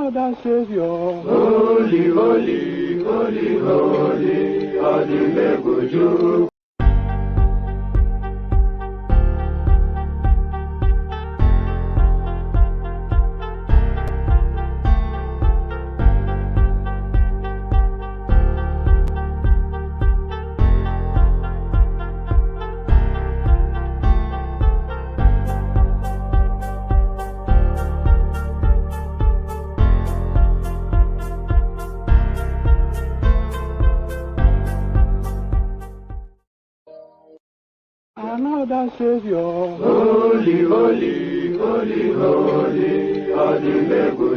another Savior. Holy, holy, holy, holy, Oyedepo. Another Savior. Holy, holy, holy, holy, Oyedepo.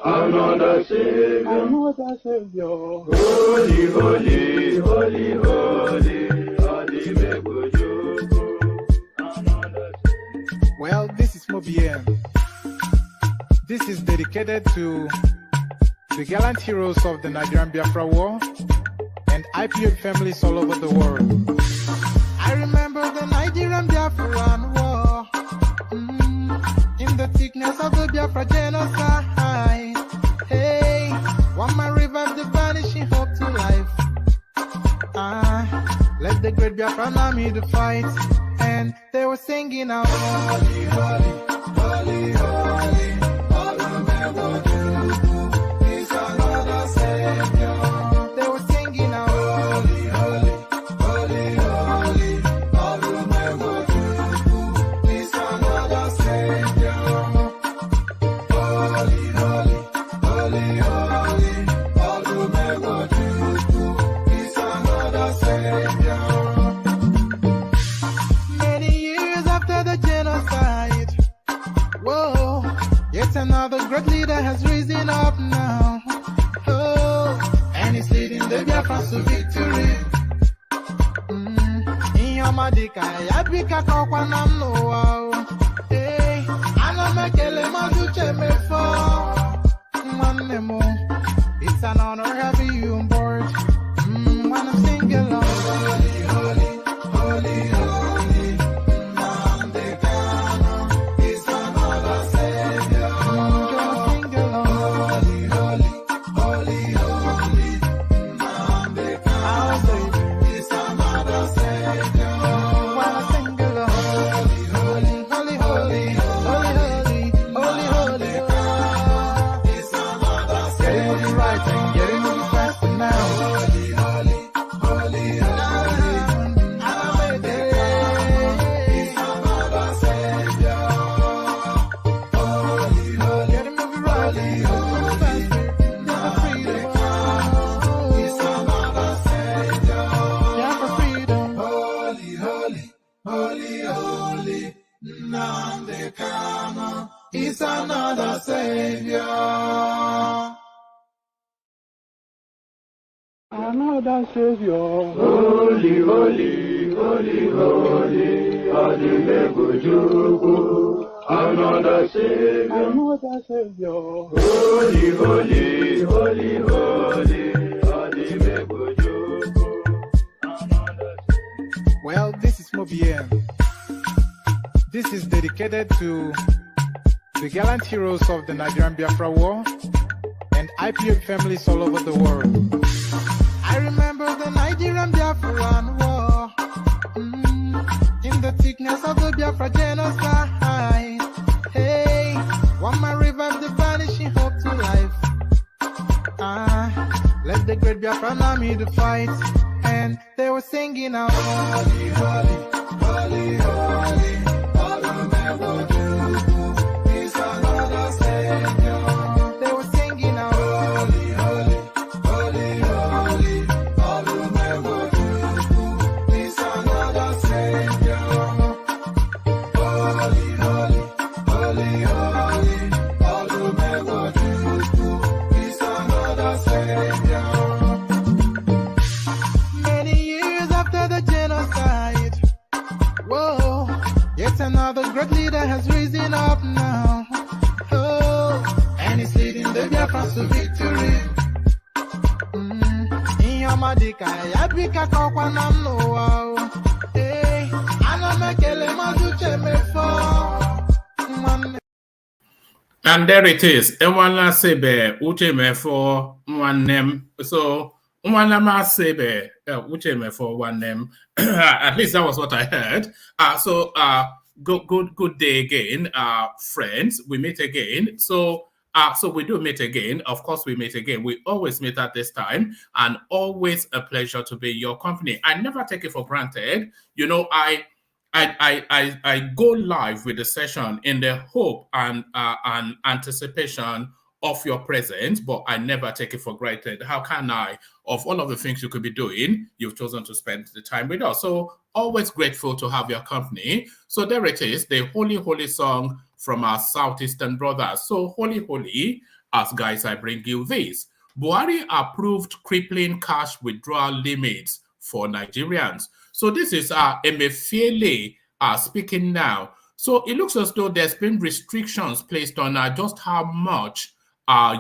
Another Savior. Another Savior. Holy, holy, holy, holy, Oyedepo. Well, this is Mobien. This is dedicated to the gallant heroes of the Nigerian Biafra War and IPO families all over the world. I remember the Nigerian Biafran War, in the thickness of the Biafra genocide. Hey, one man revived the vanishing hope to life. Let the great Biafran army to fight, and they were singing out, holy, holy, holy, holy, Oyedepo is another Savior. They were singing out, holy, holy, holy, holy, Oyedepo is another Savior. Holy, holy, holy, holy, Oyedepo is another Savior. Many years after the genocide, whoa, yet another great leader has risen up now. Oh, and he's leading the Biafrans to victory. Inyamadika, yabika kwa namno. Hey, anamekele mazuche mefo. Mwanemo, it's an honor having you on board. When I'm singing along, holy, holy, holy, holy, Namdekano is another Savior. Sing along, holy, holy, holy, holy, Namdekano is another Savior. When I sing along, holy, holy, holy, holy, holy, holy, holy, is another Savior. Getting moving right and getting moving faster now. Holy, holy, holy, holy, is another Savior. Holy, holy, getting moving right and moving faster. Yeah, for freedom. Is another Savior. Yeah, for freedom. Holy, holy, holy, holy, Namdekano is another Savior. Another Savior. Holy, holy, holy, holy, Oyedepo. Another Savior. Another Savior. Holy, holy, holy, holy, Oyedepo. Well, this is Mobien. This is dedicated to the gallant heroes of the Nigerian Biafra War and IPO families all over the world. I remember the Nigerian Biafran War, in the thickness of the Biafra genocide. Hey, one man revived the vanishing hope to life. Let the great Biafran army to fight, and they were singing out, holy, holy, holy, holy, Oyedepo is another Savior. They were singing out, holy, holy, holy, holy, Oyedepo is another Savior. Holy, holy, holy, holy, Oyedepo is another Savior. Many years after the genocide, whoa, yet another great leader has risen up now. Oh, and he's leading the Biafrans to victory. Inyamadika, yabika kwa namno. Hey, anamekele mazuche mefo. And there it is. Enwala sebe uche me for one name. So Nwanama sebe uche me for one name. At least that was what I heard. Good day again, friends. We meet again. So we do meet again. Of course, we meet again. We always meet at this time, and always a pleasure to be in your company. I never take it for granted. You know, I go live with the session in the hope and anticipation of your presence, but I never take it for granted. How can I? Of all of the things you could be doing, you've chosen to spend the time with us. So always grateful to have your company. So there it is, the Holy Holy song from our Southeastern brothers. So Holy Holy, as guys, I bring you this. Buhari approved crippling cash withdrawal limits for Nigerians. So this is Emefiele speaking now. So it looks as though there's been restrictions placed on just how much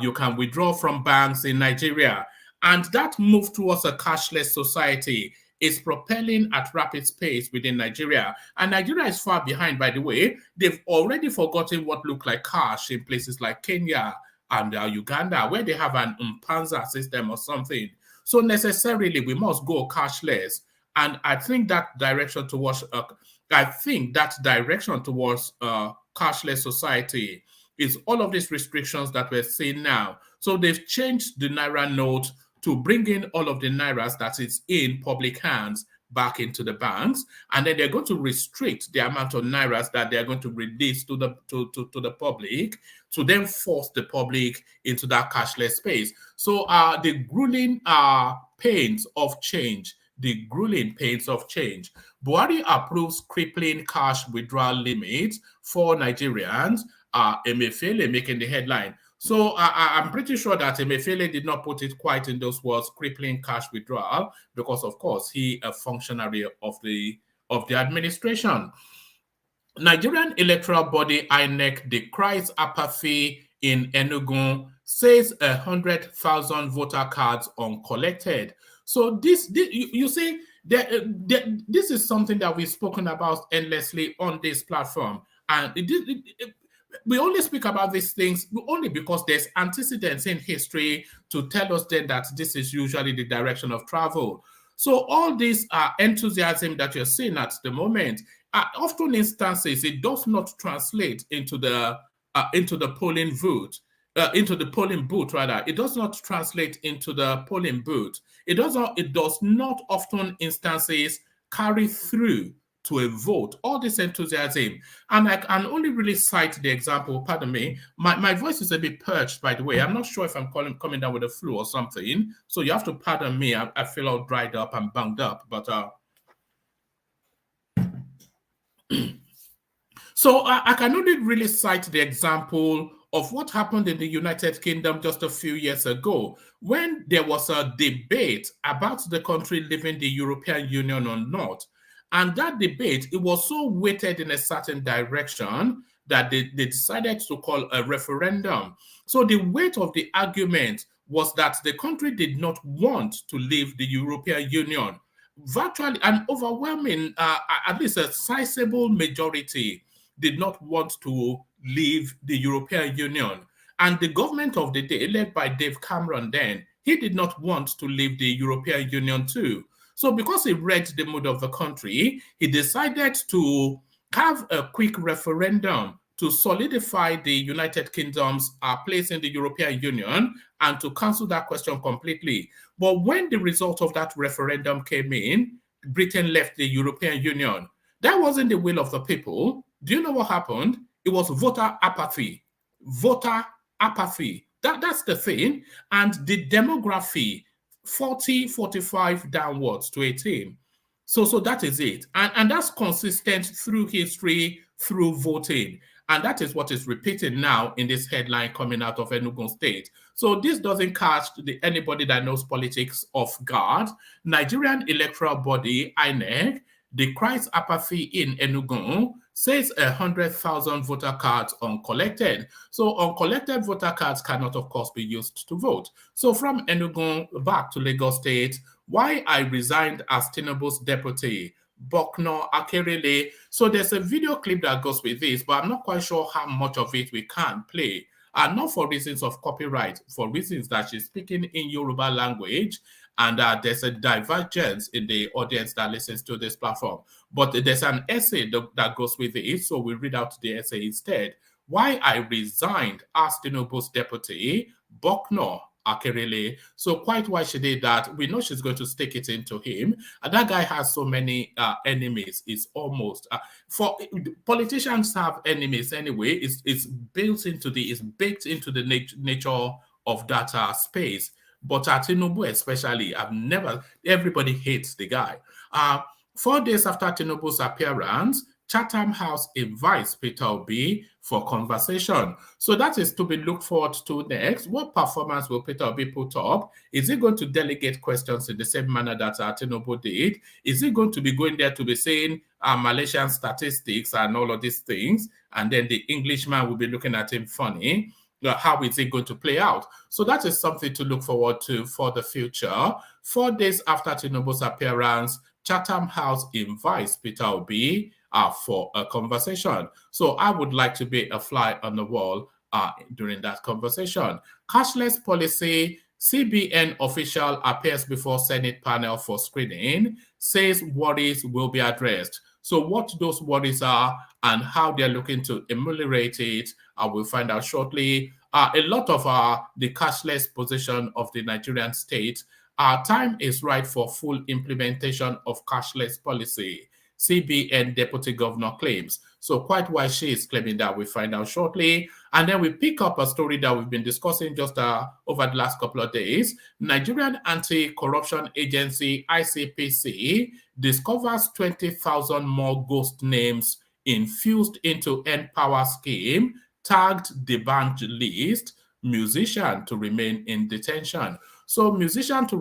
you can withdraw from banks in Nigeria. And that move towards a cashless society is propelling at rapid pace within Nigeria. And Nigeria is far behind, by the way. They've already forgotten what looked like cash in places like Kenya and Uganda, where they have an Mpanza system or something. So necessarily, we must go cashless. And I think that direction towards cashless society is all of these restrictions that we're seeing now. So they've changed the Naira note to bring in all of the Nairas that is in public hands back into the banks, and then they're going to restrict the amount of Nairas that they're going to release to the public, to then force the public into that cashless space. So the grueling pains of change. Buhari approves crippling cash withdrawal limits for Nigerians. Emefiele making the headline. So I'm pretty sure that Emefiele did not put it quite in those words, crippling cash withdrawal, because of course he a functionary of the administration. Nigerian electoral body INEC decries apathy in Enugu, says 100,000 voter cards uncollected. So this you see, this is something that we've spoken about endlessly on this platform, and we only speak about these things only because there's antecedents in history to tell us then that this is usually the direction of travel. So all this enthusiasm that you're seeing at the moment, often instances, it does not translate into the polling booth. Into the polling booth, rather, it does not translate into the polling booth. It does not often instances carry through to a vote. All this enthusiasm, and I can only really cite the example. Pardon me, my voice is a bit perched, by the way. I'm not sure if I'm coming down with a flu or something, so you have to pardon me. I feel all dried up and bunged up, but so I can only really cite the example of what happened in the United Kingdom just a few years ago, when there was a debate about the country leaving the European Union or not. And that debate, it was so weighted in a certain direction that they decided to call a referendum. So the weight of the argument was that the country did not want to leave the European Union. Virtually an overwhelming, at least a sizable majority did not want to leave the European Union. And the government of the day, led by Dave Cameron then, he did not want to leave the European Union too. So because he read the mood of the country, he decided to have a quick referendum to solidify the United Kingdom's place in the European Union and to cancel that question completely. But when the result of that referendum came in, Britain left the European Union. That wasn't the will of the people. Do you know what happened? It was voter apathy. Voter apathy. That's the thing. And the demography, 40, 45 downwards to 18. So that is it. And that's consistent through history, through voting. And that is what is repeated now in this headline coming out of Enugu State. So this doesn't catch anybody that knows politics off guard. Nigerian electoral body, INEC, decries apathy in Enugu, says 100,000 voter cards uncollected. So uncollected voter cards cannot, of course, be used to vote. So from Enugu back to Lagos State, why I resigned as Tinubu's deputy, Bucknor-Akerele. So there's a video clip that goes with this, but I'm not quite sure how much of it we can play. and not for reasons of copyright, for reasons that she's speaking in Yoruba language, and there's a divergence in the audience that listens to this platform. But there's an essay that goes with it, so we read out the essay instead. Why I resigned as Tinubu's deputy, Bucknor-Akerele. So quite why she did that, we know she's going to stick it into him. And that guy has so many enemies. It's almost, for politicians have enemies anyway. It's baked into the nature of that space. But at Tinubu especially, everybody hates the guy. 4 days after Tinubu's appearance, Chatham House invites Peter Obi for conversation. So that is to be looked forward to next. What performance will Peter Obi put up? Is he going to delegate questions in the same manner that Tinubu did? Is he going to be going there to be saying Malaysian statistics and all of these things? And then the Englishman will be looking at him funny. How is it going to play out? So that is something to look forward to for the future. 4 days after Tinubu's appearance, Chatham House invites Peter Obi for a conversation. So I would like to be a fly on the wall during that conversation. Cashless policy, CBN official appears before Senate panel for screening, says worries will be addressed. So what those worries are and how they're looking to ameliorate it, we'll find out shortly. A lot of the cashless position of the Nigerian state, time is right for full implementation of cashless policy, CBN Deputy Governor claims. So quite why she is claiming that, we find out shortly. And then we pick up a story that we've been discussing just over the last couple of days. Nigerian Anti-Corruption Agency, ICPC, discovers 20,000 more ghost names infused into N-Power scheme, tagged debanned list, musician to remain in detention. So musician to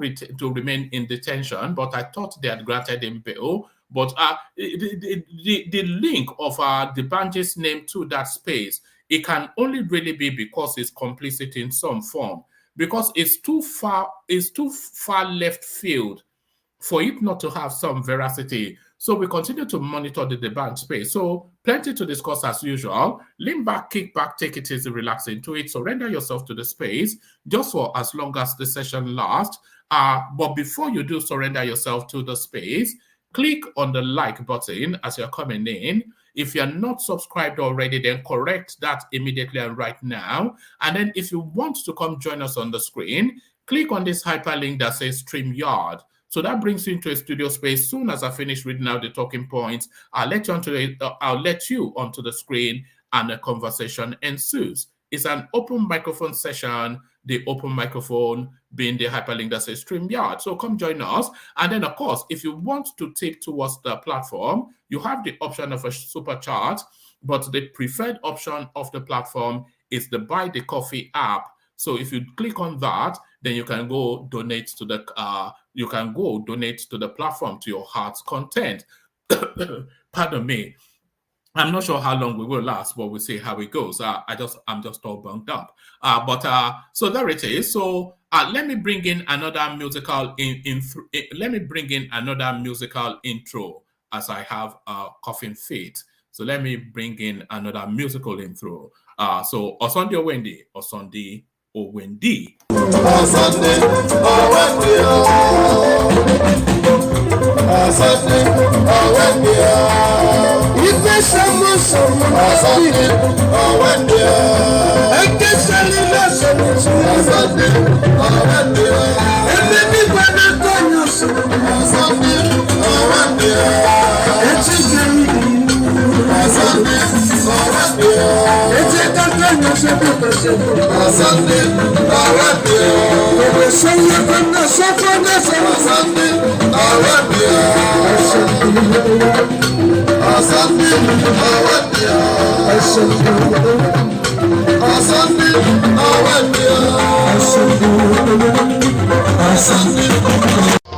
remain in detention, but I thought they had granted him bail. But the link of the bandit's name to that space, it can only really be because it's complicit in some form, because it's too far left field for it not to have some veracity. So we continue to monitor the debate space. So plenty to discuss as usual. Lean back, kick back, take it easy, relax into it. Surrender yourself to the space just for as long as the session lasts. But before you do surrender yourself to the space, click on the like button as you're coming in. If you're not subscribed already, then correct that immediately and right now. And then if you want to come join us on the screen, click on this hyperlink that says StreamYard. So that brings you into a studio space. Soon as I finish reading out the talking points, I'll let you onto the screen and a conversation ensues. It's an open microphone session, the open microphone being the hyperlink that says StreamYard. So come join us. And then, of course, if you want to tip towards the platform, you have the option of a super chat, but the preferred option of the platform is the Buy the Coffee app. So if you click on that, then you can go donate to the platform, to your heart's content. Pardon me. I'm not sure how long we will last, but we'll see how it goes. I'm just all bunged up. So there it is. So let me bring in another musical intro as I have a coughing fit. So let me bring in another musical intro. So Osunday Owendi, Osunday Owendi. Osunday Owendi. Osunday Owendi. Ife samo Osunday Owendi. Eke salila Osunday Owendi. Ebe mi gbana tonyo Osunday Owendi. Eti jemi Osunday Owendi. Eti kakanyo Osunday Owendi. Ebe soye kanda sofana Osunday Owendi. Osunday Owendi. Osunday Owendi. Osunday Owendi.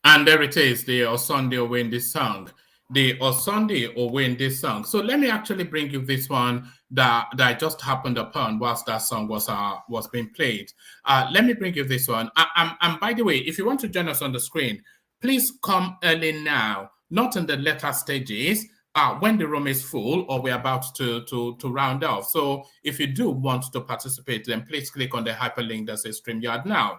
And there it is, the Osunday Owende song. The Osunday Owende song. So let me actually bring you this one that just happened upon whilst that song was being played. Let me bring you this one. And by the way, if you want to join us on the screen, please come early now, not in the later stages, when the room is full or we're about to round off. So if you do want to participate, then please click on the hyperlink that says StreamYard now.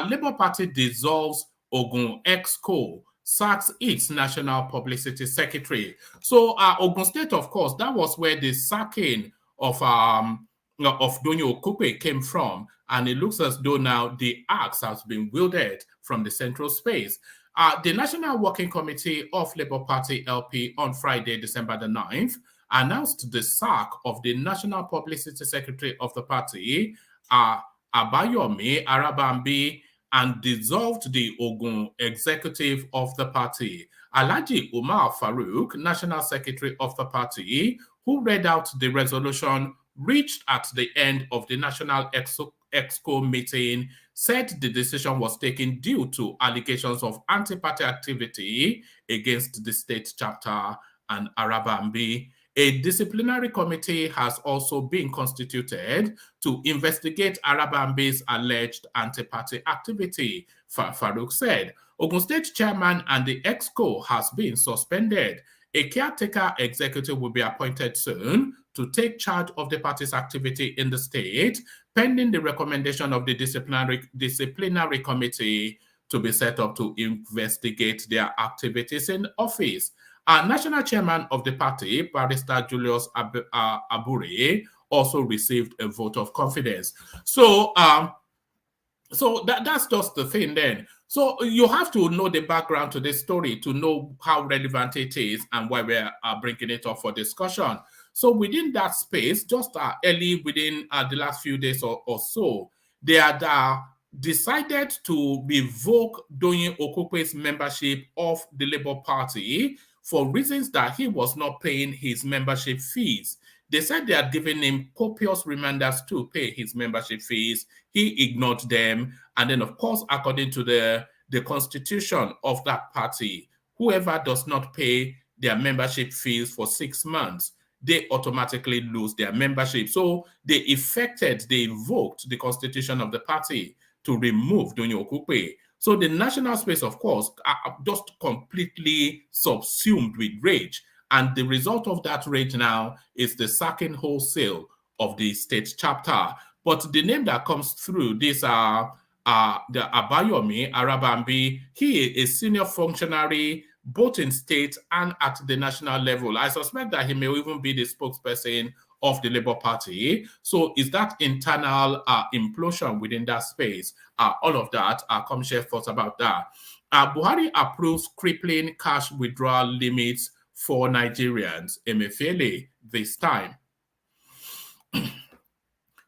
Labour Party dissolves Ogun Exco, sacks its National Publicity Secretary. So Ogun State, of course, that was where the sacking of Donye Okupe came from. And it looks as though now the axe has been wielded from the central space. The National Working Committee of Labour Party LP on Friday, December the 9th, announced the sack of the National Publicity Secretary of the party, Abayomi Arabambi, and dissolved the Ogun executive of the party. Alhaji Umar Farouk, National Secretary of the party, who read out the resolution reached at the end of the National Exco meeting, said the decision was taken due to allegations of anti-party activity against the state chapter and Arabambi. A disciplinary committee has also been constituted to investigate Arabambi's alleged anti-party activity, Farouk said. Ogun State chairman and the Exco has been suspended. A caretaker executive will be appointed soon to take charge of the party's activity in the state, pending the recommendation of the disciplinary committee to be set up to investigate their activities in office. National chairman of the party, Barrister Julius Abure, also received a vote of confidence. So, that's just the thing then. So you have to know the background to this story to know how relevant it is and why we're bringing it up for discussion. So within that space, just early within the last few days or so, they had decided to revoke Donye Okupe's membership of the Labour Party for reasons that he was not paying his membership fees. They said they had given him copious reminders to pay his membership fees. He ignored them. And then, of course, according to the constitution of that party, whoever does not pay their membership fees for 6 months, they automatically lose their membership. So they invoked the constitution of the party to remove Donye Okupe. So the national space, of course, are just completely subsumed with rage. And the result of that rage now is the sacking wholesale of the state chapter. But the name that comes through, these are the Abayomi Arabambi. He is a senior functionary both in state and at the national level. I suspect that he may even be the spokesperson of the Labour Party. So is that internal implosion within that space? All of that, come share thoughts about that. Buhari approves crippling cash withdrawal limits for Nigerians. Emefiele this time.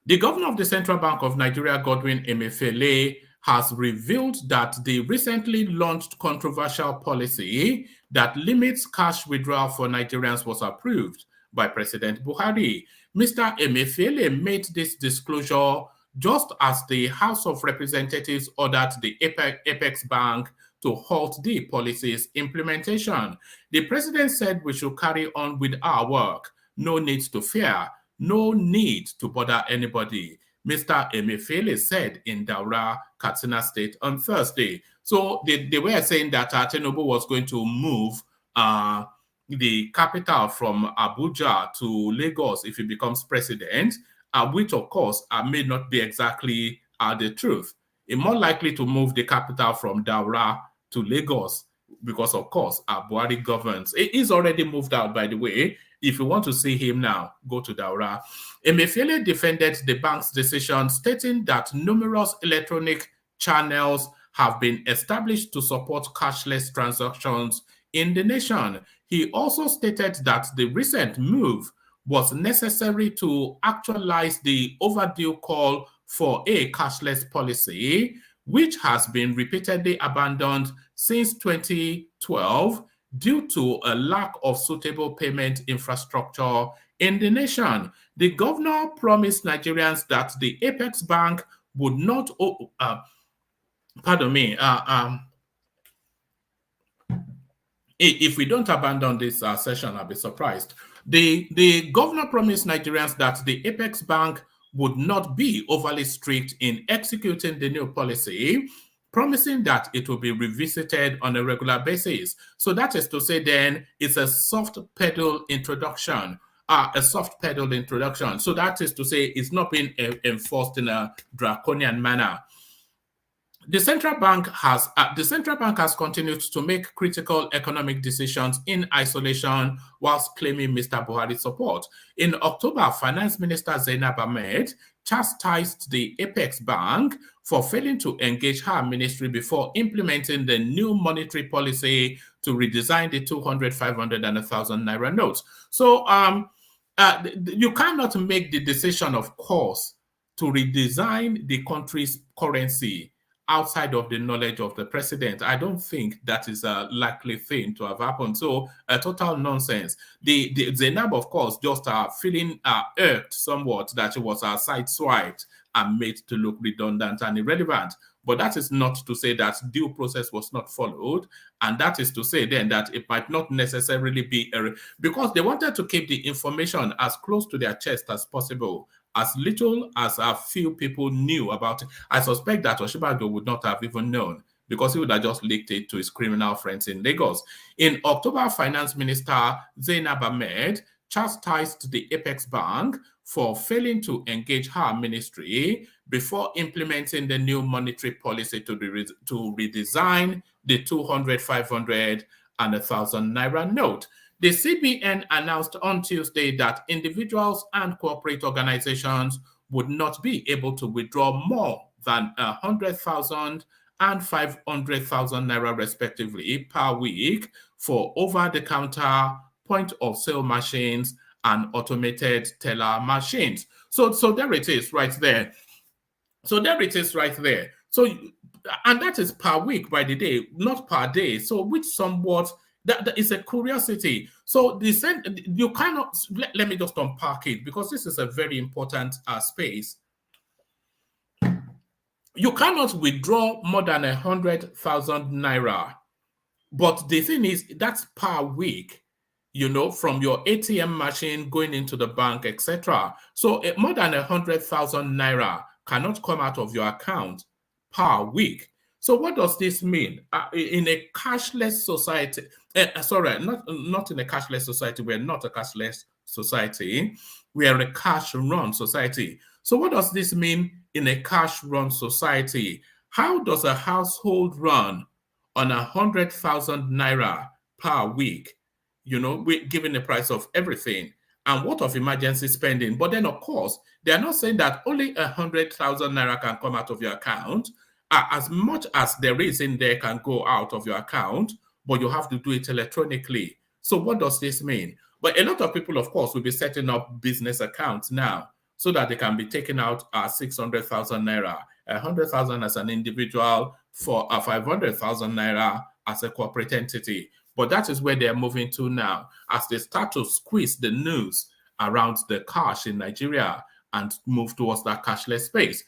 The governor of the Central Bank of Nigeria, Godwin Emefiele, has revealed that the recently launched controversial policy that limits cash withdrawal for Nigerians was approved by President Buhari. Mr. Emefiele made this disclosure just as the House of Representatives ordered the Apex Bank to halt the policy's implementation. The president said we should carry on with our work. No need to fear. No need to bother anybody, Mr. Emefiele said in Daura, Katsina State on Thursday. So they were saying that Tinubu was going to move the capital from Abuja to Lagos if he becomes president, which of course may not be exactly the truth. It's more likely to move the capital from Daura to Lagos because, of course, Buhari governs. It is already moved out, by the way. If you want to see him now, go to Daura. Emefiele defended the bank's decision, stating that numerous electronic channels have been established to support cashless transactions in the nation. He also stated that the recent move was necessary to actualize the overdue call for a cashless policy, which has been repeatedly abandoned since 2012 due to a lack of suitable payment infrastructure in the nation. The governor promised Nigerians that the Apex Bank would not, if we don't abandon this session, I'll be surprised. The governor promised Nigerians that the Apex Bank would not be overly strict in executing the new policy, promising that it will be revisited on a regular basis. So that is to say then it's a soft pedal introduction, So that is to say it's not being enforced in a draconian manner. The central bank has continued to make critical economic decisions in isolation whilst claiming Mr. Buhari's support. In October, Finance Minister Zainab Ahmed chastised the Apex Bank for failing to engage her ministry before implementing the new monetary policy to redesign the 200, 500, and 1,000 naira notes. So you cannot make the decision, of course, to redesign the country's currency outside of the knowledge of the president. I don't think that is a likely thing to have happened. So a total nonsense. The Zainab, of course, just feeling irked somewhat that she was sideswiped and made to look redundant and irrelevant. But that is not to say that due process was not followed. And that is to say then that it might not necessarily be because they wanted to keep the information as close to their chest as possible. As little as a few people knew about it. I suspect that Oshibado would not have even known because he would have just leaked it to his criminal friends in Lagos. In October, Finance Minister Zainab Ahmed chastised the Apex Bank for failing to engage her ministry before implementing the new monetary policy to redesign the 200, 500, and 1,000 naira note. The CBN announced on Tuesday that individuals and corporate organizations would not be able to withdraw more than 100,000 and 500,000 naira respectively per week for over-the-counter point-of-sale machines and automated teller machines. So there it is right there. So and that is per week by the day, not per day. So which somewhat that is a curiosity. So you cannot, let me just unpack it because this is a very important space. You cannot withdraw more than 100,000 naira. But the thing is, that's per week, from your ATM machine going into the bank, etc. So more than 100,000 naira cannot come out of your account per week. So what does this mean? In a cashless society, not in a cashless society, we're not a cashless society, we are a cash-run society. So what does this mean in a cash-run society? How does a household run on 100,000 naira per week, given the price of everything? And what of emergency spending? But then, of course, they are not saying that only 100,000 naira can come out of your account. As much as there is in there can go out of your account, but you have to do it electronically. So what does this mean? But a lot of people, of course, will be setting up business accounts now so that they can be taking out 600,000 naira, 100,000 as an individual, for 500,000 naira as a corporate entity. But that is where they're moving to now, as they start to squeeze the news around the cash in Nigeria and move towards that cashless space.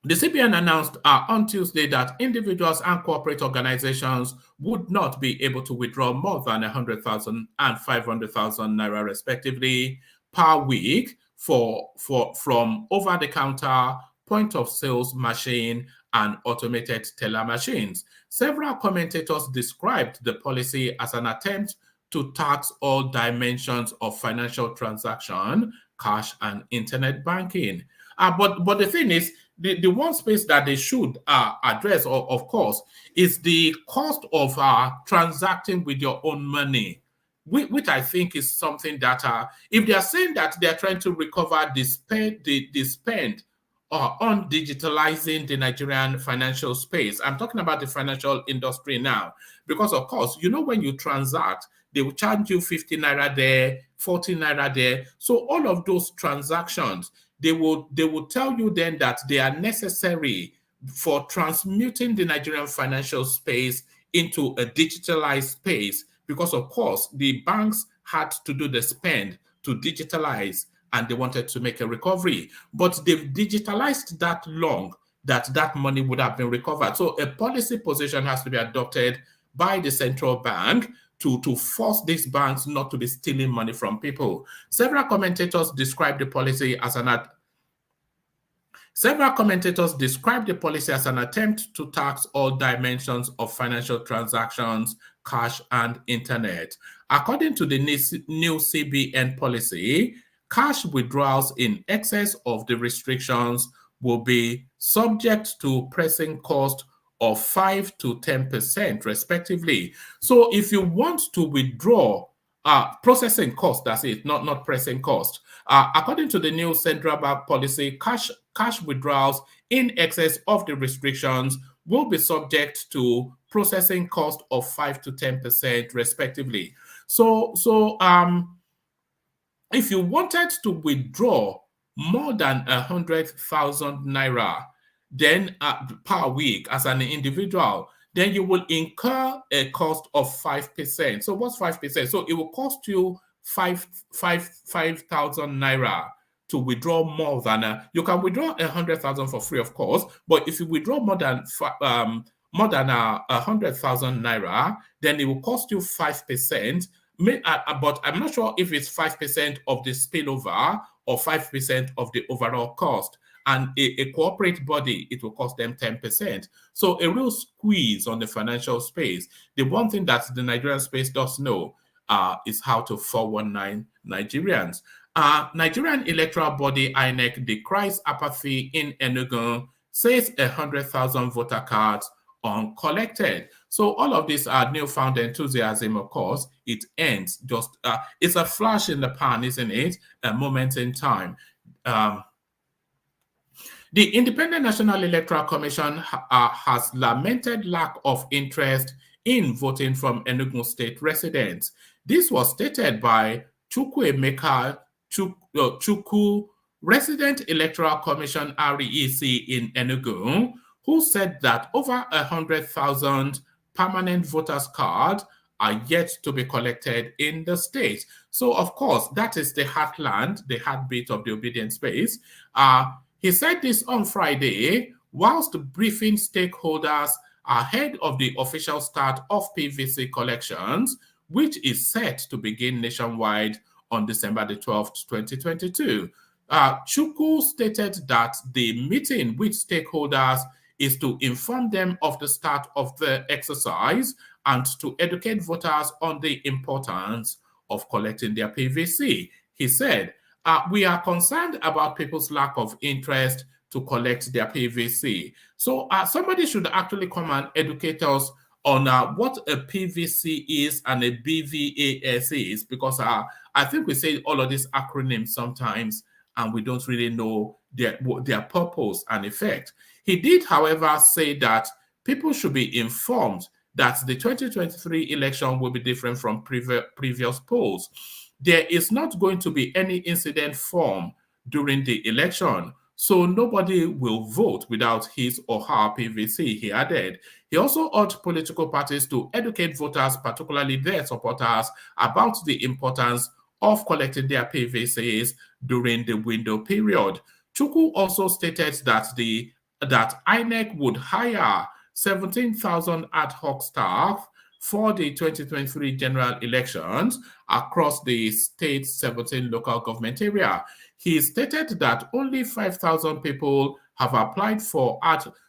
The CBN announced on Tuesday that individuals and corporate organizations would not be able to withdraw more than 100,000 and 500,000 naira respectively per week from over-the-counter point-of-sales machine and automated teller machines. Several commentators described the policy as an attempt to tax all dimensions of financial transaction, cash, and internet banking. But the thing is, the one space that they should address, of course, is the cost of transacting with your own money, which I think is something that, if they are saying that they are trying to recover the spend on digitalizing the Nigerian financial space. I'm talking about the financial industry now, because of course, you know, when you transact, they will charge you 50 naira there, 40 naira there. So all of those transactions, they will tell you then that they are necessary for transmuting the Nigerian financial space into a digitalized space, because of course, the banks had to do the spend to digitalize, and they wanted to make a recovery. But they've digitalized that long that money would have been recovered. So a policy position has to be adopted by the central bank to force these banks not to be stealing money from people. Several commentators describe the policy as an attempt to tax all dimensions of financial transactions, cash, and internet. According to the new CBN policy, cash withdrawals in excess of the restrictions will be subject to pressing cost of 5 to 10% respectively. So if you want to withdraw, processing cost, that's it, not pressing cost. According to the new central bank policy, cash withdrawals in excess of the restrictions will be subject to processing cost of 5 to 10% respectively. So if you wanted to withdraw more than 100,000 naira, then per week as an individual, then you will incur a cost of 5%. So what's 5%? So it will cost you 5,000 naira to withdraw more than you can withdraw 100,000 for free, of course. But if you withdraw more than 100,000 naira, then it will cost you 5%. But I'm not sure if it's 5% of the spillover or 5% of the overall cost. And a corporate body, it will cost them 10%. So a real squeeze on the financial space. The one thing that the Nigerian space does know is how to 419 Nigerians. Nigerian electoral body INEC decries apathy in Enugu, says 100,000 voter cards uncollected. So all of this newfound enthusiasm, of course, it ends just, it's a flash in the pan, isn't it? A moment in time. The Independent National Electoral Commission has lamented lack of interest in voting from Enugu State residents. This was stated by Chukwuemeka Chukwu, Resident Electoral Commission REC in Enugu, who said that over 100,000 permanent voters' cards are yet to be collected in the state. So, of course, that is the heartland, the heartbeat of the obedient space. He said this on Friday, whilst briefing stakeholders ahead of the official start of PVC collections, which is set to begin nationwide on December the 12th, 2022. Chukwu stated that the meeting with stakeholders is to inform them of the start of the exercise and to educate voters on the importance of collecting their PVC. He said, we are concerned about people's lack of interest to collect their PVC. So somebody should actually come and educate us on what a PVC is and a BVAS is, because I think we say all of these acronyms sometimes and we don't really know their purpose and effect. He did, however, say that people should be informed that the 2023 election will be different from previous polls. There is not going to be any incident form during the election, so nobody will vote without his or her PVC, he added. He also urged political parties to educate voters, particularly their supporters, about the importance of collecting their PVCs during the window period. Chukwu also stated that INEC would hire 17,000 ad hoc staff for the 2023 general elections across the state's 17 local government area. He stated that only 5,000 people have applied for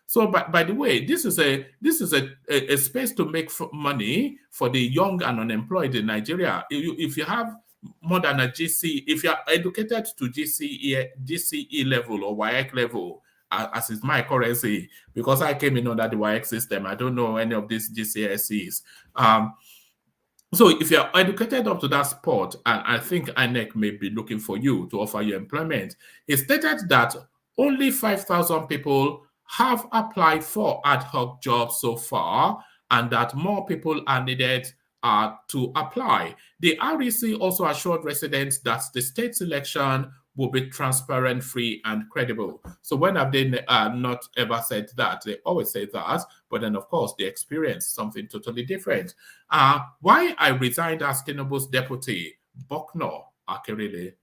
So, by the way, this is a space to make money for the young and unemployed in Nigeria. If you have more than a GCE, if you are educated to GCE level or WAEC level, as is my currency, because I came in under the WAEC system, I don't know any of these GCSEs. So if you're educated up to that spot, and I think INEC may be looking for you to offer you employment, it stated that only 5,000 people have applied for ad hoc jobs so far, and that more people are needed to apply. The REC also assured residents that the state's election will be transparent, free, and credible. So when have they not ever said that? They always say that, but then of course they experience something totally different. Why I resigned as Tinubu's deputy, Bucknor-Akerele.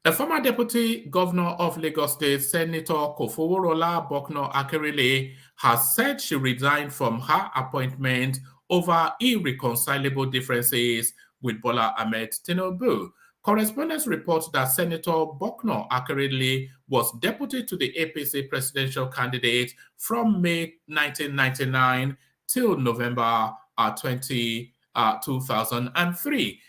A former deputy governor of Lagos State, Senator Kofoworola Bucknor-Akerele, has said she resigned from her appointment over irreconcilable differences with Bola Ahmed Tinubu. Correspondents report that Senator Bucknor-Akerele was deputy to the APC presidential candidate from May 1999 till November 2003.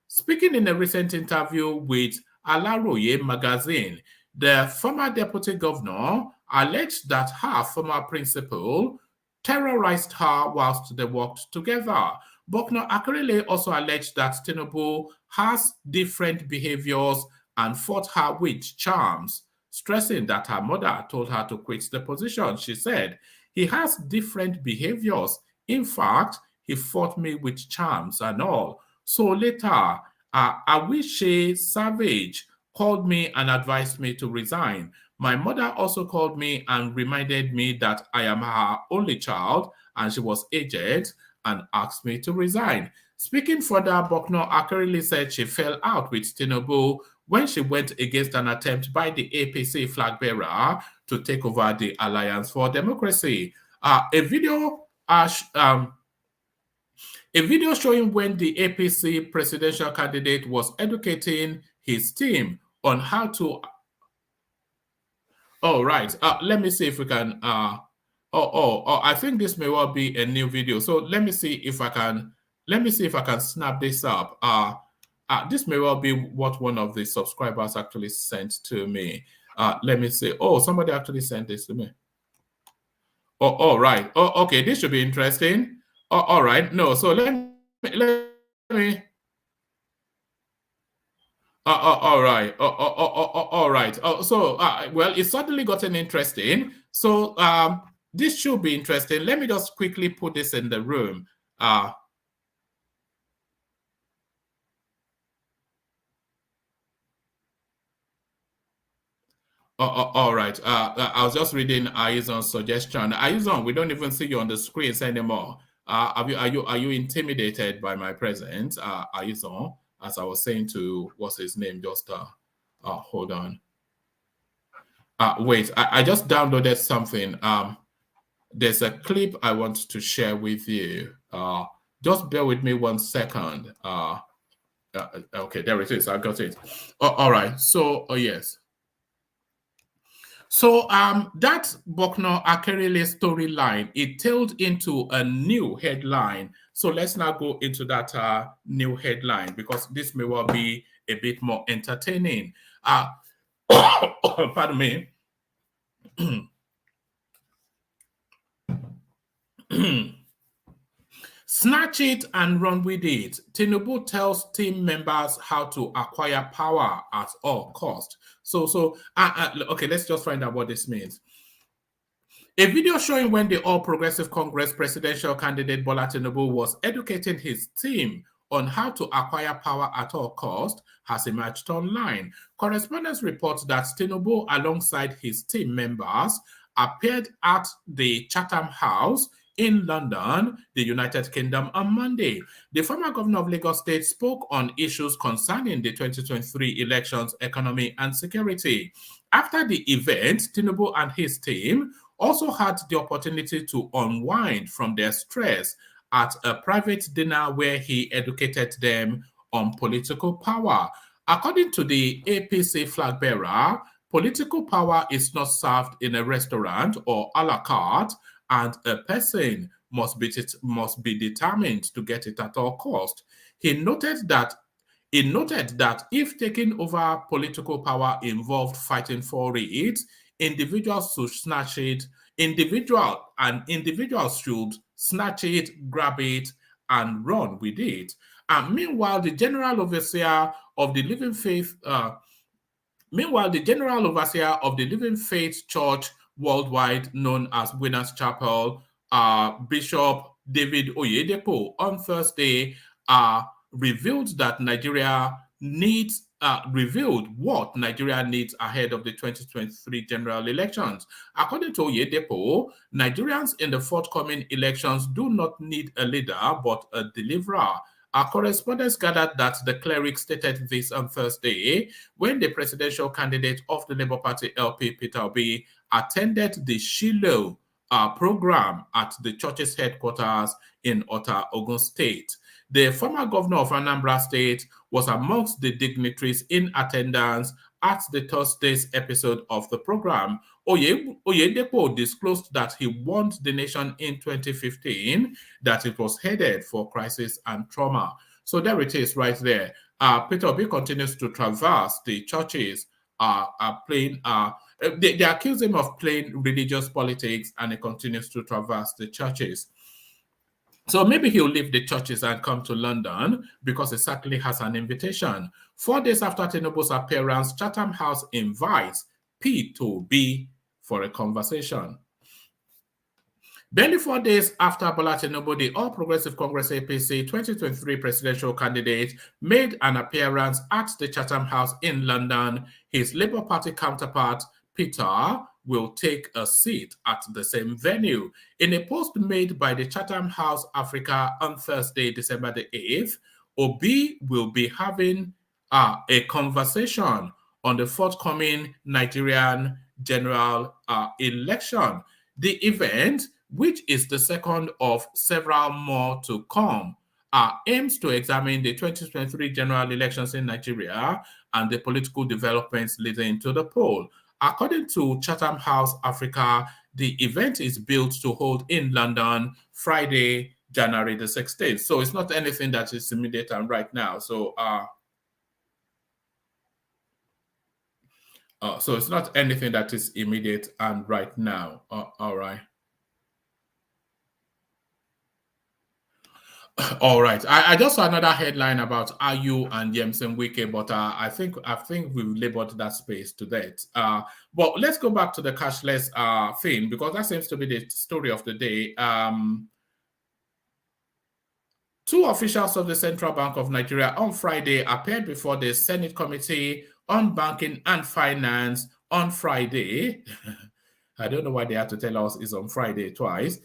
Speaking in a recent interview with Alaroye magazine, the former deputy governor alleged that her former principal terrorized her whilst they worked together. Bucknor-Akerele also alleged that Tinubu has different behaviors and fought her with charms, stressing that her mother told her to quit the position. She said, "He has different behaviors. In fact, he fought me with charms and all." So later, Awishe Savage called me and advised me to resign. My mother also called me and reminded me that I am her only child and she was aged and asked me to resign. Speaking further, Bucknor-Akerele said she fell out with Tinubu when she went against an attempt by the APC flag-bearer to take over the Alliance for Democracy. A video showing when the APC presidential candidate was educating his team on how to... Oh, right. Let me see if we can... I think this may well be a new video. So let me see if I can snap this up. This may well be what one of the subscribers actually sent to me. Let me see. Oh, somebody actually sent this to me. Oh, right. Oh, okay. This should be interesting. Oh, all right. No, so let me. All right. All right. So, well, it's suddenly gotten interesting. So, this should be interesting. Let me just quickly put this in the room. All right. I was just reading Ayizon's suggestion. Ayizon, we don't even see you on the screens anymore. Are you intimidated by my presence, Ayizon? As I was saying to what's his name, just hold on. Wait, I just downloaded something. There's a clip I want to share with you. Just bear with me 1 second. Okay, there it is. I got it. All right. So, yes. So that Bucknor-Akerele storyline, it tailed into a new headline. So let's now go into that new headline, because this may well be a bit more entertaining. Pardon me. Snatch it and run with it. Tinubu tells team members how to acquire power at all cost. Okay, let's just find out what this means. A video showing when the All Progressive Congress presidential candidate Bola Tinubu was educating his team on how to acquire power at all cost has emerged online. Correspondents report that Tinubu, alongside his team members, appeared at the Chatham House in London, the United Kingdom, on Monday. The former governor of Lagos State spoke on issues concerning the 2023 elections, economy, and security. After the event, Tinubu and his team also had the opportunity to unwind from their stress at a private dinner where he educated them on political power. According to the APC flag bearer, political power is not served in a restaurant or a la carte, and a person must be determined to get it at all cost. He noted that if taking over political power involved fighting for it, individuals should snatch it. Individuals should snatch it, grab it, and run with it. And meanwhile, the general overseer of the Living Faith Church worldwide, known as Winners Chapel, Bishop David Oyedepo, on Thursday, revealed what Nigeria needs ahead of the 2023 general elections. According to Oyedepo, Nigerians in the forthcoming elections do not need a leader, but a deliverer. Our correspondents gathered that the cleric stated this on Thursday when the presidential candidate of the Labour Party LP, Peter Obi, attended the Shiloh program at the church's headquarters in Ota, Ogun State. The former governor of Anambra State was amongst the dignitaries in attendance at the Thursday's episode of the program. Oyedepo disclosed that he warned the nation in 2015 that it was headed for crisis and trauma. So there it is right there. Peter Obi continues to traverse the churches, they accuse him of playing religious politics, and he continues to traverse the churches. So maybe he'll leave the churches and come to London because he certainly has an invitation. 4 days after Tinubu's appearance, Chatham House invites P to B for a conversation. Barely 4 days after Bola Tinubu, the All Progressive Congress APC 2023 presidential candidate, made an appearance at the Chatham House in London, his Labour Party counterpart, Peter, will take a seat at the same venue. In a post made by the Chatham House Africa on Thursday, December the 8th, Obi will be having a conversation on the forthcoming Nigerian general election. The event, which is the second of several more to come, aims to examine the 2023 general elections in Nigeria and the political developments leading to the poll. According to Chatham House Africa, the event is built to hold in London Friday, January the 16th. So it's not anything that is immediate and right now. So it's not anything that is immediate and right now. All right. All right. I just saw another headline about Ayu and Yemsen Wike, but I think we've labeled that space to that. But let's go back to the cashless thing, because that seems to be the story of the day. 2 officials of the Central Bank of Nigeria on Friday appeared before the Senate Committee on Banking and Finance on Friday. I don't know why they had to tell us it's on Friday twice.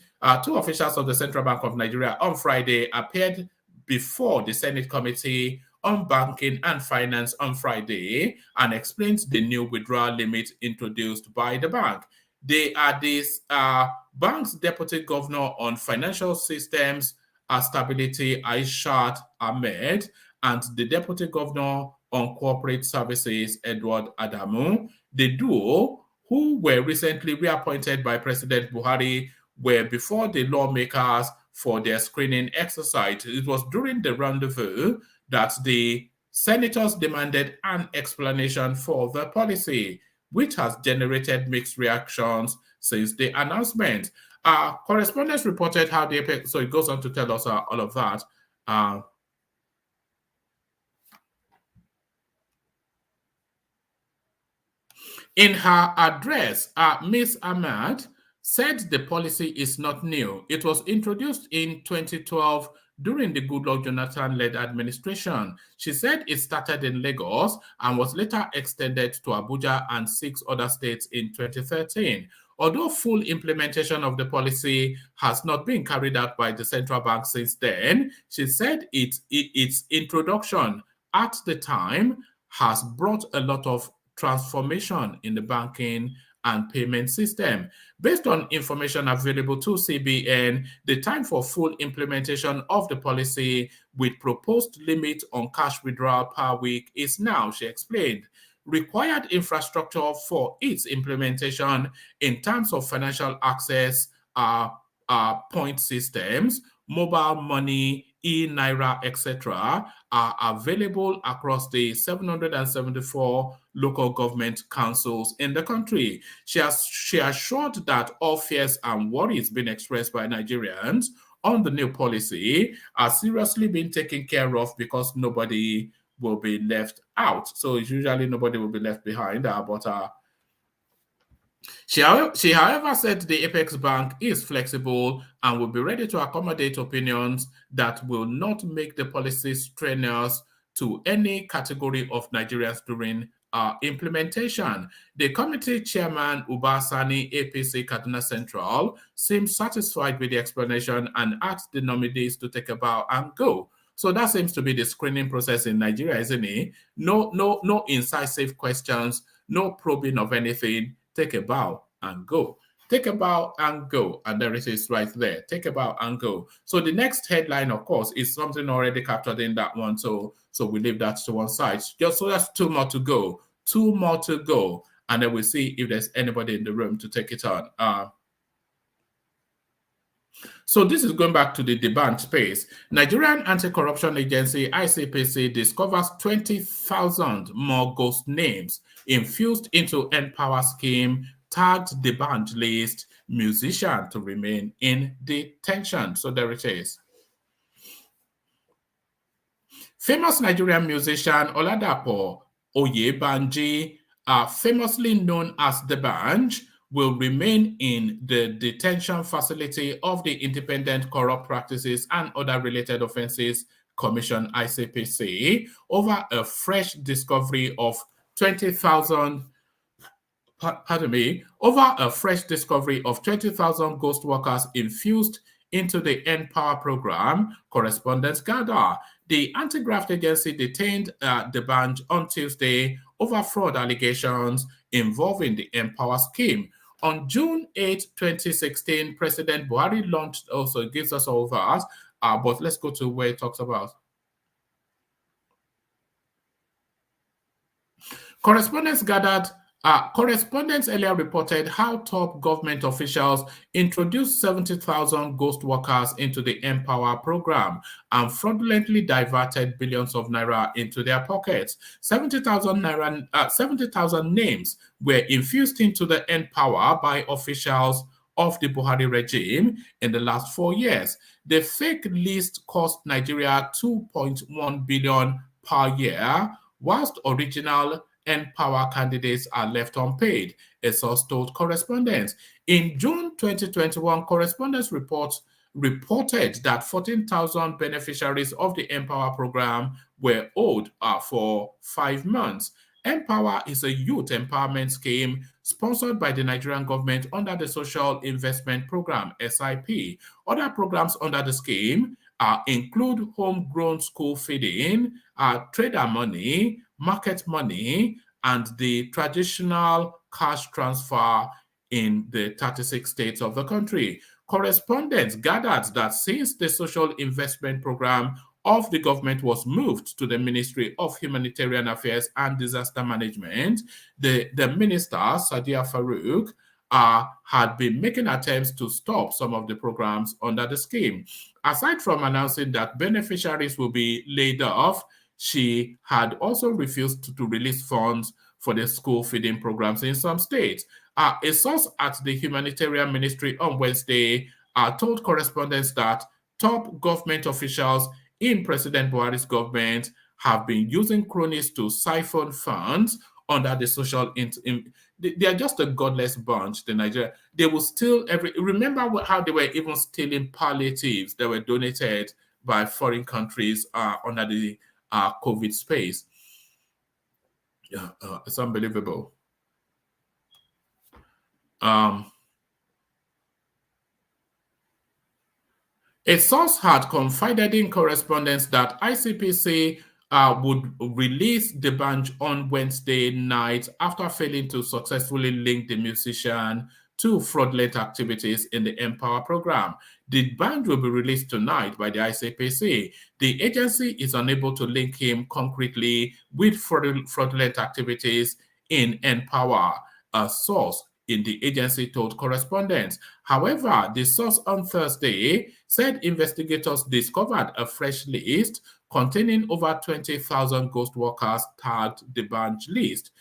2 officials of the Central Bank of Nigeria on Friday appeared before the Senate Committee on Banking and Finance on Friday and explained the new withdrawal limit introduced by the bank. They are this bank's Deputy Governor on Financial Systems Stability, Aishat Ahmed, and the Deputy Governor on Corporate Services, Edward Adamu. The duo, who were recently reappointed by President Buhari, were before the lawmakers for their screening exercise. It was during the rendezvous that the senators demanded an explanation for the policy, which has generated mixed reactions since the announcement. Correspondents reported how the apex, so it goes on to tell us all of that. In her address, Ms. Ahmad said the policy is not new. It was introduced in 2012 during the Goodluck Jonathan-led administration. She said it started in Lagos and was later extended to Abuja and 6 other states in 2013. Although full implementation of the policy has not been carried out by the central bank since then, she said its introduction at the time has brought a lot of transformation in the banking and payment system. Based on information available to CBN, the time for full implementation of the policy with proposed limit on cash withdrawal per week is now, she explained. Required infrastructure for its implementation in terms of financial access point systems, mobile money, e-Naira, etc., are available across the 774 local government councils in the country. She assured that all fears and worries being expressed by Nigerians on the new policy are seriously being taken care of because nobody will be left out. So usually nobody will be left behind, but she, however, said the Apex Bank is flexible and will be ready to accommodate opinions that will not make the policy strenuous to any category of Nigerians during implementation. The committee chairman, Uba Sani, APC Kaduna Central, seemed satisfied with the explanation and asked the nominees to take a bow and go. So that seems to be the screening process in Nigeria, isn't it? No incisive questions, no probing of anything. Take a bow and go. Take a bow and go. And there it is right there. Take a bow and go. So the next headline, of course, is something already captured in that one. So we leave that to one side. Just so that's 2 more to go. 2 more to go. And then we'll see if there's anybody in the room to take it on. So this is going back to the debunk space. Nigerian Anti-Corruption Agency, ICPC, discovers 20,000 more ghost names infused into Empower scheme, tagged debunk list, musician to remain in detention. So there it is. Famous Nigerian musician Oyedepo Oyebanji, famously known as the Banj, will remain in the detention facility of the Independent Corrupt Practices and Other Related Offences Commission, ICPC, over a fresh discovery of 20,000 ghost workers infused into the Empower program, correspondents gather. The anti-graft agency detained the Banj on Tuesday over fraud allegations involving the Empower scheme. On June 8, 2016, President Buhari launched, also gives us all that, but let's go to where it talks about. Correspondents earlier reported how top government officials introduced 70,000 ghost workers into the Empower program and fraudulently diverted billions of naira into their pockets. 70,000 names were infused into the Empower by officials of the Buhari regime in the last 4 years. The fake list cost Nigeria 2.1 billion per year, whilst original Empower candidates are left unpaid, a source told correspondents. In June 2021, correspondents reported that 14,000 beneficiaries of the Empower program were owed for 5 months. Empower is a youth empowerment scheme sponsored by the Nigerian government under the Social Investment Program, SIP. Other programs under the scheme include homegrown school feeding, trader money, market money, and the traditional cash transfer in the 36 states of the country. Correspondents gathered that since the Social Investment Program of the government was moved to the Ministry of Humanitarian Affairs and Disaster Management, the minister, Sadiya Farouk, had been making attempts to stop some of the programs under the scheme. Aside from announcing that beneficiaries will be laid off, she had also refused to release funds for the school feeding programs in some states. A source at the Humanitarian Ministry on Wednesday told correspondents that top government officials in President Buhari's government have been using cronies to siphon funds under the social... They are just a godless bunch, the Nigeria. They will steal every... Remember how they were even stealing palliatives that were donated by foreign countries under the COVID space. Yeah, it's unbelievable. A source had confided in correspondence that ICPC would release the band on Wednesday night after failing to successfully link the musician to fraudulent activities in the Empower program. The band will be released tonight by the ICPC. The agency is unable to link him concretely with fraudulent activities in Empower, a source in the agency told correspondents. However, the source on Thursday said investigators discovered a fresh list containing over 20,000 ghost workers tagged the bunch list.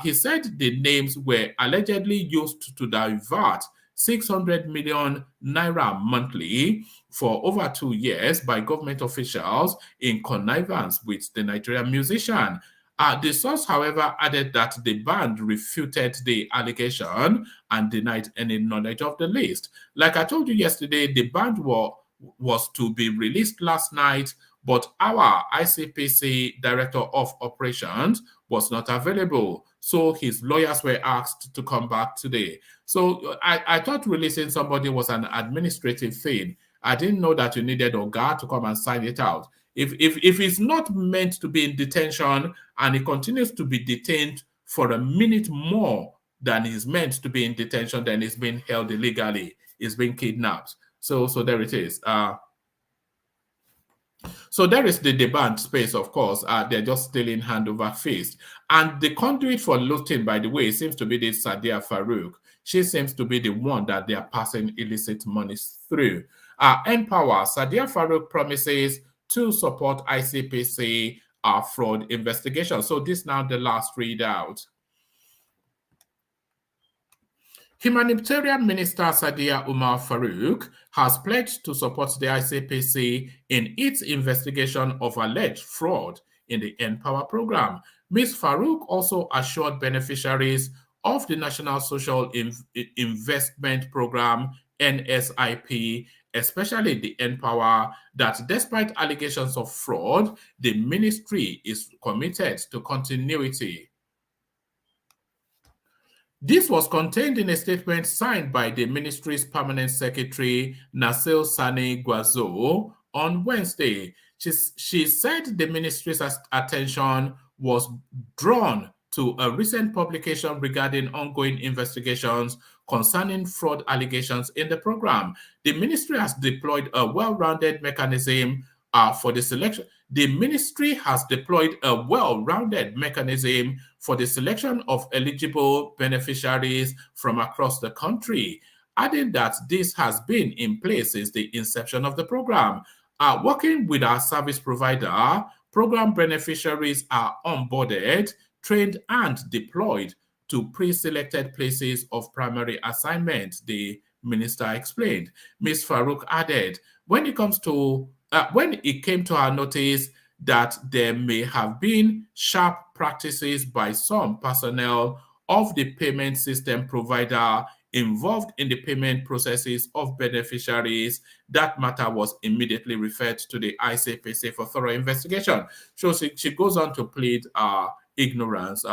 He said the names were allegedly used to divert 600 million naira monthly for over 2 years by government officials in connivance with the Nigerian musician. The source, however, added that the band refuted the allegation and denied any knowledge of the list. Like I told you yesterday, the band was to be released last night, but our ICPC Director of Operations was not available. So his lawyers were asked to come back today. So I thought releasing somebody was an administrative thing. I didn't know that you needed Oga to come and sign it out. If it's not meant to be in detention and he continues to be detained for a minute more than he's meant to be in detention, then he's being held illegally. He's being kidnapped. So there it is. So there is the demand space, of course. They're just stealing hand over fist. And the conduit for looting, by the way, seems to be this Sadiya Farouk. She seems to be the one that they are passing illicit monies through. Empower, Sadiya Farouk promises to support ICPC fraud investigation. So this now the last readout. Humanitarian Minister Sadiya Umar Farouk has pledged to support the ICPC in its investigation of alleged fraud in the Empower program. Ms. Farouk also assured beneficiaries of the National Social Investment Program, NSIP, especially the Empower, that despite allegations of fraud, the ministry is committed to continuity. This was contained in a statement signed by the ministry's permanent secretary, Nasil Sani Gwazo, on Wednesday. She said the ministry's attention was drawn to a recent publication regarding ongoing investigations concerning fraud allegations in the program. The ministry has deployed a well-rounded mechanism for the selection. The ministry has deployed a well-rounded mechanism for the selection of eligible beneficiaries from across the country, adding that this has been in place since the inception of the program. Working with our service provider, program beneficiaries are onboarded, trained, and deployed to pre-selected places of primary assignment, the minister explained. Ms. Farouk added, when it came to our notice that there may have been sharp practices by some personnel of the payment system provider involved in the payment processes of beneficiaries, that matter was immediately referred to the ICPC for thorough investigation. So she goes on to plead ignorance.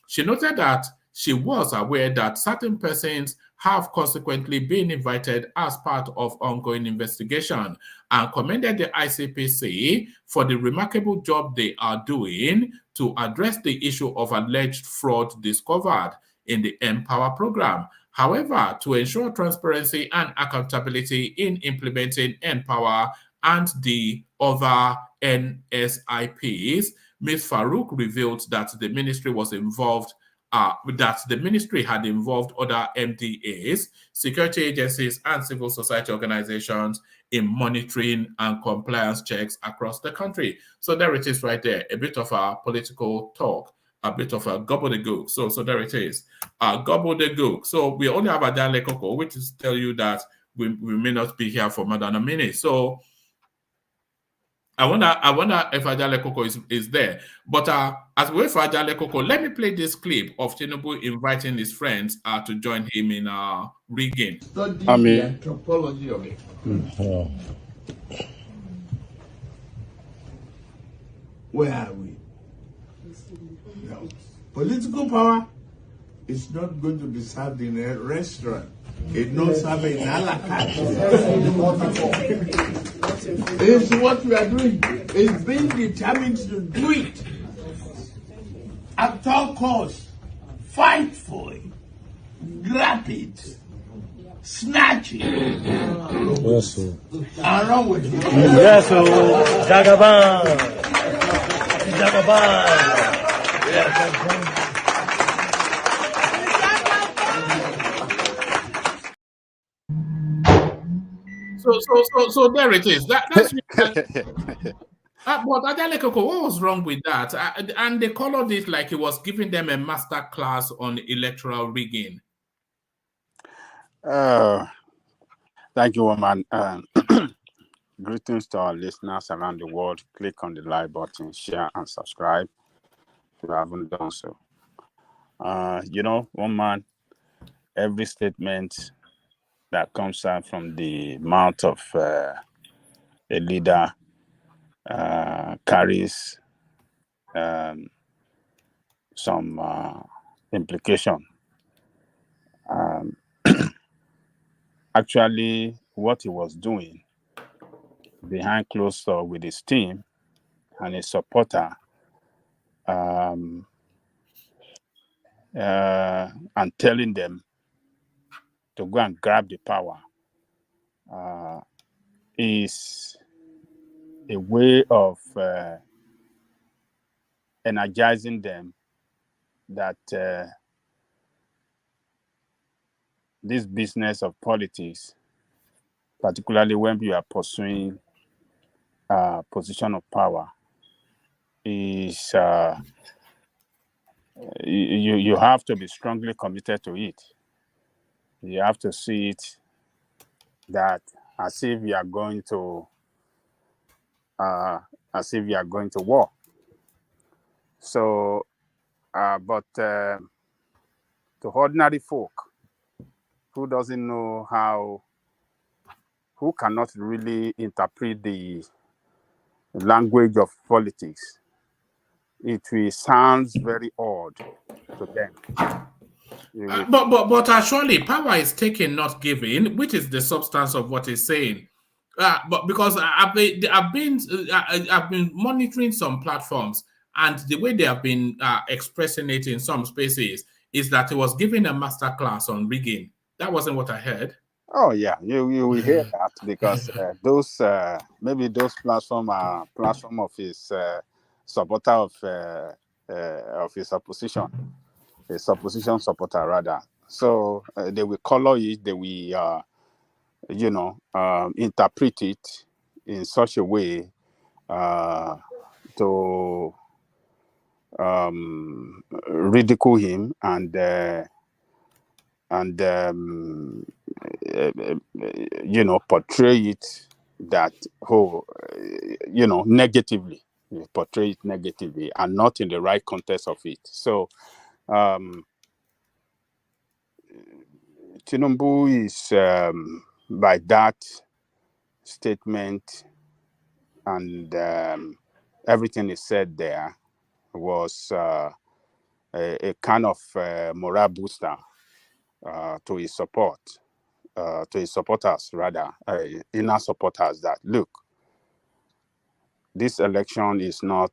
She noted that she was aware that certain persons have consequently been invited as part of ongoing investigation and commended the ICPC for the remarkable job they are doing to address the issue of alleged fraud discovered in the Empower program. However, to ensure transparency and accountability in implementing Empower and the other NSIPs, Ms. Farouk revealed that the ministry was involved that the ministry had involved other MDAs, security agencies, and civil society organizations in monitoring and compliance checks across the country. So there it is right there, a bit of a political talk. a bit of a gobbledygook. So there it is, gobbledygook. So we only have Ajale Koko, which is tell you that we may not be here for more than a minute. So I wonder if Ajale Koko is there. But as we wait for Ajale Koko, let me play this clip of Tinubu inviting his friends to join him in rigging. Study the anthropology of it. Where are we? No. Political power is not going to be served in a restaurant. It's not served in a la carte. It's what we are doing. It's being determined to do it. At all costs, fight for it, grab it, snatch it, Yes, sir. and run with it. Yes, sir. Jagaban. Jagaban. So there it is. That's but Ajale Koko, what was wrong with that? And they colored it like he was giving them a master class on electoral rigging. Thank you, woman. Greetings to our listeners around the world. Click on the like button, share, and subscribe if you haven't done so. Woman, every statement that comes out from the mouth of a leader carries some implication. Actually, what he was doing behind closed door with his team and his supporter, and telling them to go and grab the power, is a way of energizing them that this business of politics, particularly when you are pursuing a position of power, is you have to be strongly committed to it. You have to see it that as if you are going to war. So, but to ordinary folk who doesn't know who cannot really interpret the language of politics, it will sound very odd to them. But actually, power is taken, not given, which is the substance of what he's saying. But because I've been monitoring some platforms, and the way they have been expressing it in some spaces is that he was giving a master class on rigging. That wasn't what I heard. Oh yeah, you will hear that because those maybe those platform are platform of his supporter of his opposition, his opposition supporter rather. So they will color it, they will interpret it in such a way to ridicule him and portray it that negatively, portray it negatively and not in the right context of it. So Tinubu is by that statement and everything is said there was a kind of morale booster to his support, to his supporters rather, inner supporters, that look, this election is not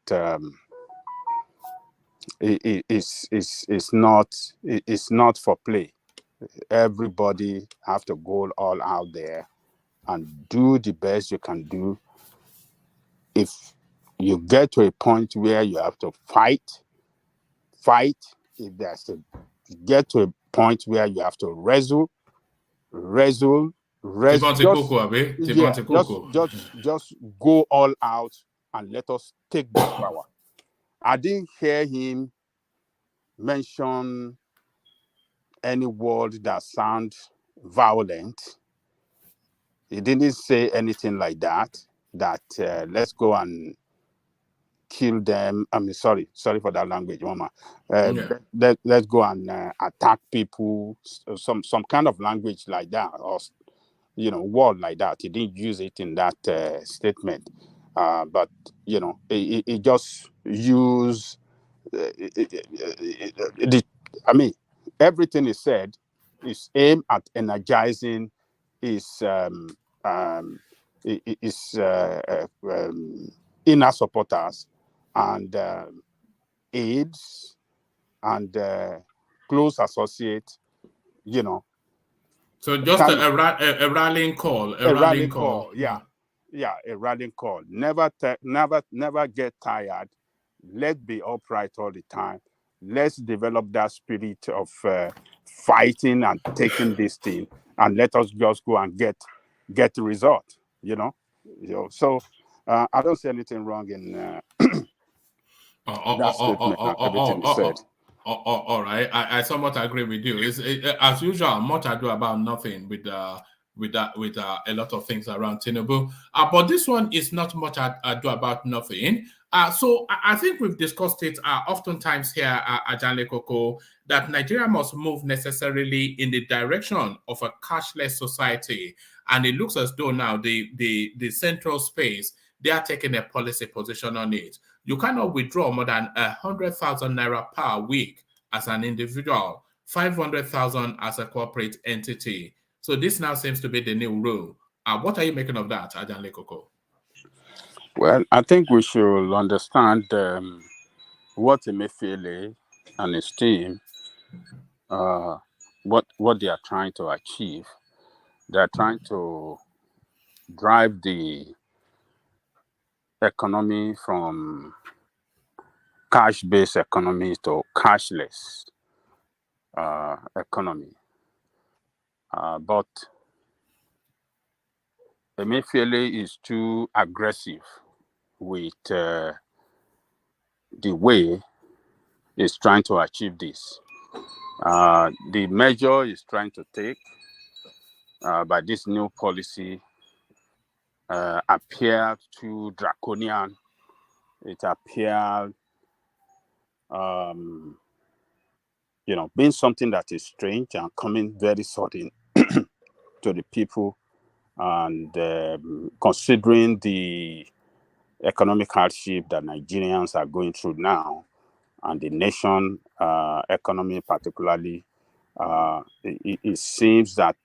it's not for play. Everybody have to go all out there and do the best you can do. If you get to a point where you have to fight. If there's get to a point where you have to wrestle. Just go all out and let us take this power. I didn't hear him mention any word that sounds violent. He didn't say anything like that, let's go and kill them. I mean, sorry for that language, Mama. Let's go and attack people, some kind of language like that, or word like that. He didn't use it in that statement, but he just used I mean, everything he said is aimed at energizing his inner supporters and aides and close associates, So just a rallying call. A rallying call. Yeah, a rallying call. Never get tired. Let's be upright all the time. Let's develop that spirit of fighting and taking this thing, and let us just go and get the result. So I don't see anything wrong in that statement and everything he said. All right, I somewhat agree with you. As usual, much ado about nothing with a lot of things around Tinubu. But this one is not much ado about nothing. So I think we've discussed it oftentimes here at Janle Koko, that Nigeria must move necessarily in the direction of a cashless society. And it looks as though now the central space, they are taking a policy position on it. You cannot withdraw more than 100,000 naira per week as an individual, 500,000 as a corporate entity. So this now seems to be the new rule. What are you making of that, Ajanle Koko? Well, I think we should understand what Emefiele and his team, what they are trying to achieve. They are trying to drive the economy from cash-based economy to cashless economy. But Emefiele is too aggressive with the way he's trying to achieve this. The measure he's trying to take by this new policy appeared too draconian. It appeared, being something that is strange and coming very sudden to the people, and considering the economic hardship that Nigerians are going through now, and the nation economy particularly, it seems that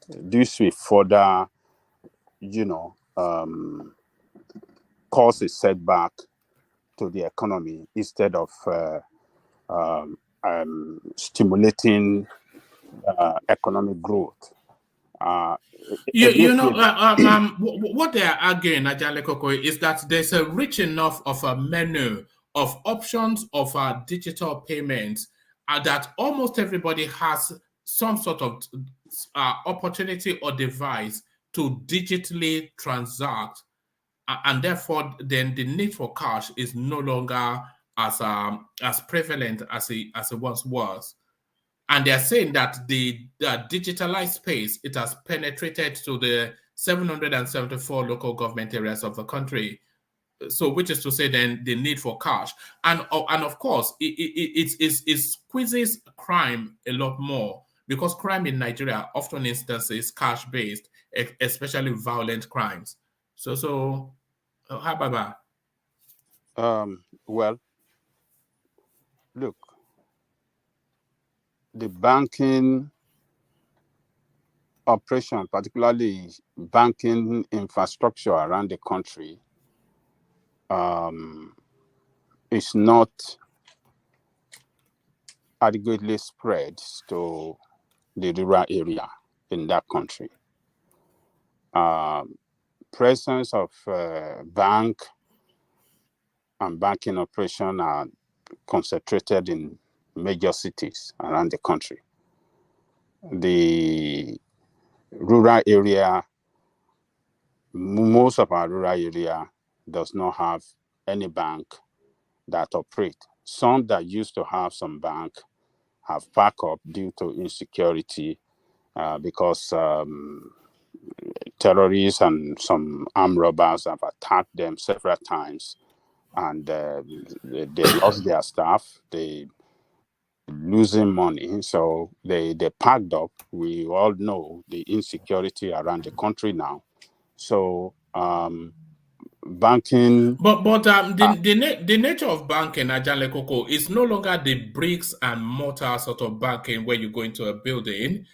this will further, cause a setback to the economy instead of stimulating economic growth. What they are arguing, Ajanle Koko, is that there's a rich enough of a menu of options of digital payments that almost everybody has some sort of opportunity or device to digitally transact, and therefore then the need for cash is no longer as prevalent as it once was. And they're saying that the digitalized space, it has penetrated to the 774 local government areas of the country. So, which is to say, then the need for cash, and of course, it squeezes crime a lot more, because crime in Nigeria often instances cash based, especially violent crimes. So how about that? Well, look, the banking operation, particularly banking infrastructure around the country, is not adequately spread to the rural area in that country. Presence of bank and banking operation are concentrated in major cities around the country. The rural area, most of our rural area does not have any bank that operate some that used to have some bank have packed up due to insecurity because terrorists and some armed robbers have attacked them several times, and they lost their staff. They losing money, so they packed up. We all know the insecurity around the country now. So banking. But the nature of banking, Ajanle Koko, is no longer the bricks and mortar sort of banking where you go into a building.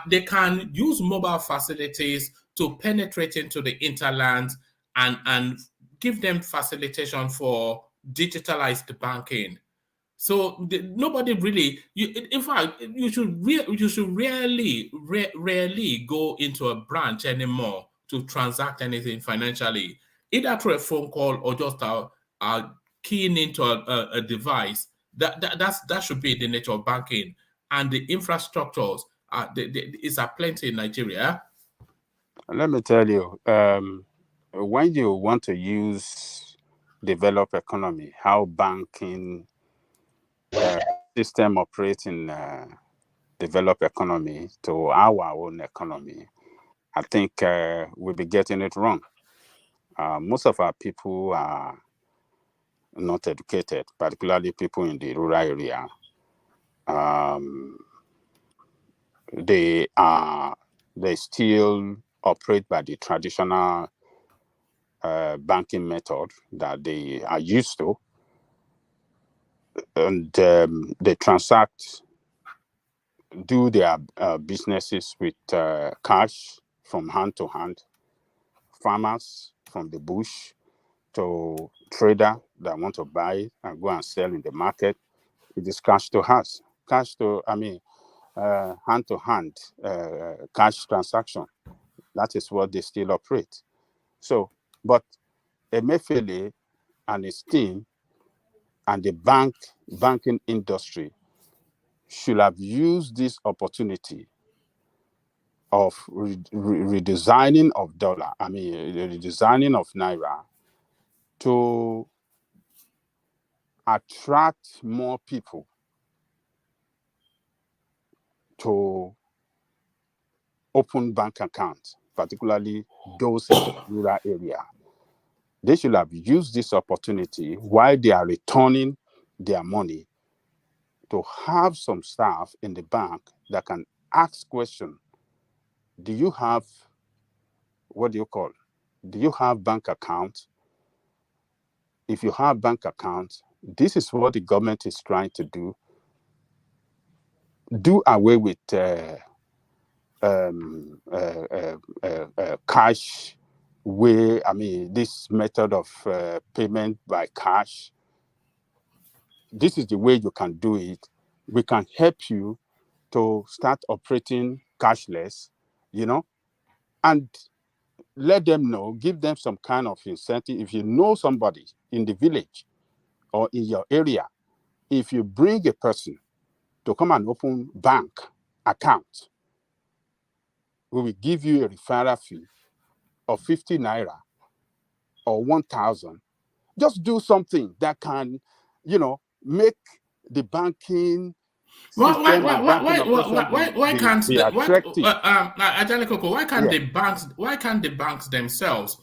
They can use mobile facilities to penetrate into the interland and give them facilitation for digitalized banking. So nobody really. In fact, you should rarely go into a branch anymore to transact anything financially, either through a phone call or just keying into a device. That should be the nature of banking, and the infrastructures is a plenty in Nigeria. Let me tell you, when you want to use developed economy, how banking system operates in developed economy to our own economy, I think we'll be getting it wrong. Most of our people are not educated, particularly people in the rural area. They still operate by the traditional banking method that they are used to, and they transact, do their businesses with cash from hand to hand. Farmers from the bush to trader that want to buy and go and sell in the market. It is cash to hands, hand to hand cash transaction. That is what they still operate. So, but Emefiele and his team and the banking industry should have used this opportunity of redesigning of dollar, redesigning of naira, to attract more people to open bank accounts, particularly those in the rural area. They should have used this opportunity while they are returning their money to have some staff in the bank that can ask questions. Do you have, do you have bank accounts? If you have bank accounts, this is what the government is trying to do. Do away with cash way. This method of payment by cash. This is the way you can do it. We can help you to start operating cashless, and let them know, give them some kind of incentive. If you know somebody in the village or in your area, if you bring a person to come and open bank account, we will give you a referral fee of 50 naira or 1,000. Just do something that can, make the banking system why can't be attractive. Why can't the banks themselves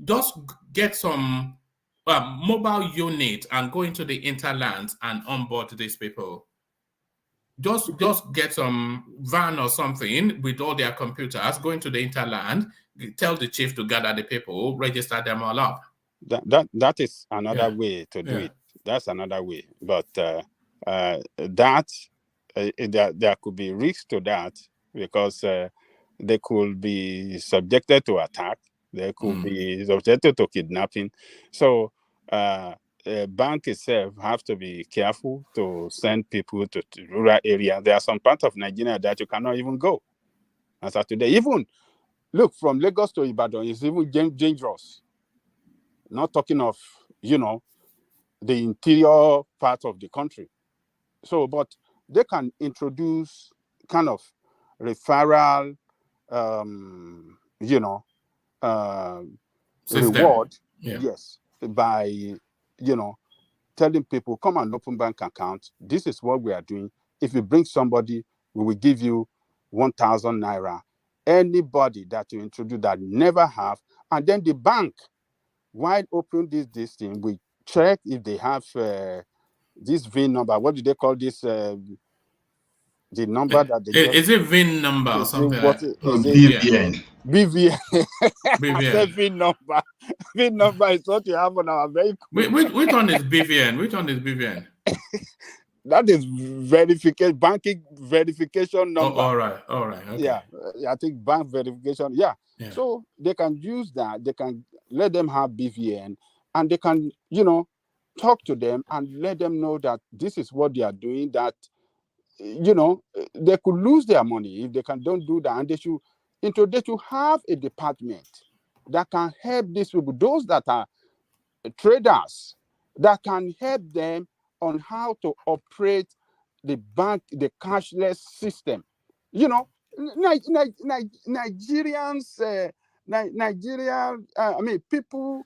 just get some mobile unit and go into the interlands and onboard these people? Just get some van or something with all their computers, go into the interland, tell the chief to gather the people, register them all up. That is another way to do it. That's another way. But there could be risks to that, because they could be subjected to attack. They could be subjected to kidnapping. So bank itself have to be careful to send people to rural area. There are some parts of Nigeria that you cannot even go. As of today, even look, from Lagos to Ibadan is even dangerous. Not talking of, the interior part of the country. So, but they can introduce kind of referral, reward, yes, by, telling people, come and open bank account. This is what we are doing. If you bring somebody, we will give you 1,000 naira. Anybody that you introduce that never have, and then the bank, while open this thing, we check if they have this VIN number. What do they call this? The number that they is it VIN number or something? What like is it? BVN. BVN. BVN. I said VIN number. VIN number is what you have on our vehicle. Which one is BVN? Which one is BVN? That is verification, banking verification number. Oh, all right. Okay. Yeah, I think bank verification. Yeah. So they can use that. They can let them have BVN, and they can, talk to them and let them know that this is what they are doing. That, they could lose their money if they don't do that, and they should have a department that can help these people, those that are traders, that can help them on how to operate the bank, the cashless system. Nigerians, people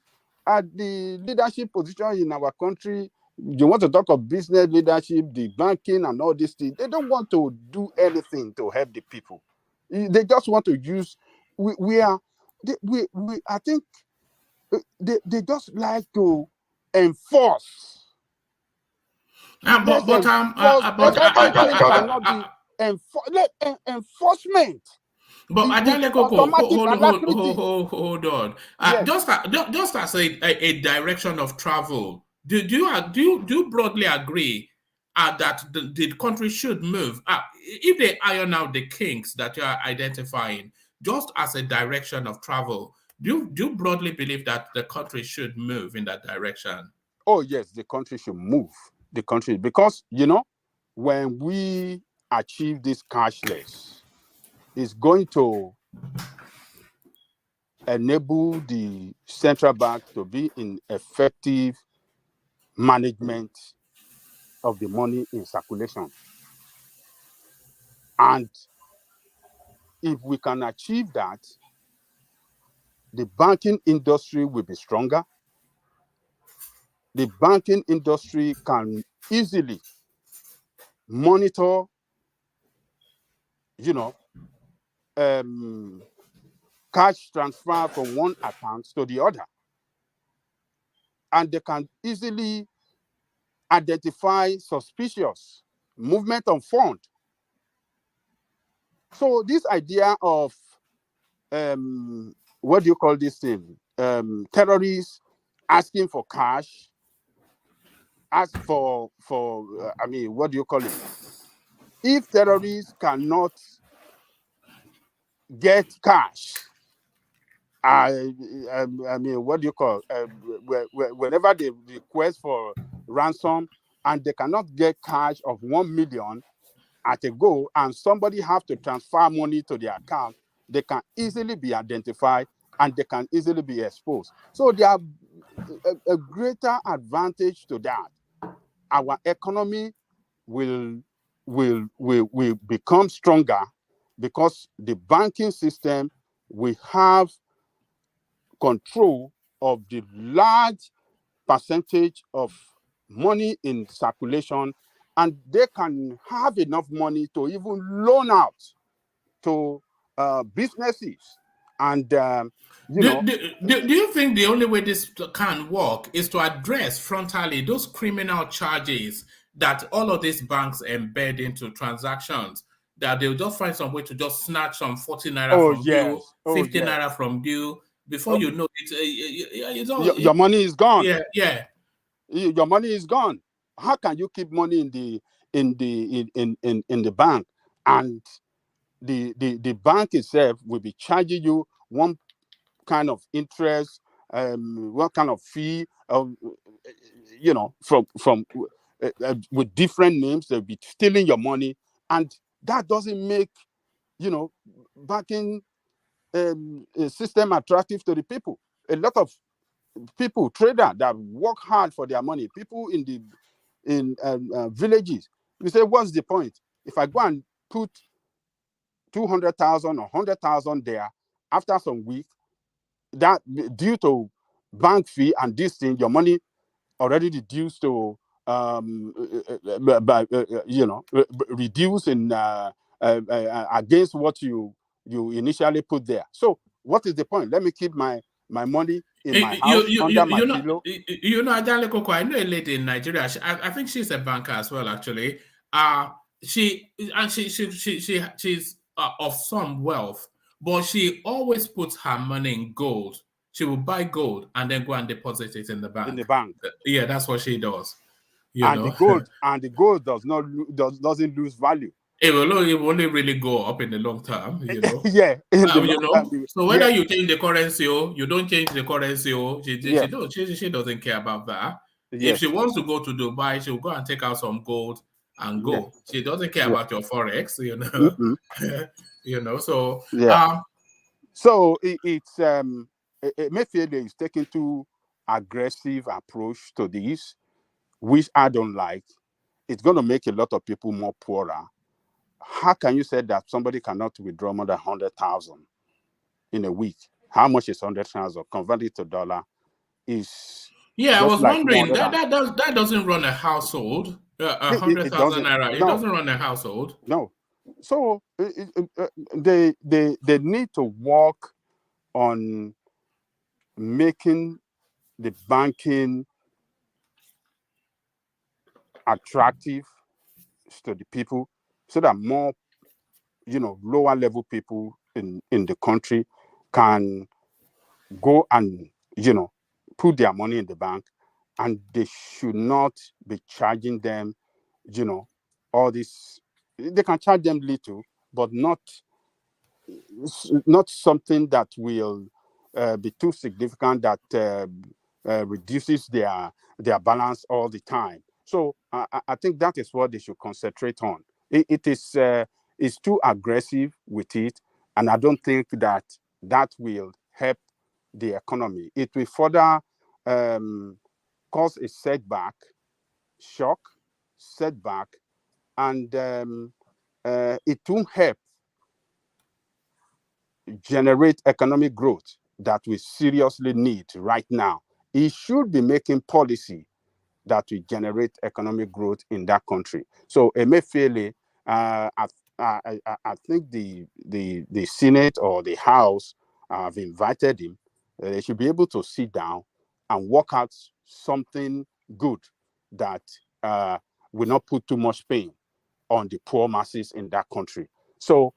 at the leadership position in our country, you want to talk of business leadership, the banking and all these things. They don't want to do anything to help the people. They just want to use. I think they just like to enforce. Enforcement. But hold on. Yes. Just as a direction of travel, do you broadly agree that the country should move? If they iron out the kinks that you are identifying, just as a direction of travel, do you broadly believe that the country should move in that direction? Oh yes, the country should move. The country, because when we achieve this cashless, it's going to enable the central bank to be in effective management of the money in circulation. And if we can achieve that, the banking industry will be stronger. The banking industry can easily monitor, cash transfer from one account to the other. And they can easily identify suspicious movement of funds. So this idea of, what do you call this thing? Terrorists asking for cash, ask for what do you call it? If terrorists cannot get cash, what do you call whenever they request for ransom and they cannot get cash of 1 million at a go, and somebody have to transfer money to their account, they can easily be identified and they can easily be exposed. So there are a greater advantage to that. Our economy will become stronger because the banking system will have control of the large percentage of money in circulation, and they can have enough money to even loan out to businesses. And do you think the only way this can work is to address frontally those criminal charges that all of these banks embed into transactions, that they'll just find some way to just snatch some 40 naira from you, 50 naira from you, before you know it's all, your money is gone. Yeah. Your money is gone. How can you keep money in the bank, and the bank itself will be charging you one kind of interest, one kind of fee, from with different names. They'll be stealing your money, and that doesn't make banking system attractive to the people. A lot of people, traders that work hard for their money, people in villages, we say, what's the point? If I go and put 200,000 or 100,000 there, after some weeks, that due to bank fee and this thing, your money already reduced to reduce in against what you initially put there. So what is the point? Let me keep my money in my house under my pillow. Adale Koko, I know a lady in Nigeria. I think she's a banker as well, actually. She's of some wealth, but she always puts her money in gold. She will buy gold and then go and deposit it in the bank. In the bank. Yeah, that's what she does. The gold doesn't lose value. It will only really go up in the long term, Yeah. So whether you change the currency or you don't change the currency, she doesn't care about that. Yes. If she wants to go to Dubai, she'll go and take out some gold and go. Yes. She doesn't care about your forex, So so it's Emefiele is taking too aggressive approach to this, which I don't like. It's going to make a lot of people more poorer. How can you say that somebody cannot withdraw more than 100,000 in a week? How much is 100,000? Converted to dollar is. Yeah, I was wondering that doesn't run a household. 100,000 naira. It doesn't run a household. No. So they need to work on making the banking attractive to the people, so that more, lower level people in the country can go and, put their money in the bank, and they should not be charging them, all this. They can charge them little, but not something that will be too significant that reduces their balance all the time. So I think that is what they should concentrate on. It is too aggressive with it, and I don't think that will help the economy. It will further cause a setback, and it won't help generate economic growth that we seriously need right now. It should be making policy that will generate economic growth in that country. So Emefiele, I think the Senate or the House have invited him. They should be able to sit down and work out something good that will not put too much pain on the poor masses in that country. So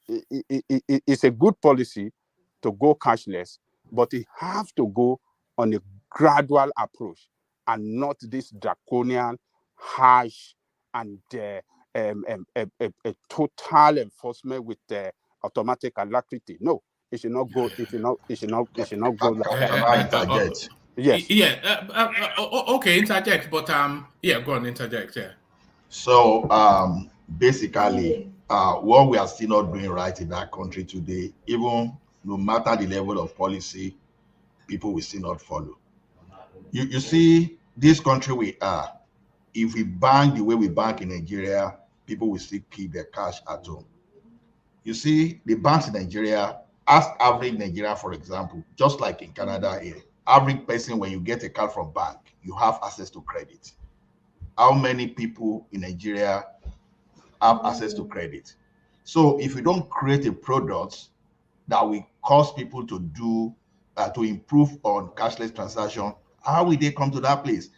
it's a good policy to go cashless, but it have to go on a gradual approach, and not this draconian, harsh, and a total enforcement with automatic alacrity. No, it should not go. It should not go like that. Yes. Yeah. Okay, interject. But go on, interject. Yeah. So basically, what we are still not doing right in that country today, even no matter the level of policy, people will still not follow. You see, this country we are, if we bank the way we bank in Nigeria, people will still keep their cash at home. You see, the banks in Nigeria, ask average Nigeria, for example, just like in Canada here, average person, when you get a card from bank, you have access to credit. How many people in Nigeria have access to credit? So if you don't create a product that will cause people to do, to improve on cashless transaction, how will they come to that place?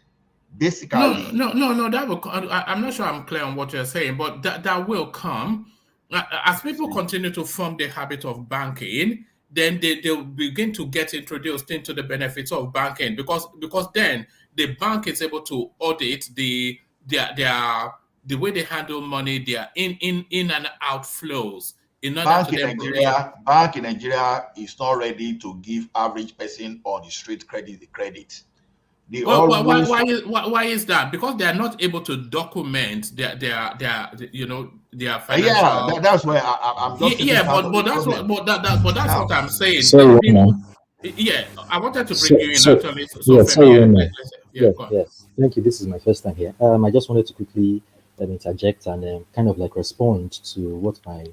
Basically, no. That will. I'm not sure I'm clear on what you're saying, but that will come as people continue to form the habit of banking. Then they'll begin to get introduced into the benefits of banking, because then the bank is able to audit the way they handle money, their in and outflows. Bank in Nigeria is not ready to give average person on the street credit. Why is that? Because they are not able to document their financial. Yeah, that's why I'm just but that's what I'm saying. So, yeah, I wanted to bring you in actually. Yes. Thank you. This is my first time here. I just wanted to quickly interject and kind of like respond to what my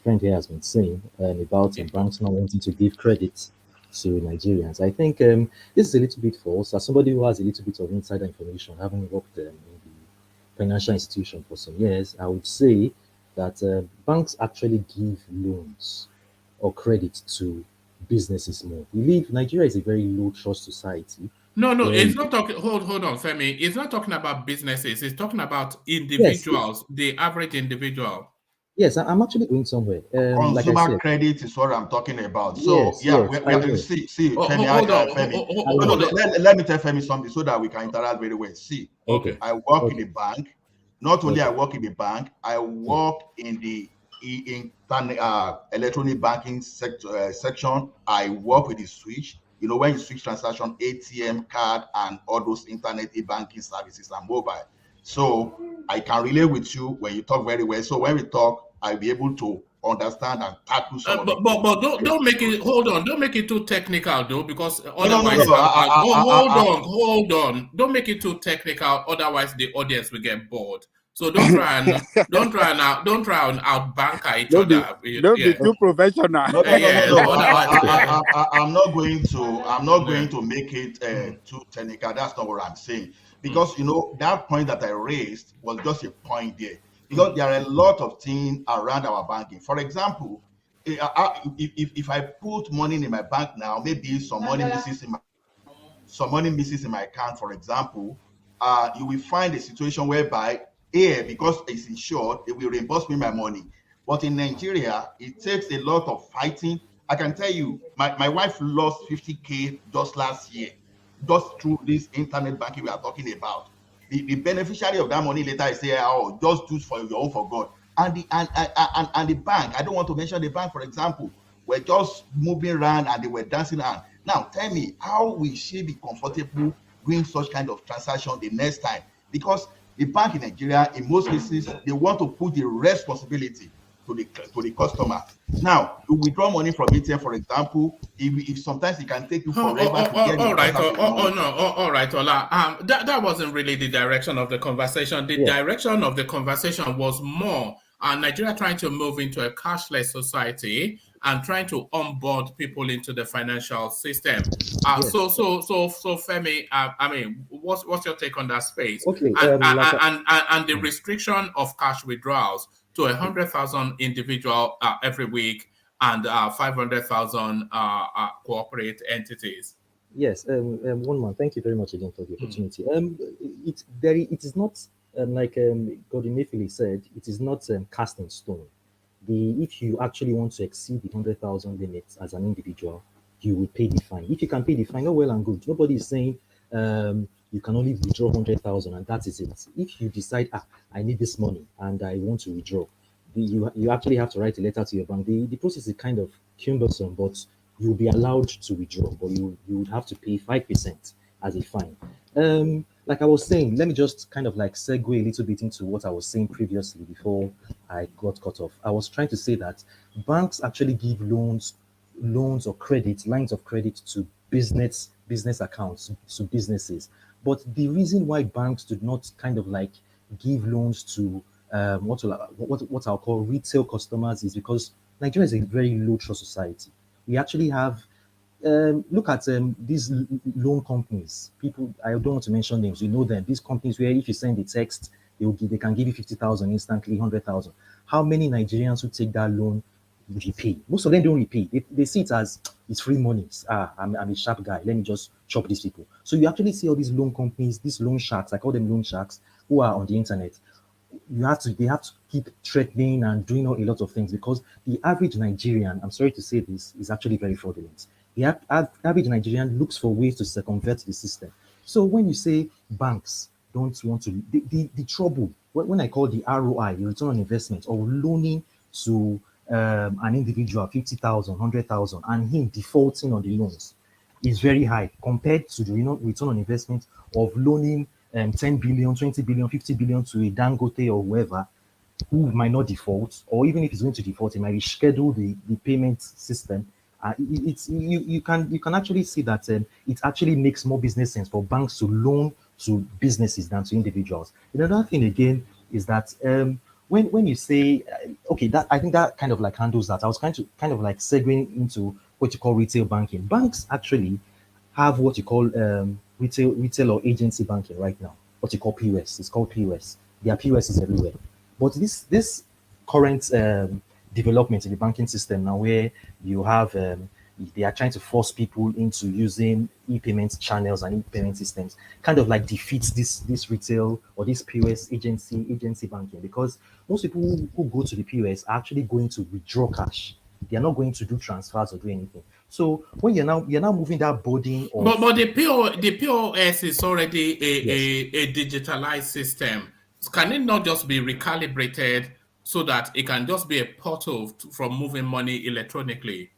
friend here has been saying about banks not wanting to give credit to Nigerians. I think this is a little bit false. As somebody who has a little bit of insider information, having worked in the financial institution for some years, I would say that banks actually give loans or credit to businesses more. We live, Nigeria is a very low trust society. No, no, Where it's not talking. Hold on, Femi. It's not talking about businesses. It's talking about yes, individuals, the average individual. yes, I'm actually going somewhere. Like I Consumer said, credit is what I'm talking about. So yes, yeah, yes, I will, see, Oh, Femi, hold on, Femi. I No, no, will. hold no, on. let me tell Femi something so that we can interact very well. See, Okay, Okay. I work in okay, the bank. Not only I okay. work in the bank, I Hmm. work in the electronic banking section. I work with the switch. You know, when you switch transaction, ATM card, and all those internet e-banking services and mobile. So I can relate with you when you talk very well. So when we talk, I'll be able to understand and tackle some of the things. But don't make it. Hold on. Don't make it too technical though, because No, no, no, otherwise, Yes, no. hold on. Don't make it too technical. Otherwise, the audience will get bored. So don't try and out banker each other. don't be Yeah, too okay, professional. No, no, no, no, yeah. no. Otherwise, okay, yeah, I'm not going to. I'm not yeah. going to make it too technical. That's not what I'm saying. Mm, Because you know that point that I raised was just a point there. Because mm. there are a lot of things around our banking. For example, if I put money in my bank now, maybe some money misses in my account. For example, you will find a situation whereby because it's insured, they will reimburse me my money. But in Nigeria, it takes a lot of fighting. I can tell you, my wife lost 50K just last year, just through this internet banking we are talking about. The beneficiary of that money later say, oh, just do for your own for God. And the bank, I don't want to mention the bank, for example, were just moving around and they were dancing around. Now, tell me, how will she be comfortable doing such kind of transaction the next time? Because the bank in Nigeria, in most cases, they want to put the responsibility to the customer. Now, you withdraw money from ATM, for example, if sometimes it can take you forever to get your All right. transaction your money. No. All right, Ola. That wasn't really the direction of the conversation. The yeah, direction of the conversation was more Nigeria trying to move into a cashless society and trying to onboard people into the financial system. yes. So Femi, I mean, what's your take on that space Okay, and like, and the restriction of cash withdrawals to 100,000 individual every week and 500,000 corporate entities. yes, one man. Thank you very much again for the Hmm. opportunity. It is not like Gordon Mayfield said. It is not cast in stone. If you actually want to exceed the 100,000 limit as an individual, you will pay the fine. If you can pay the fine, oh well and good. Nobody is saying you can only withdraw 100,000 and that is it. If you decide, I need this money and I want to withdraw, you actually have to write a letter to your bank. The process is kind of cumbersome, but you'll be allowed to withdraw, but you would have to pay 5% as a fine. Like I was saying, let me just kind of like segue a little bit into what I was saying previously before I got cut off. I was trying to say that banks actually give loans or credit, lines of credit to business accounts, to businesses. But the reason why banks do not kind of like give loans to what I'll call retail customers is because Nigeria is a very low trust society. We actually have look at these loan companies. People, I don't want to mention names. You know them. These companies where if you send a text, they can give you 50,000 instantly, 100,000. How many Nigerians who take that loan repay? Most of them don't repay. They see it as it's free money. I'm a sharp guy. Let me just chop these people. So you actually see all these loan companies, these loan sharks. I call them loan sharks who are on the internet. They have to keep threatening and doing a lot of things because the average Nigerian, I'm sorry to say this, is actually very fraudulent. The average Nigerian looks for ways to circumvent the system. So when you say banks don't want to, the trouble, when I call the ROI, the return on investment, or loaning to an individual 50,000, 100,000, and him defaulting on the loans, is very high compared to the return on investment of loaning 10 billion, 20 billion, 50 billion to a Dangote or whoever who might not default, or even if he's going to default, he might reschedule the payment system. You can actually see that it actually makes more business sense for banks to loan to businesses than to individuals. Another thing again is that when you say okay, that I think that kind of like handles that. I was kind of like segueing into what you call retail banking. Banks actually have what you call retail or agency banking right now. What you call POS. It's called POS. There are POSs everywhere. But this current development in the banking system now, where you have they are trying to force people into using e-payment channels and e-payment systems, kind of like defeats this retail or this POS agency banking, because most people who go to the POS are actually going to withdraw cash. They are not going to do transfers or do anything. So when you're now moving that burden of But the POS is already a digitalized system. Can it not just be recalibrated so that it can just be a portal from moving money electronically?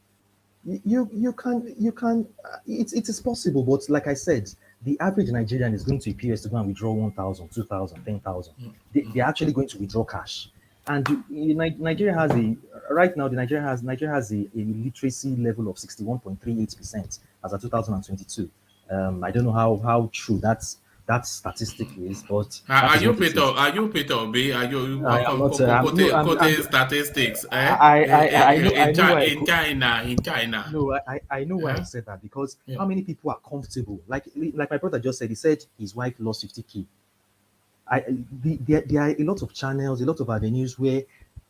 you can it is possible, but like I said, the average Nigerian is going to a POS to go and withdraw 1,000, 2,000, 10,000. They're actually going to withdraw cash. And Nigeria has a right now. Nigeria has a literacy level of 61.38% as of 2022. I don't know how true that statistic is, but that Are is you what it Peter? is. Are you Peter B? Are you I am not. No, quoting statistics? I know why In China. no, I know why I said that, because how many people are comfortable? Like my brother just said, he said his wife lost 50K. There are a lot of channels, a lot of avenues where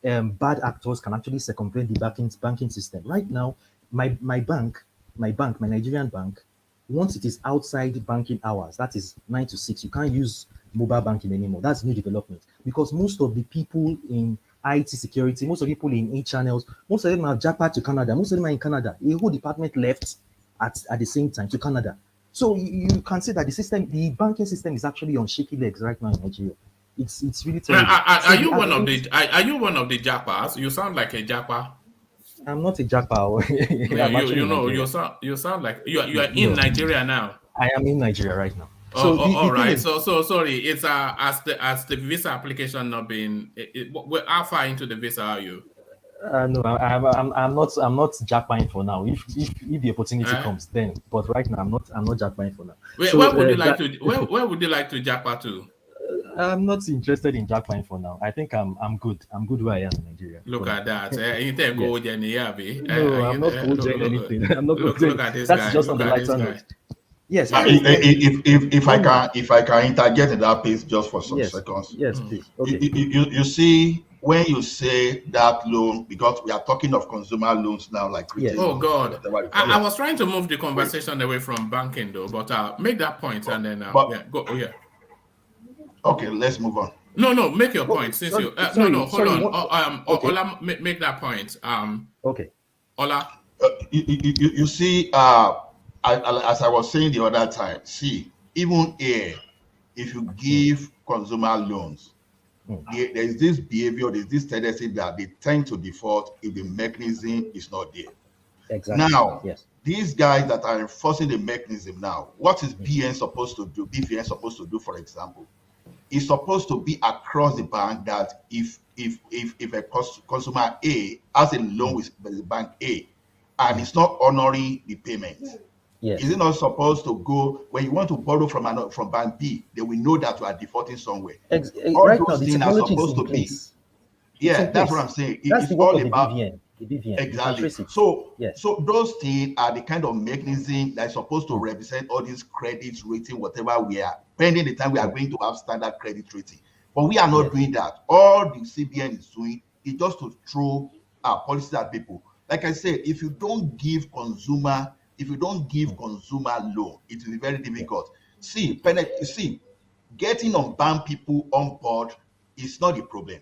bad actors can actually circumvent the banking system. Right now, my bank, my Nigerian bank, once it is outside banking hours, that is 9 to 6, you can't use mobile banking anymore. That's new development, because most of the people in IT security, most of the people in e-channels, most of them are jackpot to Canada. Most of them are in Canada. A whole department left at the same time to Canada. So you can say that the banking system is actually on shaky legs right now in Nigeria. It's really terrible. Are you one of the jackpots? You sound like a jackpot. I'm not a jackpot. Yeah, I'm actually in Nigeria. you sound like you are in No, Nigeria now. I am in Nigeria right now. Oh, So the all thing right. is, So sorry. It's as the visa application not been. How far into the visa are you? no, I'm not jackpotting for now. If the opportunity comes, then. But right now, I'm not jackpotting for now. So Where would you like to? Where would you like to jackpot to? I'm not interested in jackpotting for now. I think I'm good. I'm good where I am in Nigeria. Look at that. You think Yes. go Jenny Yabi? No, I'm not doing anything. I'm not Look doing. at this That's guy. just on Look the at this lighter guy. note. Yes. I mean, if I can interject in that piece just for some Yes. seconds. Yes, please. Okay. You see, when you say that loan, because we are talking of consumer loans now, like retail Oh loans, God. whatever you call I it. was trying to move the conversation away from banking though, but make that point and then But- go. Oh yeah. Okay, let's move on. No, make your Oh, point. Since sorry, you sorry, hold on. okay. Ola, make that point. Okay. Ola. You see, as I was saying the other time, see, even here, if you give consumer loans, there's this behavior, there's this tendency that they tend to default if the mechanism is not there. Exactly. Now, Yes. these guys that are enforcing the mechanism now, what is BN supposed to do? BVN supposed to do, for example, is supposed to be across the bank that if a consumer A has a loan with the bank A and it's not honoring the payment, Yes. is it not supposed to go when you want to borrow from bank B? They will know that you are defaulting somewhere. All Right now, those the things are technology is supposed in to be. place. Yeah, that's what I'm saying. That's It's the work all of the about BVN. The BVN. You can exactly. trace it. So Yes. so those things are the kind of mechanism that's supposed to represent all these credit rating, whatever we are, pending the time we are going to have standard credit rating. But we are not doing that. All the CBN is doing is just to throw policies at people. Like I said, if you don't give consumer loan, it will be very difficult. See, getting unbanked people on board is not the problem,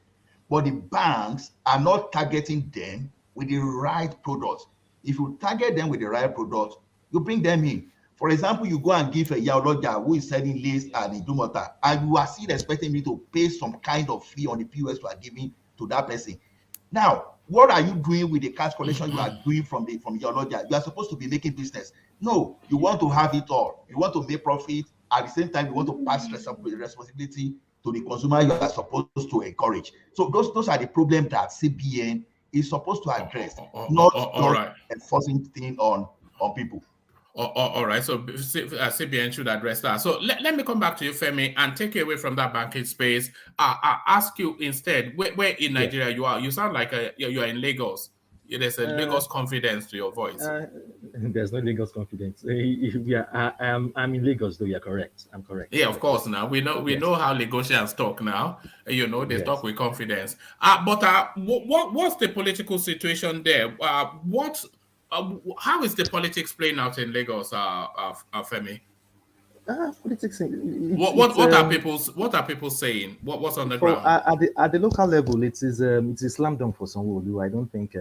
but the banks are not targeting them with the right products. If you target them with the right products, you bring them in. For example, you go and give a Yaoloja who is selling lace and Idumota, and you are still expecting me to pay some kind of fee on the POS you are giving to that person. Now, what are you doing with the cash collection you are doing from Yaoloja? You are supposed to be making business. No, you want to have it all. You want to make profit. At the same time, you want to pass responsibility to the consumer you are supposed to encourage. So those are the problems that CBN is supposed to address, not just enforcing things on people. All right. So CBN should address that. So let me come back to you, Femi, and take you away from that banking space. I ask you instead, where in Nigeria you are? You sound like you're in Lagos. There's a Lagos confidence to your voice. There's no Lagos confidence. Yeah, I'm in Lagos, though. You're correct. I'm correct. Yeah, of course. Now we know how Lagosians talk now. They Yes. talk with confidence. But what's the political situation there? How is the politics playing out in Lagos, Femi? Politics. What are people saying? What's on the For ground? at the local level, it's a slam dunk for Sanwo-Olu. I don't think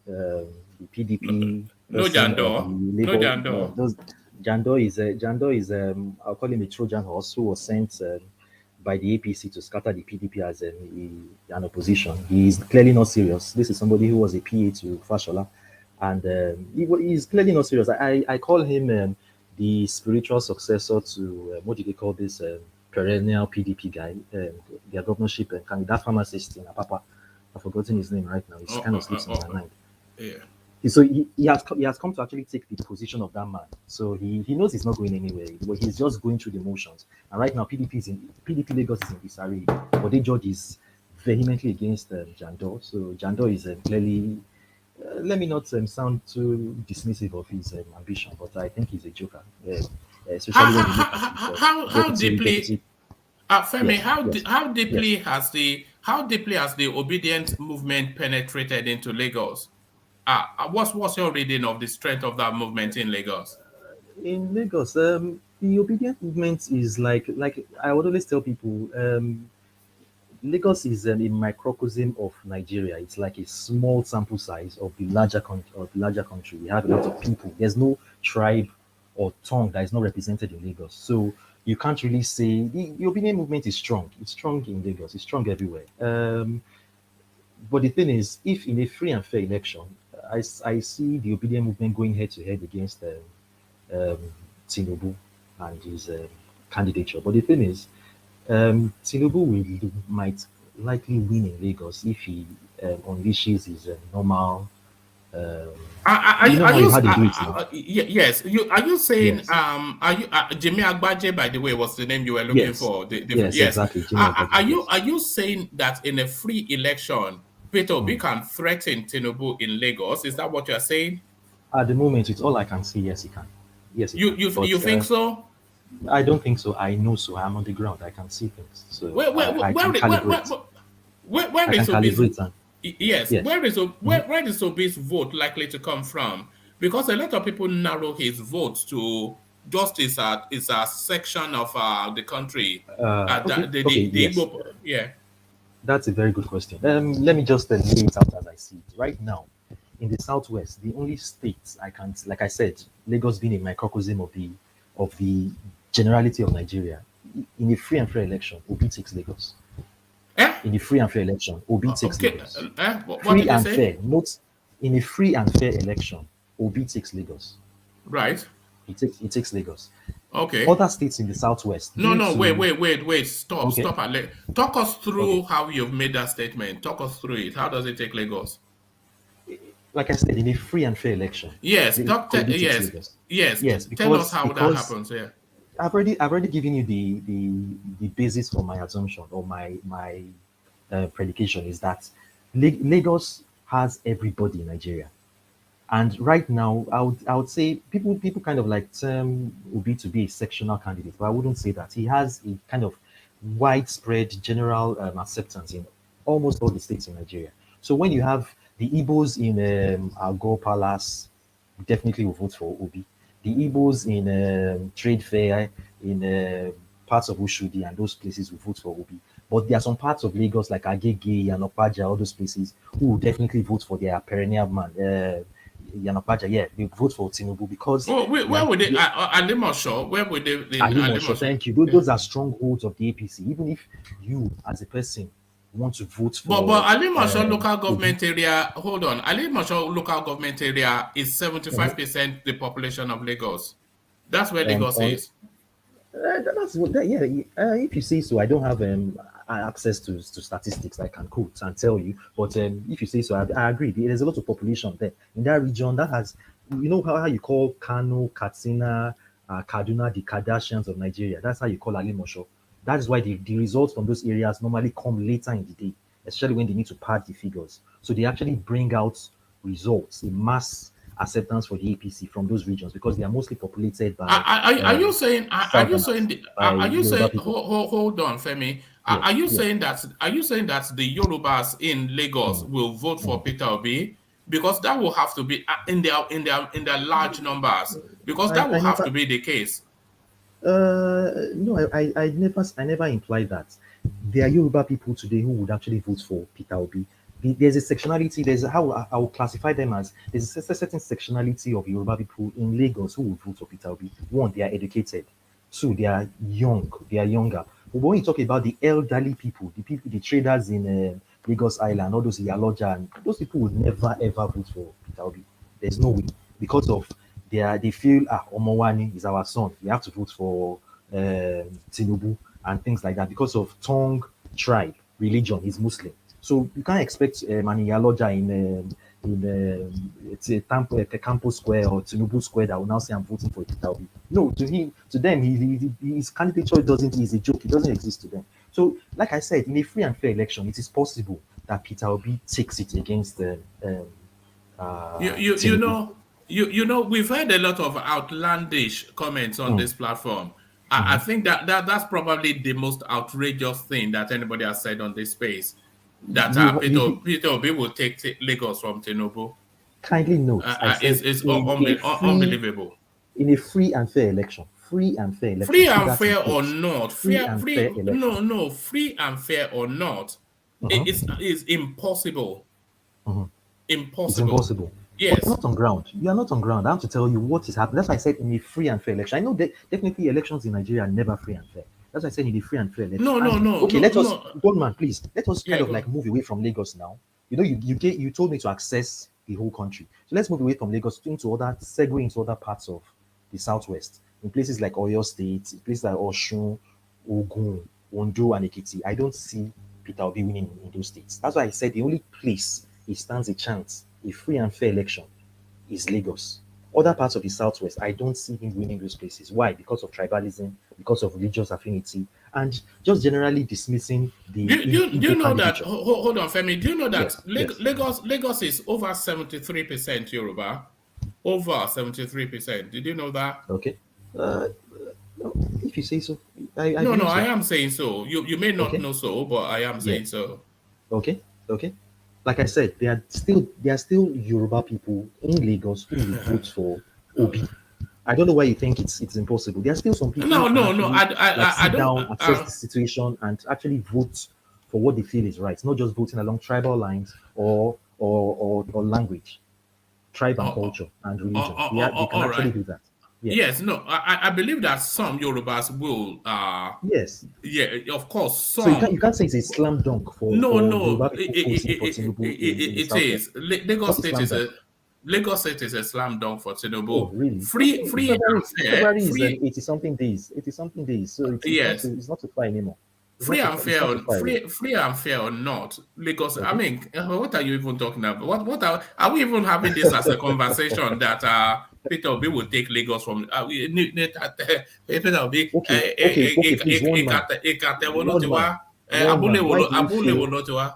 the PDP No person or Jandor. the No Labour Jandor. those Jandor is I'll call him a Trojan horse who was sent by the APC to scatter the PDP as an opposition. He is clearly not serious. This is somebody who was a PA to Fashola, and he's clearly not serious. I call him the spiritual successor to what do they call this perennial PDP guy, their governorship candidate, that pharmacist in Apapa. I've forgotten his name right now. It's kind of slips in my mind. Yeah. So he has come to actually take the position of that man. So he knows he's not going anywhere. But he's just going through the motions. And right now, PDP Lagos is in disarray. But the judge is vehemently against Jandor. So Jandor is clearly. Let me not sound too dismissive of his ambition, but I think he's a joker. Especially when you look at how deeply, Femi, yes, how deeply has the obedient movement penetrated into Lagos? What's your reading of the strength of that movement in Lagos? In Lagos, the obedient movement is like I would always tell people, Lagos is a microcosm of Nigeria. It's like a small sample size of the larger country. We have a lot of people. There's no tribe or tongue that is not represented in Lagos. So you can't really say the obedient movement is strong. It's strong in Lagos. It's strong everywhere. But the thing is, if in a free and fair election, I see the obedient movement going head to head against Tinubu and his candidature. But the thing is, Tinubu might likely win in Lagos if he unleashes his normal. Yes. Are you saying Yes. Are you Jimmy Agbaje, by the way, was the name you were looking Yes. for? Yes, exactly. Are you saying that in a free election, Peter Obi can threaten Tinubu in Lagos? Is that what you're saying? At the moment, it's all I can see. Yes, he can. Yes, he can. You think so? I don't think so. I know so. I'm on the ground. I can see things. So I can calibrate. Where I is can Obi's, calibrate and yes, yes. where is Obi's vote likely to come from? Because a lot of people narrow his vote to just is a section of the country. Okay, yes. Igbo, yeah. That's a very good question. Let me just lay it out as I see it. Right now, in the southwest, the only states I can, like I said, Lagos being a microcosm of the generality of Nigeria. In a free and fair election, Obi takes Lagos. In a free and fair election, Obi takes Lagos. What Free did you and say? fair, not in a free and fair election, Obi takes Lagos. Right. He takes Lagos. Okay. Other states in the southwest. No, wait. Stop. Okay. Stop. Talk us through Okay. how you've made that statement. Talk us through it. How does it take Lagos? Like I said, in a free and fair election. Yes. Obi takes Lagos. Yes. Tell us how that happens. Yeah. I've already given you the basis for my assumption or my predication is that Lagos has everybody in Nigeria, and right now I would say people kind of like term Obi to be a sectional candidate, but I wouldn't say that. He has a kind of widespread general acceptance in almost all the states in Nigeria. So when you have the Igbos in Algo Palace, definitely will vote for Obi. The Igbos in Trade Fair, in parts of Ushudi and those places will vote for Obi. But there are some parts of Lagos like Agege, Yanopaja, all those places who will definitely vote for their perennial man. Yanopaja, yeah, they vote for Tinubu because. Where would they? Alimosho, where would they? Alimosho, thank you. Those are strongholds of the APC. Even if you, as a person, want to vote for. But Alimosho local government area. Hold on, Alimosho local government area is 75% the population of Lagos. That's where Lagos is. That's what. If you say so, I don't have access to statistics I can quote and tell you. But if you say so, I agree. There's a lot of population there in that region that has, you know how you call Kano, Katsina, Kaduna the Kardashians of Nigeria. That's how you call Alimosho. That is why the results from those areas normally come later in the day, especially when they need to pad the figures. So they actually bring out results, a mass acceptance for the APC from those regions because they are mostly populated by Are you saying? Are you Southerners, saying? by Are you Yoruba saying? people. Hold on, Femi. Are Yes, you yes. saying that? Are you saying that the Yorubas in Lagos Mm, will vote for mm. Peter Obi? Because that will have to be in their large numbers. Because that I will have to never be the case. no, I never implied that. There are Yoruba people today who would actually vote for Peter Obi. There's a sectionality, there's how I will classify them as there's a certain sectionality of Yoruba people in Lagos who would vote for Peter Obi. One, they are educated. Two, they are young, they are younger. But when you talk about the elderly people, the traders in Lagos Island, all those Yaloja, and those people would never ever vote for Peter Obi. There's no way because of they feel Omowani is our son. We have to vote for Tinubu and things like that because of tongue, tribe, religion. He's Muslim, so you can't expect Maniyaloja it's a Campo Square or Tinubu Square that will now say I'm voting for Peter Obi. No, to them, his candidature doesn't is a joke. It doesn't exist to them. So, like I said, in a free and fair election, it is possible that Peter Obi takes it against You Tinubu. know, we've heard a lot of outlandish comments on Mm, this platform. I think that's probably the most outrageous thing that anybody has said on this space. That you Peter Obi will take Lagos from Tinubu. kindly note, I said It's unbelievable. in a free and fair election, free and fair election. Free Put and that in fair or quotes. not, Free and fair election. free and fair or not, Uh-huh. it's impossible. Uh-huh. It's Impossible. impossible. But you're Yes. not on ground. You are not on ground. I have to tell you what is happening. That's why I said in a free and fair election. I know that definitely elections in Nigeria are never free and fair. That's why I said in a free and fair election. No, no, And no, okay, no, let us, no. Gunman, please, let us kind Yeah, of like go. move away from Lagos now. You know, you told me to access the whole country. So let's move away from Lagos into other segue into other parts of the southwest. In places like Oyo State, in places like Oshun, Ogun, Ondo, and Ekiti. I don't see Peter Obi winning in those states. That's why I said the only place he stands a chance, a free and fair election, is Lagos. Other parts of the southwest, I don't see him winning those places. Why? Because of tribalism, because of religious affinity, and just generally dismissing the Do you Igbo know that? candidature. Hold on, Femi. Do you know that Yes, yes. Lagos is over 73% Yoruba? Over 73%. Did you know that? Okay. No, if you say so, I No, believe I so. am saying so. You may not Okay. know so, but I am Yeah. saying so. Okay. Okay. Like I said, there are still Yoruba people in Lagos who will vote for Obi. I don't know why you think it's impossible. There are still some people who No, can no, no. actually like I sit don't. down, assess the situation, and actually vote for what they feel is right, not just voting along tribal lines or language, tribe and Uh, culture and religion. They can all actually right. do that. Yes. Yes, no. I believe that some Yorubas will. Yes. Yeah, of course, So you some. can't say it's a slam dunk No, for no, Yoruba people voting for Tinubu in the it southwest. is. It's not a slam dunk. Lagos State is a slam dunk for Oh, Tinubu. really? Free and fair, February is free. 80 something days. 80 something days. So Yes, it's not too far anymore. It's fair, not too far away. free and fair or not, Lagos. I Okay. mean, what are you even talking about? What are we even having this as a conversation that Peter Obi will take Lagos from? Peter Obi, Okay, please, one man. One man. One man. Abule wo lo ti wa?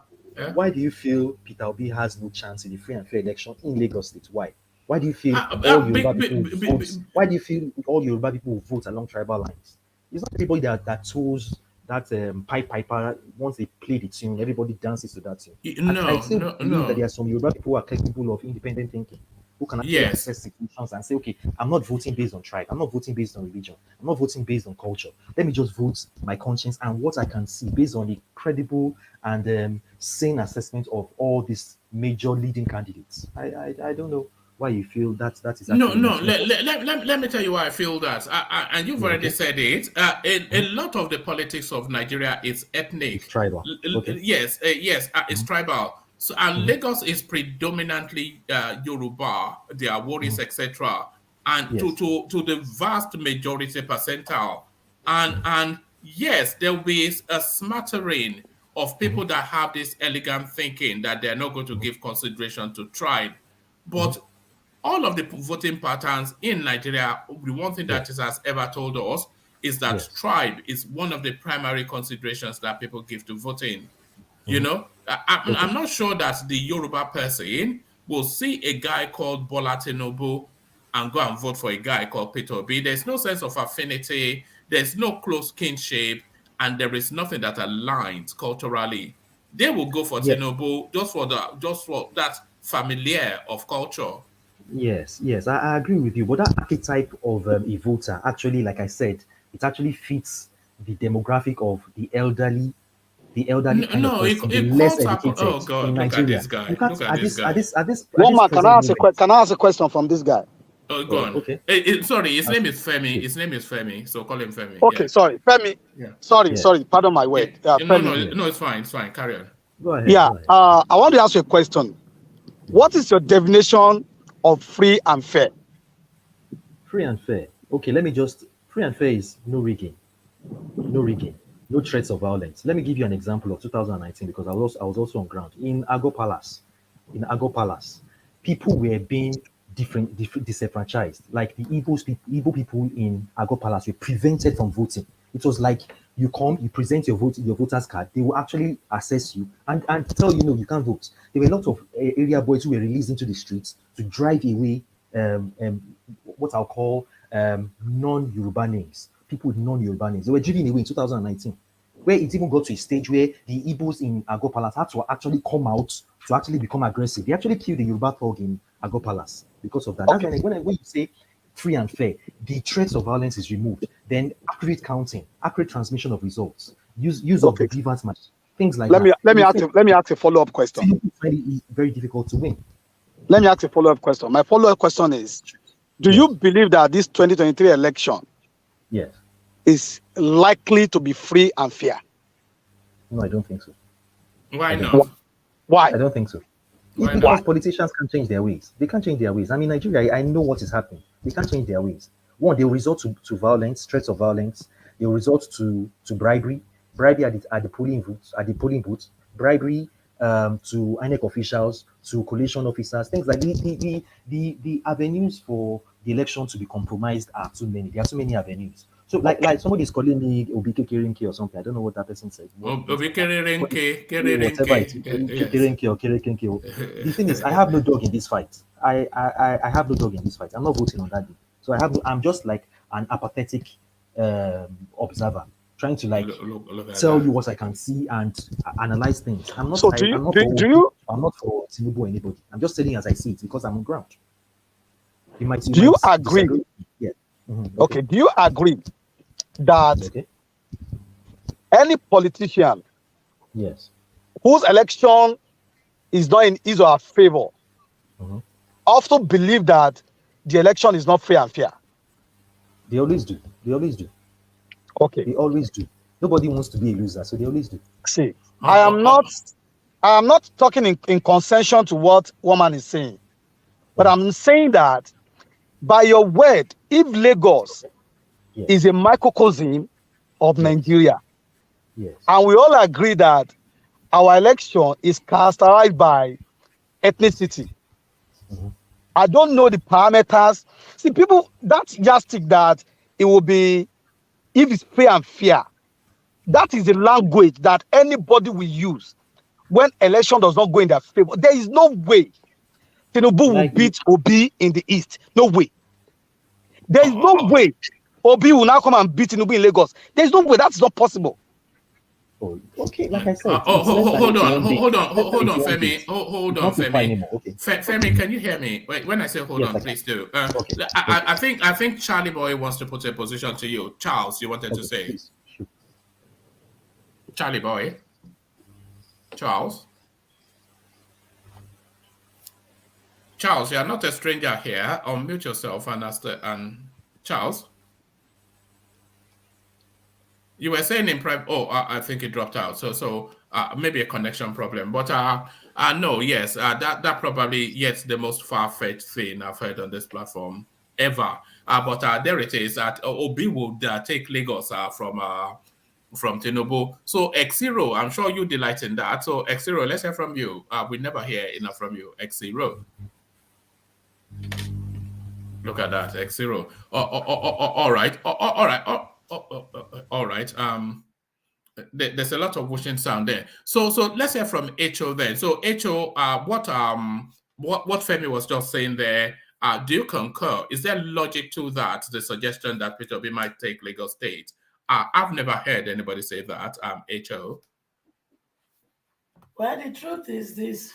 Why do you feel Peter Obi has no chance in the free and fair election in Lagos State? Why? Why do you feel all Yoruba people will vote? Why do you feel all Yoruba people will vote along tribal lines? It's not everybody that chose that piper once they play the tune, everybody dances to that tune. I No, still no, believe that there no. are some Yoruba people who are capable of independent thinking, who can actually Yes. assess situations and say, okay, I'm not voting based on tribe, I'm not voting based on religion, I'm not voting based on culture. Let me just vote my conscience and what I can see based on a credible and sane assessment of all these major leading candidates. I don't know why you feel that is No, actually no. not possible. Let me tell you why I feel that. And you've Yeah, already okay. said it. A lot of the politics of Nigeria is It's ethnic. tribal. Okay. Yes, yes, it's Mhm, tribal. So, and mhm, Lagos is predominantly Yoruba, their warriors, mhm. etc. And Yes. to the vast majority percentile. And yes, there will be a smattering of Mhm, people that have this elegant thinking that they're not going to mhm, give consideration to tribe. mhm. But all of the voting patterns in Nigeria, the one thing Yeah. that it has ever told us is that Yes. tribe is one of the primary considerations that people give to voting. You Mhm. know, Okay. I'm not sure that the Yoruba person will see a guy called Bola Tinubu and go and vote for a guy called Peter Obi. There's no sense of affinity, there's no close kinship, and there is nothing that aligns culturally. They will go for Yeah. Tinubu just for that familiar of culture. Yes, yes, I agree with you. But that archetype of a voter, actually, like I said, it actually fits the demographic of the elderly kind of No, person, the it less calls up. educated Oh God, in look at Nigeria. this guy. You can't Look at this guy. at One this man, present moment. can I ask a question from this guy? Oh, go on. Okay. Sorry, his Ask- name is Femi. please. His name is Femi. So call him Femi. Okay, Yeah. sorry, Femi. Yeah. Sorry, Yeah. pardon my word. Femi. No, it's fine. It's fine. Carry on. Go ahead. Yeah, Go ahead. I want to ask you a question. What is your definition of free and fair? Free and fair. Okay, let me just free and fair is no rigging, no threats of violence. Let me give you an example of 2019 because I was also on ground in Agho Palace. In Agho Palace, people were being disenfranchised. Like the Igbo people in Agho Palace were prevented from voting. It was like you come, you present your voter's card, they will actually assess you and tell you no, you can't vote. There were a lot of area boys who were released into the streets to drive away what I'll call non-Yoruba names, people with non-Yoruba names. They were driven away in 2019, where it even got to a stage where the Igbos in Agho Palace had to actually come out to actually become aggressive. They actually killed the Yoruba thug in Agho Palace because of that. Okay. That's when you say free and fair, the threats of violence is removed. Then accurate counting, accurate transmission of results, use of the grievance match, things like that. Let me ask a follow-up question. People find it very difficult to win. Let me ask a follow-up question. My follow-up question is, do you believe that this 2023 election Yes. is likely to be free and fair? No, I don't think so. Why not? Why? I don't think so. Why Because not? politicians can't change their ways. They can't change their ways. I mean, Nigeria, I know what is happening. They can't change their ways. One, they will resort to violence, threats of violence. They will resort to bribery, at the polling booths, bribery to INEC officials, to collation officers, things like the avenues for the election to be compromised are too many. There are too many avenues. So like somebody's calling me Obike Kerenke or something. I don't know what that person said. Obi Kerenke, Whatever it is, Kerenke or Kerenke. The thing is, I have no dog in this fight. I have no dog in this fight. I'm not voting on that day. So I'm just like an apathetic observer, trying to like tell you what I can see and analyze things. I'm not. So I'm not for Tinubu or anybody. I'm just telling you as I see it because I'm on ground. Do you agree? Disagree? Yeah. Mm-hmm. Okay. Do you agree that any politician Yes. whose election is not in his or her favor also believe that the election is not fair and fair? They always do. Okay. They always do. Nobody wants to be a loser, so they always do. See, I am not talking in concession to what woman is saying, but I'm saying that by your word, if Lagos is a microcosm of Nigeria, and we all agree that our election is characterized by ethnicity, I don't know the parameters. See, people, that's just that it will be, if it's fair and fair, that is the language that anybody will use when election does not go in their favor. There is no way Tinubu will beat Obi in the East. No way. There is no way Obi will now come and beat Tinubu in Lagos. There is no way. That's not possible. Oh, okay, like I said. Hold on, Femi. Hold on, Femi. Okay. Femi, can you hear me? Wait, when I say hold on, please do. Okay. I think Charlie Boy wants to put a position to you. Charles, you wanted to say. Please. Charlie Boy. Charles, you are not a stranger here. Unmute yourself and ask Charles. You were saying in private. Oh, I think it dropped out. So maybe a connection problem. But no, yes, that probably the most far-fetched thing I've heard on this platform ever. But there it is. That Obi would take Lagos from Tinubu. So X0, I'm sure you delight in that. So X0, let's hear from you. We never hear enough from you. X0. Look at that, X0. All right. All right. There's a lot of whooshing sound there. So let's hear from HO then. So HO, what what Femi was just saying there, do you concur? Is there logic to that, the suggestion that Peter Obi might take Lagos State? I've never heard anybody say that, HO. Well, the truth is this.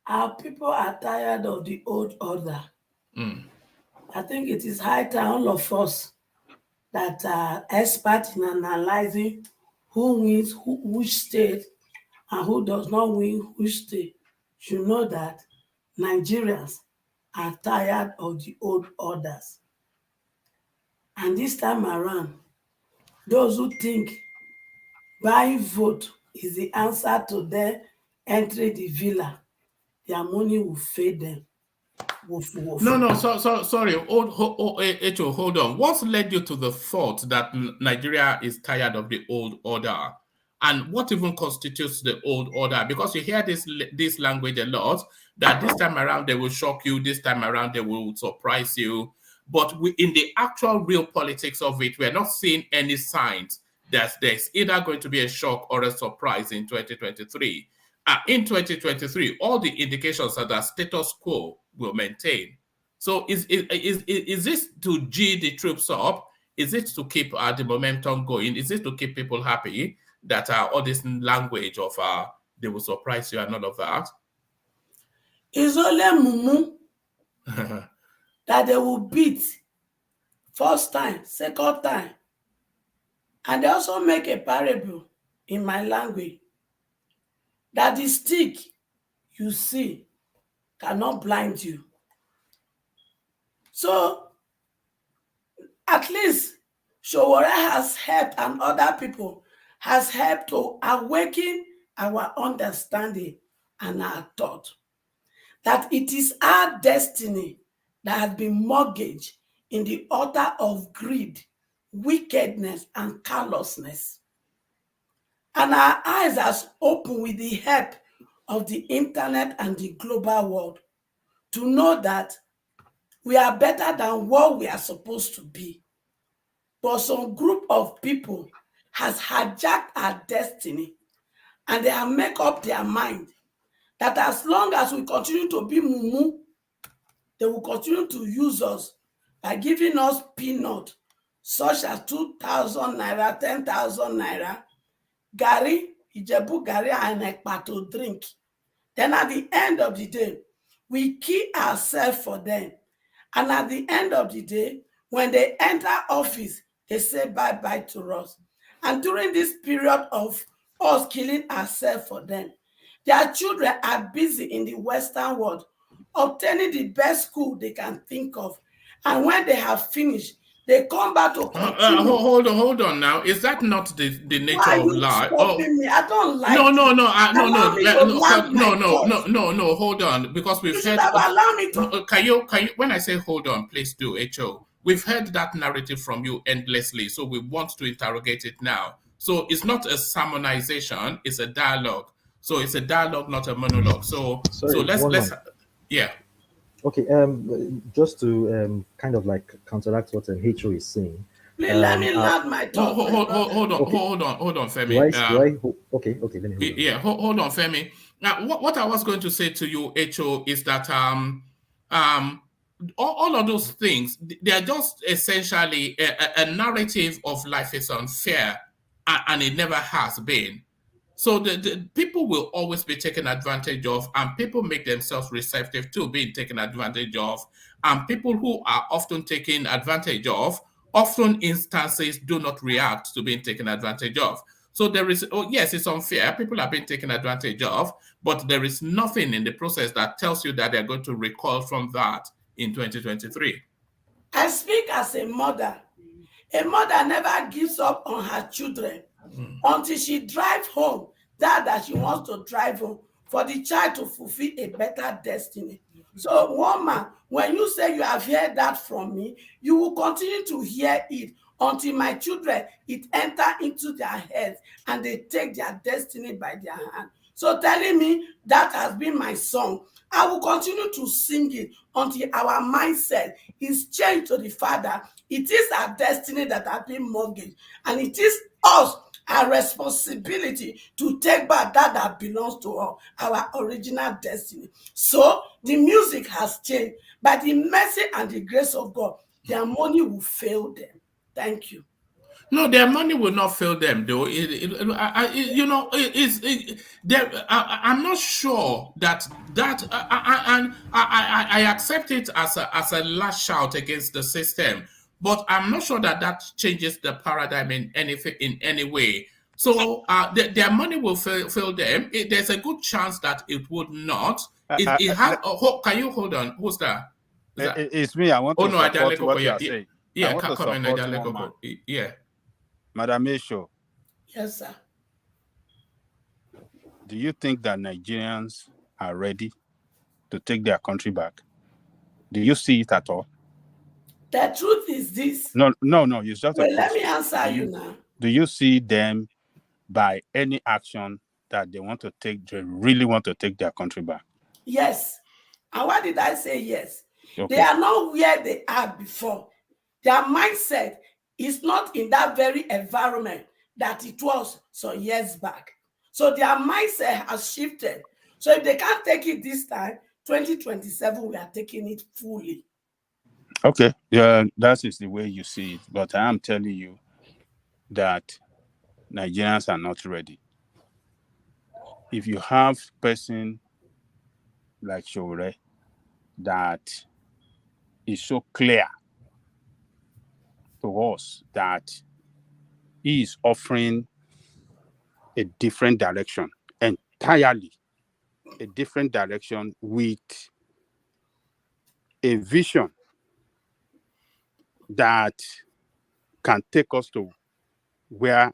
Our people are tired of the old order. I think it is high time all of us that are experts in analyzing who wins which state and who does not win which state should know that Nigerians are tired of the old orders. And this time around, those who think buying vote is the answer to their entry the villa, their money will fade them. Woof, woof. No, sorry. Hold on. What's led you to the thought that Nigeria is tired of the old order? And what even constitutes the old order? Because you hear this language a lot, that this time around they will shock you, this time around they will surprise you. But in the actual real politics of it, we're not seeing any signs that there's either going to be a shock or a surprise in 2023. In 2023, all the indications are that status quo will maintain. So is this to G the troops up? Is it to keep the momentum going? Is it to keep people happy that all this language of they will surprise you and all of that? It's only Mumu that they will beat first time, second time. And they also make a parable in my language that the stick you see cannot blind you. So at least Showore has helped, and other people has helped to awaken our understanding and our thought that it is our destiny that has been mortgaged in the altar of greed, wickedness, and callousness. And our eyes are open with the help of the internet and the global world to know that we are better than what we are supposed to be. But some group of people has hijacked our destiny, and they have made up their mind that as long as we continue to be mumu, they will continue to use us by giving us peanuts such as 2,000 naira, 10,000 naira, Gary, Ijebu Gary, and Ekpa to drink. Then at the end of the day, we kill ourselves for them. And at the end of the day, when they enter office, they say bye-bye to us. And during this period of us killing ourselves for them, their children are busy in the Western world obtaining the best school they can think of. And when they have finished, they come back to continue. Hold on now. Is that not the nature of life? Me? I don't like No. Hold on, because we've heard. Allow me to. Can you? When I say hold on, please do, HO. We've heard that narrative from you endlessly, so we want to interrogate it now. So it's not a sermonization; it's a dialogue. So it's a dialogue, not a monologue. So let's yeah. Okay, just to kind of like counteract what HO is saying. Please let me land my thought. Hold on, Femi. Okay, let me hold on. Yeah, hold on, Femi. Now, what I was going to say to you, HO, is that all of those things, they are just essentially a narrative of life is unfair, and it never has been. So the people will always be taken advantage of, and people make themselves receptive to being taken advantage of. And people who are often taken advantage of, often instances do not react to being taken advantage of. So there is, yes, it's unfair. People are being taken advantage of, but there is nothing in the process that tells you that they're going to recoil from that in 2023. I speak as a mother. A mother never gives up on her children until she drives home that she wants to drive home for the child to fulfill a better destiny. So, woman, when you say you have heard that from me, you will continue to hear it until my children, it enter into their heads and they take their destiny by their hand. So telling me that has been my song, I will continue to sing it until our mindset is changed to the fact that it is our destiny that has been mortgaged, and it is us our responsibility to take back that belongs to us, our original destiny. So the music has changed. By the mercy and the grace of God, their money will fail them. Thank you. No, their money will not fail them, though. I'm not sure I accept it as a lash out against the system, but I'm not sure that changes the paradigm in any way. So their money will fail them. There's a good chance that it would not. It has. Can you hold on? Who's that? It's me. I want to support what you are saying. Yeah, I want to support one man. Yeah. Madam Esho, Yes, sir. do you think that Nigerians are ready to take their country back? Do you see it at all? The truth is this. No. It's just a question. Let me answer you now. Do you see them by any action that they want to take? They really want to take their country back? Yes. And why did I say yes? Okay. They are not where they are before. Their mindset is not in that very environment that it was some years back. So their mindset has shifted. So if they can't take it this time, 2027, we are taking it fully. Okay, yeah, that is the way you see it. But I am telling you that Nigerians are not ready. If you have a person like Shore that is so clear to us that he is offering a different direction, entirely a different direction with a vision that can take us to where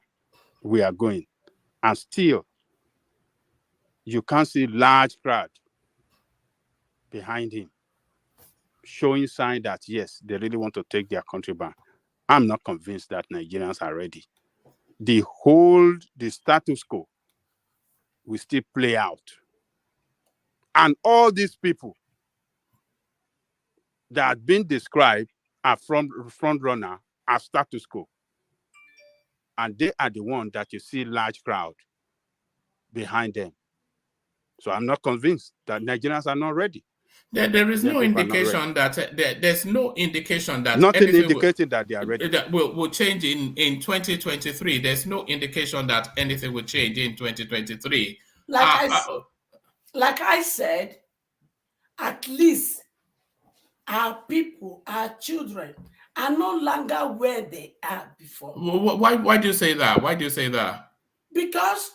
we are going. And still, you can't see large crowd behind him showing sign that, yes, they really want to take their country back. I'm not convinced that Nigerians are ready. The status quo will still play out. And all these people that have been described are front runner as status quo. And they are the ones that you see large crowd behind them. So I'm not convinced that Nigerians are not ready. There is no indication that there's no indication that nothing indicating that they are ready. That will change in 2023. There's no indication that anything will change in 2023. Like I said, at least our people, our children, are no longer where they are before. Why do you say that? Why do you say that? Because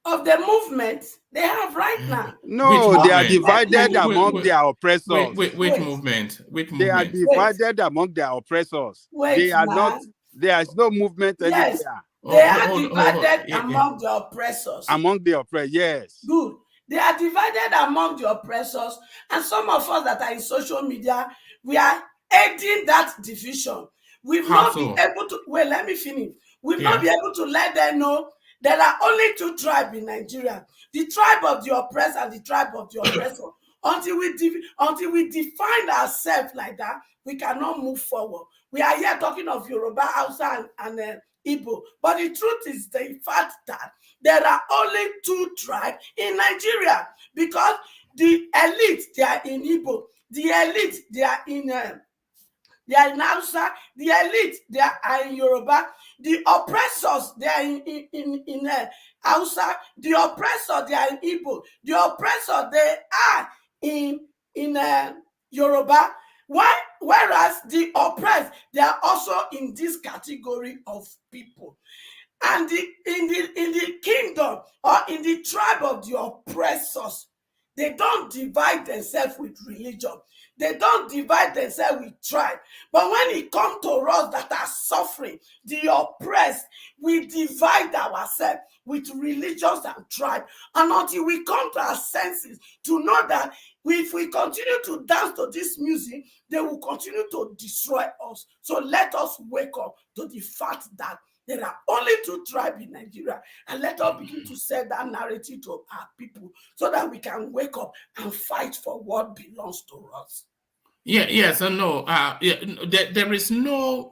of the movement they have right now. No, they are divided among their oppressors. Which movement? Which movement? They are divided among their oppressors. They are not. There is no movement anywhere. They are divided among the oppressors. Among the oppressors, yes. Good. They are divided among the oppressors, and some of us that are in social media, we are aiding that division. We've not been able to. Well, let me finish. We've not been able to let them know there are only two tribes in Nigeria: the tribe of the oppressed and the tribe of the oppressor. Until we define ourselves like that, we cannot move forward. We are here talking of Yoruba, Hausa, and Igbo, but the truth is the fact that there are only two tribes in Nigeria, because the elite, they are in Igbo, the elite, they are in Hausa, the elite, they are in Yoruba, the oppressors, they are in Hausa, the oppressor, they are in Igbo, the oppressor, they are in Yoruba. Why? Whereas the oppressed, they are also in this category of people. And in the kingdom or in the tribe of the oppressors, they don't divide themselves with religion. They don't divide themselves with tribe. But when it comes to us that are suffering, the oppressed, we divide ourselves with religions and tribe. And until we come to our senses to know that if we continue to dance to this music, they will continue to destroy us. So let us wake up to the fact that there are only two tribes in Nigeria, and let us begin to sell that narrative to our people so that we can wake up and fight for what belongs to us. Yes and no. There's no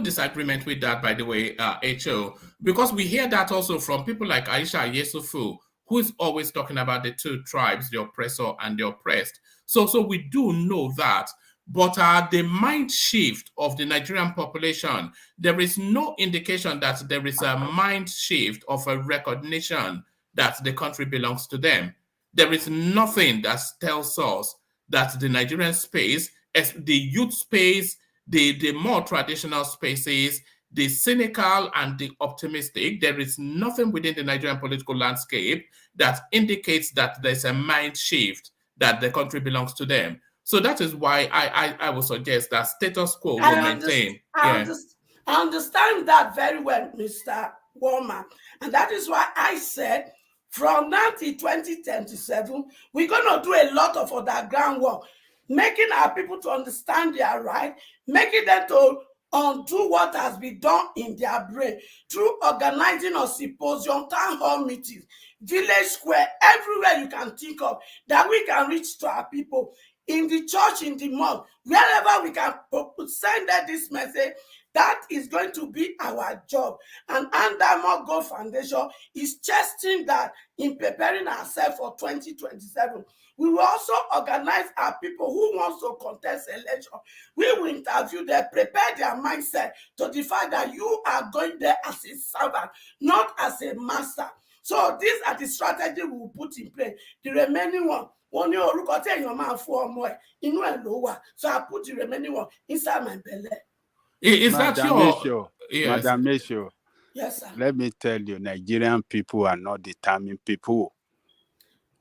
disagreement with that, by the way, HO, because we hear that also from people like Aisha Yesufu, who is always talking about the two tribes, the oppressor and the oppressed. So we do know that. But the mind shift of the Nigerian population, there is no indication that there is a mind shift of a recognition that the country belongs to them. There is nothing that tells us that the Nigerian space, as the youth space, the more traditional spaces, the cynical and the optimistic, there is nothing within the Nigerian political landscape that indicates that there's a mind shift that the country belongs to them. So that is why I would suggest that status quo will maintain. I understand that very well, Mr. Warman. And that is why I said from now till 2027, we're going to do a lot of underground work, making our people to understand their right, making them to undo what has been done in their brain through organizing a symposium, town hall meetings, village square, everywhere you can think of, that we can reach to our people in the church, in the mosque, wherever we can send them this message. That is going to be our job. And Andamo Go Foundation is testing that in preparing ourselves for 2027. We will also organize our people who want to contest election. We will interview them, prepare their mindset to the fact that you are going there as a servant, not as a master. So these are the strategies we will put in place. The remaining one, so I put the remaining one inside my belly. Is that your... Yes. Madam Mesho, yes, sir. Let me tell you, Nigerian people are not determined people.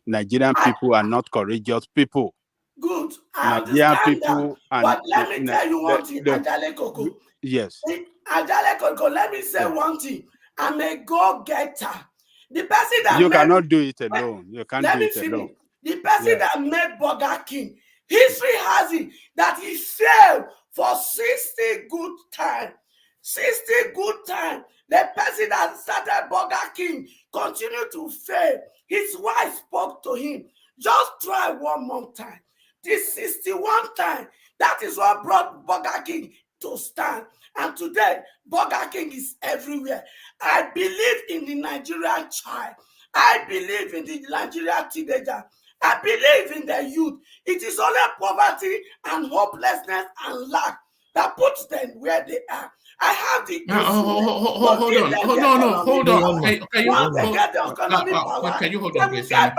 Nigerian people are not courageous people. Good. I Nigerian people that. But let me tell you one thing, Ajale Koko. Yes. Ajale Koko, let me say one thing. I'm a go-getter. The person that you cannot do it alone. You can't do it alone. The person that made Burger King, history has it that he failed for 60 good times. 60 good times. The person that started Burger King continued to fail. His wife spoke to him. Just try one more time. This 61 time. That is what brought Burger King to stand. And today, Burger King is everywhere. I believe in the Nigerian child. I believe in the Nigerian teenager. I believe in the youth. It is only poverty and hopelessness and lack that puts them where they are. I have the hold on. Can you hold on, please? Sorry.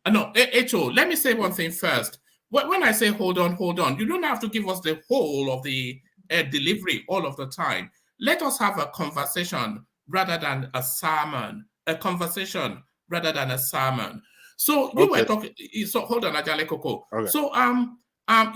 No. Echo, let me say one thing first. When I say hold on, you don't have to give us the whole of the delivery all of the time. Let us have a conversation rather than a sermon. A conversation rather than a sermon. So you were talking. So hold on, Ajale Koko. Okay. So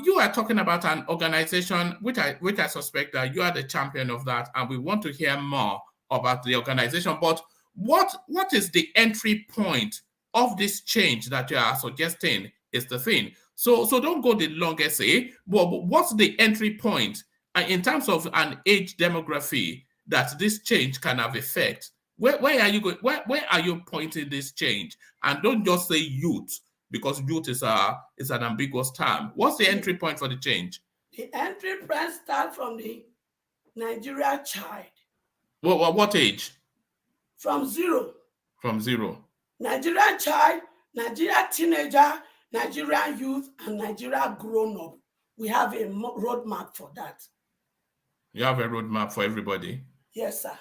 you are talking about an organization which I suspect that you are the champion of that, and we want to hear more about the organization. But what is the entry point of this change that you are suggesting is the thing? So don't go the long essay. But what's the entry point in terms of an age demography that this change can have effect? Where are you going? Where are you pointing this change? And don't just say youth, because youth is an ambiguous term. What's the entry point for the change? The entry point starts from the Nigerian child. What age? From zero. From zero. Nigerian child, Nigerian teenager, Nigerian youth, and Nigerian grown-up. We have a roadmap for that. You have a roadmap for everybody? Yes, sir.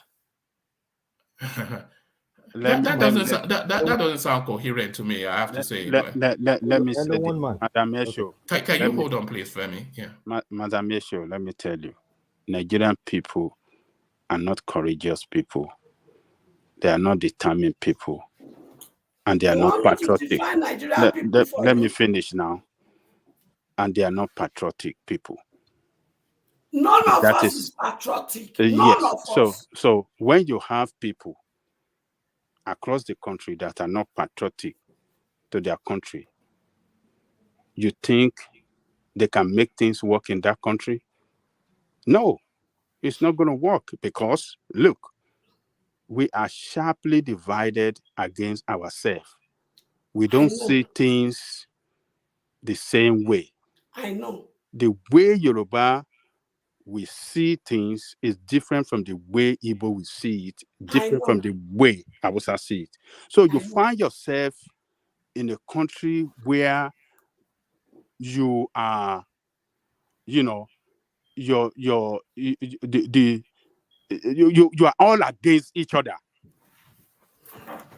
That doesn't sound coherent to me, I have to say. Let me say, Madam Esho. Can you hold on, please, Femi? Yeah. Madam Esho, let me tell you, Nigerian people are not courageous people. They are not determined people. And they are not patriotic. Let me finish now. And they are not patriotic people. None of us is patriotic. None of us. So when you have people across the country that are not patriotic to their country, you think they can make things work in that country? No, it's not going to work, because look, we are sharply divided against ourselves. we don't see things the same way. I know. The way Yoruba we see things is different from the way Igbo will see it, different from the way Hausa see it. So you find yourself in a country where you are, you know, you are all against each other.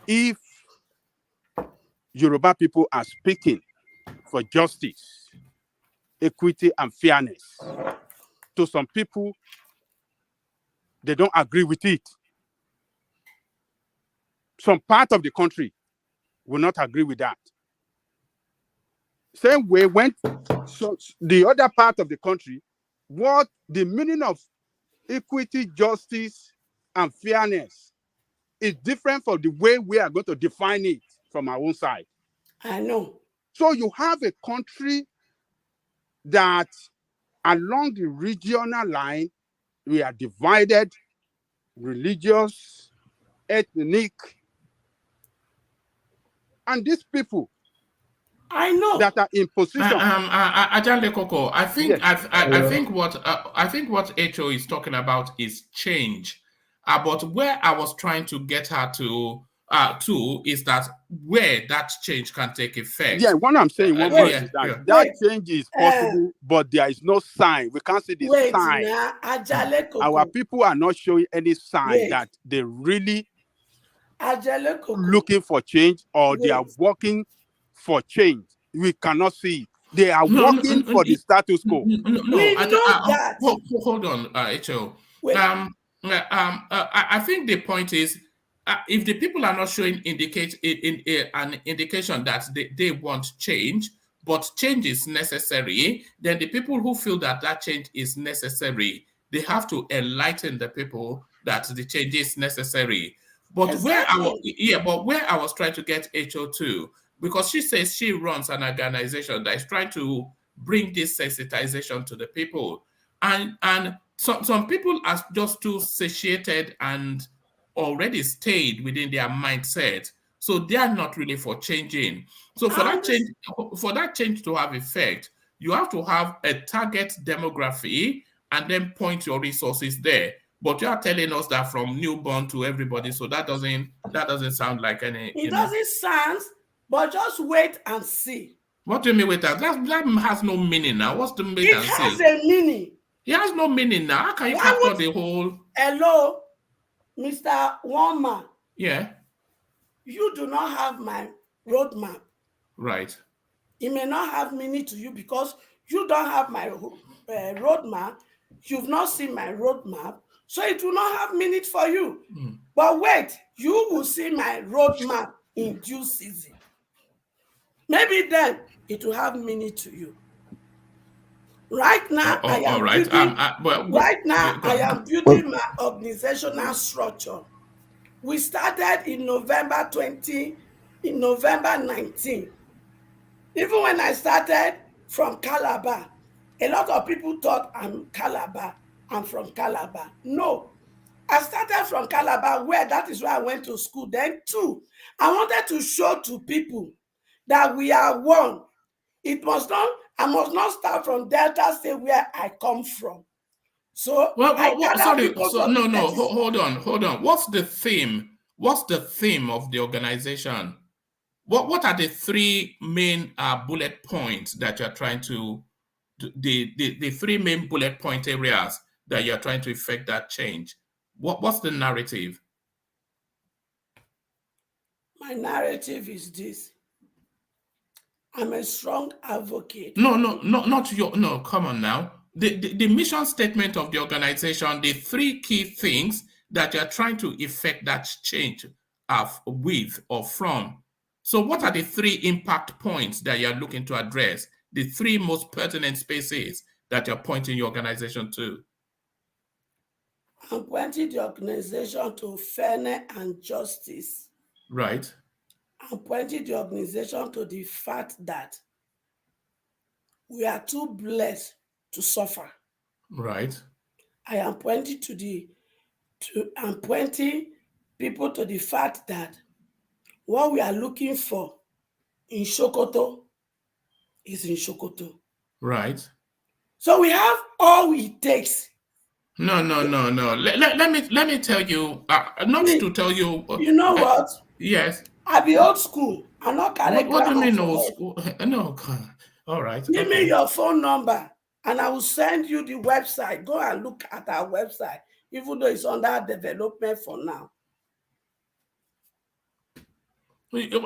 If Yoruba people are speaking for justice, equity, and fairness, to some people, they don't agree with it. Some part of the country will not agree with that. Same way, when the other part of the country, what the meaning of equity, justice, and fairness is different from the way we are going to define it from our own side. I know. So you have a country that along the regional line, we are divided, religious, ethnic, and these people I know that are in position. Ajale Koko, I think Yes. I think what HO is talking about is change. But where I was trying to get her to is that where that change can take effect. Yeah, what I'm saying one point is that change is possible, but there is no sign. We can't see the sign. Now, Ajale Koko. Our people are not showing any sign that they really looking for change or they are working for change. We cannot see. They are working for the status quo. Hold on, HO. I think the point is, if the people are not showing an indication that they want change, but change is necessary, then the people who feel that that change is necessary, they have to enlighten the people that the change is necessary. But where I was trying to get HO to, because she says she runs an organization that is trying to bring this sensitization to the people, and some people are just too satiated and already stayed within their mindset, so they are not really for changing. So for that change to have effect, you have to have a target demography and then point your resources there. But you are telling us that from newborn to everybody, so that doesn't sound like any. It doesn't sound, but just wait and see. What do you mean with that? That has no meaning now. What's the wait and see? It has a meaning. It has no meaning now. How can you capture the whole? Hello, Mr. Woma. Yeah. You do not have my roadmap. Right. It may not have meaning to you because you don't have my roadmap. You've not seen my roadmap. So it will not have meaning for you. But wait, you will see my roadmap in due season. Maybe then it will have meaning to you. Right now, I am building my organizational structure. We started in November 19. Even when I started from Calabar, a lot of people thought I'm from Calabar. No, I started from Calabar, where that is where I went to school. Then too, I wanted to show to people that we are one. I must not start from Delta State where I come from. So hold on. What's the theme? What's the theme of the organization? What are the three main bullet points that you're trying to the three main bullet point areas that you're trying to effect that change? What's the narrative? My narrative is this. I'm a strong advocate. No, come on now. The mission statement of the organization, the three key things that you're trying to effect that change with or from. So what are the three impact points that you're looking to address? The three most pertinent spaces that you're pointing your organization to? I'm pointing the organization to fairness and justice. Right. I'm pointing the organization to the fact that we are too blessed to suffer. Right. I am pointing I'm pointing people to the fact that what we are looking for in Sokoto is in Sokoto. Right. So we have all it takes. No. Let me tell you, not to tell you. You know what? Yes. I be old school. I not carry What do you grammar mean for old head. school? No. All right. Give me Okay. your phone number and I will send you the website. Go and look at our website, even though it's under development for now.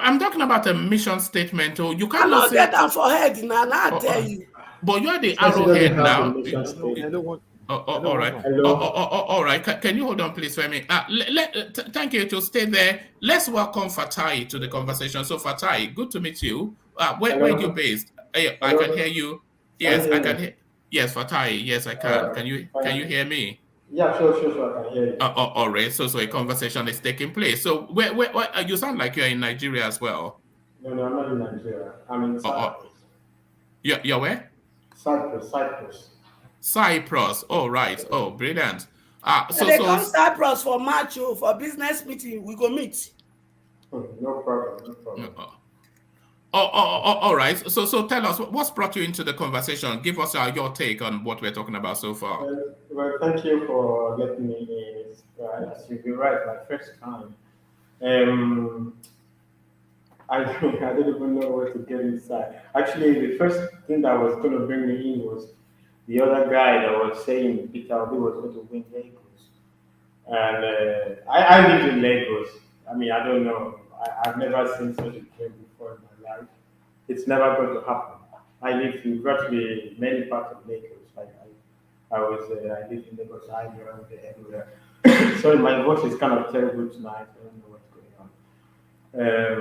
I'm talking about a mission statement. Or you I cannot not say. get them for head now. I tell you. But you're the Since he doesn't arrowhead have the now. mission statement. All right. Hello. All right. Can you hold on, please, Femi? Thank you to stay there. Let's welcome Fatai to the conversation. So, Fatai, good to meet you. Where are you based? I can hear you. Yes, I can hear. Yes, Fatai. Yes, I can. Can you hear me? Yeah, sure. I can hear you. All right. So a conversation is taking place. So, where you sound like you're in Nigeria as well. No, I'm not in Nigeria. I'm in Cyprus. You're where? Cyprus. Oh, right. Oh, brilliant. So they come Cyprus for March for business meeting. We go meet. No problem. All right. So tell us what's brought you into the conversation. Give us your take on what we're talking about so far. Well, thank you for letting me in. As you're right, my first time. I didn't even know where to get inside. Actually, the first thing that was going to bring me in was the other guy that was saying Peter Obi was going to win Lagos. And I live in Lagos. I mean, I don't know. I've never seen such a thing before in my life. It's never going to happen. I live in virtually many parts of Lagos. I live in Lagos, I live everywhere. Sorry, my voice is kind of terrible tonight. I don't know what's going on.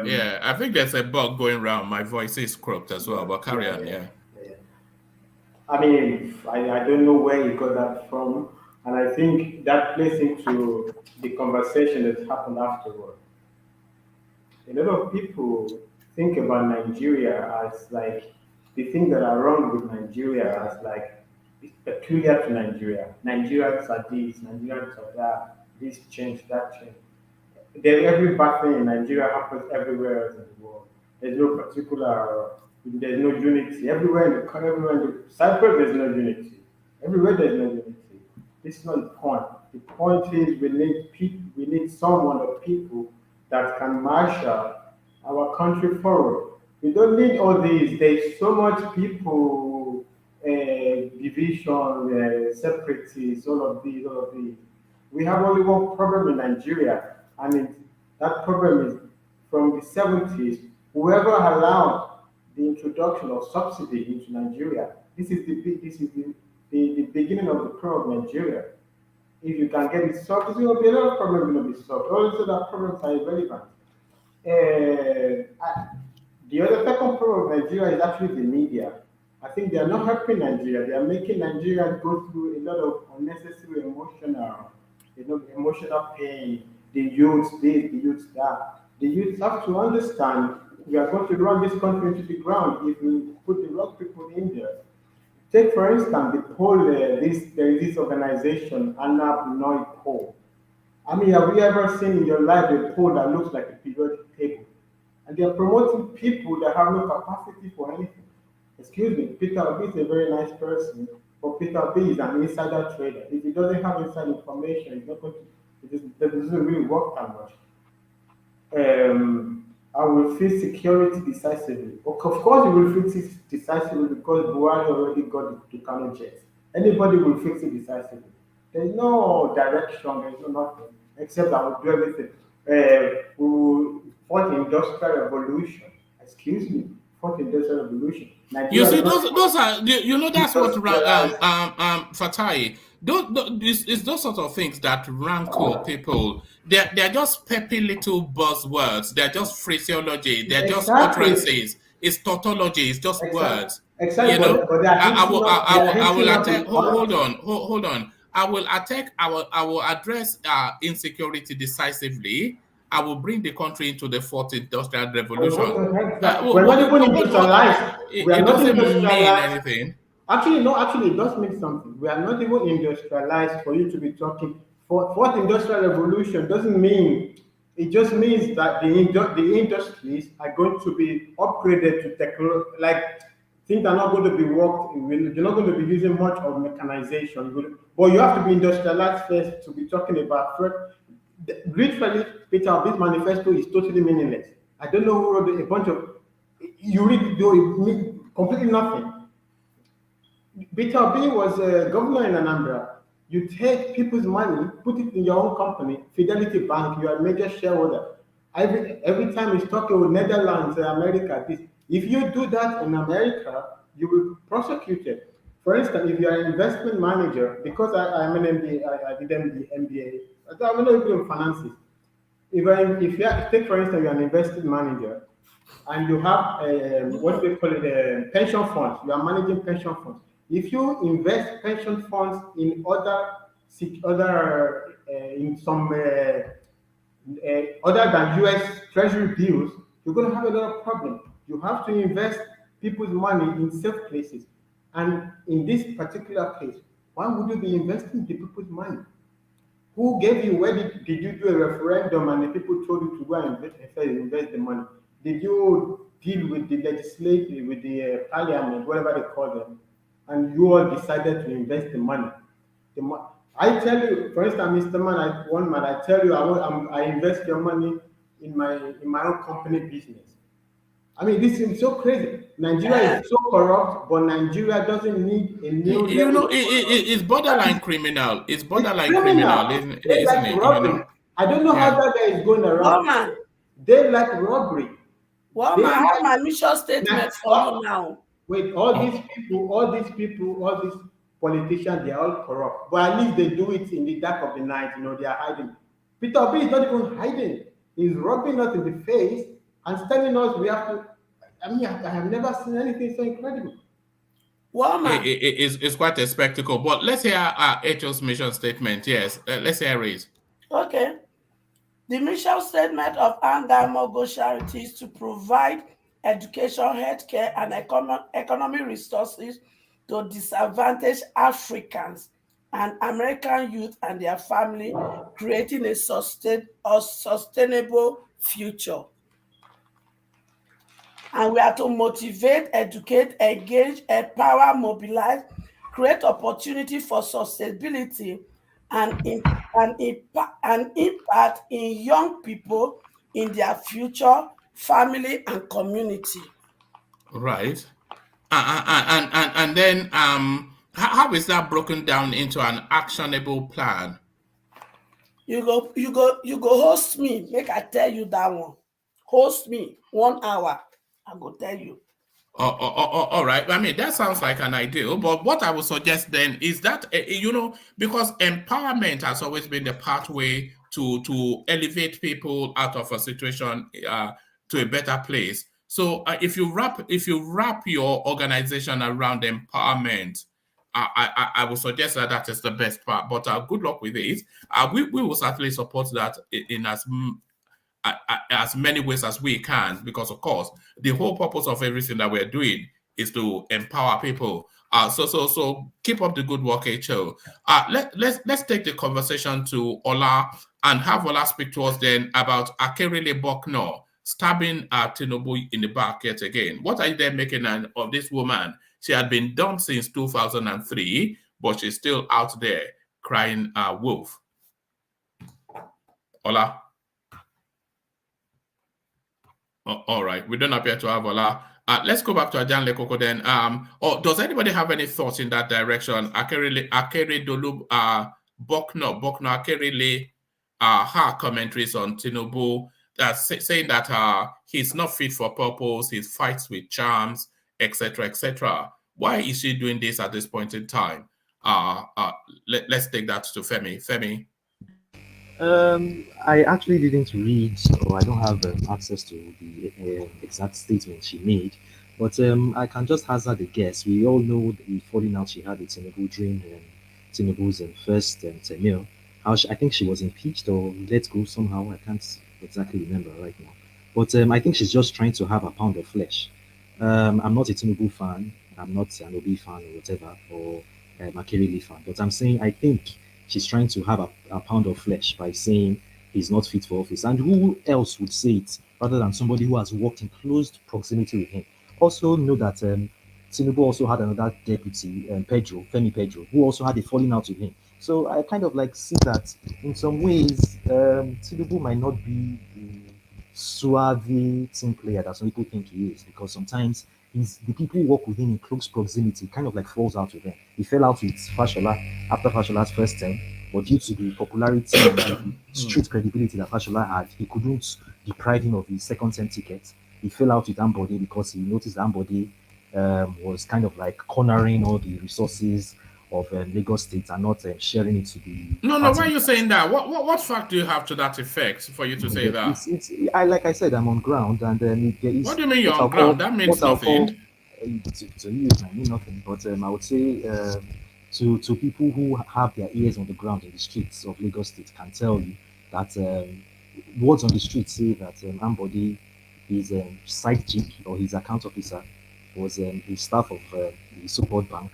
Yeah, I think there's a bug going around. My voice is cropped as well, but carry on, yeah. I mean, I don't know where you got that from, and I think that plays into the conversation that happened afterward. A lot of people think about Nigeria as like the things that are wrong with Nigeria as like it's peculiar to Nigeria. Nigerians are this, Nigerians are that, this change, that change. Every bad thing in Nigeria happens everywhere else in the world. There's no particular, there's no unity. Everywhere in Cyprus, there's no unity. Everywhere there's no unity. This is not the point. The point is we need people, we need someone or people that can marshal our country forward. We don't need all these. There's so much people, division, separatists, all of these. We have only one problem in Nigeria, and that problem is from the 70s. Whoever allowed the introduction of subsidy into Nigeria, this is the beginning of the problem of Nigeria. If you can get it solved, there will be a lot of problems going to be solved. All these other problems are irrelevant. The other second problem of Nigeria is actually the media. I think they are not helping Nigeria. They are making Nigeria go through a lot of unnecessary emotional pain. The youth this, the youth that. The youth have to understand we are going to run this country into the ground if we put the wrong people in there. Take, for instance, the poll, there is this organization, ANAB poll. I mean, have you ever seen in your life a poll that looks like a periodic table? And they are promoting people that have no capacity for anything. Excuse me, Peter Obi is a very nice person, but Peter Obi is an insider trader. If he doesn't have inside information, it's not going to, it doesn't really work that much. I will fix security decisively. Of course, we will fix it decisively because Buhari already got the Kano jet. Anybody will fix it decisively. There's no direction, there's no nothing, except I will do everything. We will fought the Industrial Revolution. Excuse me, fought the Industrial Revolution. You see, those are, you know, that's what Fatai. It's those sort of things that rankle people. They're just peppy little buzzwords. They're just phraseology. They're just utterances. It's tautology. It's just words. Exactly. You know, I will attack. Hold on. I will address insecurity decisively. I will bring the country into the fourth industrial revolution. We're not even industrialized. It doesn't mean anything. Actually, it does mean something. We are not even industrialized for you to be talking. Fourth industrial revolution doesn't mean It just means that the industries are going to be upgraded to technology. Like things are not going to be worked. You're not going to be using much of mechanization. But you have to be industrialized first to be talking about. Literally, Peter, this manifesto is totally meaningless. I don't know who wrote a bunch of. You read it, though, it means completely nothing. Peter B was a governor in Anambra. You take people's money, put it in your own company, Fidelity Bank, you are a major shareholder. Every time he's talking with Netherlands, America, this. If you do that in America, you will be prosecuted. For instance, if you are an investment manager, because I'm an MBA, I did MBA, I'm an MBA in finances. If you take, for instance, you're an investment manager, and you have what do they call it, pension funds. You are managing pension funds. If you invest pension funds in in some other than U.S. Treasury bills, you're going to have a lot of problems. You have to invest people's money in safe places. And in this particular case, why would you be investing the people's money? Who gave you? Where did you do a referendum and the people told you to go and invest the money? Did you deal with the legislature, with the parliament, whatever they call them, and you all decided to invest the money? I tell you, for instance, Mr. Man, I tell you, I invest your money in my own company business. I mean, this is so crazy. Nigeria is so corrupt, but Nigeria doesn't need a new. You know, it's borderline criminal. It's borderline criminal, isn't like it? Robbery. You know? I don't know how that guy is going around. Woman. They like robbery. Woman, I have my mission statement for you now. Wait, all these politicians, they are all corrupt. But at least they do it in the dark of the night. You know, they are hiding. Peter B is not even hiding. He's rubbing us in the face and telling us we have to. I mean, I have never seen anything so incredible. Woman. It's quite a spectacle. But let's hear HO's mission statement. Yes, let's hear it. Okay. The mission statement of Anga Mogo Charity is to provide education, healthcare, and economic resources to disadvantaged Africans and American youth and their family, creating a sustainable future. And we are to motivate, educate, engage, empower, mobilize, create opportunity for sustainability and impact in young people in their future, family, and community. Right. And then how is that broken down into an actionable plan? You go host me. Make I tell you that one. Host me 1 hour. I go tell you. All right. I mean, that sounds like an ideal, but what I would suggest then is that, because empowerment has always been the pathway to elevate people out of a situation to a better place. So if you wrap your organization around empowerment, I would suggest that is the best part. But good luck with it. We will certainly support that in as many ways as we can, because of course the whole purpose of everything that we're doing is to empower people. So keep up the good work, HO. Let's take the conversation to Ola and have Ola speak to us then about Akerele Bucknor stabbing Tinubu in the back yet again. What are they making of this woman? She had been done since 2003, but she's still out there crying wolf. Ola. All right, we don't appear to have Ola. Let's go back to Ajan Lekoko then. Or does anybody have any thoughts in that direction? Akere Dolu, Bucknor-Akerele, her commentaries on Tinubu, saying that he's not fit for purpose, he fights with charms, etc., etc. Why is she doing this at this point in time? Let's take that to Femi. Femi. I actually didn't read, or I don't have access to the exact statement she made, but I can just hazard a guess. We all know the falling out she had with Tinubu during Tinubu's first tenure. I think she was impeached or let go somehow. I can't exactly remember right now. But I think she's just trying to have a pound of flesh. I'm not a Tinubu fan. I'm not an Obi fan or whatever, or Akerele fan. But I'm saying I think she's trying to have a pound of flesh by saying he's not fit for office. And who else would say it rather than somebody who has worked in close proximity with him? Also, know that Tinubu also had another deputy, Femi Pedro, who also had a falling out with him. So I kind of like see that in some ways, Tinubu might not be the suave team player that some people think he is, because sometimes the people who work with him in close proximity kind of like falls out with him. He fell out with Fashola after Fashola's first term, but due to the popularity and the street credibility that Fashola had, he couldn't deprive him of his second term ticket. He fell out with Ambode because he noticed Ambode was kind of like cornering all the resources of Lagos State and not sharing it to the No, party. why are you saying that? What fact do you have to that effect for you to say that? Like I said, I'm on ground, and there is. What do you mean you're on ground? That means nothing. To you, it might mean nothing, but I would say to people who have their ears on the ground in the streets of Lagos State can tell you that words on the street say that Ambode, his side chick or his account officer, was a staff of the so-called bank.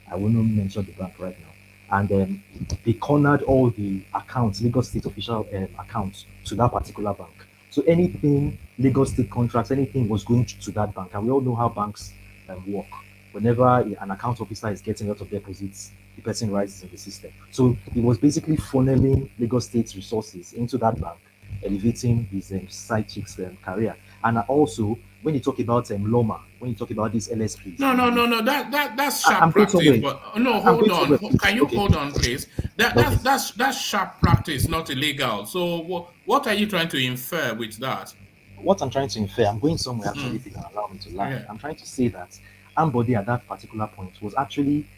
I will not mention the bank right now. And they cornered all the accounts, Lagos State official accounts, to that particular bank. So anything, Lagos State contracts, anything was going to that bank. And we all know how banks work. Whenever an account officer is getting a lot of deposits, the person rises in the system. So it was basically funneling Lagos State's resources into that bank, elevating his side chick's career. And also, when you talk about Loma, when you talk about these LSPs. No. That's sharp practice. But no, hold on. Can you hold on, please? That's sharp practice, not illegal. So what are you trying to infer with that? What I'm trying to infer, I'm going somewhere actually, if you can allow me to lie. Yeah. I'm trying to say that Ambode at that particular point was actually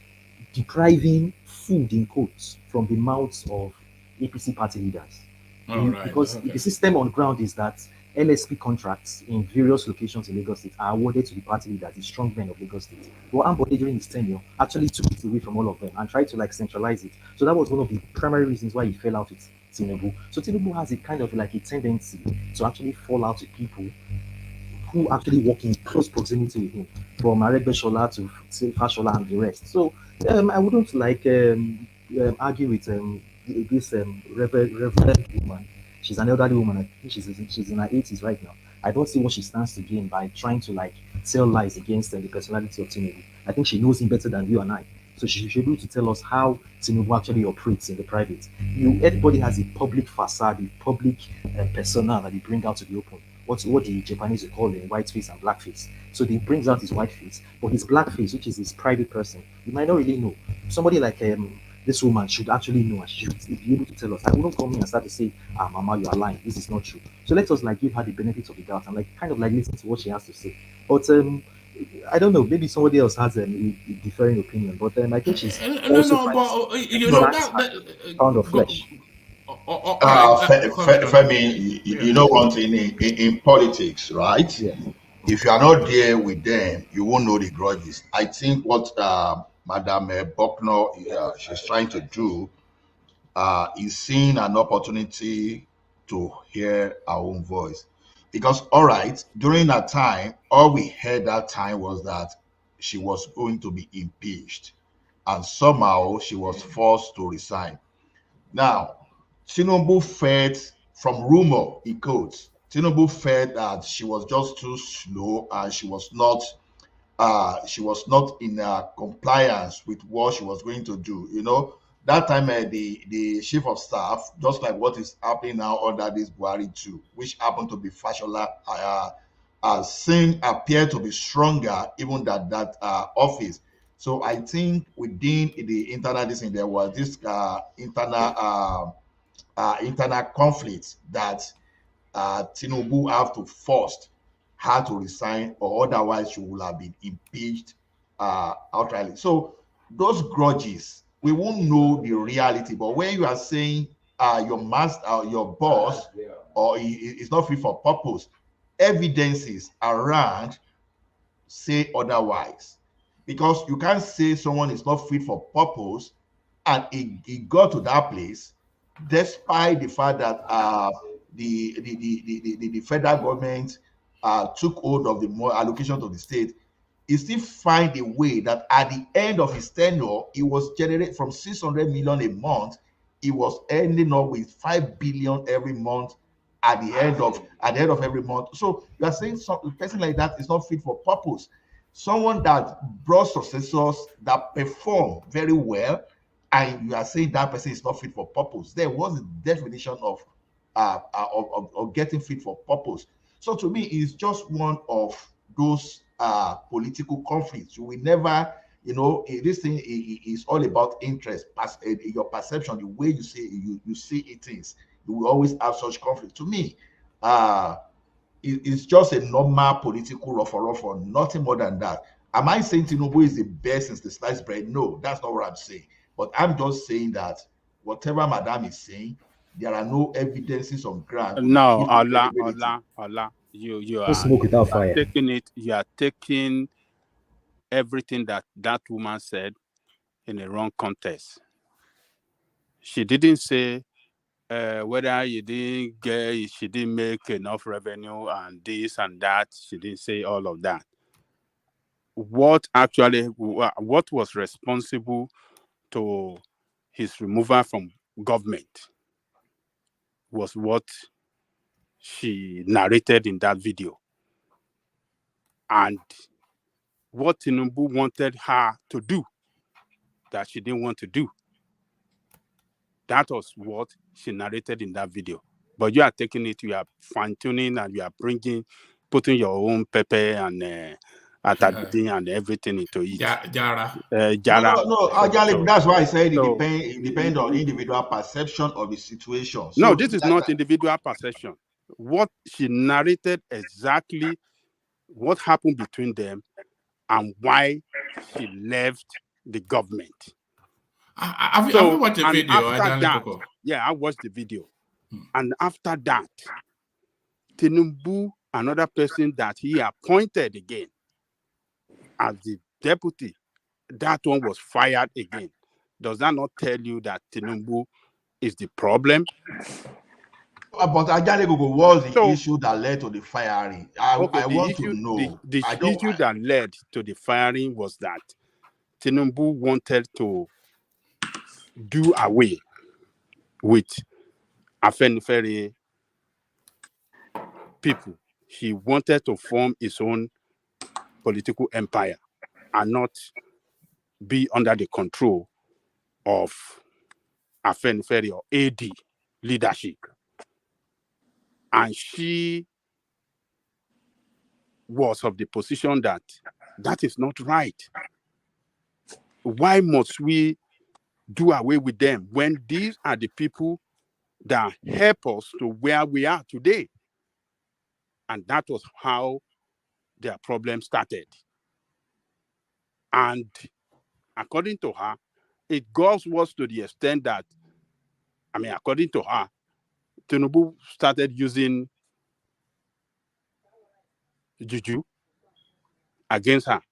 depriving food in quotes from the mouths of APC party leaders. Because the system on ground is that LSP contracts in various locations in Lagos State are awarded to the party leaders, the strong men of Lagos State. But Ambode during his tenure actually took it away from all of them and tried to like centralize it. So that was one of the primary reasons why he fell out with Tinubu. So Tinubu has a kind of like a tendency to actually fall out with people who actually work in close proximity with him, from Aregbesola to Fashola and the rest. So I wouldn't like argue with this reverend woman. She's an elderly woman. I think she's in her 80s right now. I don't see what she stands to gain by trying to like tell lies against the personality of Tinubu. I think she knows him better than you and I. So she should be able to tell us how Tinubu actually operates in the private. Everybody has a public facade, a public persona that they bring out to the open. What the Japanese would call it, white face and black face. So they brings out his white face, but his black face, which is his private person, you might not really know. Somebody like this woman should actually know, and she should be able to tell us. I wouldn't come in and start to say, Mama, you are lying. This is not true. So let us like give her the benefit of the doubt and like kind of like listen to what she has to say. But I don't know. Maybe somebody else has a differing opinion, but I think she's pound of flesh. Femi, you know one thing in politics, right? Yeah. If you are not there with them, you won't know the grudges. I think what Madam Bucknor she's trying to do is seeing an opportunity to hear our own voice. Because, all right, during that time, all we heard that time was that she was going to be impeached. And somehow she was forced to resign. Now, Tinubu felt, from rumor, he quotes, Tinubu felt that she was just too slow and she was not in compliance with what she was going to do. You know, that time the chief of staff, just like what is happening now under this Buhari too, which happened to be Fashola, appeared to be stronger even than that office. So I think within the internal thing, there was this internal conflict that Tinubu have to force her to resign, or otherwise she will have been impeached outrightly. So those grudges, we won't know the reality. But when you are saying your master, your boss, or is not fit for purpose, evidences around say otherwise. Because you can't say someone is not fit for purpose and he got to that place despite the fact that the federal government took hold of the more allocation to the state. He still find a way that at the end of his tenure, he was generated from 600 million a month. he was ending up with 5 billion every month at the end of every month. So you are saying a person like that is not fit for purpose. Someone that brought successors that perform very well, and you are saying that person is not fit for purpose. Then what's the definition of getting fit for purpose? So to me, it's just one of those political conflicts. You will never, this thing is all about interest, your perception, the way you see it is. You will always have such conflict. To me, it's just a normal political ruffle, nothing more than that. Am I saying Tinubu is the best since the sliced bread? No, that's not what I'm saying. But I'm just saying that whatever Madam is saying, there are no evidences on ground. No, Allah, you No smoke without fire. taking it. You are taking everything that woman said in a wrong context. She didn't say whether she didn't make enough revenue and this and that. She didn't say all of that. What was responsible to his removal from government was what she narrated in that video. And what Tinubu wanted her to do that she didn't want to do. That was what she narrated in that video. But you are taking it, you are fine-tuning, and you are putting your own pepper and and everything into it. Jara. No, actually, that's why I said it depends on individual perception of the situation. No, this is not individual perception. What she narrated exactly what happened between them and why she left the government. Have you watched the video? I watched the video. And after that, Tinubu, another person that he appointed again as the deputy, that one was fired again. Does that not tell you that Tinubu is the problem? But Ajalegogo was the issue that led to the firing. I want to know. The issue that led to the firing was that Tinubu wanted to do away with Afenifere people. He wanted to form his own political empire and not be under the control of Afenifere or AD leadership. And she was of the position that is not right. Why must we do away with them when these are the people that help us to where we are today? And that was how their problem started. And according to her, it goes worse to the extent that, according to her, Tinubu started using juju against her.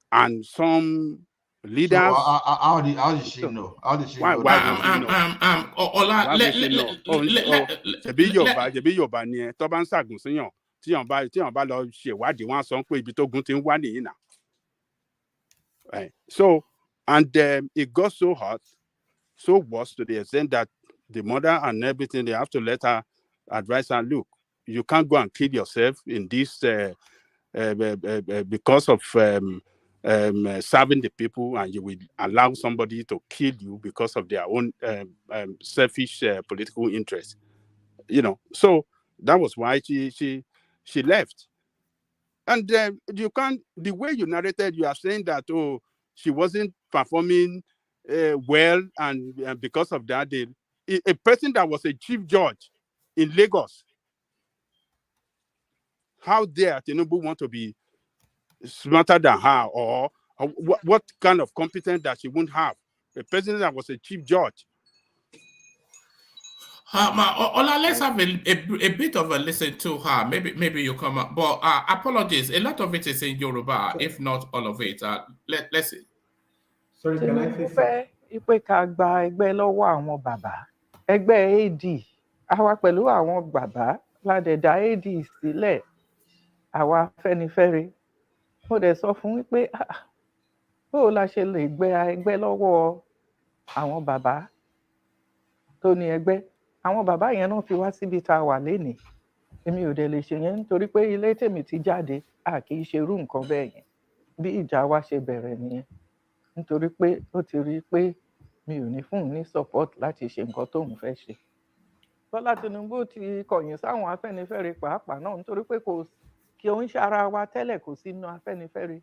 And some leaders... So how did she know? How did she know? Why did she know? So, and it got so hot, so worse to the extent that the mother and everything, they have to let her advise her, look, you can't go and kill yourself in this because of serving the people, and you will allow somebody to kill you because of their own selfish political interest. So that was why she left. And you can't, the way you narrated, you are saying that, she wasn't performing well, and because of that, a person that was a chief judge in Lagos, how dare Tinubu want to be smarter than her, or what kind of competence that she wouldn't have? A person that was a chief judge. Let's have a bit of a listen to her. Maybe you come up. But apologies, a lot of it is in Yoruba, if not all of it. Let's see. Sorry, can I say something? Ipe ká gba ẹgbẹ́ lọ́wọ́ àwọn bàbá, ẹgbẹ́ AD, àwa pẹ̀lú àwọn bàbá ládẹ̀dá AD sílẹ̀, àwa Afẹ́nifẹ́re. Mo dẹ̀ sọ fún wípé báwo la ṣe lè gbé ẹgbẹ́ lọ́wọ́ àwọn bàbá tó ní ẹgbẹ́ àwọn bàbá yẹn náà fi wá síbi tá a wà lénìí èmi ò dẹ̀ lè ṣe yẹn nítorí pé ilé tèmi ti jáde a kì í ṣerú nǹkan bẹ́ẹ̀ yẹn bí ìjà wa ṣe bẹ̀rẹ̀ nìyẹn nítorí pé ó ti rí i pé mi ò ní fún un ní support láti ṣe nǹkan tóun fẹ́ ṣe. Bọ́lá Tinubu ti kọ̀yìn sáwọn Afẹ́nifẹ́re pàápàá náà nítorí pé kí ó ń ṣara wa tẹ́lẹ̀ kò sí inú Afẹ́nifẹ́re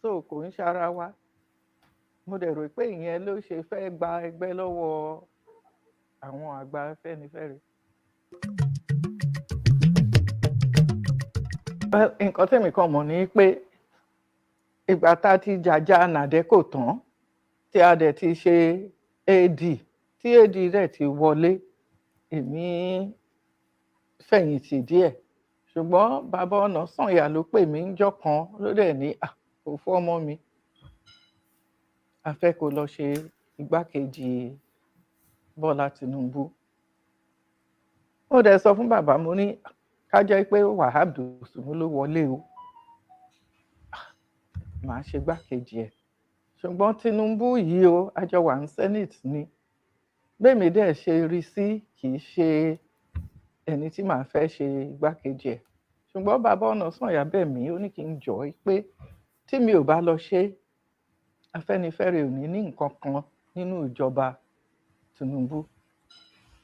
so kò ń ṣara wa mo dẹ̀ rò pé ìyẹn ló ṣe fẹ́ gba ẹgbẹ́ lọ́wọ́ àwọn àgbà Afẹ́nifẹ́re. Nǹkan tẹ̀mí kan mọ̀ ni pé ìgbà tá a ti jàjà nàdẹ́kò tán tí a dẹ̀ ti ṣe AD tí AD dẹ̀ ti wọlé èmi fẹ̀yìntì díẹ̀ ṣùgbọ́n bàbá Ọ̀nàsànyà ló pè mí ńjọ́ kan ló dẹ̀ ní kò fọ́mọ mi a fẹ́ kó lọ ṣe igbákejì Bọ́lá Tinubu ó dẹ̀ sọ fún bàbá mo ní ká jẹ́ pé Wahab Dosùnmú ló wọlé o màá ṣe igbákejì ẹ̀ ṣùgbọ́n Tinubu yìí o àjọ wà ní Senate ni bẹ́ẹ̀mi dẹ̀ ṣe rí sí kì í ṣe ẹni tí màá fẹ́ ṣe igbákejì ẹ̀ ṣùgbọ́n bàbá Ọ̀nàsànyà bẹ̀ mí ó ní kí n jọ pé tí mi ò bá lọ ṣe Afẹ́nifẹ́re ò ní nǹkan kan nínú ìjọba Tinubu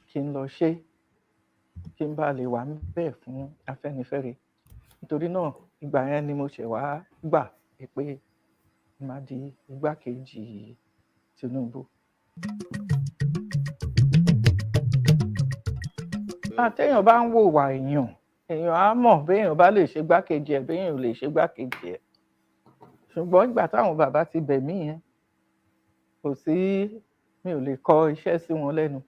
kí n lọ ṣe kí n bá lè wà bẹ́ẹ̀ fún Afẹ́nifẹ́re nítorí náà ìgbà yẹn ni mo ṣẹ̀ wá gbà pé màá di igbákejì Tinubu. Téèyàn bá ń wòwà èèyàn á mọ̀ béèyàn bá lè ṣe igbákejì ẹ̀ béèyàn ò lè ṣe igbákejì ẹ̀ ṣùgbọ́n ìgbà táwọn bàbá ti bẹ̀ mí yẹn kò sí mi ò lè kọ iṣẹ́ sí wọn lẹ́nu.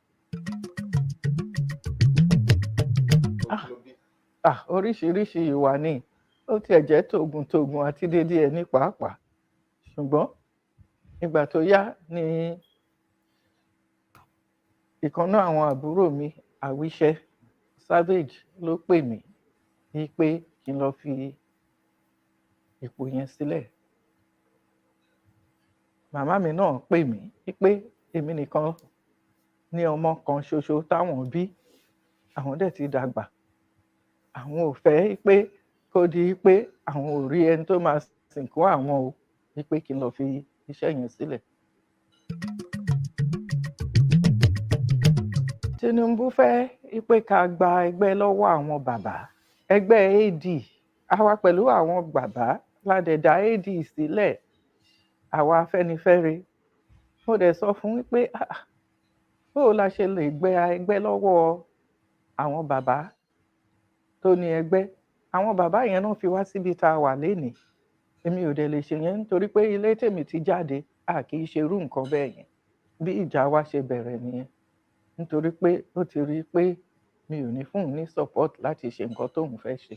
Oríṣiríṣi ìwà ni ó tiẹ̀ jẹ́ tògùn àti dédé ẹ̀ ní pàápàá ṣùgbọ́n ìgbà tó yá ni ìkànnà àwọn àbúrò mi Àwíṣẹ́ Savage ló pè mí ní pé kí n lọ fi ipò yẹn sílẹ̀. Màmá mi náà pè mí pé èmi nìkan ní ọmọ kan ṣoṣo táwọn bí àwọn dẹ̀ ti dàgbà àwọn ò fẹ́ pé kó di pé àwọn ò rí ẹni tó máa sìnkú àwọn o pé kí n lọ fi iṣẹ́ yẹn sílẹ̀. Tinubu fẹ́ pé ká gba ẹgbẹ́ lọ́wọ́ àwọn bàbá ẹgbẹ́ AD àwa pẹ̀lú àwọn bàbá la dẹ̀ dá AD sílẹ̀ àwa Afẹ́nifẹ́re mo dẹ̀ sọ fún pé bó la ṣe lè gbé ẹgbẹ́ lọ́wọ́ àwọn bàbá tó ní ẹgbẹ́ àwọn bàbá yẹn náà fi wá síbi tá a wà lénìí èmi ò dẹ̀ lè ṣe yẹn nítorí pé ilé tèmi ti jáde a kì í ṣerú nǹkan bẹ́ẹ̀ yẹn bí ìjà wa ṣe bẹ̀rẹ̀ nìyẹn nítorí pé ó ti rí i pé mi ò ní fún un ní support láti ṣe nǹkan tóun fẹ́ ṣe.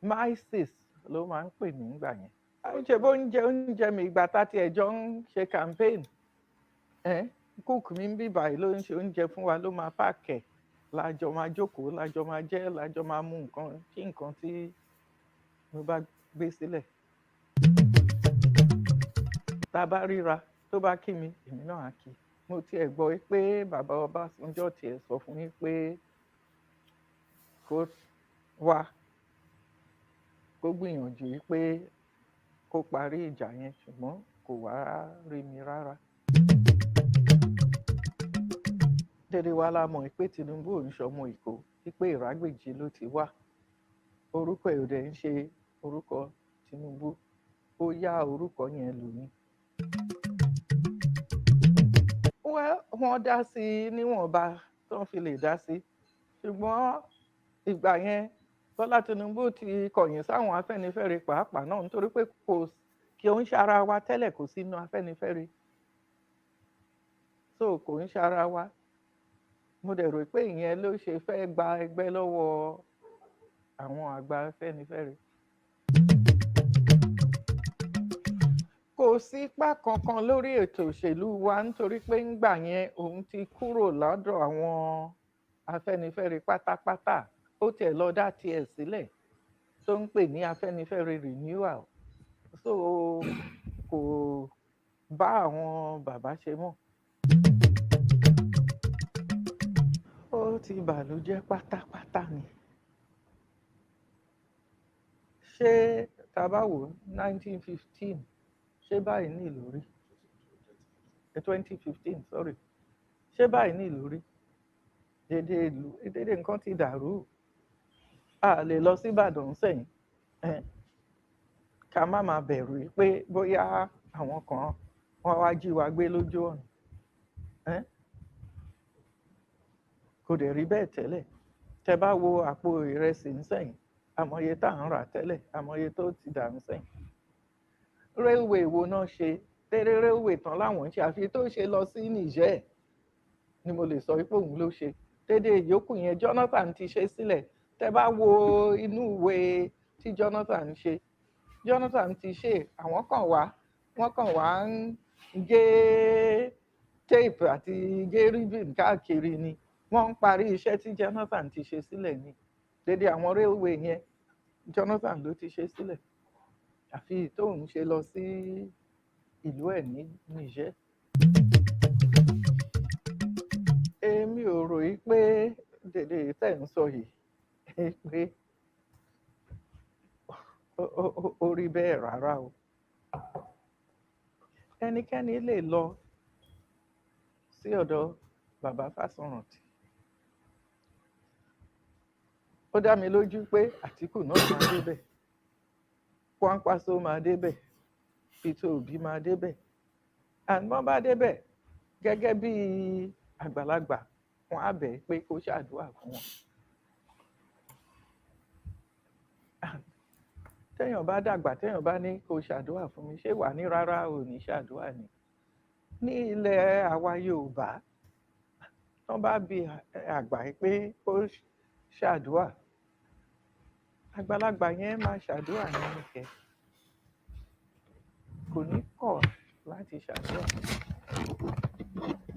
mysis ló máa ń pè mí nígbà yẹn. ṣe bó oúnjẹ mi ìgbà tá ti ẹ̀jọ́ ń ṣe campaign cook mi ń bí báyìí ló ń ṣe oúnjẹ fún wa ló máa pààkẹ́ lájọ máa jókòó lájọ máa jẹ lájọ máa mú nǹkan kí nǹkan tí mo bá gbé sílẹ̀. tá a bá ríra tó bá kí mi èmi náà á kí mo tiẹ̀ gbọ́ pé bàbá Ọbásanjọ́ tiẹ̀ sọ fún yín pé kó wá kó gbìyànjú pé kó parí ìjà yẹn ṣùgbọ́n kò wá rí mi rárá. dédé wa la mọ̀ pé Tinubu ò ń ṣọmọ Èkó pé Ìrágbèjì ló ti wá orúkọ ẹ̀ ò dẹ̀ ń ṣe orúkọ Tinubu ó yá orúkọ yẹn lò ní. wọ́n dá sí i níwọ̀nba tó ń fi lè dá sí ṣùgbọ́n ìgbà yẹn Bọ́lá Tinubu ti kọ̀yìn sáwọn Afẹ́nifẹ́re pàápàá náà nítorí pé kí ó ń ṣara wa tẹ́lẹ̀ kò sínú Afẹ́nifẹ́re so kò ń ṣara wa mo dẹ̀ rò pé ìyẹn ló ṣe fẹ́ gba ẹgbẹ́ lọ́wọ́ àwọn àgbà Afẹ́nifẹ́re. kò sí ipá kankan lórí ètò òṣèlú wa nítorí pé ńgbà yẹn òun ti kúrò lọ́dọ̀ àwọn Afẹ́nifẹ́re pátápátá ó tiẹ̀ lọ dá tiẹ̀ sílẹ̀ tó ń pè ní Afẹ́nifẹ́re renewal so kò bá àwọn bàbá ṣe mọ́. Ó ti bàlújẹ́ pátápátá ni. Ṣé tá bá wò 1915 ṣé báyìí ní ìlú rí? 2015 sorry. Ṣé báyìí ní ìlú rí? Dédé nǹkan ti dàrú. A lè lọ sí Ìbàdàn sẹ́yìn ká má máa bẹ̀rù pé bóyá àwọn kan wọ́n wá jí wa gbé lójú ọ̀nà. Kò dẹ̀ rí bẹ́ẹ̀ tẹ́lẹ̀. Tẹ́ bá wo àpò ìrẹsì nsẹ́yìn, àmọye tá à ń rà tẹ́lẹ̀, àmọye tó ti dà nsẹ́yìn. Railway wo náà ṣe? Tẹ́lẹ̀ railway tán láwọn ń ṣe, àfi tó ṣe lọ sí Niger ni mo lè sọ pé òun ló ṣe. Dédé ìyókù yẹn Jonathan ti ṣe sílẹ̀. Tẹ́ bá wo inú ìwé tí Jonathan ṣe, Jonathan ti ṣe, àwọn kan wá, wọ́n kàn wá ń gé tape àti gé ribbon káàkiri ni. Wọ́n ń parí iṣẹ́ tí Jonathan ti ṣe sílẹ̀ ni. Dédé àwọn railway yẹn Jonathan ló ti ṣe sílẹ̀. Àfi tóun ṣe lọ sí ìlú ẹ̀ ní Niger. Èmi ò rò yí pé dédé tẹ̀ ń sọ yìí pé ó rí bẹ́ẹ̀ rárá o. Ẹnikẹ́ni lè lọ sí ọ̀dọ̀ bàbá Fásọ̀rántì. Ó dá mi lójú pé Àtíkù náà máa débẹ̀, Kwankwaso máa débẹ̀, Peter Obi máa débẹ̀. Àmọ́ bá débẹ̀ gẹ́gẹ́ bí àgbàlagbà, wọ́n á bẹ̀ pé kó ṣàdúrà fún wọn. Téèyàn bá dàgbà, téèyàn bá ní kó ṣàdúrà fún mi, ṣé wà ní rárá ò ní ṣàdúrà ni? Ní ilẹ̀ àwa Yorùbá, wọ́n bá bi àgbà pé kó ṣàdúrà, àgbàlagbà yẹn máa ṣàdúrà nínú kẹ, kò ní kọ̀ láti ṣàdúrà.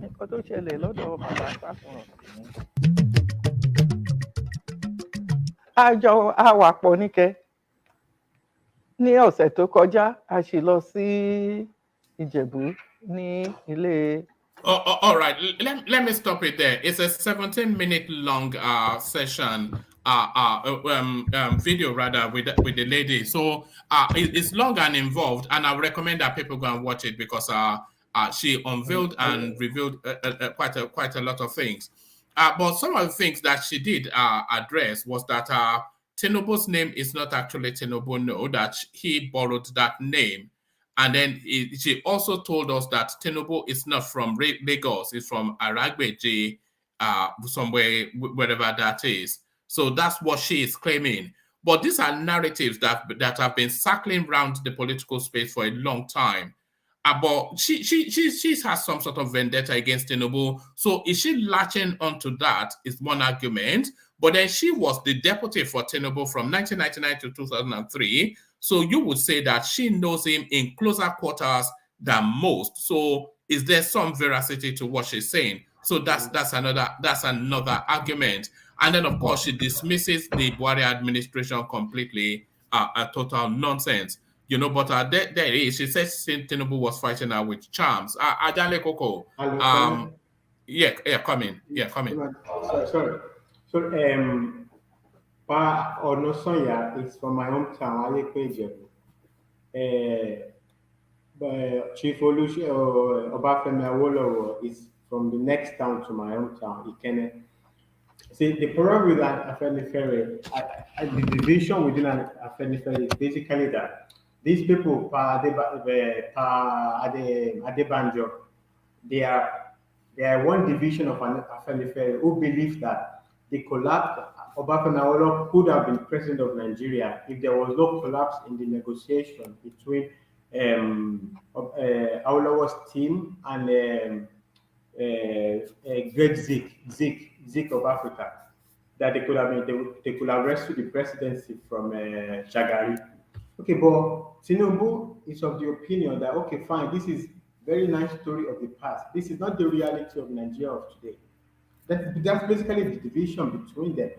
Nǹkan tó ṣẹlẹ̀ lọ́dọ̀ bàbá Fásọ̀rántì ni. Àjọ awàpọ̀ níkẹ́. Ní ọ̀sẹ̀ tó kọjá, a sì lọ sí Ìjẹ̀bú ní ilé. All right, let me stop it there. It's a 17-minute long session, video rather, with the lady. So it's long and involved, and I recommend that people go and watch it because she unveiled and revealed quite a lot of things. But some of the things that she did address was that Tinubu's name is not actually Tinubu, no, that he borrowed that name. And then she also told us that Tinubu is not from Lagos, it's from Aragbeji, somewhere, wherever that is. So that's what she is claiming. But these are narratives that have been circling around the political space for a long time. But she has some sort of vendetta against Tinubu. So is she latching onto that is one argument. But then she was the deputy for Tinubu from 1999 to 2003. So you would say that she knows him in closer quarters than most. So is there some veracity to what she's saying? So that's another argument. And then of course she dismisses the Buhari administration completely, a total nonsense. You know, but there it is. She says Tinubu was fighting her with charms. Ajale Koko. Yeah, come in. Sorry. So Pa Onosonya is from my hometown, Alepeje. Chief Olushi Obafemi Awolowo is from the next town to my hometown, Ikene. See, the problem with Afenifere, the division within Afenifere is basically that these people, Adebanjo, they are one division of Afenifere who believe that the collapse, Obafemi Awolowo could have been president of Nigeria if there was no collapse in the negotiation between Awolowo's team and Great Zik of Africa, that they could have rescued the presidency from Shagari. Okay, but Tinubu is of the opinion that okay, fine, this is very nice story of the past. This is not the reality of Nigeria of today. That's basically the division between them.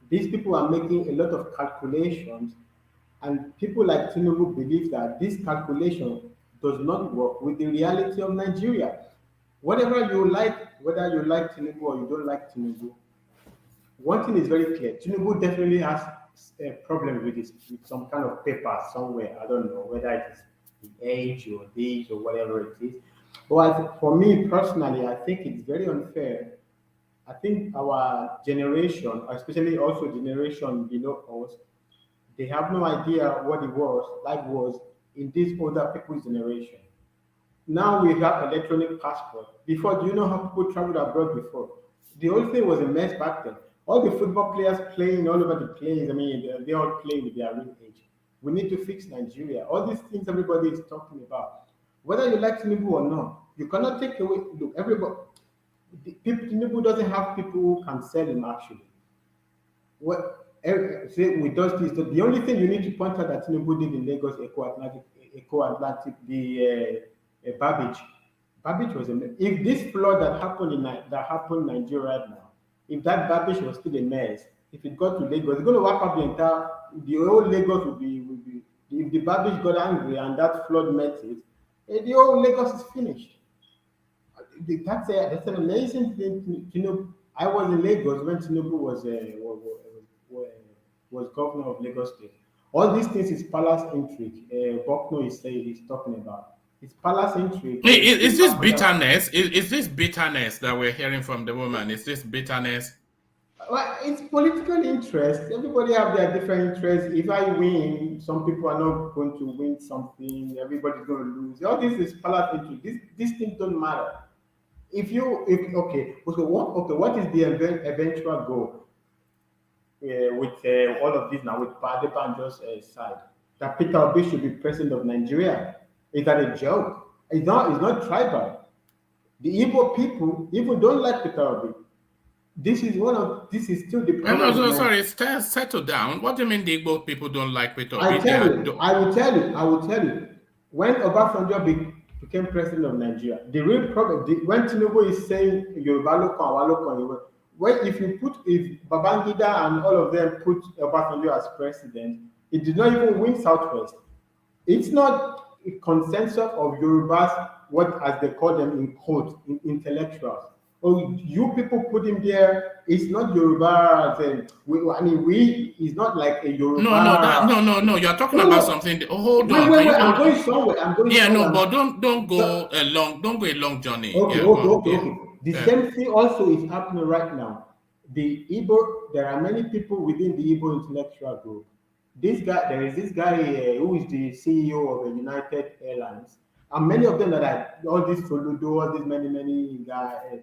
These people are making a lot of calculations And people like Tinubu believe that this calculation does not work with the reality of Nigeria. Whatever you like, whether you like Tinubu or you don't like Tinubu, one thing is very clear. Tinubu definitely has a problem with this, with some kind of paper somewhere. I don't know whether it is the age or this or whatever it is. But for me personally, I think it's very unfair. I think our generation, especially also generation below us, they have no idea what it was, life was in this older people's generation. Now we have electronic passport. Before, do you know how people traveled abroad before? The whole thing was a mess back then. All the football players playing all over the place, I mean, they all play with their real age. We need to fix Nigeria. All these things everybody is talking about. Whether you like Tinubu or not, you cannot take away, look, everybody, Tinubu doesn't have people who can sell him actually. What say with those things, the only thing you need to point out that Tinubu did in Lagos, Eco-Atlantic, the Babbage. Babbage was if this flood that happened in Nigeria right now, if that Babbage was still a mess, if it got to Lagos, it's going to wipe out the whole Lagos would be if the Babbage got angry and that flood met it, the whole Lagos is finished. That's an amazing thing. I was in Lagos when Tinubu was governor of Lagos State. All these things is palace intrigue. Bucknor is talking about. It's palace intrigue. Is this bitterness? Is this bitterness that we're hearing from the woman? Is this bitterness? Well, it's political interest. Everybody have their different interests. If I win, some people are not going to win something. Everybody's going to lose. All this is palace intrigue. These things don't matter. What is the eventual goal with all of this now with Adebanjo's side? That Peter Obi should be president of Nigeria. Is that a joke? It's not tribal. The Igbo people even don't like Peter Obi. This is still the problem. No, sorry, settle down. What do you mean the Igbo people don't like Peter Obi? I will tell you. When Obasanjo became president of Nigeria, the real problem, when Tinubu is saying Yoruba local, if Babangida and all of them put Obasanjo as president, it did not even win Southwest. It's not a consensus of Yorubas, what as they call them in quote, intellectuals. Oh, you people put him there. It's not Yoruba. It's not like a Yoruba. No. You're talking about something. Hold on. Wait. I'm going somewhere. But don't go a long journey. Okay. The same thing also is happening right now. The Igbo, there are many people within the Igbo intellectual group. There is this guy who is the CEO of the United Airlines. And many of them that are all these Soludo, all these many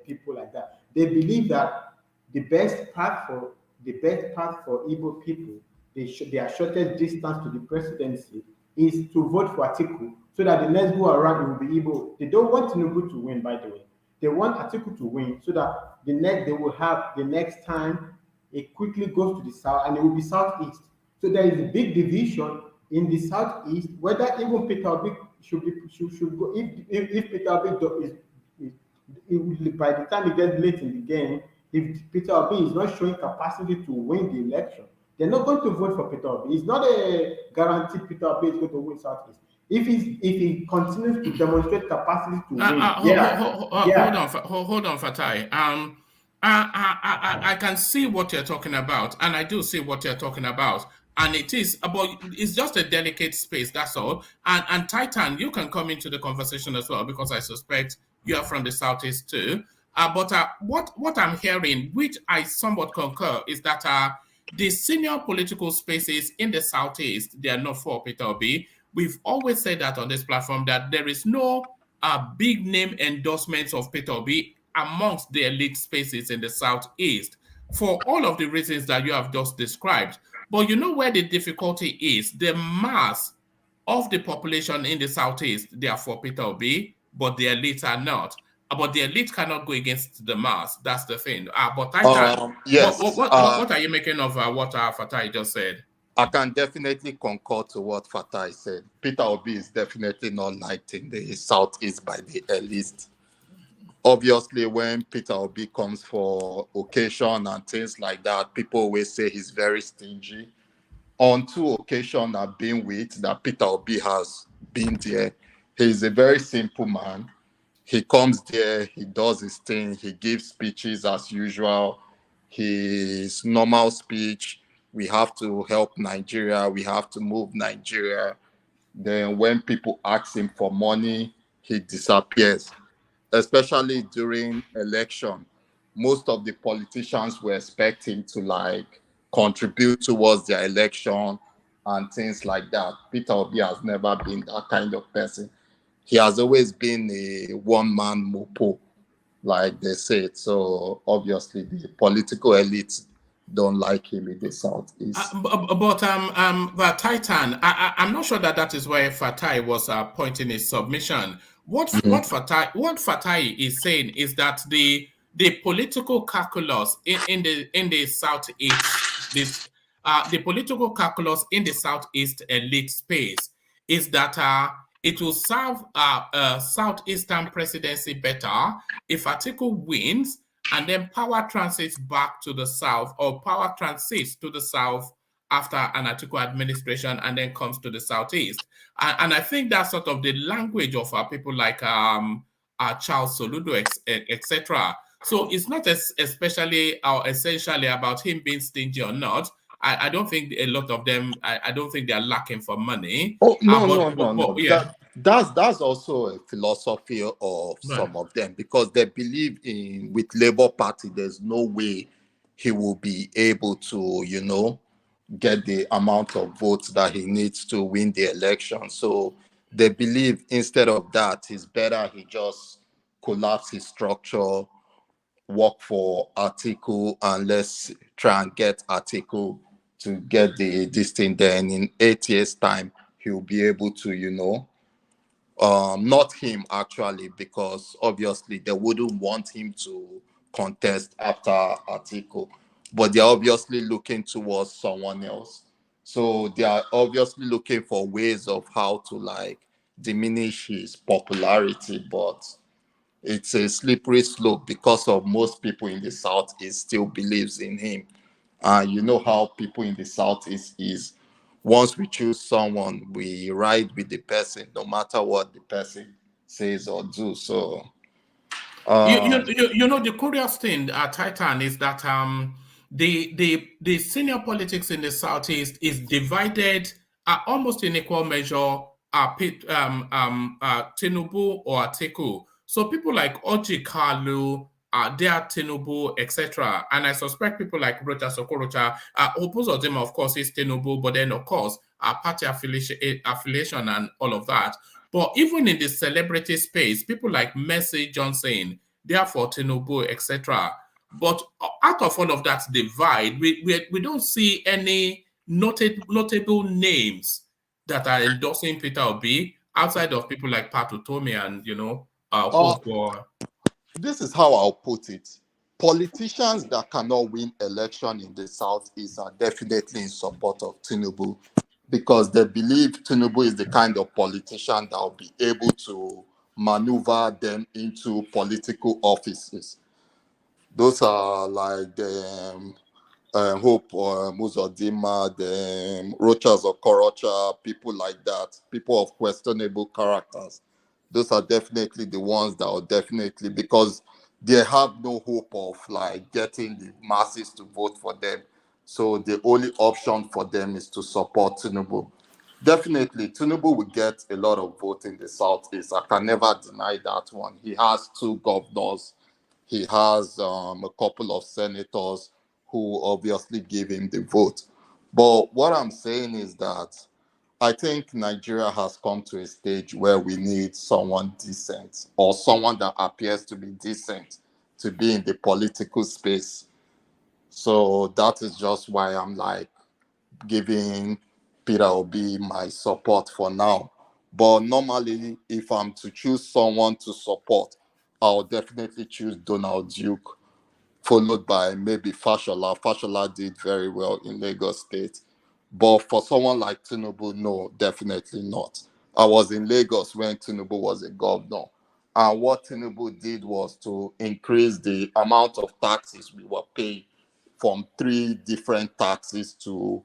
people like that, they believe that the best path for Igbo people, their shortest distance to the presidency is to vote for Atiku, so that the next go around will be Igbo. They don't want Tinubu to win, by the way. They want Atiku to win, so that they will have the next time it quickly goes to the south, and it will be southeast. So there is a big division in the southeast, whether even Peter Obi should go. If Peter Obi by the time it gets late in the game, if Peter Obi is not showing capacity to win the election, they're not going to vote for Peter Obi. It's not a guarantee Peter Obi is going to win Southeast. If he continues to demonstrate capacity to win, hold on, Fatai. I can see what you're talking about, and I do see what you're talking about. And it's just a delicate space, that's all. And Titan, you can come into the conversation as well, because I suspect you are from the Southeast too. But what I'm hearing, which I somewhat concur, is that the senior political spaces in the Southeast, they are not for Peter Obi. We've always said that on this platform, that there is no big name endorsements of Peter Obi amongst the elite spaces in the Southeast, for all of the reasons that you have just described. But you know where the difficulty is? The mass of the population in the Southeast, they are for Peter Obi, but the elites are not. But the elite cannot go against the mass. That's the thing. But Titan, yes. What are you making of what Fatai just said? I can definitely concur to what Fatai said. Peter Obi is definitely not liked in the Southeast by the elite. Obviously, when Peter Obi comes for occasion and things like that, people always say he's very stingy. on 2 occasions I've been with that Peter Obi has been there. He's a very simple man. He comes there, he does his thing, he gives speeches as usual. His normal speech, we have to help Nigeria, we have to move Nigeria. Then when people ask him for money, he disappears, especially during election. Most of the politicians were expecting to like contribute towards their election and things like that. Peter Obi has never been that kind of person. He has always been a one-man mopo, like they say. So obviously the political elites don't like him in the Southeast. But Titan, I'm not sure that is where Fatai was pointing his submission. What Fatai is saying is that the political calculus in the Southeast, the political calculus in the Southeast elite space is that it will serve Southeastern presidency better if Atiku wins and then power transits back to the South, or power transits to the South after an Atiku administration and then comes to the Southeast. And I think that's sort of the language of people like Charles Soludo, etc. So it's not especially or essentially about him being stingy or not. I don't think a lot of them, I don't think they're lacking for money. Oh, no. Yeah. That's also a philosophy of some of them, because they believe in, with Labour Party, there's no way he will be able to, you know, get the amount of votes that he needs to win the election. So they believe instead of that, it's better he just collapse his structure, work for Atiku, and let's try and get Atiku to get this thing. Then in 8 years' time, he'll be able to, you know, not him actually, because obviously they wouldn't want him to contest after Atiku, but they're obviously looking towards someone else. So they are obviously looking for ways of how to like diminish his popularity, but it's a slippery slope because of most people in the Southeast still believes in him. You know how people in the Southeast is. Once we choose someone, we ride with the person, no matter what the person says or do. So, you know, the curious thing, Titan, is that the senior politics in the Southeast is divided almost in equal measure. Tinubu or Atiku. So people like Oji Kalu, they are Tinubu, etc. And I suspect people like Rocha Sokorocha, both of them, of course, is Tinubu, but then, of course, party affiliation and all of that. But even in the celebrity space, people like Mercy Johnson, they are for Tinubu, etc. But out of all of that divide, we don't see any notable names that are endorsing Peter Obi outside of people like Pat Utomi and, you know, this is how I'll put it. Politicians that cannot win election in the Southeast are definitely in support of Tinubu, because they believe Tinubu is the kind of politician that will be able to maneuver them into political offices. Those are like the Hope or Muzodima, the Rochas or Korocha, people like that, people of questionable characters. Those are definitely the ones that are definitely, because they have no hope of like getting the masses to vote for them. So the only option for them is to support Tinubu. Definitely, Tinubu will get a lot of vote in the Southeast. I can never deny that one. He has 2 governors. He has a couple of senators who obviously give him the vote. But what I'm saying is that I think Nigeria has come to a stage where we need someone decent, or someone that appears to be decent, to be in the political space. So that is just why I'm like giving Peter Obi my support for now. But normally, if I'm to choose someone to support, I'll definitely choose Donald Duke, followed by maybe Fashola. Fashola did very well in Lagos State. But for someone like Tinubu, no, definitely not. I was in Lagos when Tinubu was a governor. And what Tinubu did was to increase the amount of taxes we were paying from 3 different taxes to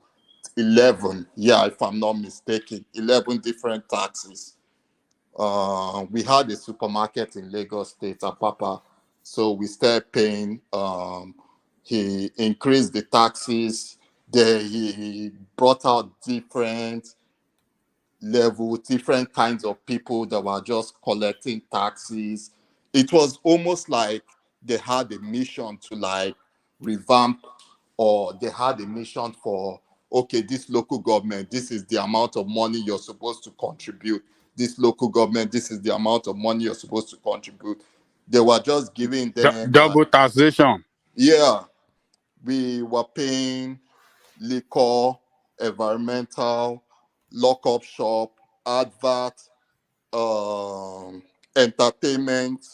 11, yeah, if I'm not mistaken, 11 different taxes. We had a supermarket in Lagos State, Apapa, so we started paying. He increased the taxes. He brought out different different kinds of people that were just collecting taxes. It was almost like they had a mission to like revamp, or they had a mission for, okay, this local government, this is the amount of money you're supposed to contribute. This local government, this is the amount of money you're supposed to contribute. They were just giving them Double taxation. yeah, we were paying liquor, environmental, lockup shop, advert, entertainment,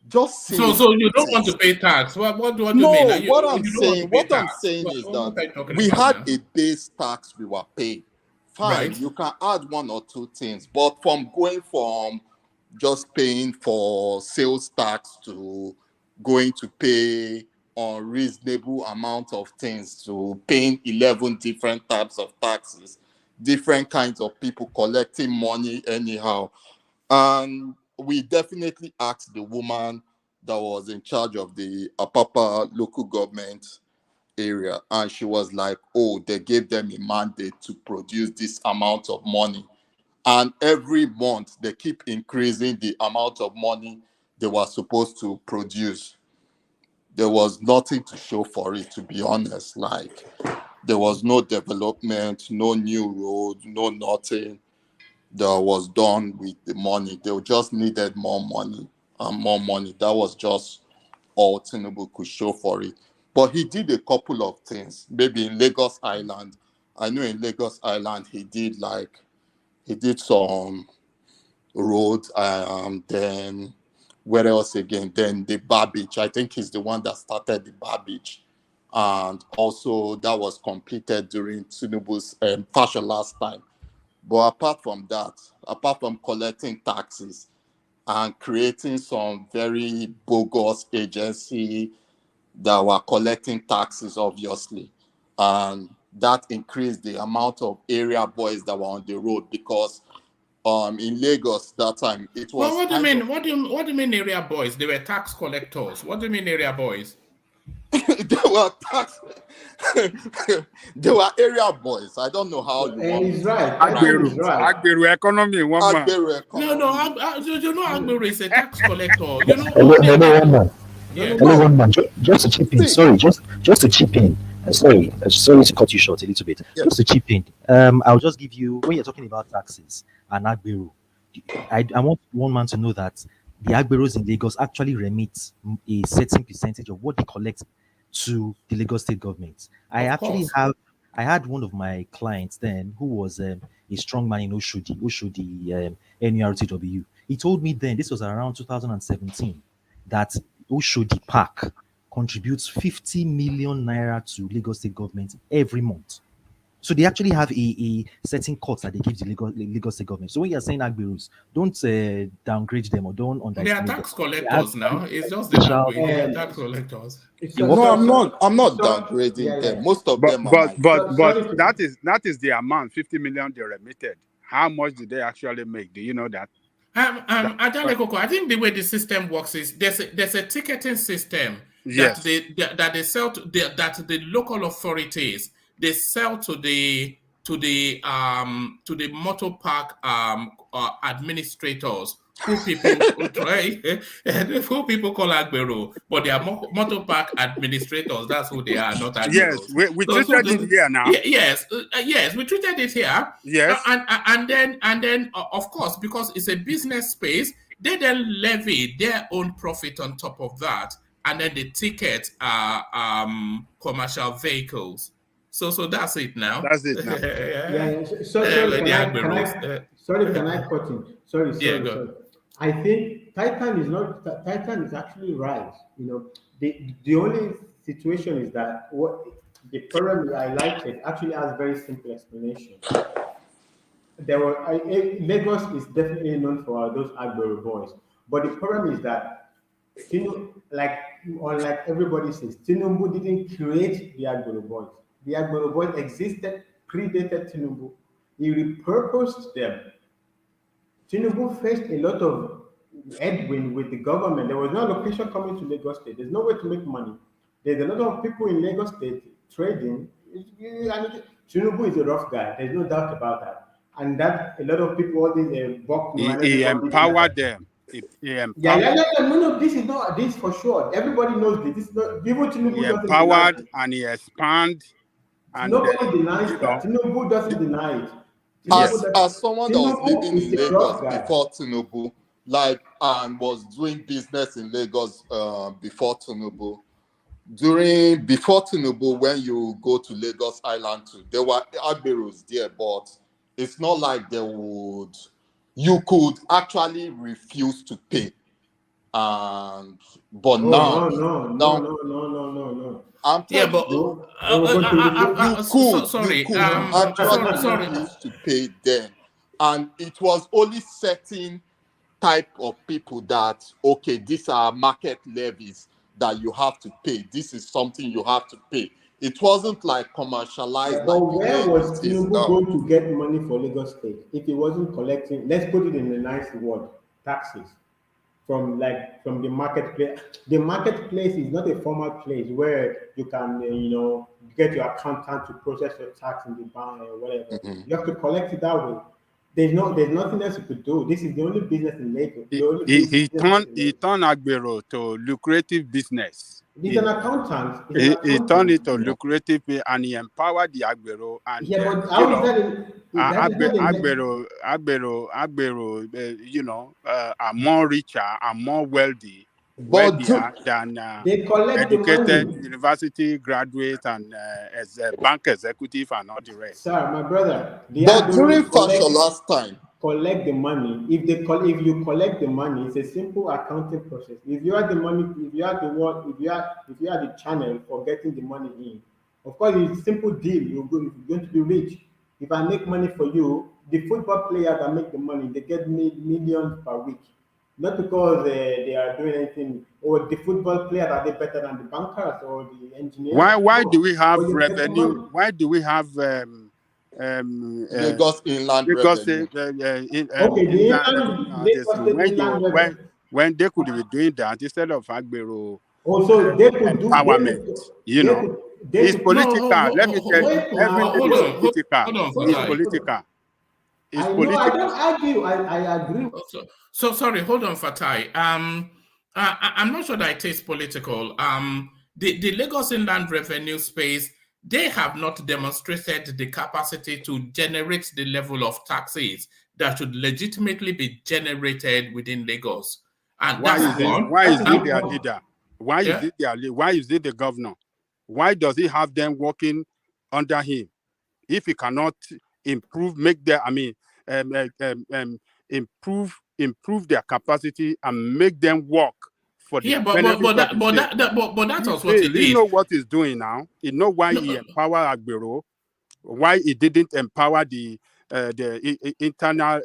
just So silly you don't want to things. pay tax? What do you mean? No, You don't want to pay I'm tax? saying is that What are you talking we about had now? a base tax we were paying. Fine, Right. you can add one or two things, but from going from just paying for sales tax to going to pay unreasonable amount of things to paying 11 different types of taxes, different kinds of people collecting money anyhow. And we definitely asked the woman that was in charge of the Apapa local government area, and she was like, oh, they gave them a mandate to produce this amount of money, and every month they keep increasing the amount of money they were supposed to produce. There was nothing to show for it, to be honest. Like, there was no development, no new road, no nothing that was done with the money. They just needed more money and more money. That was just all Tinubu could show for it. But he did a couple of things. Maybe in Lagos Island, I know in Lagos Island he did some roads. Then where else again? Then the bar beach. I think he's the one that started the bar beach, and also that was completed during Tinubu's fashion last time. But apart from that, apart from collecting taxes and creating some very bogus agency that were collecting taxes, obviously, and that increased the amount of area boys that were on the road, because in Lagos that time it Well, was what do you kind mean? of What do you mean area boys? They were tax collectors. What do you mean area boys? they were tax they were area boys. I don't know how you want me He's to right. Titan is right. Agberu economy, one man. Agberu No, economy. you know, Agbero is a tax collector. You know, Hello, all the hello, one man. yeah. Hello, No, one man. Just to chip in. see, Sorry, just to chip in. Sorry to cut you short a little bit. yeah. Just to chip in. I'll just give you, when you're talking about taxes and Agberu, I want one man to know that the Agberos in Lagos actually remit a certain percentage of what they collect to the Lagos state government. Of course. I had one of my clients then who was a strong man in Oshodi NURTW. He told me then, this was around 2017, that Oshodi Park contributes 50 million naira to Lagos state government every month. So they actually have a certain cut that they give the Lagos state government. So when you're saying Agberus, don't downgrade them or don't They are underestimate them. tax They have collectors now. It's just the special. language. They are tax collectors. They work. No, I'm not Yeah, downgrading them. yeah. Most of But them are but my but friends. but Sorry to, that is the amount, 50 million they remitted. How much did they actually make? Do you know that? Ajale Koko, I think the way the system works is there's a ticketing system that Yes. they sell to that the local authorities they sell to the motor park administrators who people who people call Agbero, but they are motor park administrators. That's who they are, not Yes, Agberos. we treated it here now. Yes, yes, we treated it here. Yes. And then of course, because it's a business space, they then levy their own profit on top of that, and then the ticket commercial vehicles. So that's it now. That's it now. yeah. Sorry, The can Agberos. I cut in? Sorry, Yeah, sorry, go. sorry. I think Titan is actually right. You know, the only situation is that what the problem I highlighted actually has very simple explanation. Lagos is definitely known for those Agbero boys, but the problem is that Unlike everybody says, Tinubu didn't create the Agbero Boys. The Agbero Boys existed, predated Tinubu. He repurposed them. Tinubu faced a lot of headwind with the government. There was no allocation coming to Lagos State. There's no way to make money. There's a lot of people in Lagos State trading. Tinubu is a rough guy. There's no doubt about that. And that a lot of people, all these Bucknor-Akerele, He empowered them. He empowered. No, this is not this for sure. Everybody knows this. This is not even Tinubu He doesn't empowered deny it. and he expanded. And Nobody denies that. Tinubu doesn't deny it. As someone that was living is in a rough Lagos guy. before Tinubu, and was doing business in Lagos before Tinubu. Before Tinubu, when you go to Lagos Island too, there were Agberos there, but it's not like you could actually refuse to pay. No. I'm telling you, you could actually refuse to pay them. And it was only certain type of people that, okay, these are market levies that you have to pay. This is something you have to pay. It wasn't like commercialized. But where was Tinubu going to get money for Lagos State if he wasn't collecting, let's put it in a nice word, taxes from the marketplace? The marketplace is not a formal place where you can, get your accountant to process your tax in the bank or whatever. Mm-hmm. You have to collect it that way. There's nothing else you could do. This is the only business in Lagos. He turned Agbero to lucrative business. He's an accountant. He turned it to lucrative, and he empowered the Agbero. And but how is Agbero, are more richer and more wealthy, than educated university graduates and as a bank executive and all the rest. Sir, my brother. But during Fashola time, collect the money. If you collect the money, it's a simple accounting process. If you have the money, if you have the channel for getting the money in, of course it's a simple deal. You're going to be rich. If I make money for you, the football players that make the money, they get millions per week. Not because they are doing anything, or the football players are they better than the bankers or the engineers. Why do we have revenue? Why do we have Lagos Inland Revenue? When they could be doing that instead of Agbero they could empowerment, it's political. Let me tell you, everything is political. It's political. I don't argue. I agree. So sorry, hold on, Fatai. I'm not sure that it is political. The Lagos Inland Revenue space, they have not demonstrated the capacity to generate the level of taxes that should legitimately be generated within Lagos. And why is it their leader? Why is it the governor? Why does he have them working under him? If he cannot improve their capacity and make them work for the benefit of but that's also what it is. You know what he's doing now. You know why he empowered Agbero, why he didn't empower the internal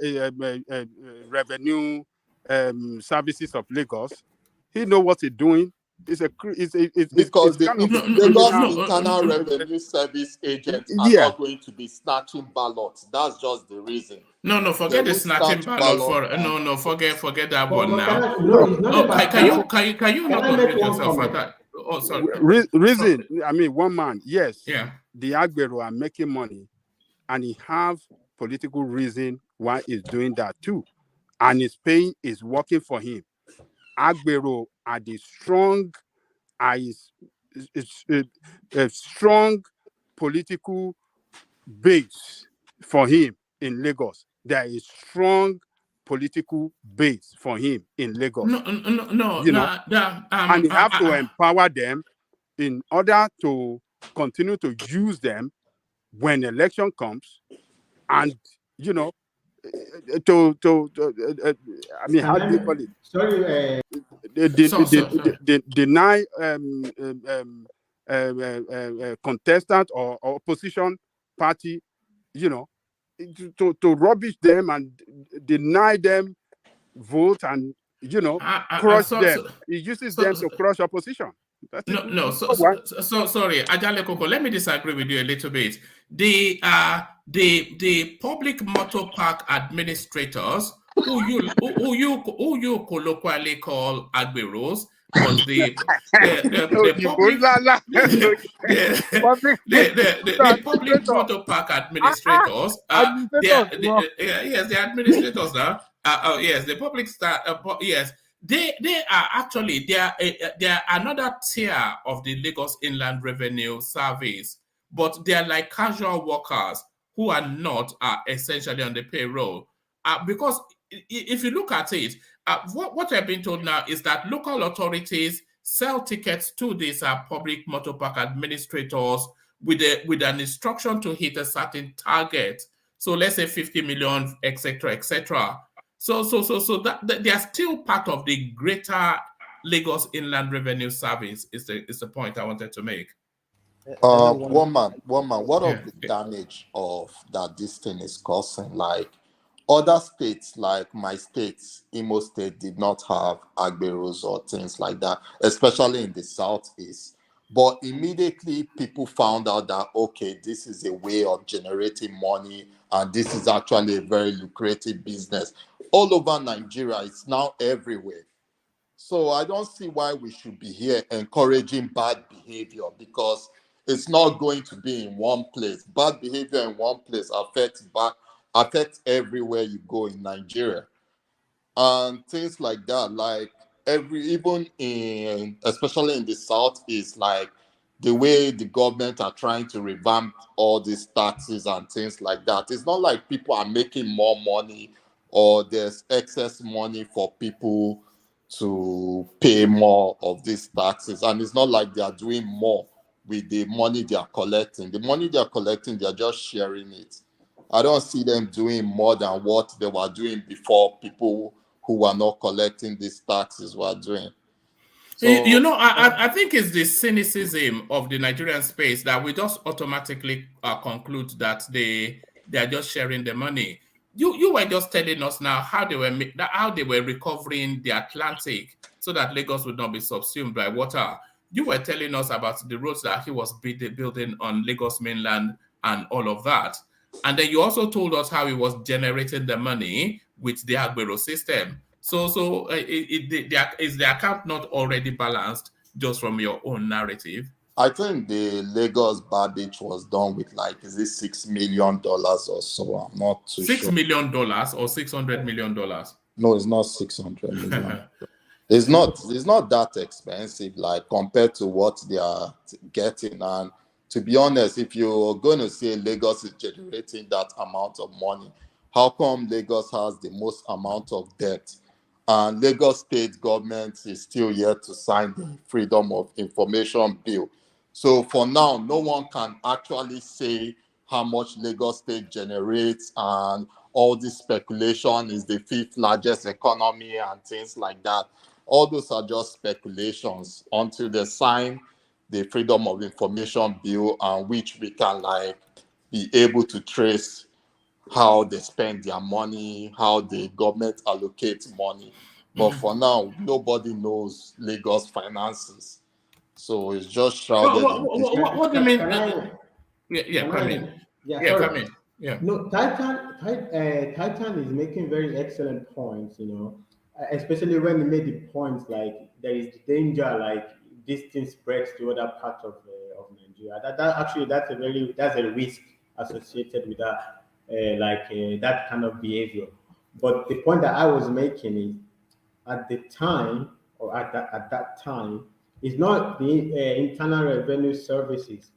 revenue services of Lagos. He know what he's doing. Because the Lagos Internal Revenue Service agents are not going to be snatching ballots. That's just the reason. No, forget the snatching ballot. Forget that one now. Can you not unmute yourself for that? Oh, sorry. Reason. One man. Yes. Yeah. The Agbero are making money, and he have political reason why he's doing that too, and his paying is working for him. Agbero are the strong, a strong political base for him in Lagos. There is strong political base for him in Lagos. And you have to empower them in order to continue to use them when election comes, and how do you call it? Sorry, deny contestant or opposition party, to rubbish them and deny them vote and crush them. He uses them to crush opposition. Sorry, Ajale Koko, let me disagree with you a little bit. The public motor park administrators, who you colloquially call agberos, but the public motor park administrators, yes, the administrators now, yes, the public staff, yes. They are actually they are another tier of the Lagos Inland Revenue Service, but they are like casual workers who are not essentially on the payroll. Because if you look at it, what I've been told now is that local authorities sell tickets to these public motor park administrators with an instruction to hit a certain target. So let's say 50 million, etc., etc. So that they are still part of the greater Lagos Inland Revenue Service is the point I wanted to make. One man, what of the damage of that this thing is causing? Like other states, like my state, Imo State, did not have agberos or things like that, especially in the southeast. But immediately people found out that, okay, this is a way of generating money and this is actually a very lucrative business. All over Nigeria, it's now everywhere. So I don't see why we should be here encouraging bad behavior, because it's not going to be in one place. Bad behavior in one place affects everywhere you go in Nigeria. And things like that, like especially in the South, is like the way the government are trying to revamp all these taxes and things like that. It's not like people are making more money or there's excess money for people to pay more of these taxes. And it's not like they are doing more with the money they are collecting. The money they are collecting, they are just sharing it. I don't see them doing more than what they were doing before people who were not collecting these taxes were doing. So, I think it's the cynicism of the Nigerian space that we just automatically conclude that they are just sharing the money. You were just telling us now how they were recovering the Atlantic so that Lagos would not be subsumed by water. You were telling us about the roads that he was building on Lagos mainland and all of that. And then you also told us how he was generating the money with the Agbero system. So is the account not already balanced just from your own narrative? I think the Lagos Babbage was done with like, is it $6 million or so? I'm not too sure. $6 million or $600 million? No, it's not 600 million. It's not that expensive, like compared to what they are getting. And to be honest, if you're going to say Lagos is generating that amount of money, how come Lagos has the most amount of debt? And Lagos state government is still yet to sign the Freedom of Information Bill. So for now, no one can actually say how much Lagos state generates, and all this speculation is the 5th largest economy and things like that. All those are just speculations until they sign the Freedom of Information Bill, and which we can like be able to trace how they spend their money, how the government allocates money. But for now, nobody knows Lagos finances. So it's just shrouded. What do you mean? Come in. Yeah. No, Titan is making very excellent points, especially when he made the points like there is danger, like this thing spreads to other parts of Nigeria. That's a risk associated with that, that kind of behavior. But the point that I was making is, at that time, it's not the internal revenue services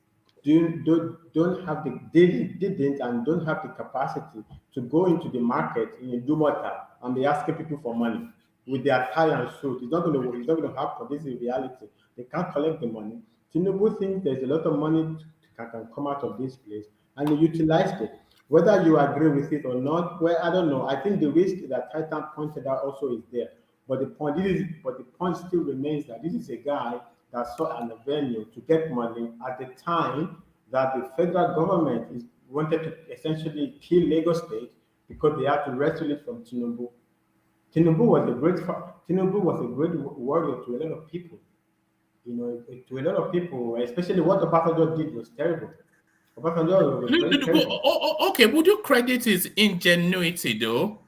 don't have didn't and don't have the capacity to go into the market in a Dumota and be asking people for money with their tie and suit. It's not going to happen. This is reality. They can't collect the money. Tinubu thinks there's a lot of money can come out of this place, and they utilized it. Whether you agree with it or not, well, I don't know. I think the risk that Titan pointed out also is there. But the point still remains that this is a guy that saw an avenue to get money at the time that the federal government wanted to essentially kill Lagos State because they had to wrestle it from Tinubu. Tinubu was a great warrior to a lot of people. You know, to a lot of people, especially what Obasanjo did was terrible. Obasanjo was very terrible. Okay, would you credit his ingenuity though?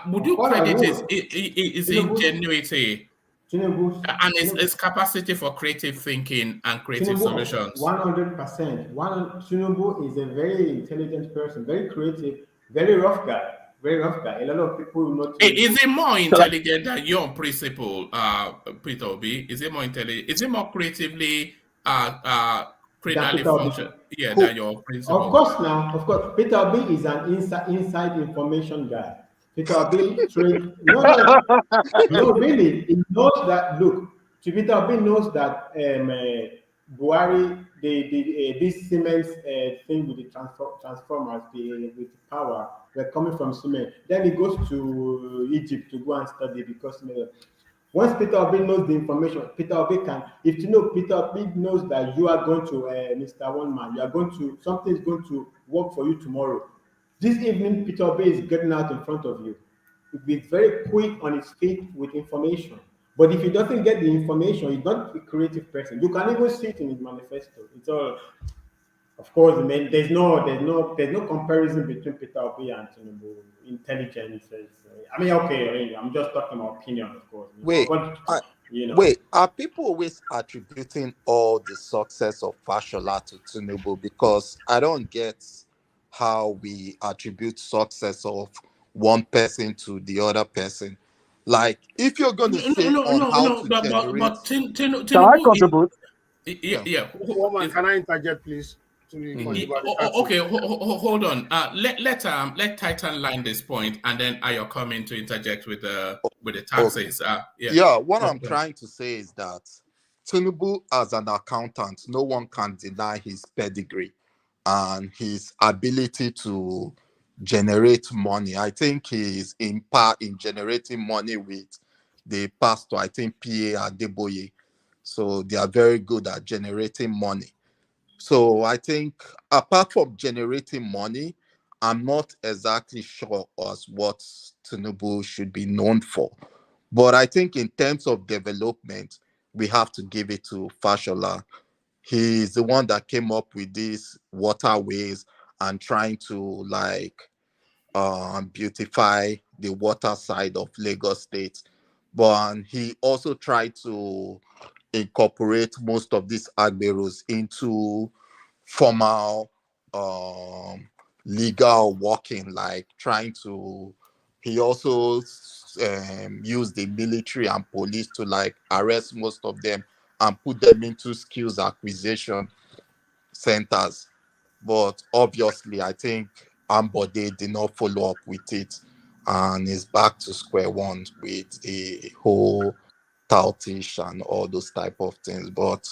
Would Of you course, I credit would. his Tinubu's, ingenuity and Tinubu, his capacity for creative thinking and creative Tinubu, solutions? 100%. Tinubu is a very intelligent person, very creative, very rough guy, very rough guy. A lot of people know Is Tinubu. he more So like, intelligent than your principal, Peter Obi? Is he more intelligent? Is he more creatively, Than criminally Peter Obi. function? Yeah, Who than your Of principal. course, now, of course, Peter Obi is an inside information guy. Peter Obi trade. No, really, he knows that. Look, Peter Obi knows that Buhari, this Siemens thing with the transformers, with the power, were coming from Siemens. Then he goes to Egypt to go and study because once Peter Obi knows the information, Peter Obi can. If you know Peter Obi knows that you are going to Mr. One Man, you are going to something is going to work for you tomorrow. This evening, Peter Obi is getting out in front of you. He'll be very quick on his feet with information. But if he doesn't get the information, he's not a creative person. You can even see it in his manifesto. It's all, of course. I mean, there's no comparison between Peter Obi and Tinubu intelligence. I mean, okay, I mean, I'm just talking about opinion, of course. wait, But I, you know, wait, are people always attributing all the success of Fashola to Tinubu? Because I don't get how we attribute success of one person to the other person. Like, if you're going to say on how to generate, can I Tinubu is, contribute? yeah, yeah, yeah. Woman, can I interject, please? For you about the taxes? Okay, hold on. Let Titan line this point, and then Ayo come in to interject with the okay. taxes. Yeah. Yeah, what I'm Okay. trying to say is that Tinubu, as an accountant, no one can deny his pedigree and his ability to generate money. I think he is in part in generating money with the pastor, I think PA Adeboye. So they are very good at generating money. So I think apart from generating money, I'm not exactly sure as what Tinubu should be known for. But I think in terms of development, we have to give it to Fashola. He's the one that came up with these waterways and trying to beautify the water side of Lagos State. But he also tried to incorporate most of these agberos into formal legal working, like trying to. He also used the military and police to arrest most of them and put them into skills acquisition centers. But obviously, I think Ambode did not follow up with it and is back to square one with the whole Tautish and all those type of things. But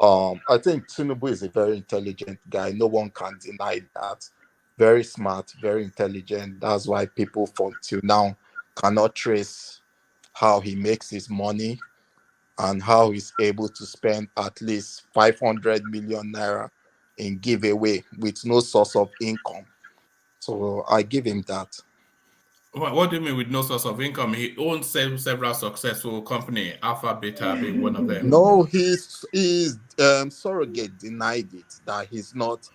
I think Tinubu is a very intelligent guy. No one can deny that. Very smart, very intelligent. That's why people from till now cannot trace how he makes his money and how he's able to spend at least 500 million naira in giveaway with no source of income. So I give him that. What do you mean with no source of income? He owns several successful company, Alpha Beta being one of them. No, his surrogate denied it that he's not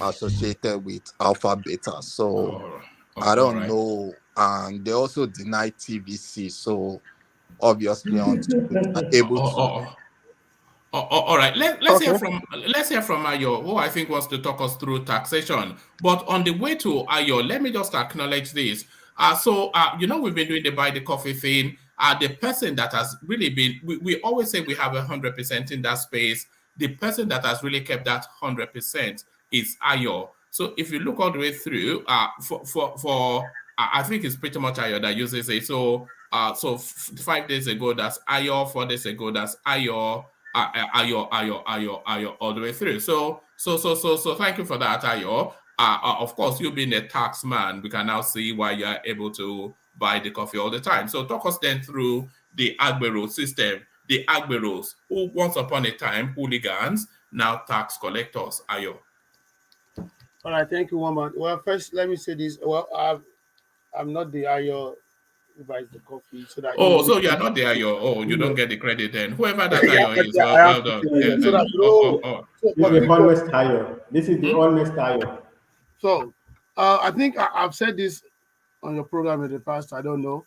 associated with Alpha Beta. So I All don't right. know. And they also denied TVC. So obviously, until they are able to. All right. Let's Okay. hear from Ayo, who I think wants to talk us through taxation. But on the way to Ayo, let me just acknowledge this. We've been doing the buy the coffee thing. The person that has really been, we always say we have 100% in that space. The person that has really kept that 100% is Ayo. So if you look all the way through, I think it's pretty much Ayo that uses it. So 5 days ago, that's Ayo. 4 days ago, that's Ayo. Ayo, all the way through. So thank you for that, Ayo. Of course, you being a tax man, we can now see why you are able to buy the coffee all the time. So talk us then through the Agbero system, the Agberos, who once upon a time hooligans, now tax collectors. Ayo. All right, thank you, woman. Well, first, let me say this. Well, I'm not the Ayo who buys the coffee, so that Oh, so you are not there, you don't get the credit then. Whoever that Ayo is, I well have to done. tell you, so that this is the honest Tayo. This is the honest Tayo. So, I think I've said this on your program in the past. I don't know.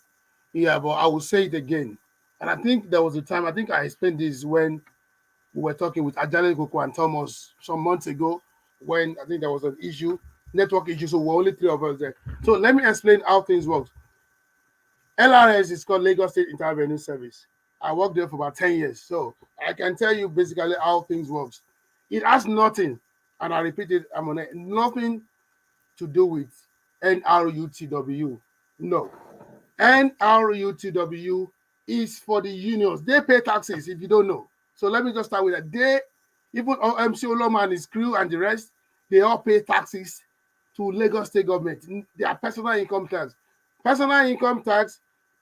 Yeah, but I will say it again. And I think there was a time, I think I explained this when we were talking with Ajale Koko and Thomas some months ago, when I think there was an issue, network issue. So we're only 3 of us there. So let me explain how things work. LRS is called Lagos State Inter-Revenue Service. I worked there for about 10 years. So I can tell you basically how things work. It has nothing, and I repeat it, nothing to do with NRUTW. No. NRUTW is for the unions. They pay taxes, if you don't know. So let me just start with that. They, even MC Oloma and his crew and the rest, they all pay taxes to Lagos State government. They are personal income tax. Personal income tax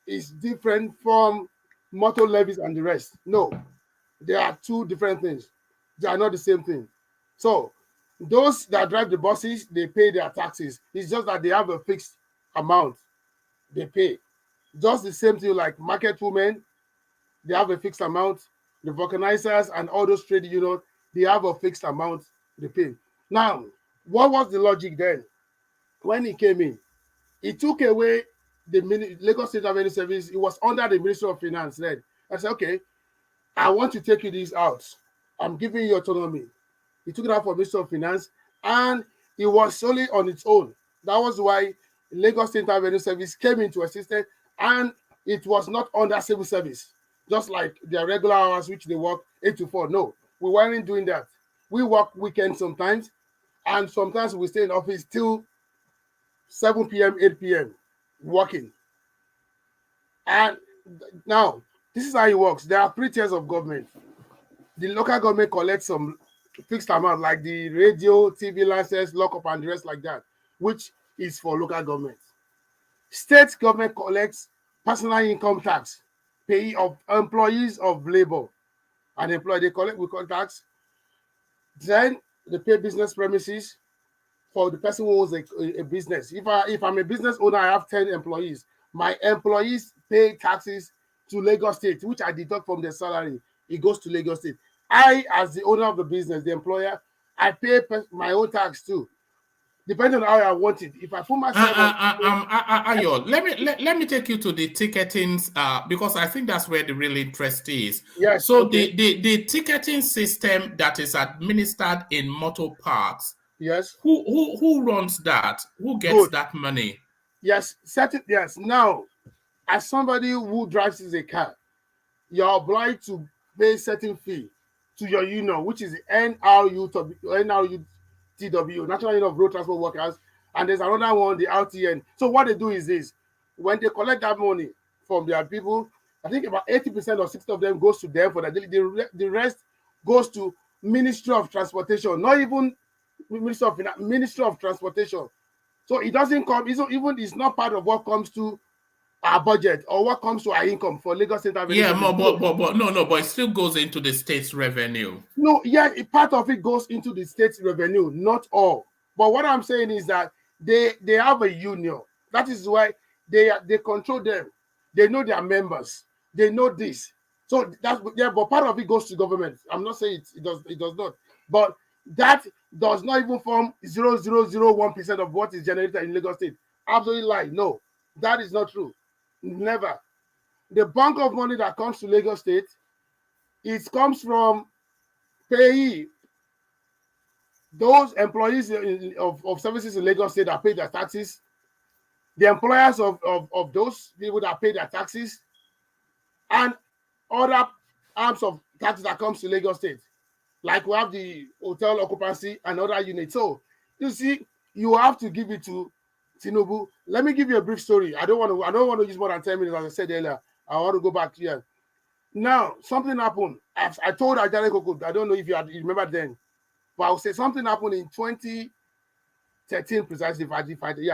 is different from motor levies and the rest. No, they are 2 different things. They are not the same thing. So those that drive the buses, they pay their taxes. It's just that they have a fixed amount they pay. Just the same thing like market women, they have a fixed amount. The vulcanizers and all those trade unions, they have a fixed amount they pay. Now, what was the logic then? When he came in, he took away the Lagos State Revenue Service. It was under the Ministry of Finance then. I said, okay, I want to take you this out. I'm giving you autonomy. He took it out for Ministry of Finance, and it was solely on its own. That was why Lagos State Revenue Service came into existence, and it was not under civil service, just like their regular hours, which they work 8 to 4. No, we weren't doing that. We work weekends sometimes, and sometimes we stay in office till 7 p.m., 8 p.m. working. And now, this is how it works. There are 3 tiers of government. The local government collects some fixed amount, like the radio, TV license, lockup, and the rest like that, which is for local government. State government collects personal income tax, pay of employees of labor and employee. They collect tax. Then they pay business premises for the person who owns a business. If I'm a business owner, I have 10 employees. My employees pay taxes to Lagos State, which I deduct from their salary. It goes to Lagos State. I, as the owner of the business, the employer, I pay my own tax too, depending on how I want it. If I put myself Ayo, let me take you to the ticketing, because I think that's where the real interest is. Yes. So okay. the ticketing system that is administered in motor parks. Yes. Who runs that? Who gets that money? Yes. Yes. Now, as somebody who drives a car, you're obliged to pay certain fee to your union, which is the NRUTW, National Union of Road Transport Workers, and there's another one, the RTN. So what they do is this: when they collect that money from their people, I think about 80% or 60% of them goes to them for that. The rest goes to Ministry of Transportation, not even Ministry of Finance, Ministry of Transportation. So it doesn't come, it's not part of what comes to our budget or what comes to our income for Lagos State Revenue. Yeah, but it still goes into the state's revenue. No, yeah, part of it goes into the state's revenue, not all. But what I'm saying is that they have a union. That is why they control them. They know their members. They know this. So that's but part of it goes to government. I'm not saying it does not. But that does not even form 0.0001% of what is generated in Lagos State. Absolutely lie. No, that is not true. Never. The bulk of money that comes to Lagos State, it comes from payee. Those employees of services in Lagos State that pay their taxes, the employers of those people that pay their taxes, and other arms of taxes that comes to Lagos State. Like we have the hotel occupancy and other units. So you see, you have to give it to Tinubu. Let me give you a brief story. I don't want to use more than 10 minutes, as I said earlier. I want to go back here. Now, something happened. I told Ajale Koko, I don't know if you remember then, but I'll say something happened in 2013 precisely. I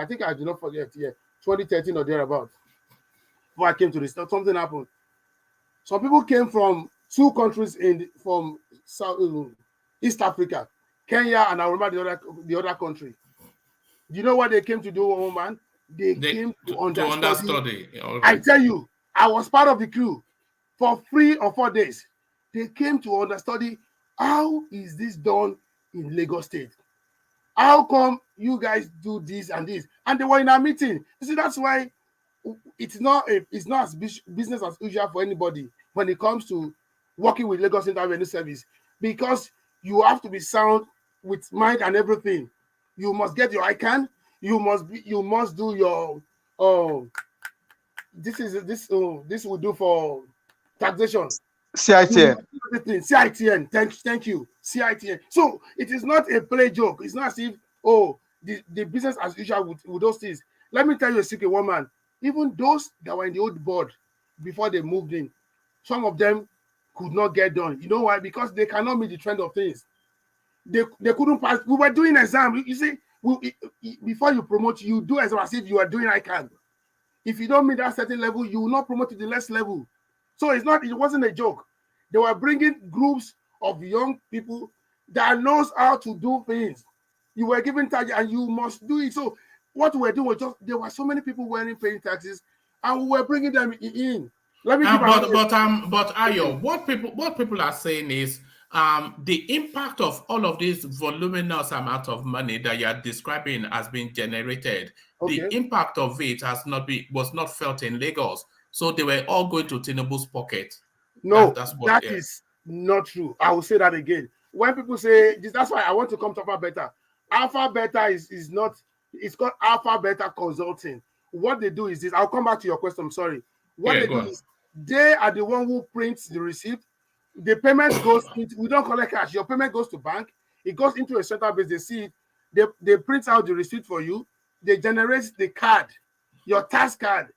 think I do not forget. Yeah, 2013 or thereabouts. Before I came to this, something happened. Some people came from 2 countries from East Africa, Kenya, and I remember the other country. Do you know what they came to do, woman? they came to understudy. understudy. Okay. I tell you, I was part of the crew for 3 or 4 days. They came to understudy. How is this done in Lagos State? How come you guys do this and this? And they were in a meeting. You see, that's why it's not as business as usual for anybody when it comes to working with Lagos State Revenue Service, because you have to be sound with mind and everything. You must get your ICANN. You must do your this will do for taxation. CITN. CITN. Thank you. CITN. So it is not a play joke. It's not as if the business as usual with those things. Let me tell you a secret, woman. Even those that were in the old board before they moved in, some of them could not get done. You know why? Because they cannot meet the trend of things. They couldn't pass. We were doing exam. You see, before you promote, you do exam as if you are doing ICANN. If you don't meet that certain level, you will not promote to the next level. So it wasn't a joke. They were bringing groups of young people that knows how to do things. You were given target and you must do it. So what we were doing was just, there were so many people weren't paying taxes and we were bringing them in. Let me give but Ayo, what people are saying is the impact of all of this voluminous amount of money that you are describing as being generated, the impact of it was not felt in Lagos. So they were all going to Tinubu's pocket. No, that is not true. I will say that again. When people say this, that's why I want to come to Alpha Beta. Alpha Beta is not, it's called Alpha Beta Consulting. What they do is this. I'll come back to your question. I'm sorry. What they do is they are the one who prints the receipt. The payment goes into, we don't collect cash. Your payment goes to bank. It goes into a central base. They see it. They print out the receipt for you. They generate the card. Your tax card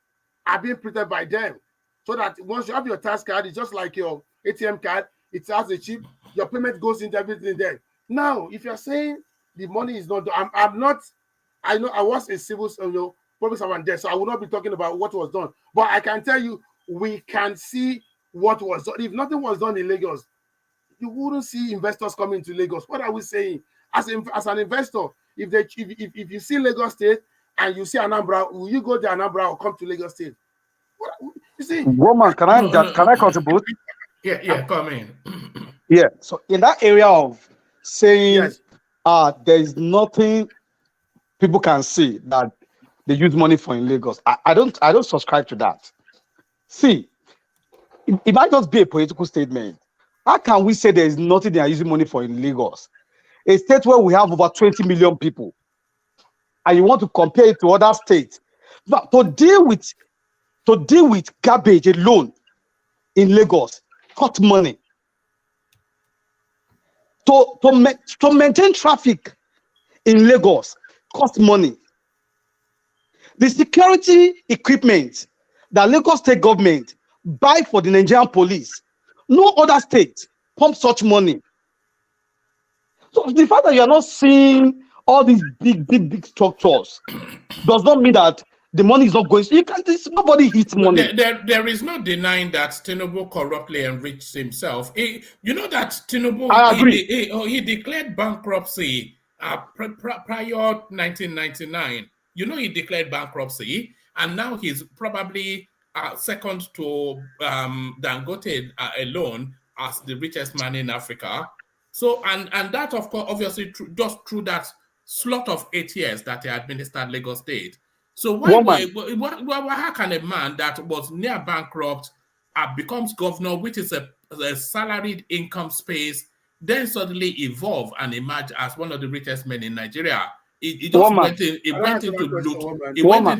are being printed by them. So that once you have your tax card, it's just like your ATM card. It has a chip. Your payment goes into everything there. Now, if you're saying the money is not, I'm not. I know I was a civil, public servant there, so I will not be talking about what was done. But I can tell you, we can see what was done. If nothing was done in Lagos, you wouldn't see investors coming to Lagos. What are we saying? As an investor, if you see Lagos State and you see Anambra, will you go to Anambra or come to Lagos State? You see, Woman, can I contribute? Yeah, come in. Yeah. So in that area of saying there is nothing people can see that they use money for in Lagos, I don't subscribe to that. See, it might just be a political statement. How can we say there is nothing they are using money for in Lagos, a state where we have over 20 million people, and you want to compare it to other states? But to deal with garbage alone in Lagos cost money. To maintain traffic in Lagos cost money. The security equipment that Lagos state government buy for the Nigerian police, no other state pump such money. So the fact that you are not seeing all these big structures does not mean that the money is not going. You can't. Nobody eats money. There is no denying that Tinubu corruptly enriched himself. You know that Tinubu, I agree. He declared bankruptcy prior 1999. You know, he declared bankruptcy, and now he's probably second to Dangote alone as the richest man in Africa. So, and that, of course, obviously just through that slot of 8 years that he administered Lagos State. So how can a man that was near bankrupt becomes governor, which is a salaried income space, then suddenly evolve and emerge as one of the richest men in Nigeria? He just went into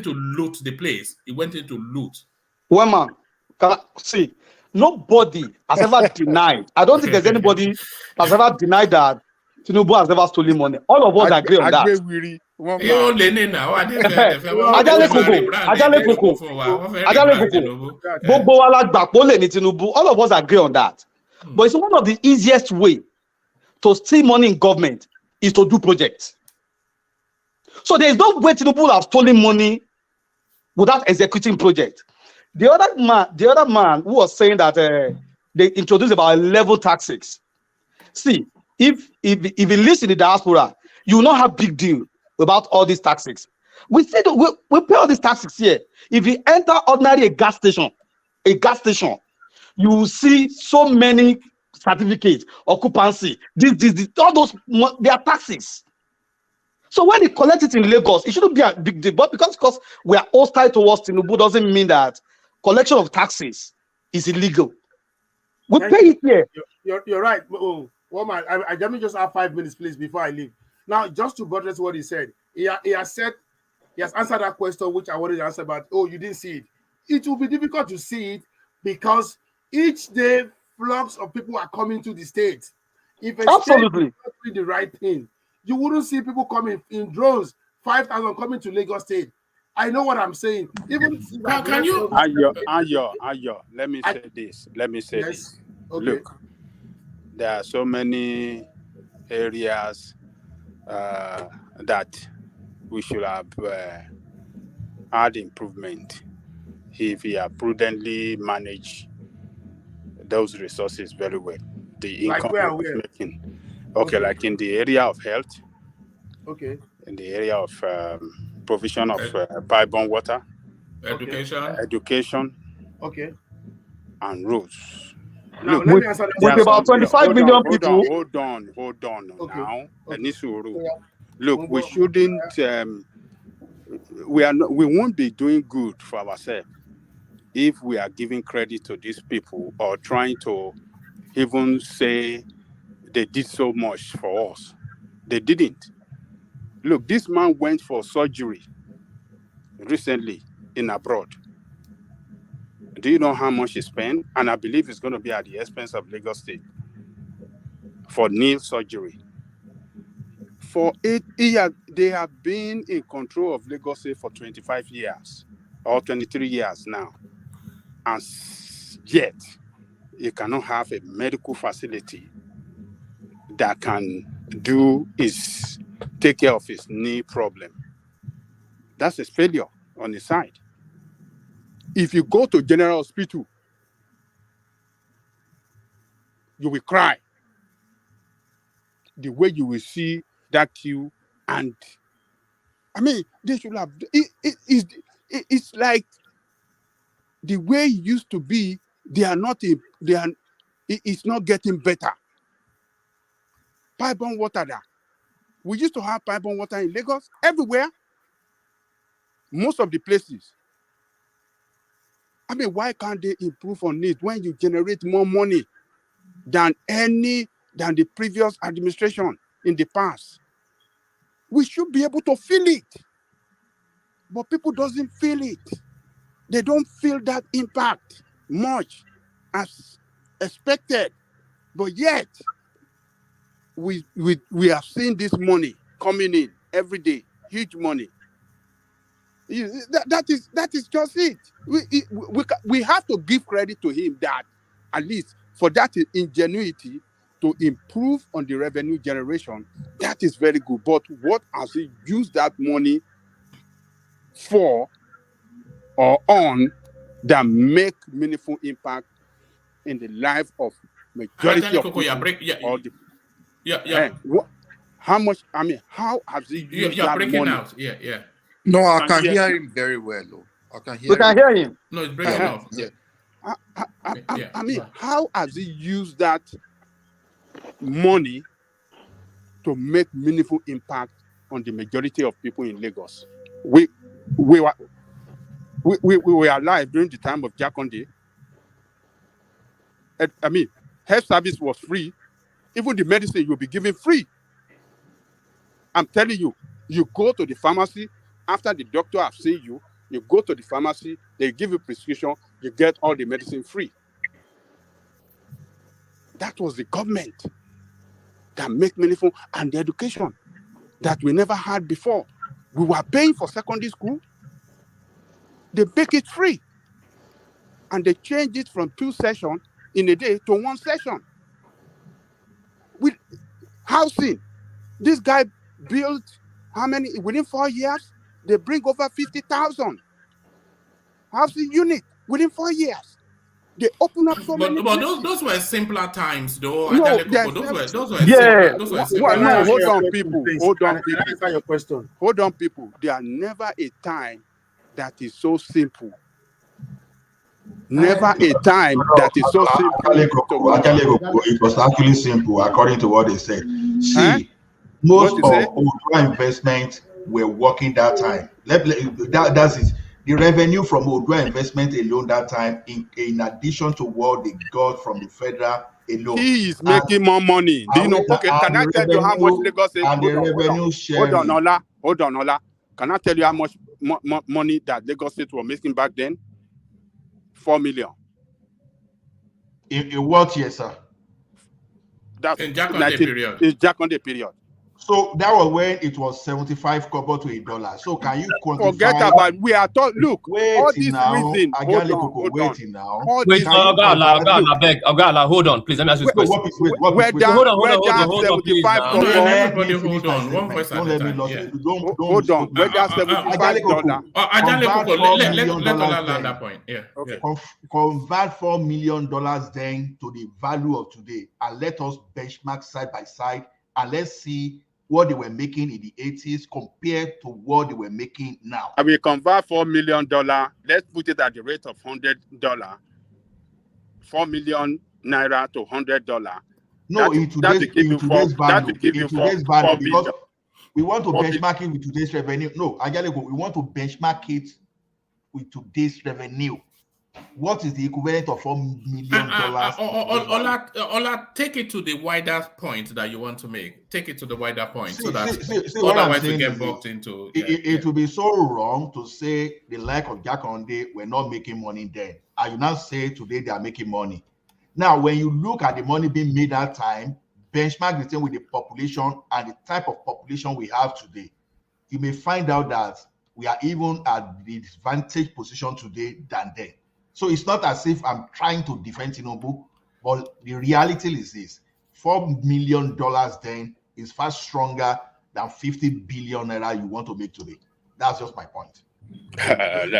loot the place. He went into loot. Woman, see, nobody has ever denied. I don't think there's anybody has ever denied that Tinubu has never stolen money. All of us agree on that. All of us agree on that. But it's one of the easiest way to steal money in government is to do projects. So there is no way Tinubu have stolen money without executing project. The other man who was saying that they introduced about 11 taxes. See, if he lives in the diaspora, you will not have big deal about all these taxes. We see we pay all these taxes here. If you enter ordinary a gas station, you will see so many certificates, occupancy, this, all those, they are taxes. So when they collect it in Lagos, it shouldn't be a big deal. But because we are hostile towards Tinubu doesn't mean that collection of taxes is illegal. We pay it here. You're right. Oh, woman, let me just have 5 minutes, please, before I leave. Now, just to buttress what he said, he has answered that question which I wanted to answer about. Oh, you didn't see it. It will be difficult to see it because each day flocks of people are coming to the state. If a Absolutely. state is not doing the right thing, you wouldn't see people coming in drones, 5,000 coming to Lagos State. I know what I'm saying. Even can you Ayo, let me say this. This. Okay. Look, there are so many areas that we should have had improvement if we have prudently managed those resources very well. The Like income where? making. Okay, like in the area of health. Okay. In the area of provision of pipe-borne water. Education. Okay. And roads. Now, look, let me answer with about 25 million people. Hold on. Okay. Now, Okay. Look, we shouldn't. We won't be doing good for ourselves if we are giving credit to these people or trying to even say they did so much for us. They didn't. Look, this man went for surgery recently in abroad. Do you know how much he spent? And I believe it's going to be at the expense of Lagos State for knee surgery. For 8 years, they have been in control of Lagos State for 25 years or 23 years now. And yet, you cannot have a medical facility that can take care of his knee problem. That's a failure on his side. If you go to General Hospital, you will cry the way you will see that queue. And I mean, they should have it's like the way it used to be. It's not getting better. Pipe-borne water there. We used to have pipe-borne water in Lagos everywhere, most of the places. I mean, why can't they improve on it when you generate more money than the previous administration in the past? We should be able to feel it. But people doesn't feel it. They don't feel that impact much as expected. But yet, we have seen this money coming in every day, huge money. That is just it. We have to give credit to him that at least for that ingenuity to improve on the revenue generation, that is very good. But what has he used that money for or on that make meaningful impact in the life of majority of people? How much? I mean, how has he used that money? Out. Yeah. No, I can hear him very well. I can hear. We can hear him. No, it's breaking out. Yeah. I mean, how has he used that money to make meaningful impact on the majority of people in Lagos? We were alive during the time of Jakonde. I mean, health service was free. Even the medicine you'll be given free. I'm telling you, you go to the pharmacy after the doctor has seen you. You go to the pharmacy, they give you prescription, you get all the medicine free. That was the government that make meaningful, and the education that we never had before. We were paying for secondary school. They make it free. And they changed it from 2 sessions in a day to 1 session. With housing, this guy built how many? Within 4 years, they bring over 50,000 housing units within 4 years. They open up so many But places. those were simpler times, though. No, Those were Yeah. simpler no, times. hold on, Question, people. please. Hold on, Can I people. answer your question? Hold on, people. There are never a time that is so simple. Never a time that is so simple. It was actually simple according to what they said. See, most of Odua investment were working that time. That's it. The revenue from Odua investment alone that time, in addition to what they got from the federal alone, he is making more money. Do you know? Okay, can I tell you how much Lagos State? Hold on, Ola. Can I tell you how much money that Lagos State were making back then? 4 million. In what year, sir? That's in Jakonde period. In Jakonde period. So that was when it was 75 kobo to $1. So can you quantify? Forget about we are talking. Look, all this now, reason. Hold on. Wait, Ogala, hold on, please. Let me ask you this question. Hold on, please. Everybody hold on. One voice at a time. Hold on. Where that $75. Let Ola land that point. Yeah. Okay. Convert $4 million then to the value of today, and let us benchmark side by side, and let's see what they were making in the 80s compared to what they were making now. I will convert $4 million. Let's put it at the rate of $100. 4 million naira to $100. No, in today's value, because we want to benchmark it with today's revenue. No, we want to benchmark it with today's revenue. What is the equivalent of $4 million? Ola, take it to the wider point that you want to make. Take it to the wider point, so that otherwise we get boxed into. It would be so wrong to say the like of Jakonde were not making money then, and you now say today they are making money. Now, when you look at the money being made that time, benchmark the thing with the population and the type of population we have today, you may find out that we are even at the disadvantaged position today than then. So it's not as if I'm trying to defend Tinubu, but the reality is this: $4 million then is far stronger than 50 billion naira you want to make today. That's just my point. And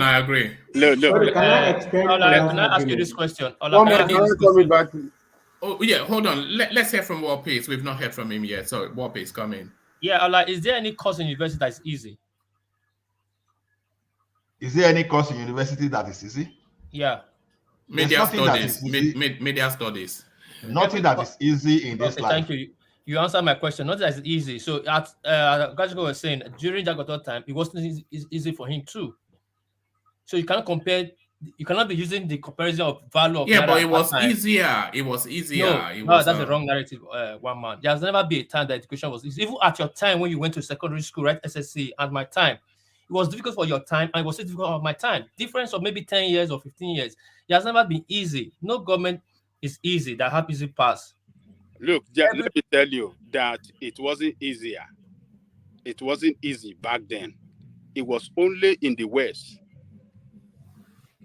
I agree. Sorry, can I ask you this question? Oh yeah, hold on. Let's hear from War Pace. We've not heard from him yet. So War Pace, come in. Yeah, is there any course in university that is easy? Is there any course in university that is easy? Yeah. Media studies. Media studies. Nothing that is easy in this life. Thank you. You answered my question. Nothing that is easy. So at Gajiko was saying during Jagoto time, it wasn't easy for him too. So you cannot compare. You cannot be using the comparison of value of. Yeah, but it was easier. It was easier. No, that's the wrong narrative. One man. There has never been a time that education was easy. Even at your time when you went to secondary school, right? SSC, at my time. It was difficult for your time, and it was difficult for my time. Difference of maybe 10 years or 15 years. It has never been easy. No government is easy that have easy pass. Look, let me tell you that it wasn't easier. It wasn't easy back then. It was only in the West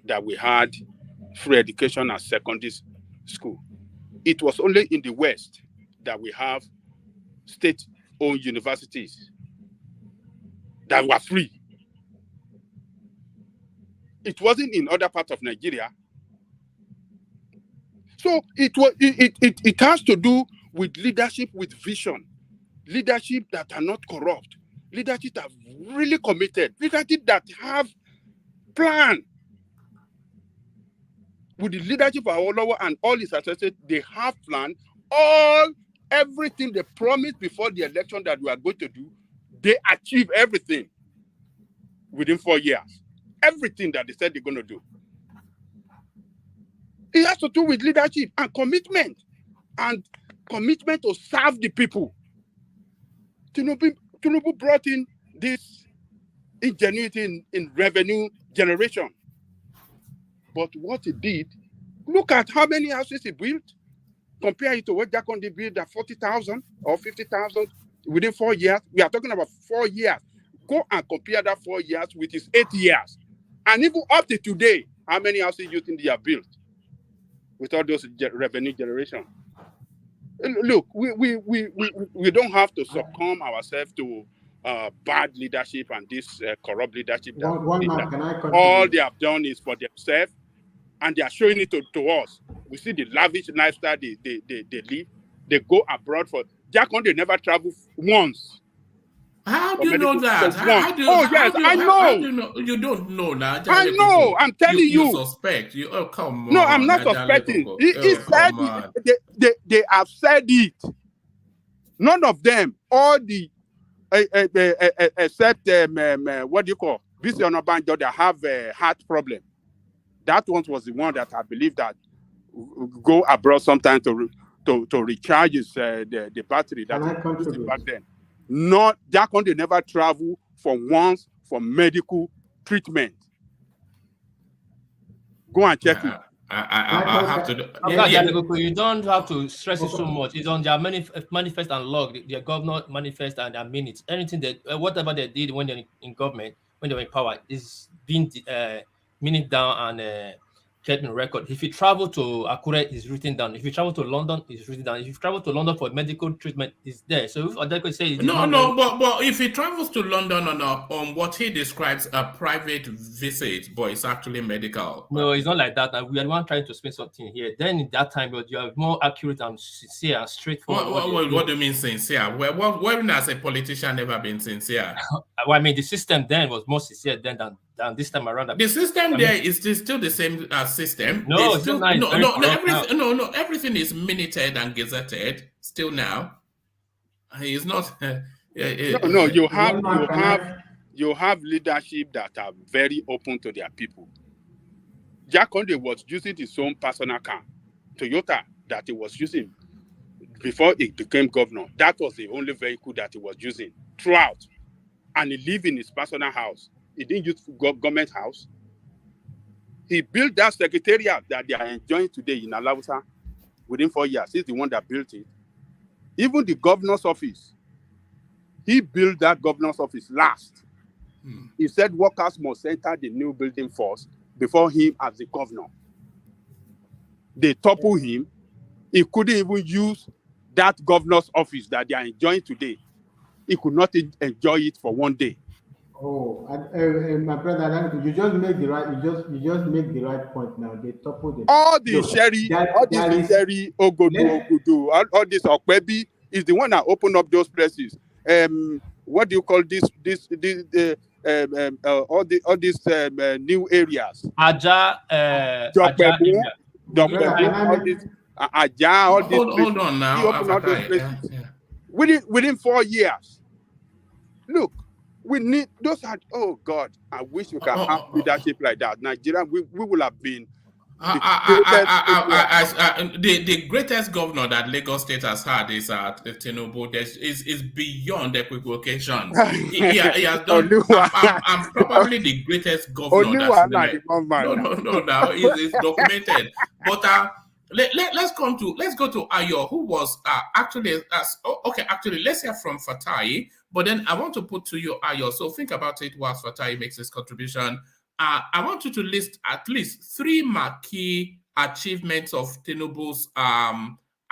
that we had free education at secondary school. It was only in the West that we have state-owned universities that were free. It wasn't in other parts of Nigeria. So it has to do with leadership with vision, leadership that are not corrupt, leadership that are really committed, leadership that have plan. With the leadership of Awolowo and all his associates, they have planned everything they promised before the election that we are going to do. They achieve everything within 4 years. Everything that they said they're going to do. It has to do with leadership and commitment to serve the people. Tinubu brought in this ingenuity in revenue generation. But what he did, look at how many houses he built. Compare it to what Jakonde built at 40,000 or 50,000 within 4 years. We are talking about 4 years. Go and compare that 4 years with his 8 years. And even up to today, how many houses you think they are built with all those revenue generation? Look, we don't have to succumb ourselves to bad leadership and this corrupt leadership. One man, can I continue? All they have done is for themselves. and they are showing it to us. We see the lavish lifestyle they live. They go abroad for Jack on they never travel once. How do you know that? How do you know? You don't know now. I know. I'm telling you. You suspect. Oh, come on. No, I'm not suspecting. He said they have said it. None of them, all the except what do you call Bisi Onabanjo that have a heart problem. That one was the one that I believe that go abroad sometime to recharge his the battery that he used back then. Not that one, they never travel for once for medical treatment. Go and check it. I have to do. You don't have to stress it so much. It's on their manifest and log. Their governor manifest and their minutes. Anything that whatever they did when they're in government, when they were in power, is being minute down and kept in record. If you travel to Akure, it's written down. If you travel to London, it's written down. If you travel to London for medical treatment, it's there. So if Oyedepo say but if he travels to London on what he describes a private visit, but it's actually medical. No, it's not like that. We are one trying to explain something here. Then in that time, you are more accurate and sincere and straightforward. What do you mean sincere? When has a politician never been sincere? Well, I mean, the system then was more sincere then than this time around. The system is still the same system. No, everything is minuted and gazetted still now. It's not. You have leadership that are very open to their people. Jack Conde was using his own personal car, Toyota, that he was using before he became governor. That was the only vehicle that he was using throughout, and he lived in his personal house. He didn't use government house. He built that secretariat that they are enjoying today in Alausa within 4 years. He's the one that built it. Even the governor's office, he built that governor's office last. He said workers must enter the new building first before him as the governor. They toppled him. He couldn't even use that governor's office that they are enjoying today. He could not enjoy it for 1 day. Oh, my brother, you just make the right. You just make the right point now. They topple the all the Sherry, Ogudu, all this Okwebi is the one that opened up those places. What do you call this? All these new areas. Aja, all these. Hold on now. He opened all those places. Within 4 years. Look. We need those. Oh God! I wish we can have leadership like that. Nigeria, we will have been the greatest governor that Lagos State has had is Tinubu. Is beyond equivocation. He has done. I'm probably the greatest governor. No. Now it's documented. But let's go to Ayo, who was actually let's hear from Fatai. But then I want to put to you, Ayo, so think about it whilst Fatai makes his contribution. I want you to list at least 3 marquee achievements of Tinubu's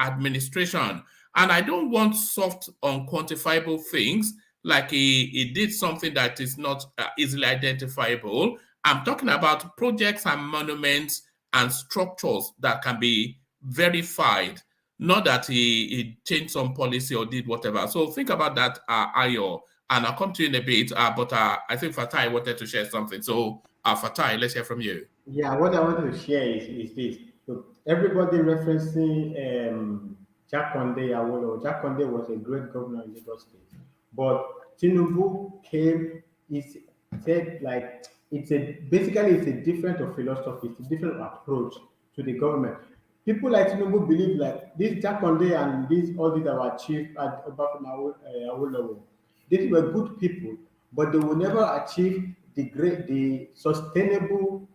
administration. And I don't want soft, unquantifiable things like he did something that is not easily identifiable. I'm talking about projects and monuments and structures that can be verified. Not that he changed some policy or did whatever. So think about that, Ayo, and I'll come to you in a bit. But I think Fatai wanted to share something. So Fatai, let's hear from you. Yeah, what I want to share is this. So everybody referencing Jack Conde Awolowo. Jack Conde was a great governor in Lagos State, but Tinubu came. He said like it's a different of philosophy. It's a different approach to the government. People like Tinubu believe like this Jack Conde and all these that were achieved at Awolowo. These were good people, but they will never achieve the sustainable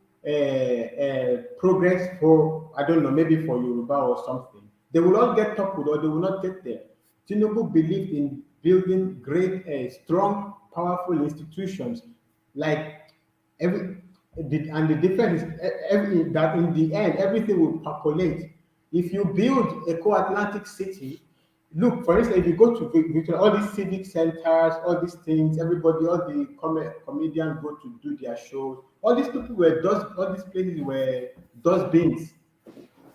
progress for, I don't know, maybe for Yoruba or something. They will not get toppled or they will not get there. Tinubu believed in building great, strong, powerful institutions like and the difference is that in the end, everything will percolate. If you build a co-Atlantic city, look, for instance, if you go to all these civic centers, all these things, everybody, all the comedians go to do their shows. All these people were all these places were dustbins.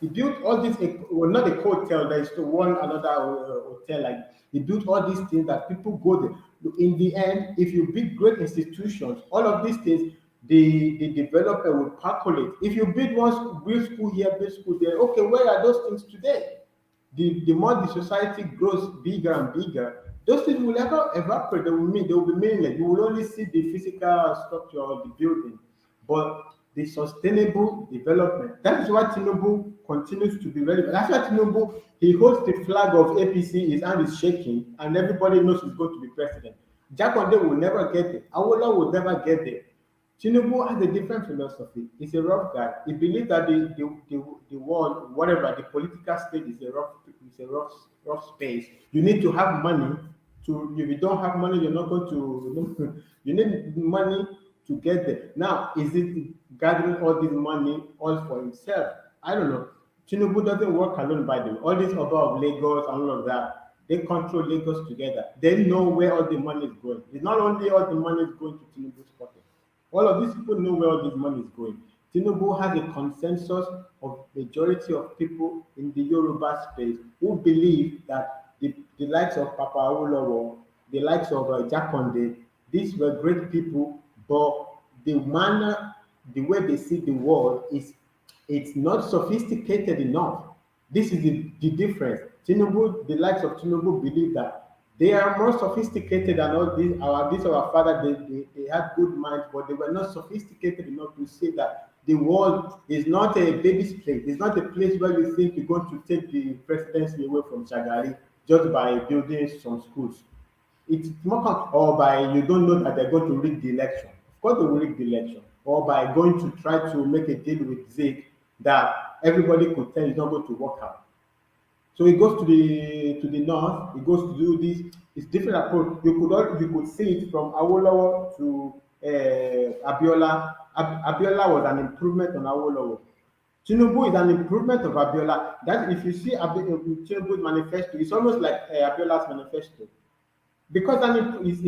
He built all this, well, not a hotel, there is one another hotel. Like he built all these things that people go there. In the end, if you build great institutions, all of these things, the developer will calculate. If you build one build school here, build school there, okay, where are those things today? The more the society grows bigger and bigger, those things will never evaporate. They will be meaningless. You will only see the physical structure of the building, but the sustainable development. That is why Tinubu continues to be relevant. That's why Tinubu, he holds the flag of APC, his hand is shaking, and everybody knows he's going to be president. Jakonde will never get there. Awola will never get there. Tinubu has a different philosophy. He's a rough guy. He believes that the world, whatever, the political state is a rough space. You need to have money to. If you don't have money, you're not going to. You need money to get there. Now, is it gathering all this money all for himself? I don't know. Tinubu doesn't work alone, by the way. All this Oba of Lagos and all of that, they control Lagos together. They know where all the money is going. It's not only all the money is going to Tinubu's pocket. All of these people know where all this money is going. Tinubu has a consensus of majority of people in the Yoruba space who believe that the likes of Papa Awolowo, the likes of Jakonde, these were great people, but the manner, the way they see the world it's not sophisticated enough. This is the difference. Tinubu, the likes of Tinubu believe that they are more sophisticated than all these. Our father, they had good minds, but they were not sophisticated enough to say that the world is not a baby's place. It's not a place where you think you're going to take the presidency away from Shagari just by building some schools. It's more or by you don't know that they're going to rig the election. Of course, they will rig the election, or by going to try to make a deal with Zeke that everybody could tell is not going to work out. So it goes to the north. It goes to do this. It's different approach. You could see it from Awolowo to Abiola. Abiola was an improvement on Awolowo. Tinubu is an improvement of Abiola. That if you see Tinubu's manifesto, it's almost like Abiola's manifesto. Because it's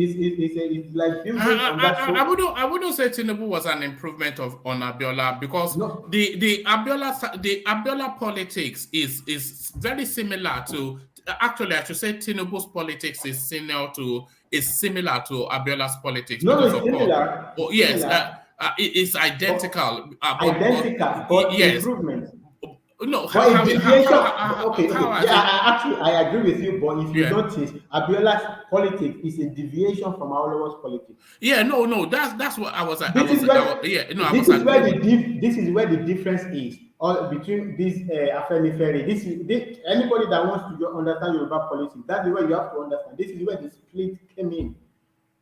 like building on that. I wouldn't say Tinubu was an improvement on Abiola, because no. the Abiola politics is very similar to, actually I should say Tinubu's politics is similar to Abiola's politics. No, it's similar. Oh, yes, it's identical. But yes. Improvement. No, okay. I agree with you, but if you notice, Abiola's politics is a deviation from Awolowo's politics. Yeah, no, that's what I was. This is where the difference is between this Afenifere. Anybody that wants to understand Yoruba politics, that's the way you have to understand. This is where the split came in.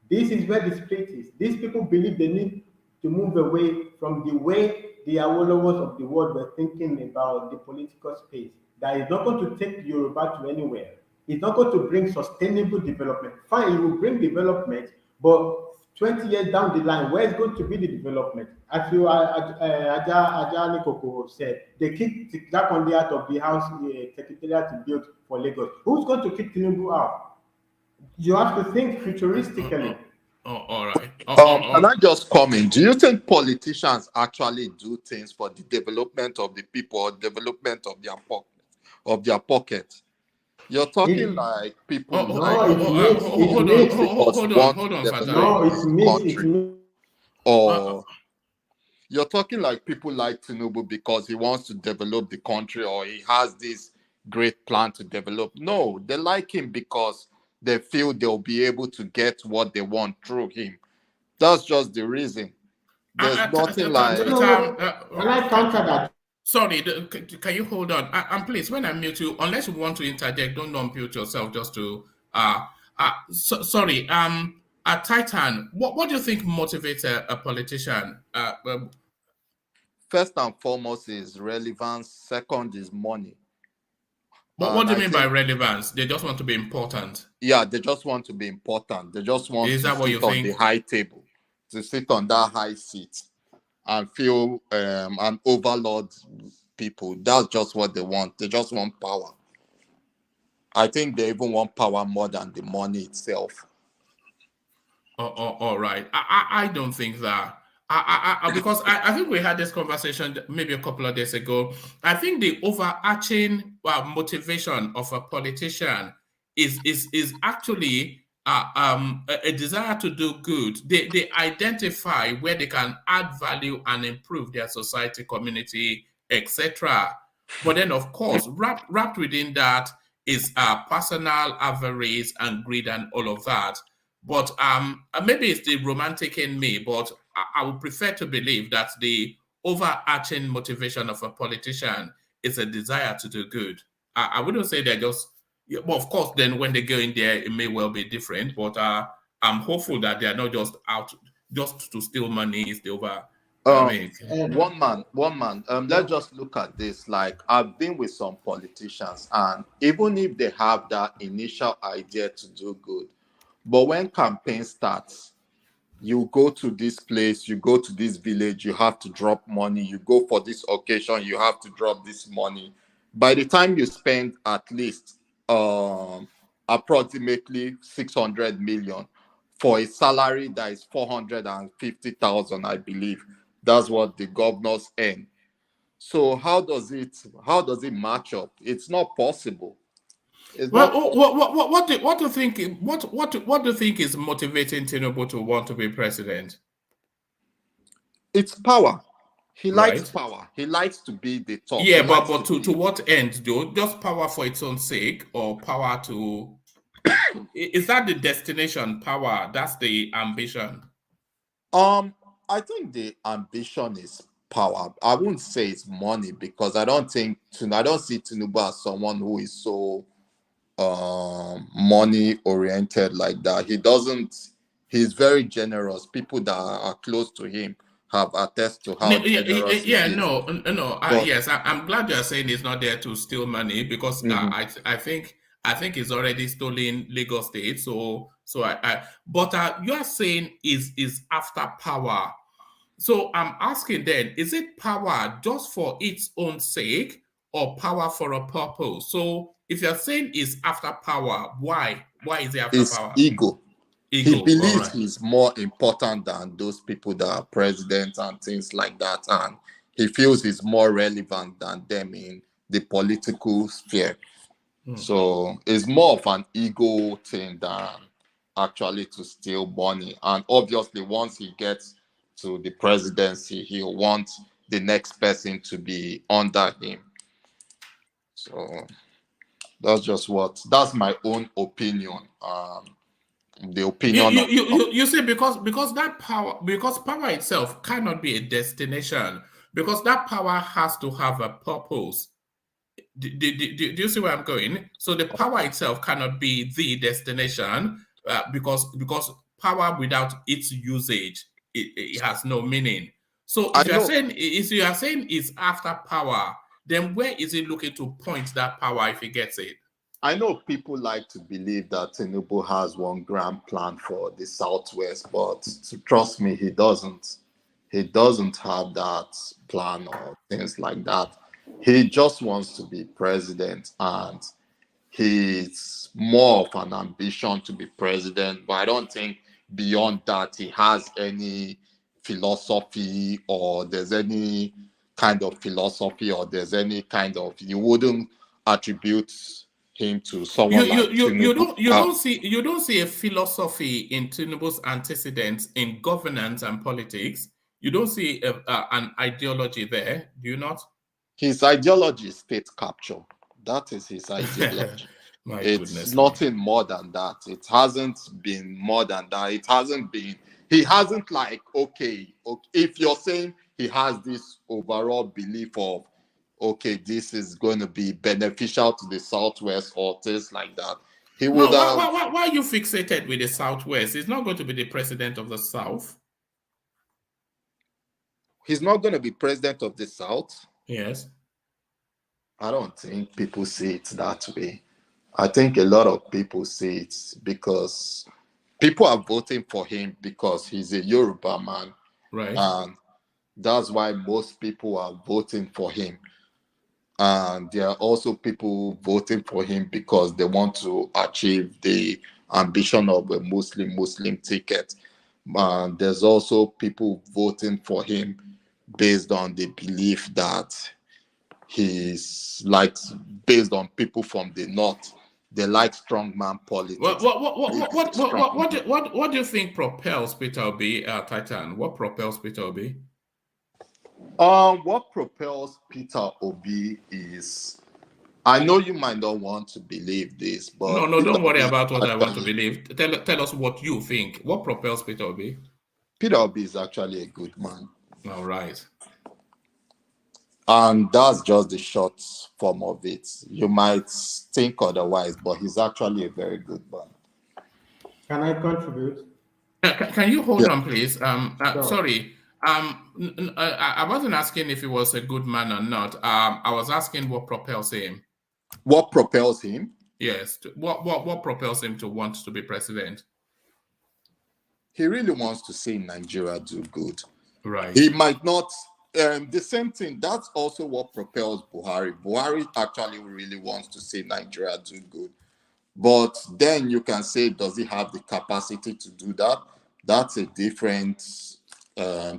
This is where the split is. These people believe they need to move away from the way the Awolowos of the world were thinking about the political space. That is not going to take Yoruba to anywhere. It's not going to bring sustainable development. Fine, it will bring development, but 20 years down the line, where is going to be the development? As you Aja Nikoko said, they kicked Jakonde out of the house secretariat to build for Lagos. Who's going to kick Tinubu out? You have to think futuristically. All right. Can I just comment? Do you think politicians actually do things for the development of the people or development of their pocket? You're talking like people or you're talking like people like Tinubu because he wants to develop the country or he has this great plan to develop. No, they like him because they feel they'll be able to get what they want through him. That's just the reason. There's nothing like. Can I counter that? Sorry, can you hold on? And please, when I mute you, unless you want to interject, don't unmute yourself. Just to sorry. Titan, what do you think motivates a politician? First and foremost is relevance. Second is money. But what do you mean by relevance? They just want to be important. Yeah, they just want to be important. They just want to sit on the high table, to sit on that high seat and feel and overlord people. That's just what they want. They just want power. I think they even want power more than the money itself. All right. I don't think that. Because I think we had this conversation maybe a couple of days ago. I think the overarching motivation of a politician is actually a desire to do good. They identify where they can add value and improve their society, community, etc. But then, of course, wrapped within that is personal avarice and greed and all of that. But maybe it's the romantic in me, but I would prefer to believe that the overarching motivation of a politician is a desire to do good. I wouldn't say they're just, well, of course, then when they go in there, it may well be different, but I'm hopeful that they're not just out just to steal money. Is the over. One man. Let's just look at this. Like, I've been with some politicians, and even if they have that initial idea to do good, but when campaign starts, you go to this place, you go to this village, you have to drop money. You go for this occasion, you have to drop this money. By the time you spend at least approximately 600 million for a salary that is 450,000, I believe. That's what the governors earn. So how does it match up? It's not possible. What do you think? What do you think is motivating Tinubu to want to be president? It's power. He likes power. He likes to be the top. Yeah, but to what end, though? Just power for its own sake, or power to? Is that the destination? Power. That's the ambition. I think the ambition is power. I wouldn't say it's money, because I don't see Tinubu as someone who is so money oriented like that. He's very generous. People that are close to him have attested to how generous he is. Yes, I'm glad you're saying he's not there to steal money, because I think he's already stolen Lagos State. But you're saying is after power. So I'm asking then, is it power just for its own sake, or power for a purpose? So if you're saying it's after power, why? Why is it after power? Ego. He believes he's more important than those people that are presidents and things like that. And he feels he's more relevant than them in the political sphere. So it's more of an ego thing than actually to steal money. And obviously, once he gets to the presidency, he'll want the next person to be under him. So that's my own opinion. The opinion you see, because power itself cannot be a destination, because that power has to have a purpose. Do you see where I'm going? So the power itself cannot be the destination, because power without its usage, it has no meaning. So if you are saying it's after power, then where is it looking to point that power if he gets it? I know people like to believe that Tinubu has one grand plan for the Southwest, but trust me, he doesn't. He doesn't have that plan or things like that. He just wants to be president, and he's more of an ambition to be president. But I don't think beyond that he has any philosophy, or there's any kind of philosophy, or there's any kind of, you wouldn't attribute him to someone like Tinubu. You don't see a philosophy in Tinubu's antecedents in governance and politics. You don't see an ideology there, do you not? His ideology is state capture. That is his ideology. It's nothing more than that. It hasn't been more than that. He hasn't like, okay, if you're saying he has this overall belief of, okay, this is going to be beneficial to the Southwest or things like that, he would have... Why are you fixated with the Southwest? He's not going to be the president of the South. He's not going to be president of the South? Yes. I don't think people see it that way. I think a lot of people see it because people are voting for him because he's a Yoruba man. Right. And that's why most people are voting for him. And there are also people voting for him because they want to achieve the ambition of a Muslim ticket. There's also people voting for him based on the belief that he's like, based on people from the north, they like strongman politics. What do you think propels Peter Obi, Titan? What propels Peter Obi? What propels Peter Obi is, I know you might not want to believe this, but no, Peter don't worry Obi about what actually, I want to believe. Tell us what you think. What propels Peter Obi? Peter Obi is actually a good man. All right. And that's just the short form of it. You might think otherwise, but he's actually a very good man. Can I contribute? Can you hold on, please? Sure. Sorry. I wasn't asking if he was a good man or not. I was asking what propels him. What propels him? Yes. What propels him to want to be president? He really wants to see Nigeria do good. Right. He might not. The same thing. That's also what propels Buhari. Buhari actually really wants to see Nigeria do good. But then you can say, does he have the capacity to do that? That's a different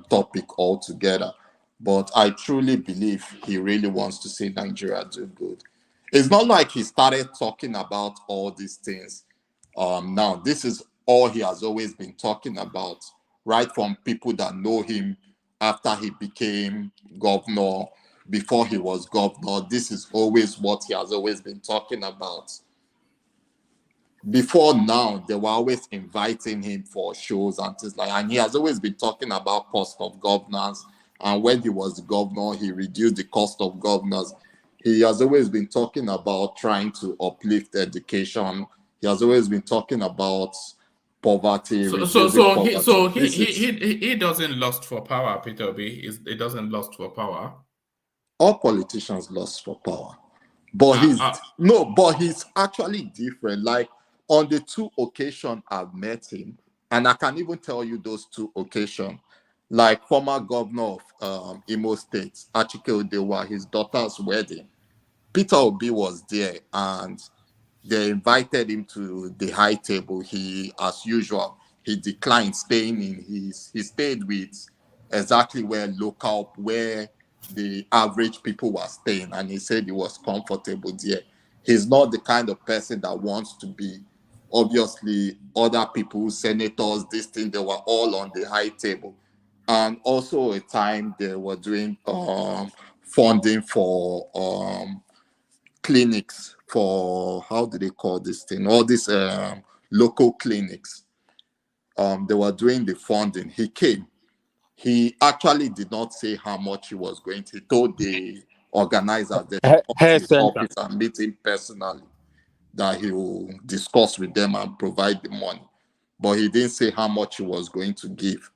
topic altogether. But I truly believe he really wants to see Nigeria do good. It's not like he started talking about all these things. Now, this is all he has always been talking about, right from people that know him after he became governor, before he was governor. This is always what he has always been talking about. Before now, they were always inviting him for shows and things like that. And he has always been talking about cost of governance. And when he was the governor, he reduced the cost of governance. He has always been talking about trying to uplift education. He has always been talking about poverty. So he doesn't lust for power, Peter Obi. He doesn't lust for power. All politicians lust for power. But he's actually different. Like, on the two occasions I've met him, and I can even tell you those two occasions, like former governor of Imo State, Achike Odewa, his daughter's wedding, Peter Obi was there, and they invited him to the high table. He, as usual, he declined staying in he stayed with exactly where the average people were staying, and he said he was comfortable there. He's not the kind of person that wants to be, obviously, other people, senators, this thing, they were all on the high table. And also a time they were doing funding for clinics, for, how do they call this thing? All these local clinics. They were doing the funding. He came. He actually did not say how much he was going to. He told the organizers that he come to his office and meet him personally, that he will discuss with them and provide the money. But he didn't say how much he was going to give.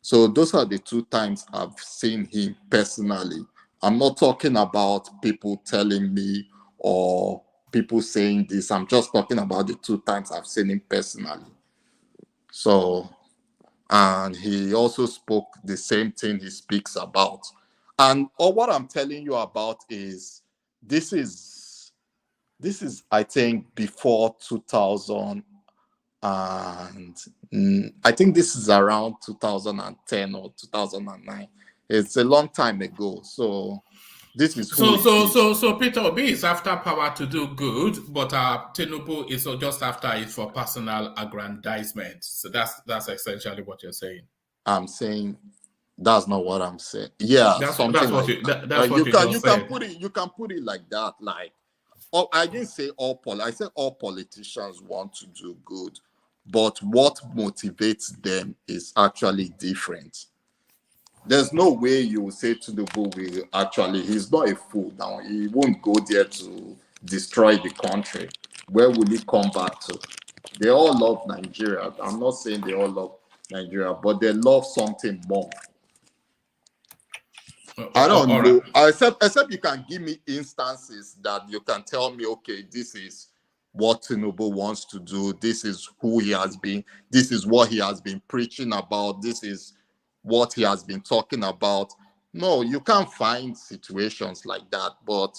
So those are the two times I've seen him personally. I'm not talking about people telling me or people saying this. I'm just talking about the two times I've seen him personally. So, and he also spoke the same thing he speaks about. And what I'm telling you about is this is I think before 2000, and I think this is around 2010 or 2009. It's a long time ago. So this is so Peter Obi is after power to do good, but Tinubu is just after it for personal aggrandizement. So that's essentially what you're saying. I'm saying that's not what I'm saying. Yeah, that's what you can put it like that. Like, I didn't say I said all politicians want to do good, but what motivates them is actually different. There's no way you will say Tinubu will actually, he's not a fool now. He won't go there to destroy the country. Where will he come back to? They all love Nigeria. I'm not saying they all love Nigeria, but they love something more. I don't know. Right. Except you can give me instances that you can tell me, okay, this is what Tinubu wants to do. This is who he has been. This is what he has been preaching about. This is what he has been talking about. No, you can't find situations like that. But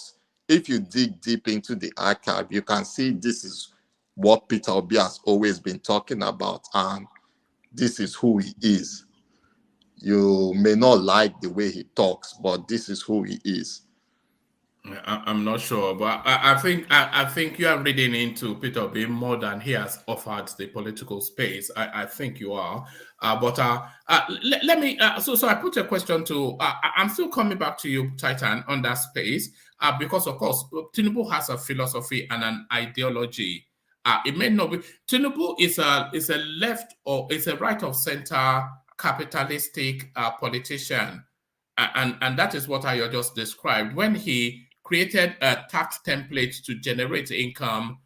if you dig deep into the archive, you can see this is what Peter Obi has always been talking about, and this is who he is. You may not like the way he talks, but this is who he is. I'm not sure, but I think you are reading into Peter Obi more than he has offered the political space. I think you are, let me. So I put a question to. I'm still coming back to you, Titan, on that space, because of course Tinubu has a philosophy and an ideology. It may not be. Tinubu is a left or is a right of center capitalistic politician, and that is what I just described when he created a tax template to generate income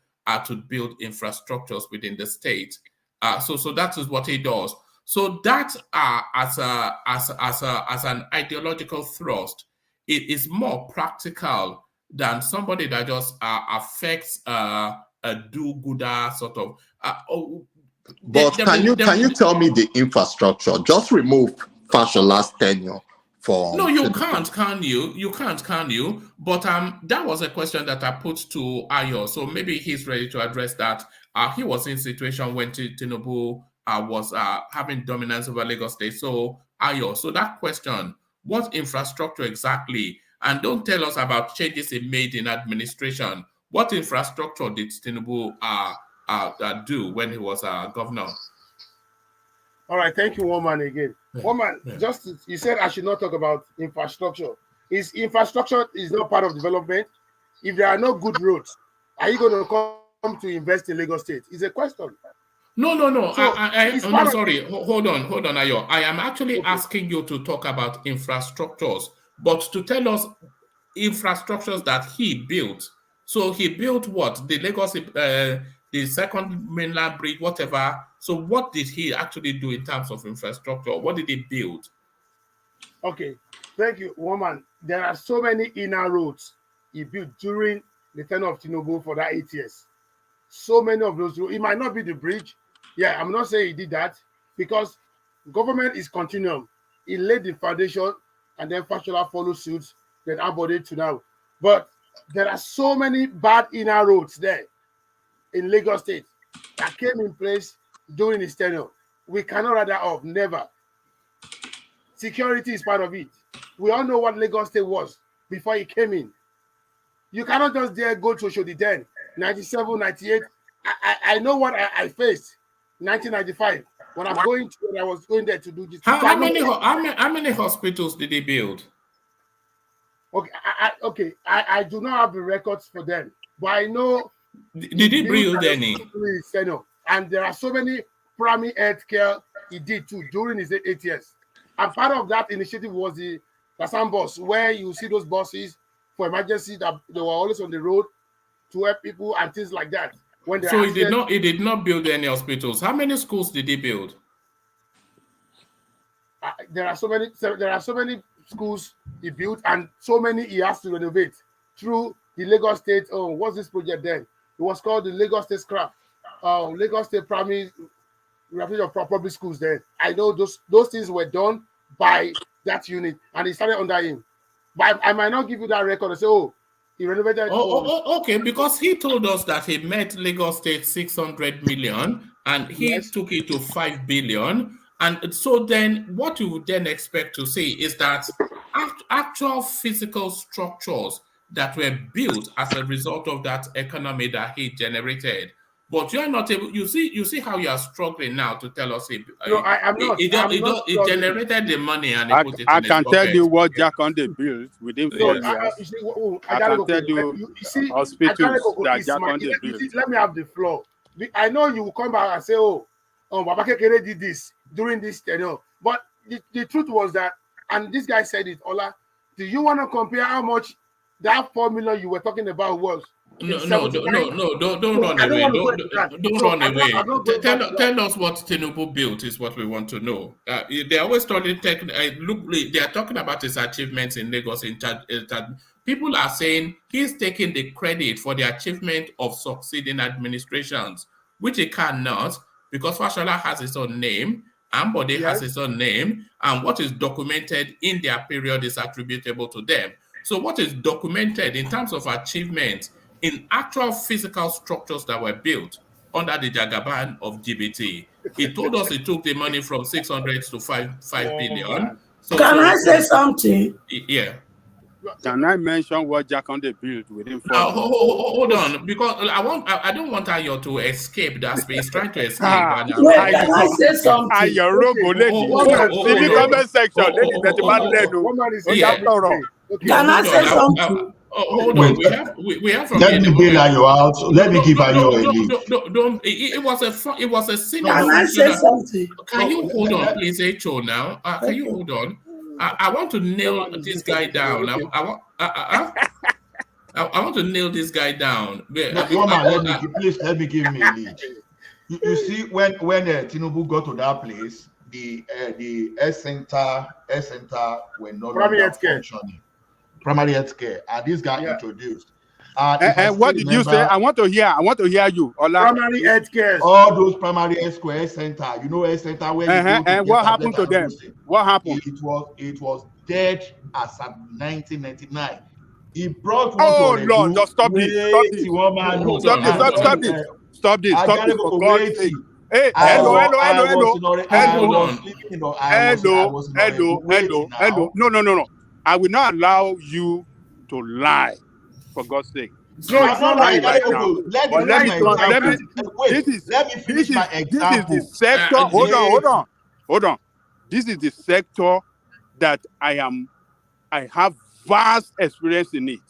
to build infrastructures within the state. So that is what he does. So that as an ideological thrust, it is more practical than somebody that just affects a do-gooder sort of. But can you tell me the infrastructure? Just remove Fashola's tenure. No, you can't, can you? You can't, can you? But that was a question that I put to Ayo, so maybe he's ready to address that. He was in a situation when Tinubu was having dominance over Lagos State. So Ayo, so that question, what infrastructure exactly? And don't tell us about changes he made in administration. What infrastructure did Tinubu do when he was governor? All right, thank you, Woman, again. Woman, just you said I should not talk about infrastructure. Infrastructure is not part of development. If there are no good roads, are you going to come to invest in Lagos State? It's a question. No. So Sorry. Hold on, Ayo. I am actually asking you to talk about infrastructures, but to tell us infrastructures that he built. So he built what? The Lagos, the second mainland bridge, whatever. So what did he actually do in terms of infrastructure? What did he build? Okay, thank you, Woman. There are so many inner roads he built during the tenure of Tinubu for that 8 years. So many of those roads. It might not be the bridge. Yeah, I'm not saying he did that because government is continuum. He laid the foundation and then Fashola followed suit, then abode to now. But there are so many bad inner roads there in Lagos State that came in place during his tenure. We cannot write that off, never. Security is part of it. We all know what Lagos State was before he came in. You cannot just dare go to Oshodi 10, 97, 98. I know what I faced 1995 when I was going there to do this. How many hospitals did he build? Okay, I do not have the records for them, but I know. Did he build any? And there are so many primary health care he did too during his 8 years. And part of that initiative was the CHATHAM bus, where you see those buses for emergency that they were always on the road to help people and things like that. So he did not build any hospitals. How many schools did he build? There are so many schools he built, and so many he has to renovate through the Lagos State. What's this project then? It was called the Lagos State Scrap, Lagos State Primary Refuge of Public Schools. Then I know those things were done by that unit, and it started under him. But I might not give you that record and say, oh, he renovated. Okay, because he told us that he met Lagos State 600 million, and he took it to 5 billion. And so then what you would then expect to see is that actual physical structures that were built as a result of that economy that he generated. But you're not able, you see how you are struggling now to tell us I'm not. He generated the money and he put it in I his can tell pocket. you what Jakonde built within 4 years. I can tell you hospitals that Jakonde built. Let me have the floor. I know you will come back and say, Baba Kekere did this during this tenure. But the truth was that, and this guy said it, Ola, do you want to compare how much that 4 million you were talking about was? No, don't run away. Don't run away. Tell us what Tinubu built is what we want to know. They always talking. They are talking about his achievements in Lagos. People are saying he's taking the credit for the achievement of succeeding administrations, which he cannot, because Fashola has his own name, Ambode has his own name, and what is documented in their period is attributable to them. So what is documented in terms of achievement in actual physical structures that were built under the Jagaban of GBT? He told us it took the money from 600 to 5 billion. So, can I say something? Yeah. Can I mention what Jakonde built within 4 years? Hold on, because I don't want Ayo to escape that space. Trying to escape. Wait, can I say something? City comment section. Can I say something? Hold on, we have from let me bail Ayo out. Let me give Ayo a lead. It was a senior. Can I say something? Can you hold on, please, H.O. now? Can you hold on? I want to nail this guy down. I want to nail this guy down. Please let me give me a lead. You see, when Tinubu got to that place, the health center were no longer functioning. Primary health care, and this guy introduced. And what did you say? I want to hear you. Primary health care. All those primary health center, health center where and what happened to them? What happened? It was dead as of 1999. He brought one to Lord, just stop this. Stop this. For God's sake. Hey, hello. No. I will not allow you to lie, for God's sake. No, it's not like right now. This is the sector. Hold on. This is the sector that I have vast experience in it,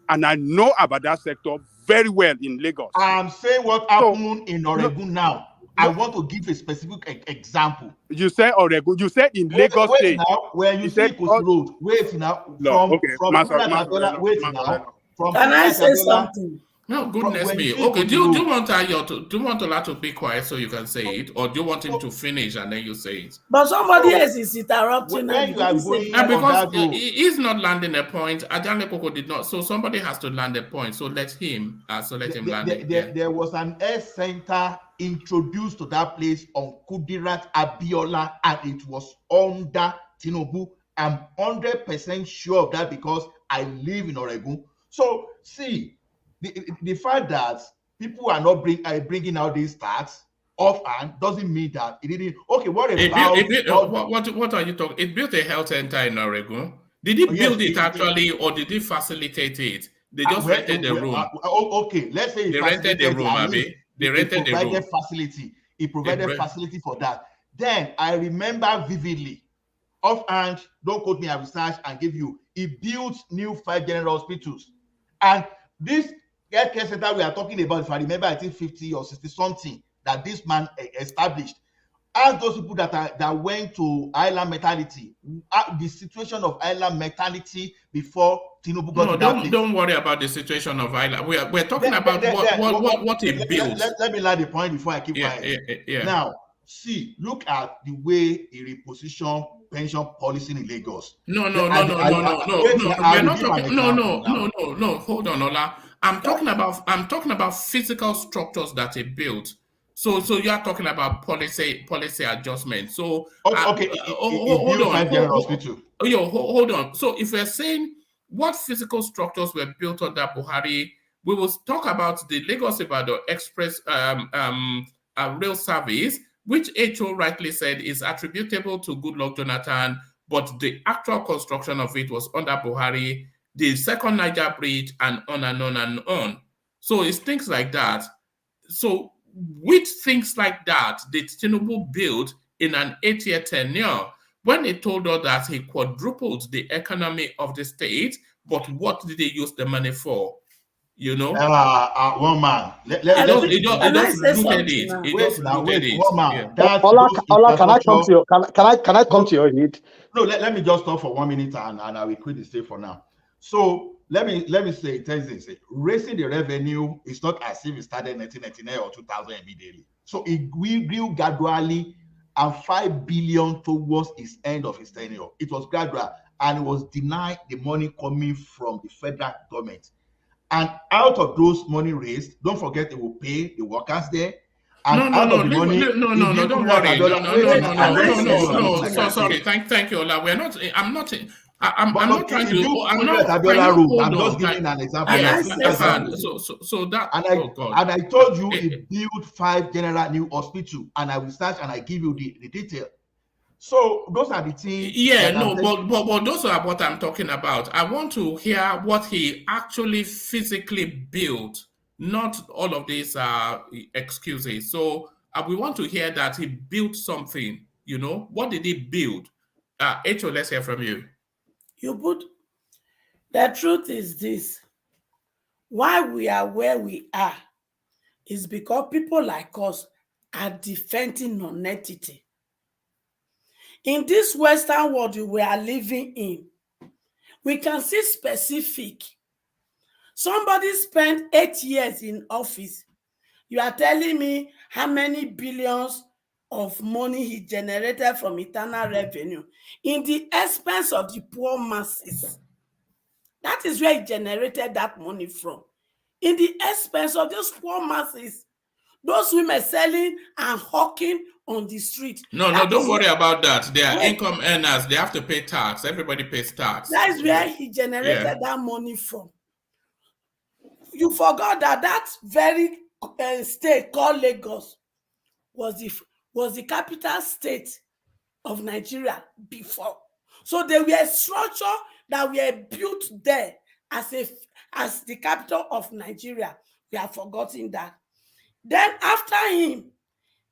and I know about that sector very well in Lagos. I'm saying what happened in Oregon now. I want to give a specific example. You said Oregon. You said in Lagos State. Now, when you say Coast Road, wait now. Can I say something? No, goodness me. Okay, do you want Ola to be quiet so you can say it, or do you want him to finish and then you say it? But somebody else is interrupting. Because he's not landing a point. Adjane Koko did not. So somebody has to land a point. So let him. Land it. There was an health center introduced to that place on Kudirat Abiola, and it was under Tinubu. I'm 100% sure of that because I live in Oregon. So see. The fact that people are not bringing out these stats offhand doesn't mean that it didn't. Okay, what about what are you talking? It built a health center in Oregon. Did it build it actually, or did it facilitate it? They just rented the room. Okay, let's say they rented the room, Abi. They rented the room. Facility. It provided facility for that. Then I remember vividly, offhand. Don't quote me. I researched and give you. He built new 5 general hospitals, and this healthcare center we are talking about, if I remember, I think 50 or 60 something that this man established. Ask those people that went to island mentality, the situation of island mentality before Tinubu got to that place. Don't worry about the situation of island. We're talking about what he built. Let me land the point before I keep quiet. Now, see, look at the way he repositioned pension policy in Lagos. No. We're not talking. No. Hold on, Ola. I'm talking about physical structures that he built. So you are talking about policy adjustment. So hold on. So if we're saying what physical structures were built under Buhari, we will talk about the Lagos-Ibadan Express rail service, which HO rightly said is attributable to Goodluck Jonathan, but the actual construction of it was under Buhari, the second Niger Bridge, and on and on and on. So it's things like that. So which things like that did Tinubu build in an 8-year tenure when he told us that he quadrupled the economy of the state, but what did he use the money for? You know? One man. Can I come to your aid? No, let me just stop for 1 minute and I will quit the state for now. So let me say, raising the revenue is not as if it started in 1999 or 2000 immediately. So it grew gradually, and 5 billion towards its end of his tenure. It was gradual, and it was denied the money coming from the federal government. And out of those money raised, don't forget they will pay the workers there. And don't worry. No. Sorry. Thank you, Ola. I'm not trying to. I'm not. Abiola route. I'm Hold just on, giving an example. Yes, Example. so that. And God. I told you he built 5 general new hospitals, and I will search and I give you the detail. So those are the things. Yeah, no, but those are what I'm talking about. I want to hear what he actually physically built, not all of these excuses. So we want to hear that he built something. You know, what did he build? Echo, let's hear from you. The truth is this: why we are where we are is because people like us are defending non-entity. In this Western world we are living in, we can see specific. Somebody spent 8 years in office. You are telling me how many billions of money he generated from internal revenue in the expense of the poor masses. That is where he generated that money from. In the expense of those poor masses. Those women selling and hawking on the street. No, don't worry about that. They are income earners. They have to pay tax. Everybody pays tax. That is where he generated that money from. You forgot that very state called Lagos was the capital state of Nigeria before. So there were structures that were built there as the capital of Nigeria. We have forgotten that. Then after him,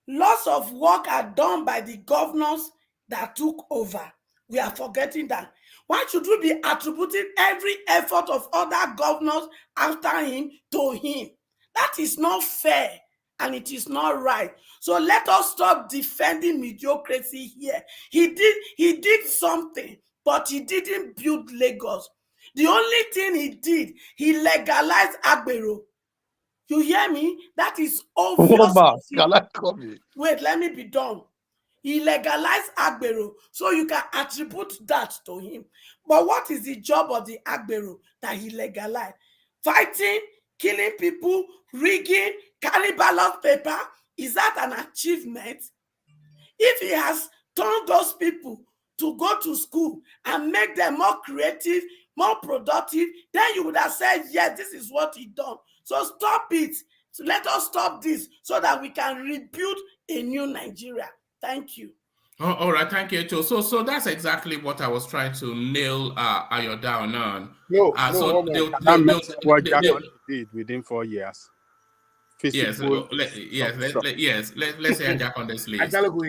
lots of work are done by the governors that took over. We are forgetting that. Why should we be attributing every effort of other governors after him to him? That is not fair and it is not right. So let us stop defending mediocrity here. He did something, but he didn't build Lagos. The only thing he did, he legalized Agbero. You hear me? That is obvious. Wait, let me be done. He legalized Agbero, so you can attribute that to him. But what is the job of the Agbero that he legalized? Fighting, killing people, rigging, carrying ballot paper. Is that an achievement? If he has turned those people to go to school and make them more creative, more productive, then you would have said, yes, this is what he done. So stop it. So let us stop this so that we can rebuild a new Nigeria. Thank you. Oh, all right, thank you, Echo. So that's exactly what I was trying to nail Ayo down on. What Jackson did within 4 years. Physical, yes. Let's hear Jack on this list. Before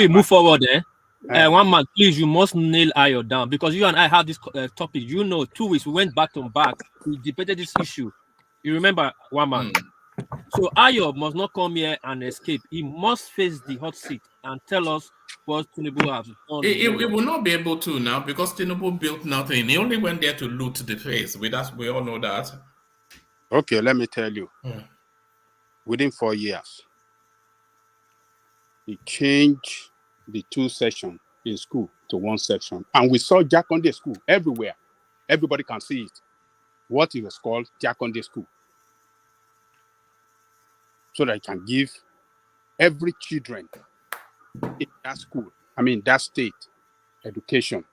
you move forward, one man, please, you must nail Ayo down because you and I have this topic. 2 weeks we went back to back. We debated this issue. You remember, one man. So Ayo must not come here and escape. He must face the hot seat and tell us what Tinubu has done. He will not be able to now because Tinubu built nothing. He only went there to loot the place. We all know that. Okay, let me tell you. Within 4 years, he changed the 2 sections in school to 1 section. And we saw Jakonde School everywhere. Everybody can see it. What it was called Jakonde School. So that I can give every children in that school, that state, education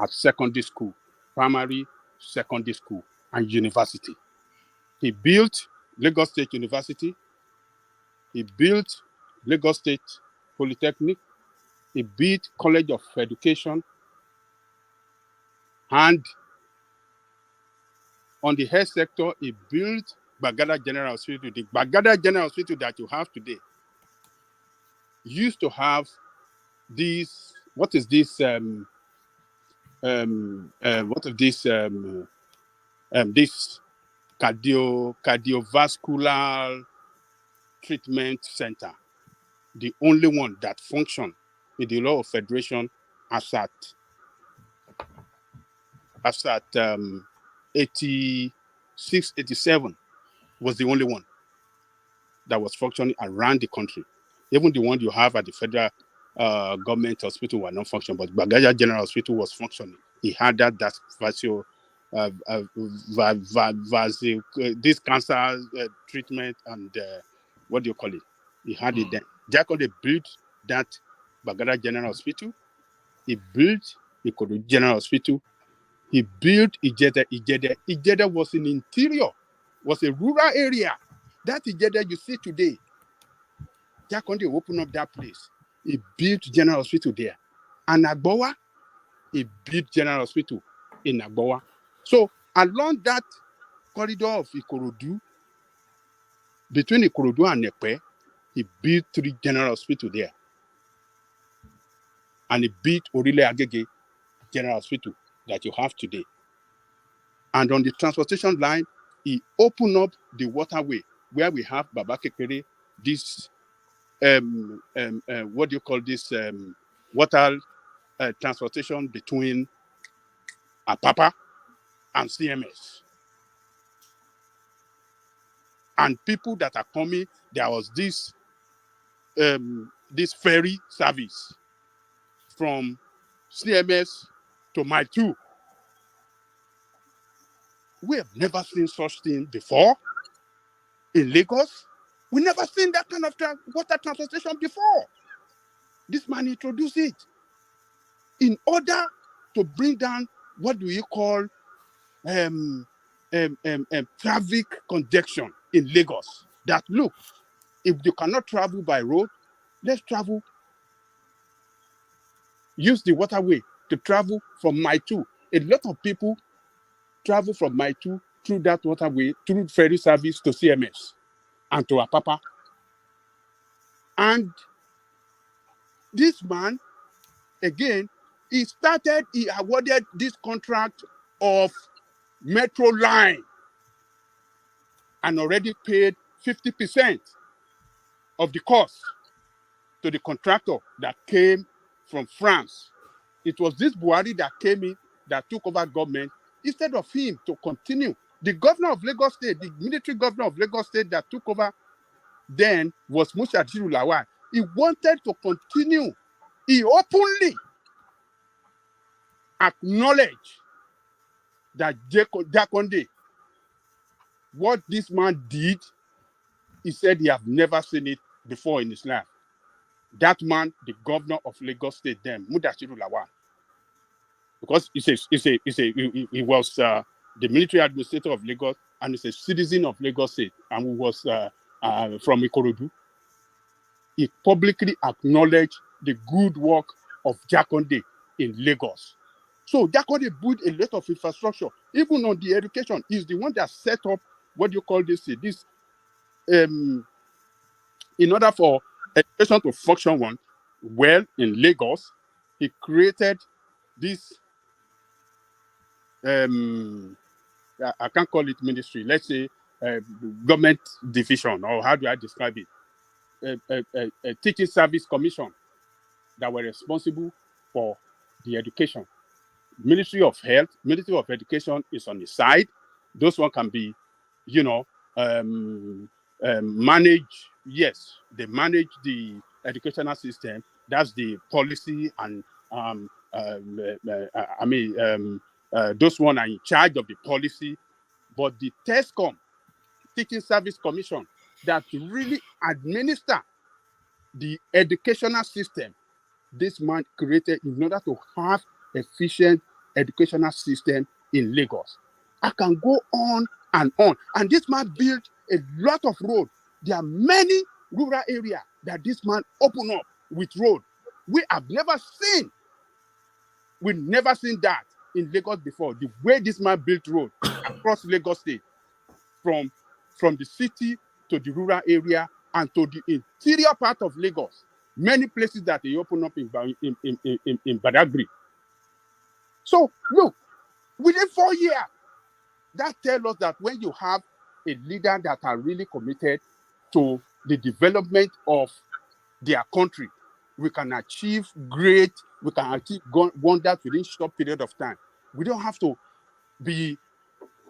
at secondary school, primary, secondary school, and university. He built Lagos State University. He built Lagos State Polytechnic. He built College of Education. And on the health sector, he built Bagada General Hospital. The Bagada General Hospital that you have today used to have these. What is this? This cardiovascular treatment center, the only one that functioned in the law of federation as at 86, 87 was the only one that was functioning around the country. Even the one you have at the federal government hospital were not functioning, but Bagaya General Hospital was functioning. He had this cancer treatment and what do you call it? He had it then. Jakonde built that Bagada General Hospital. He built Ikorodu General Hospital. He built Ijede. Ijede was in interior, was a rural area. That Ijede you see today, Jakonde opened up that place. He built General Hospital there. And Agbowa, he built General Hospital in Agbowa. So along that corridor of Ikorodu, between Ikorodu and Nepe, he built 3 General Hospital there. And he built Orile Agege General Hospital that you have today. And on the transportation line, he opened up the waterway where we have Baba-Kekere, this, what do you call this, water transportation between Apapa and CMS. And people that are coming, there was this ferry service from CMS to Mile 2. We have never seen such thing before in Lagos. We never seen that kind of water transportation before. This man introduced it in order to bring down what do you call traffic congestion in Lagos. That look, if you cannot travel by road, let's travel. Use the waterway to travel from Mile 2. A lot of people travel from Mile 2 through that waterway, through ferry service to CMS and to Apapa. And this man, again, he awarded this contract of Metro Line and already paid 50% of the cost to the contractor that came from France. It was this Buhari that came in, that took over government, instead of him to continue. The governor of Lagos State, the military governor of Lagos State that took over then was Mushajiru Lawal. He wanted to continue. He openly acknowledged that Jakonde, what this man did, he said he have never seen it before in his life. That man, the governor of Lagos State then, Mushajiru Lawal, because he was the military administrator of Lagos and he's a citizen of Lagos State and he was from Ikorodu. He publicly acknowledged the good work of Jakonde in Lagos. So Jakonde built a lot of infrastructure, even on the education. He's the one that set up, what do you call this? In order for education to function well in Lagos, he created this, I can't call it ministry, let's say government division, or how do I describe it? A teaching service commission that were responsible for the education. Ministry of Health, Ministry of Education is on the side. Those one can be, manage. Yes, they manage the educational system. That's the policy, and those one are in charge of the policy. But the TESCOM, Teaching Service Commission, that really administer the educational system, this man created in order to have efficient educational system in Lagos. I can go on. And this man built a lot of road. There are many rural areas that this man opened up with road. We've never seen that in Lagos before. The way this man built road across Lagos State, from the city to the rural area and to the interior part of Lagos. Many places that they open up in Badagry. So look, within 4 years, that tells us that when you have a leader that are really committed to the development of their country, we can achieve wonders within a short period of time. We don't have to be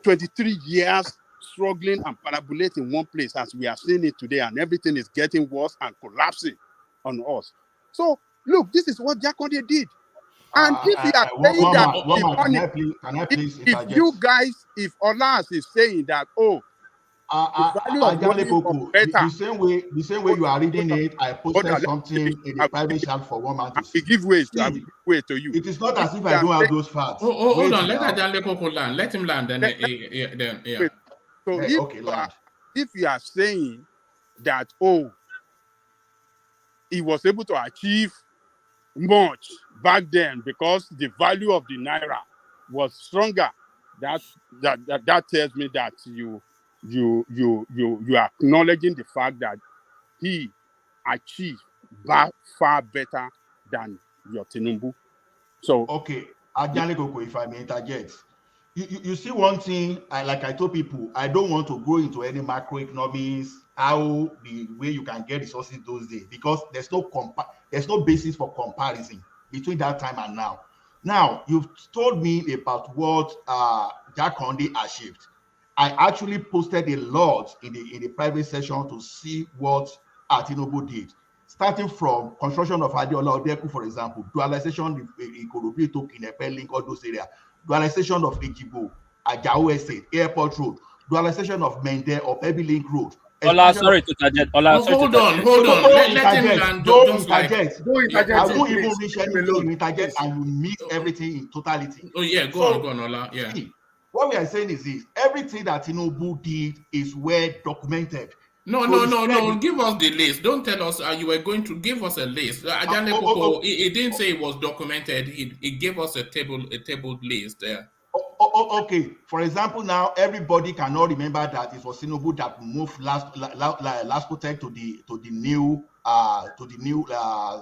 23 years struggling and parabolating in one place as we are seeing it today, and everything is getting worse and collapsing on us. So look, this is what Jakonde did. And if you are saying that, can I please, if you guys, if Olas is saying that, The value of money was better. The same way you are reading it, I posted something in the private chat for one man to see. I will give way to you. It is not as if I don't have those facts. Hold on, let Ajale Koko land. Let him land. Then, yeah. So if you are saying that, he was able to achieve much back then because the value of the naira was stronger, that tells me that you are acknowledging the fact that he achieved far better than your Tinubu. So okay, Ajale Koko, if I may interject. You see one thing, like I told people, I don't want to go into any macroeconomics, how the way you can get resources those days, because there's no basis for comparison between that time and now. Now, you've told me about what Jack Conde achieved. I actually posted a lot in the private session to see what Tinubu did, starting from construction of Adeola Oyedepo, for example, dualization in Ikorodu, Tokin, Link, all those areas. Dualization of Ejibo, Ajao Estate, Airport Road, dualization of Mende or Baby Link Road. Ola, sorry to interject. Hold on. Let him land. Don't interject. I won't even reach anything. You interject and you miss everything in totality. Oh yeah, go on, Ola. Yeah. See, what we are saying is this: everything that Tinubu did is well documented. No. Give us the list. Don't tell us you were going to give us a list. Ajale Koko, he didn't say it was documented. He gave us a tabled list there. Okay. For example, now everybody cannot remember that it was Tinubu that moved last protect to the new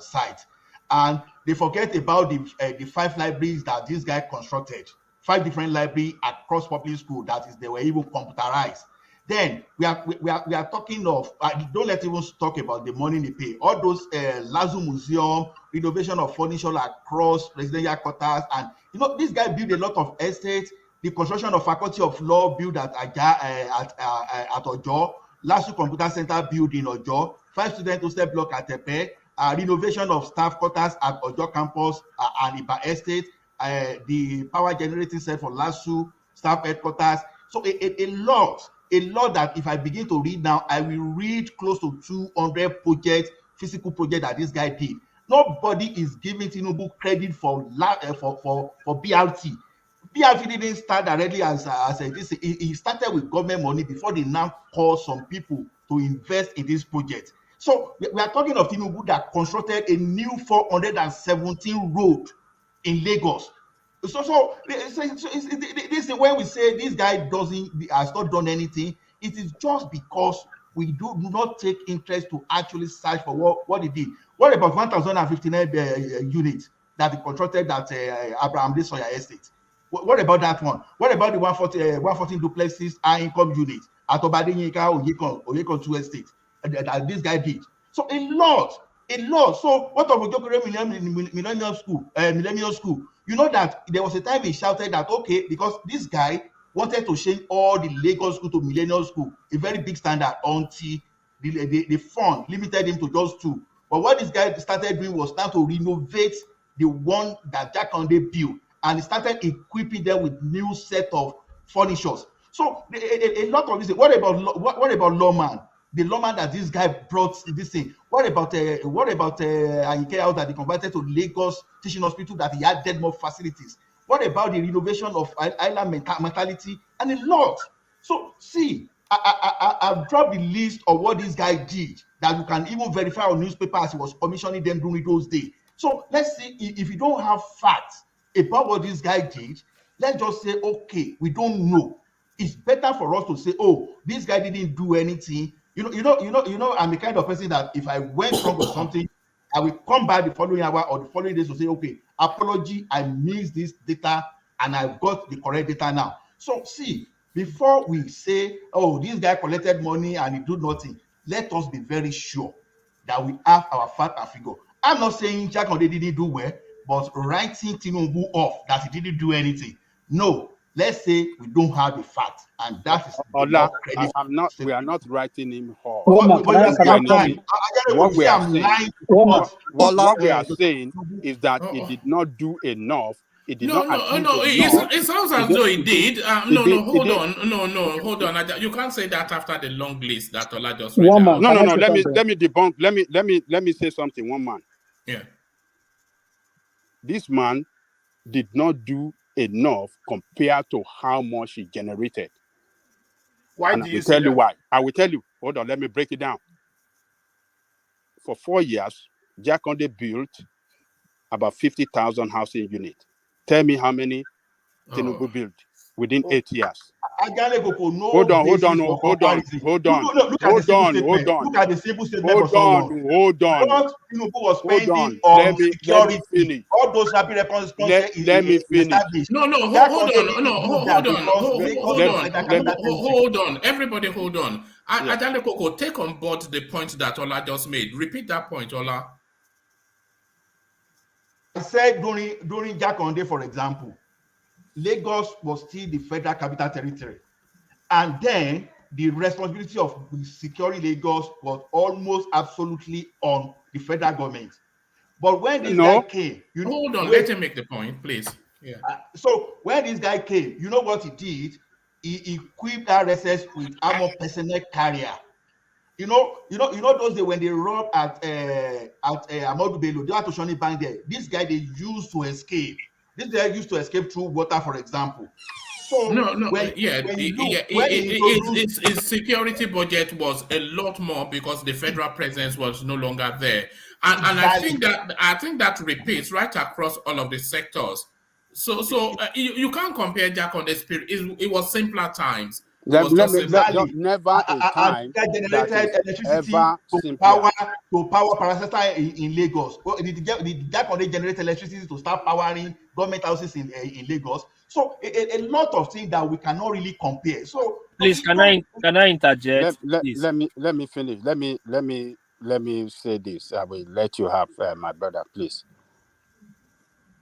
site, and they forget about the 5 libraries that this guy constructed. 5 different libraries across public school. That is, they were even computerized. Then we are talking of don't let even talk about the money they pay. All those Lazu Museum, renovation of furniture across residential quarters, and this guy built a lot of estates. The construction of Faculty of Law built at Ojo, Lazu Computer Center built in Ojo, 5 student hostel block at Tepe, renovation of staff quarters at Ojo campus and Iba Estate, the power generating set for Lazu staff headquarters. So a lot that if I begin to read now, I will read close to 200 physical projects that this guy did. Nobody is giving Tinubu credit for BRT. BRT didn't start directly as this. He started with government money before they now call some people to invest in this project. So we are talking of Tinubu that constructed a new 417 road in Lagos. So this is when we say this guy has not done anything. It is just because we do not take interest to actually search for what he did. What about 1,059 units that he constructed at Abraham Desoya Estate? What about that one? What about the 114 duplexes high income units at Obadenyika Oyekon 2 Estate that this guy did? So a lot. So what of Ojokore Millennium School? You know that there was a time he shouted that, okay, because this guy wanted to change all the Lagos school to Millennium School, a very big standard, until the fund limited him to just 2. But what this guy started doing was start to renovate the one that Jack Conde built, and he started equipping them with new set of furnitures. So a lot of this. What about lawman? The lawman that this guy brought this thing. What about Ayike House that he converted to Lagos Teaching Hospital that he added more facilities? What about the renovation of island mentality and a lot? So see, I've dropped the list of what this guy did that you can even verify on newspaper as he was commissioning them during those days. So let's see, if you don't have facts about what this guy did, let's just say, okay, we don't know. It's better for us to say, oh, this guy didn't do anything. You know, I'm the kind of person that if I went wrong with something, I will come back the following hour or the following days to say, okay, apology, I missed this data and I've got the correct data now. So see, before we say, oh, this guy collected money and he did nothing, let us be very sure that we have our fact and figure. I'm not saying Jack Conde didn't do well, but writing Tinubu off that he didn't do anything. No, let's say we don't have the fact, and that is Ola, we are not writing him off. What we are saying is that he did not do enough It did No, not no, achieve no. enough. It sounds as though it did. Hold did. on. No, hold on. You can't say that after the long list that Ola just read One out. man. No, Can no, I no. say Let me something? debunk. Let me say something. One man. Yeah. This man did not do enough compared to how much he generated. Why And do I you will say tell you that? why. I will tell you. Hold on, let me break it down. For 4 years, Jakonde built about 50,000 housing units. Tell me how many Tinubu built within 8 years. Ajalekoko, no Hold on. basis for comparison. Look at the simple statement. Look at the simple statement for someone. Hold on. What Tinubu was Hold spending on. Let on me security, finish. all those rapid response Let me is finish. established. No, hold Jakonde on. didn't No, do that hold on. because Lagos is the federal capital territory. Hold on. Everybody hold on. Yeah. Ajale Koko, take on board the point that Ola just made. Repeat that point, Ola. I said during Jakonde, for example, Lagos was still the federal capital territory. And then the responsibility of securing Lagos was almost absolutely on the federal government. But when this guy came, hold on, let him make the point, please. Yeah. So when this guy came, you know what he did? He equipped RSS with armored personnel carrier. You know those days when they robbed at Amadou Bello, they had to Shoni Bank there. This guy they used to escape. This guy used to escape through water, for example. So its security budget was a lot more because the federal presence was no longer there, and exactly. I think that repeats right across all of the sectors. So you can't compare Jack on the spirit. It was simpler times. Never a time generated electricity to power parastatal in Lagos. The Jakonde generate electricity to start powering government houses in Lagos. So a lot of things that we cannot really compare. So please, can I interject? Let me finish. Let me say this. I will let you have my brother, please.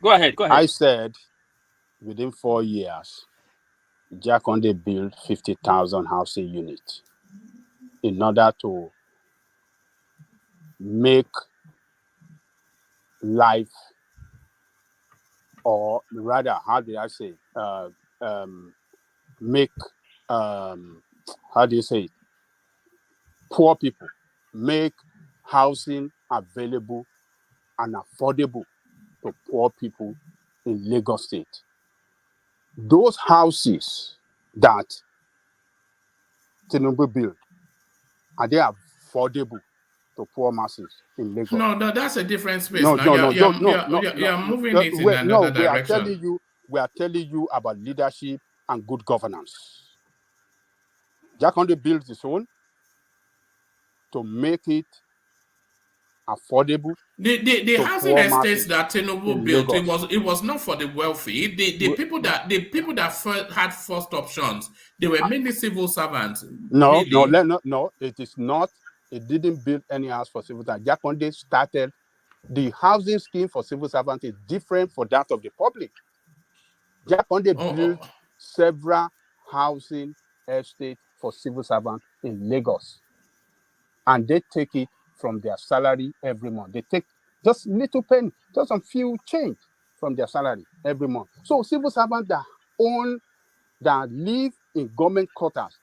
Go ahead. I said within 4 years, Jakonde built 50,000 housing units in order to make life, or rather, how did I say, make, how do you say it? Poor people, make housing available and affordable to poor people in Lagos State. Those houses that Tinubu built, are they affordable to poor masses in Lagos? No, that's a different space. No, You're moving it in another direction. We are telling you about leadership and good governance. Jakonde built his own to make it affordable. The housing estates that Tinubu built, it was not for the wealthy. The people that had first options, they were mainly civil servants. No, it is not. It didn't build any house for civil servants. Jakonde started the housing scheme for civil servants is different from that of the public. Jakonde built several housing estates for civil servants in Lagos, and they take it from their salary every month. They take just little penny, just some few change from their salary every month. So civil servants that live in government quarters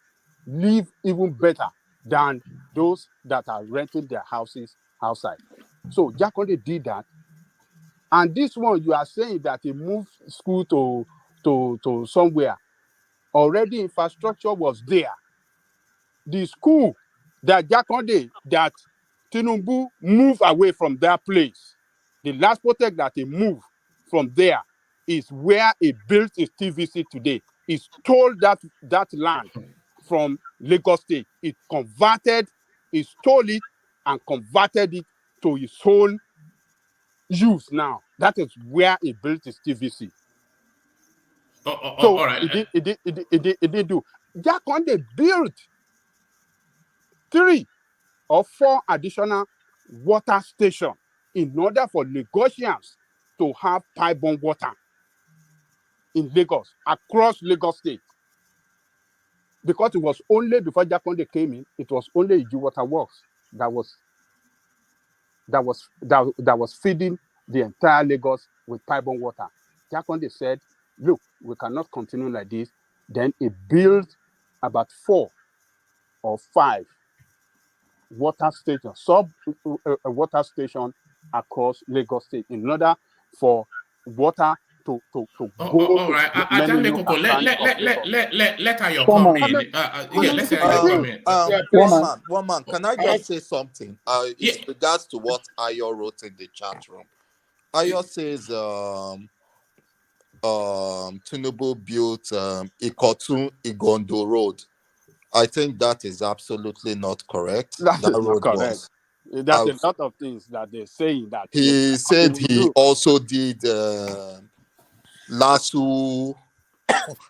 live even better than those that are renting their houses outside. So Jakonde did that. And this one, you are saying that he moved school to somewhere. Already infrastructure was there. The school that Jakonde, that Tinubu moved away from that place, the last project that he moved from there is where he built his TVC today. He stole that land from Lagos State. He stole it and converted it to his own use now. That is where he built his TVC. All right. It didn't do. Jakonde built 3 or 4 additional water stations in order for Lagosians to have pipe-borne water in Lagos, across Lagos State. Because it was only before Jakonde came in, it was only Iju Water Works that was feeding the entire Lagos with pipe-borne water. Jakonde said, look, we cannot continue like this. Then he built about 4 or 5 water stations, water station across Lagos State in order for water to go all to right, many Ajame nooks Koko, and crannies of Lagos. let Ayo come Foreman. in. Yeah, let's Please, Ayo come in. yeah, please. One man, can I I, just say something? Yeah, It's regards to what Ayo wrote in the chat room. Ayo says Tinubu built Ikotun Igondo Road. I think that is absolutely not correct. That That is not road correct. was There's out. a lot of things that they're saying that He he said will he do. also did Lasu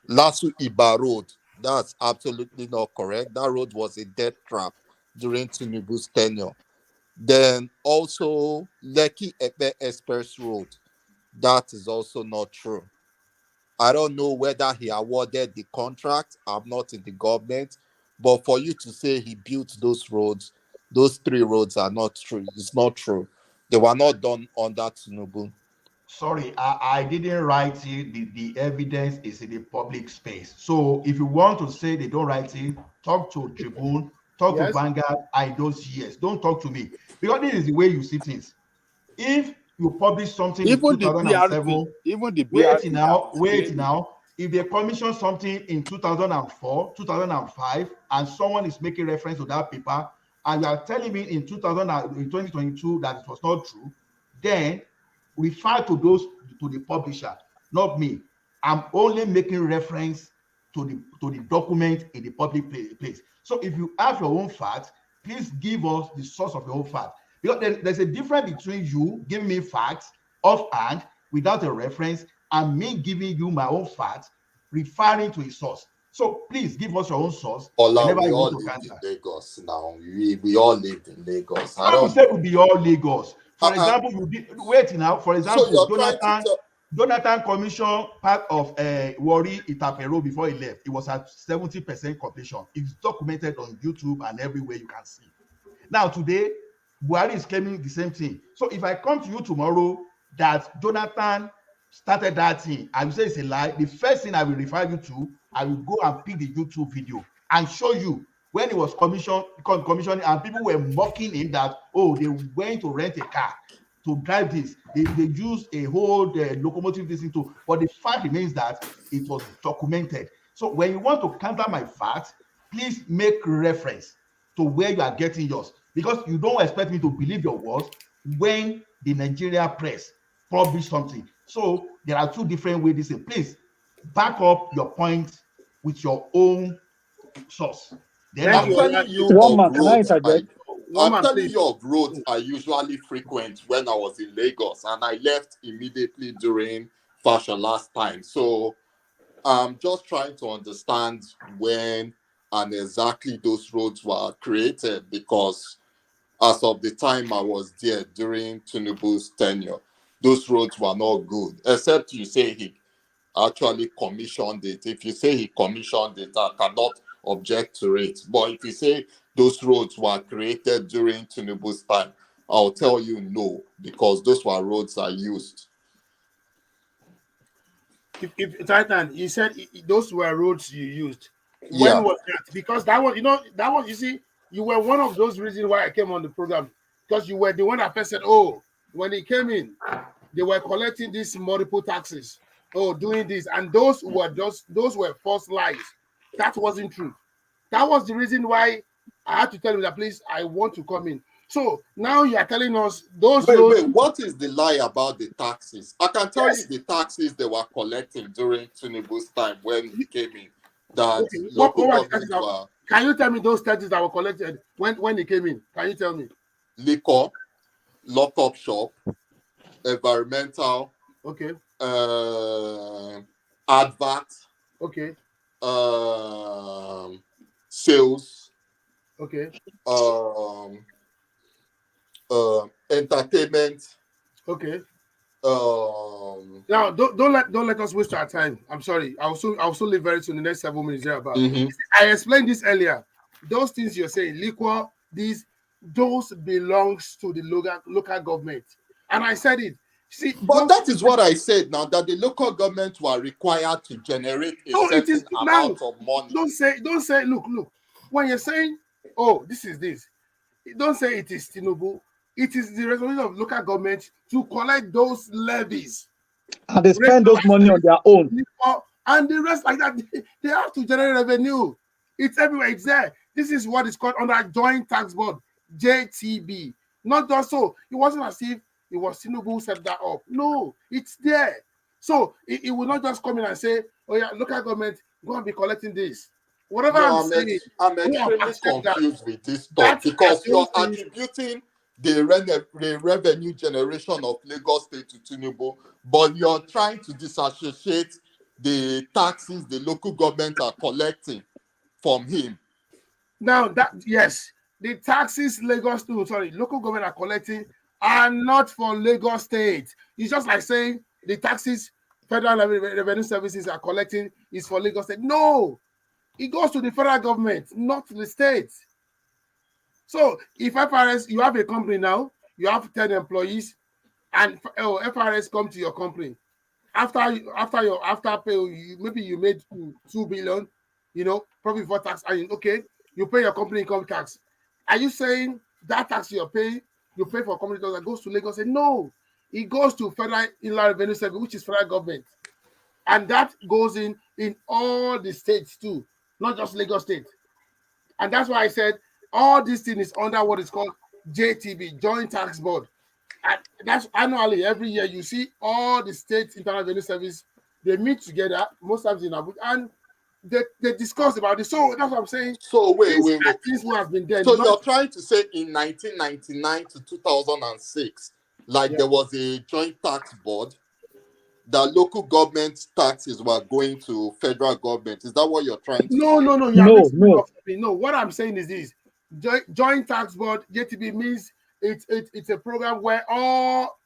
Iba Road. That's absolutely not correct. That road was a death trap during Tinubu's tenure. Then also Lekki Epe Express Road. That is also not true. I don't know whether he awarded the contract. I'm not in the government. But for you to say he built those roads, those 3 roads are not true. It's not true. They were not done under Tinubu. Sorry, I didn't write it. The evidence is in the public space. So if you want to say they don't write it, talk to Tribune, talk to Yes. Vanguard. I those years. Don't talk to me. Because this is the way you see things. If you publish something in Even the 2007, BRT has wait explained it. now. If they commission something in 2004, 2005, and someone is making reference to that paper, and you are telling me in 2022 that it was not true, then refer to the publisher, not me. I'm only making reference to the document in the public place. So if you have your own facts, please give us the source of your own fact. Because there's a difference between you giving me facts offhand without a reference and me giving you my own facts referring to a source. So please give us your own source Ola, whenever we you all want to lived in counter. Lagos now. We all lived in Lagos. I How you don't say know. we be all Lagos? For example, you did wait now. For So example, you're trying to tell Jonathan commissioned part of Warri Itapero before he left. It was at 70% completion. It's documented on YouTube and everywhere you can see. Now today, Buhari is claiming the same thing. So if I come to you tomorrow that Jonathan started that thing, I will say it's a lie. The first thing I will refer you to, I will go and pick the YouTube video and show you when he was commissioning and people were mocking him that, oh, they went to rent a car to drive this. They used a whole locomotive this into, but the fact remains that it was documented. So when you want to counter my facts, please make reference to where you are getting yours, because you don't expect me to believe your words when the Nigeria press publish something. So there are 2 different ways this is. Please back up your point with your own source. Then Thank I'm you. telling you One of man, can I roads. interject? I'm Man, telling please. you of roads I usually frequent when I was in Lagos, and I left immediately during fashion last time. So I'm just trying to understand when and exactly those roads were created, because as of the time I was there during Tinubu's tenure, those roads were not good, except you say he actually commissioned it. If you say he commissioned it, I cannot object to it. But if you say those roads were created during Tinubu's time, I'll tell you no, because those were roads I used. If Titan, you said those were roads you used. When Yeah. was that? Because that was, you see, you were one of those reasons why I came on the program, because you were the one that first said, oh, when he came in, they were collecting these multiple taxes, oh, doing this, and those were false lies. That wasn't true. That was the reason why I had to tell him that, please, I want to come in. So now you are telling us those roads. Wait, what is the lie about the taxes? I can tell you Yes. the taxes they were collecting during Tinubu's time when he came in, that Okay. local What governments were can you tell me those taxes that were collected when he came in? Can you tell me? liquor, lock-up shop, environmental, Okay. advert, Okay. sales, Okay. entertainment. Okay. Now don't let us waste our time. I'm sorry. I'll soon leave very soon. The next 7 minutes here about. I explained this earlier. Those things you're saying, liquor, those belongs to the local government. And I said it. See, but that is what I said now, that the local government were required to generate a certain amount of money. Don't say, look. When you're saying, oh, this is this, don't say it is Tinubu. It is the resolution of local government to collect those levies. And they spend those money on their own. And the rest like that, they have to generate revenue. It's everywhere, it's there. This is what is called under Joint Tax Board, JTB. Not just so. It wasn't as if it was Tinubu who set that up. No, it's there. So it will not just come in and say, oh yeah, local government, go and be collecting this. Whatever I'm saying. I'm extremely confused with this stuff because you're attributing the revenue generation of Lagos State to Tinubu, but you're trying to disassociate the taxes the local government are collecting from him. Now that, yes, the taxes local government are collecting are not for Lagos State. It's just like saying the taxes Federal Revenue Services are collecting is for Lagos State. No, it goes to the federal government, not to the state. So if FRS, you have a company now, you have 10 employees, and FRS come to your company. After pay, maybe you made 2 billion, profit before tax, and okay, you pay your company income tax. Are you saying that tax you pay for company that goes to Lagos? No, it goes to Federal Inland Revenue Service, which is federal government, and that goes in all the states too, not just Lagos State. And that's why I said all this thing is under what is called JTB, Joint Tax Board. And that's annually, every year, you see all the state internal revenue service, they meet together, most times in Abuja, and they discuss about it. So that's what I'm saying. So wait. This one has been there. So you're trying to say in 1999 to 2006, there was a joint tax board, that local government taxes were going to federal government. Is that what you're trying to say? No. No, what I'm saying is this. Joint Tax Board, JTB, means it's a program where all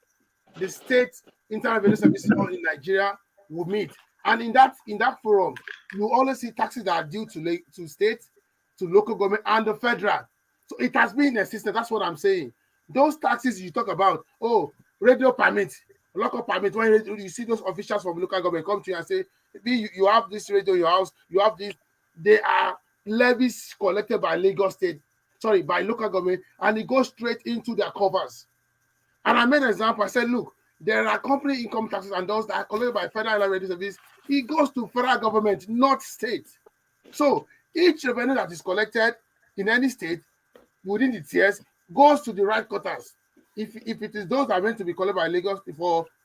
the state internal revenue services in Nigeria will meet. And in that forum, you always see taxes that are due to state, to local government, and the federal. So it has been a system. That's what I'm saying. Those taxes you talk about, radio permit, local permit, when you see those officials from local government come to you and say, you have this radio in your house, you have this, they are levies collected by by local government, and it goes straight into their covers. And I made an example. I said, look, there are company income taxes and those that are collected by Federal Revenue Service. It goes to federal government, not state. So each revenue that is collected in any state within the tiers goes to the right quarters. If it is those that are meant to be collected by Lagos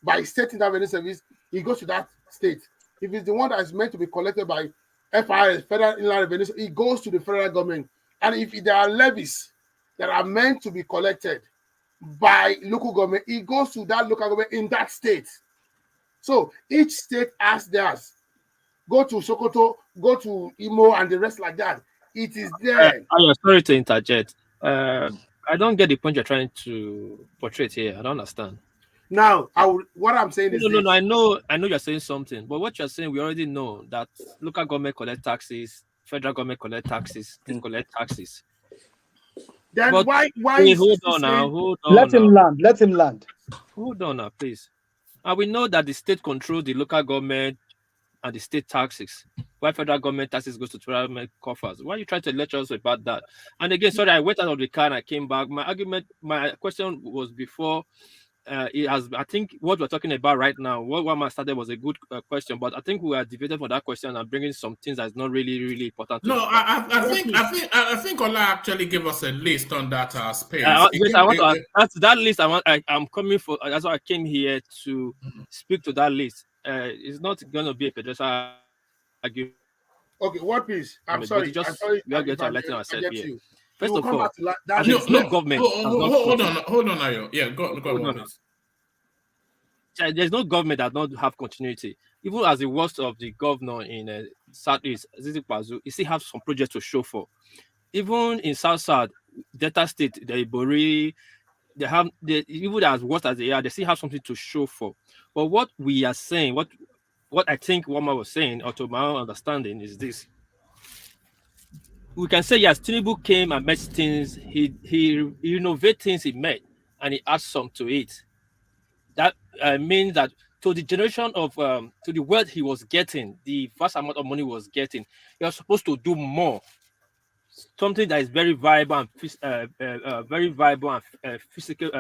by state revenue service, it goes to that state. If it's the one that is meant to be collected by FRS, Federal Inland Revenue, it goes to the federal government. And if there are levies that are meant to be collected by local government, it goes to that local government in that state. So each state has theirs. Go to Sokoto, go to Imo, and the rest like that. It is there. I'm sorry to interject. I don't get the point you're trying to portray here. I don't understand. Now, what I'm saying is no. I know you're saying something, but what you're saying, we already know that local government collect taxes, federal government collect taxes, state collect taxes. Then but why? Hold on now. Let him land. Hold on now, please. And we know that the state controls the local government and the state taxes. Why federal government taxes goes to federal government coffers? Why are you trying to lecture us about that? And again, sorry, I went out of the car and I came back. My question was before. I think what we're talking about right now, what Wama started was a good question, but I think we are debating for that question and bringing some things that's not really, really important. I think Ola actually gave us a list on that space. Yes, I want to ask that list. I'm coming for. That's why I came here to speak to that list. It's not going to be a pedestrian argument. Okay, what piece? I'm sorry. We are going to let ourselves here. You. First of all, there's no government. Hold on, Ayo. Yeah, go on. There's no government that don't have continuity. Even as the worst of the governor in Southeast, Zizi Pazu, he still have some projects to show for. Even in South, Delta State, the Ibori, they have even as worst as they are, they still have something to show for. But what we are saying, what I think Wama was saying, or to my own understanding, is this. We can say, yes, Tinubu came and made things, he innovated things he made, and he adds some to it. That means that to the generation of to the wealth he was getting, the vast amount of money he was getting, he was supposed to do more, something that is very viable and very viable and physical.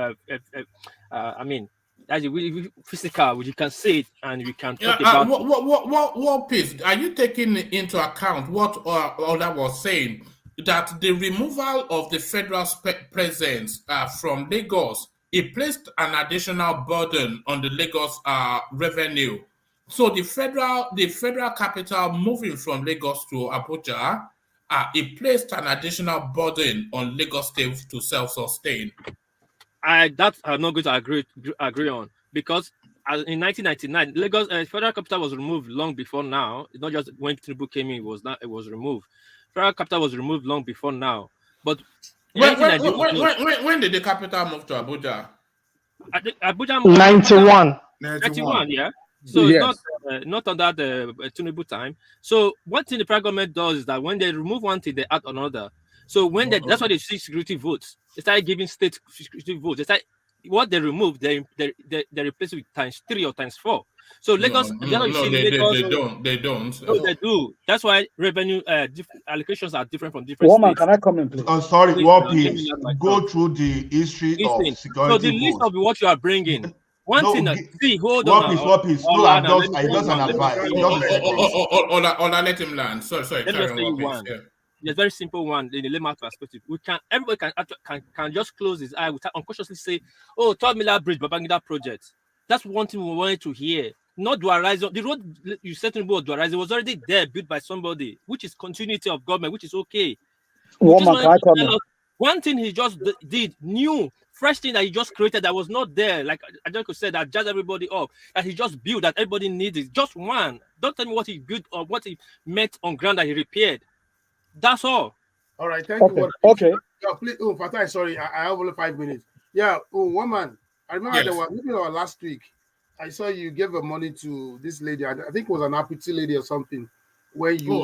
I mean, that's really physical. You can say it and you can talk about. What piece are you taking into account? What Ola was saying, that the removal of the federal presence from Lagos, it placed an additional burden on the Lagos revenue. So the federal capital moving from Lagos to Abuja, it placed an additional burden on Lagos State to self-sustain. That I'm not going to agree on, because in 1999, Lagos federal capital was removed long before now. It's not just when Tinubu came in, it was removed. Federal capital was removed long before now. But when did the capital move to Abuja? Abuja 91. 91, yeah. So yes. It's not on that Tinubu time. So one thing the federal government does is that when they remove one thing, they add another. So when that's why they see security votes. They start giving state security votes. They start, what they remove, they replace it with ×3 or ×4. So Lagos, they don't. No, they do. That's why revenue allocations are different from different Woman, states. can I comment, please? I'm sorry, what piece? Go through the history of security. So the list of what you are bringing. One thing that hold on. What piece? No, I just an advice. Let him land. Sorry. There's a very simple one in the layman's perspective. Everybody can just close his eye without unconsciously say, "Oh, 12 Miller Bridge, Babangida project." That's one thing we wanted to hear. Not dualizing. The road you said about dualizing was already there, built by somebody, which is continuity of government, which is okay. One thing he just did, new, fresh thing that he just created that was not there, like I just said, that jazzed everybody up, that he just built, that everybody needed. Just one. Don't tell me what he built or what he met on ground that he repaired. That's all. All right, thank you. Okay. Please, Fatai, sorry, I have only 5 minutes. Yeah, woman, I remember there was maybe last week. I saw you gave money to this lady. I think it was an apathy lady or something. Where you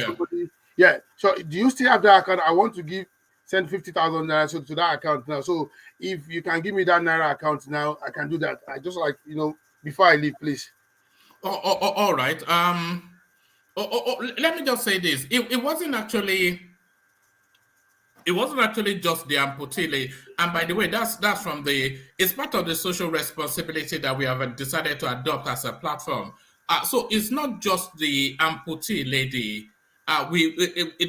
somebody. Yeah. So do you still have that account? I want to send 50,000 naira to that account now. So if you can give me that naira account now, I can do that. I just like before I leave, please. All right. Let me just say this. It wasn't actually just the amputee. And by the way, that's from it's part of the social responsibility that we have decided to adopt as a platform. So it's not just the amputee lady.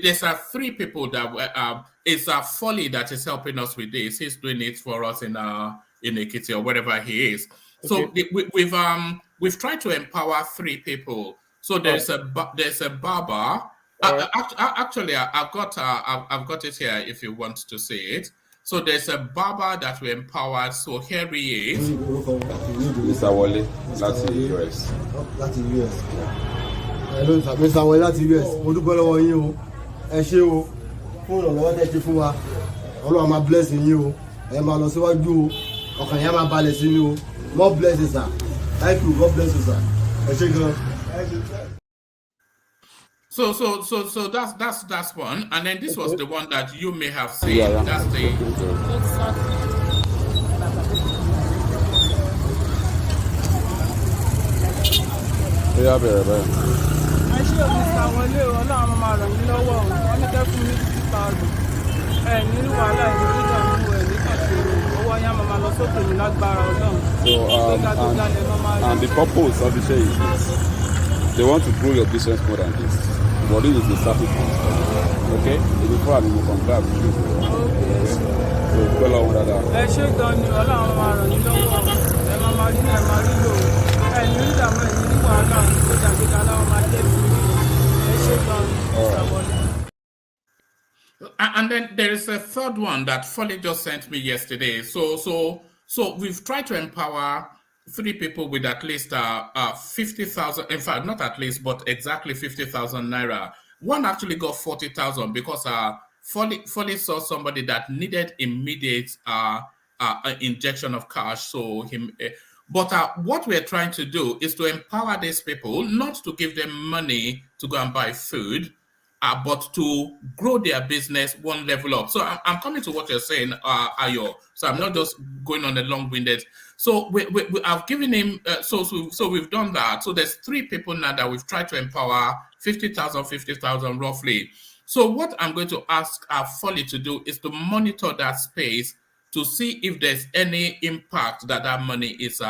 There's 3 people that it's Folly that is helping us with this. He's doing it for us in Ekiti or wherever he is. So we've tried to empower 3 people. So there's a barber. Actually, I've got it here if you want to see it. So there's a barber that we empowered. So here he is. Mr. Wale, that's the US. That's the US. Hello, Mr. Wale, that's the US. Mo dúpẹ́ lọ́wọ́ yín o. Ẹ ṣé o. Fún ìrànlọ́wọ́ tẹ́ ṣe fún wa. Ọlọ́run máa bless yín o. Ẹ máa lọ síwájú o. Ọkàn yín máa balẹ̀ sí ni o. God bless you, sir. Thank you. God bless you, sir. Ẹ ṣé gan. So that's one, and then this was the one that you may have seen. Yeah. That's the. Yeah, baby. I ṣe Mr. Wọlé o, Ọlọ́run máa ràn yín lọ́wọ́ o, wọ́n ní kẹ́kùn ní 50,000. Ní wàhálà ìlú ìdààmú ẹ̀ ní kàṣírò, owó ayá máa lọ sókè ní lágbára Ọlọ́run. So and the purpose of the show is this. They want to grow your business more than this. But this is the starting point. Okay? Before I will come back. So go along with that. Ẹ ṣé gan ni Ọlọ́run máa ràn yín lọ́wọ́. Ẹ máa rí náà máa rí lò. Ní ìdààmú ẹ̀ ní wàhálà tó dàgbéga láwọn máa jẹ́ sí. Ẹ ṣé gan ni. And then there is a third one that Folly just sent me yesterday. So we've tried to empower 3 people with at least 50,000. In fact, not at least, but exactly 50,000 naira. One actually got 40,000 because Folly saw somebody that needed immediate injection of cash. But what we're trying to do is to empower these people, not to give them money to go and buy food, but to grow their business one level up. So I'm coming to what you're saying, Ayo. So I'm not just going on a long-winded. So we I've given him, so we've done that. So there's 3 people now that we've tried to empower, 50,000 roughly. So what I'm going to ask Folly to do is to monitor that space to see if there's any impact that money is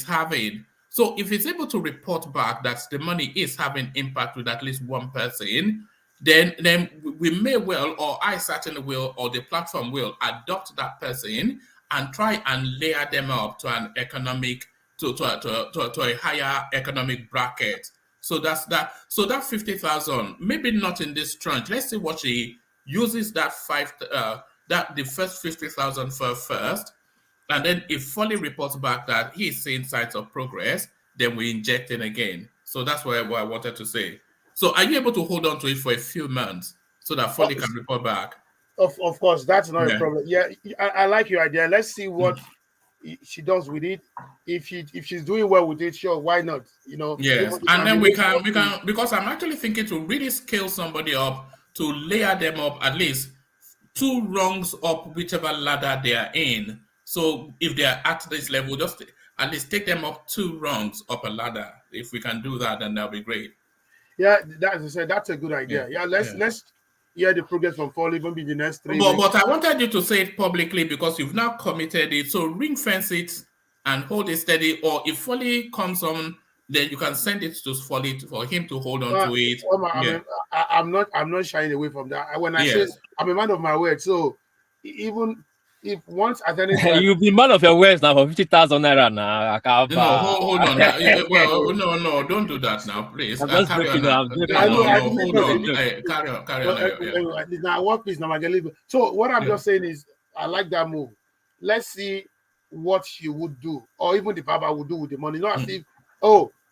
having. So if it's able to report back that the money is having impact with at least one person, then we may well, or I certainly will, or the platform will adopt that person and try and layer them up to an economic, to a higher economic bracket. So that's that. So that 50,000, maybe not in this tranche. Let's see what she uses that the first 50,000 for first. And then if Folly reports back that he's seeing signs of progress, then we inject in again. So that's what I wanted to say. So are you able to hold on to it for a few months so that Folly can report back? Of course, that's not a problem. Yeah, I like your idea. Let's see what she does with it. If she's doing well with it, sure, why not? Yes, and then we can because I'm actually thinking to really scale somebody up, to layer them up at least 2 rungs up whichever ladder they are in. So if they are at this level, just at least take them up 2 rungs up a ladder. If we can do that, then that'll be great. Yeah, as I said, that's a good idea. Yeah, let's hear the progress from Folly, maybe the next 3 weeks. But I wanted you to say it publicly because you've now committed it. So ring fence it and hold it steady. Or if Folly comes on, then you can send it to Folly for him to hold on to it. I'm not shying away from that. When I say I'm a man of my word, so even if once at any time you'll be man of your words now for 50,000 naira now. No, hold on. Well, no, don't do that now, please. I'm just carry breaking on. Hold on. Carry on. Now, what is now? So what I'm just saying is, I like that move. Let's see what she would do, or even the Baba would do with the money. Not as if,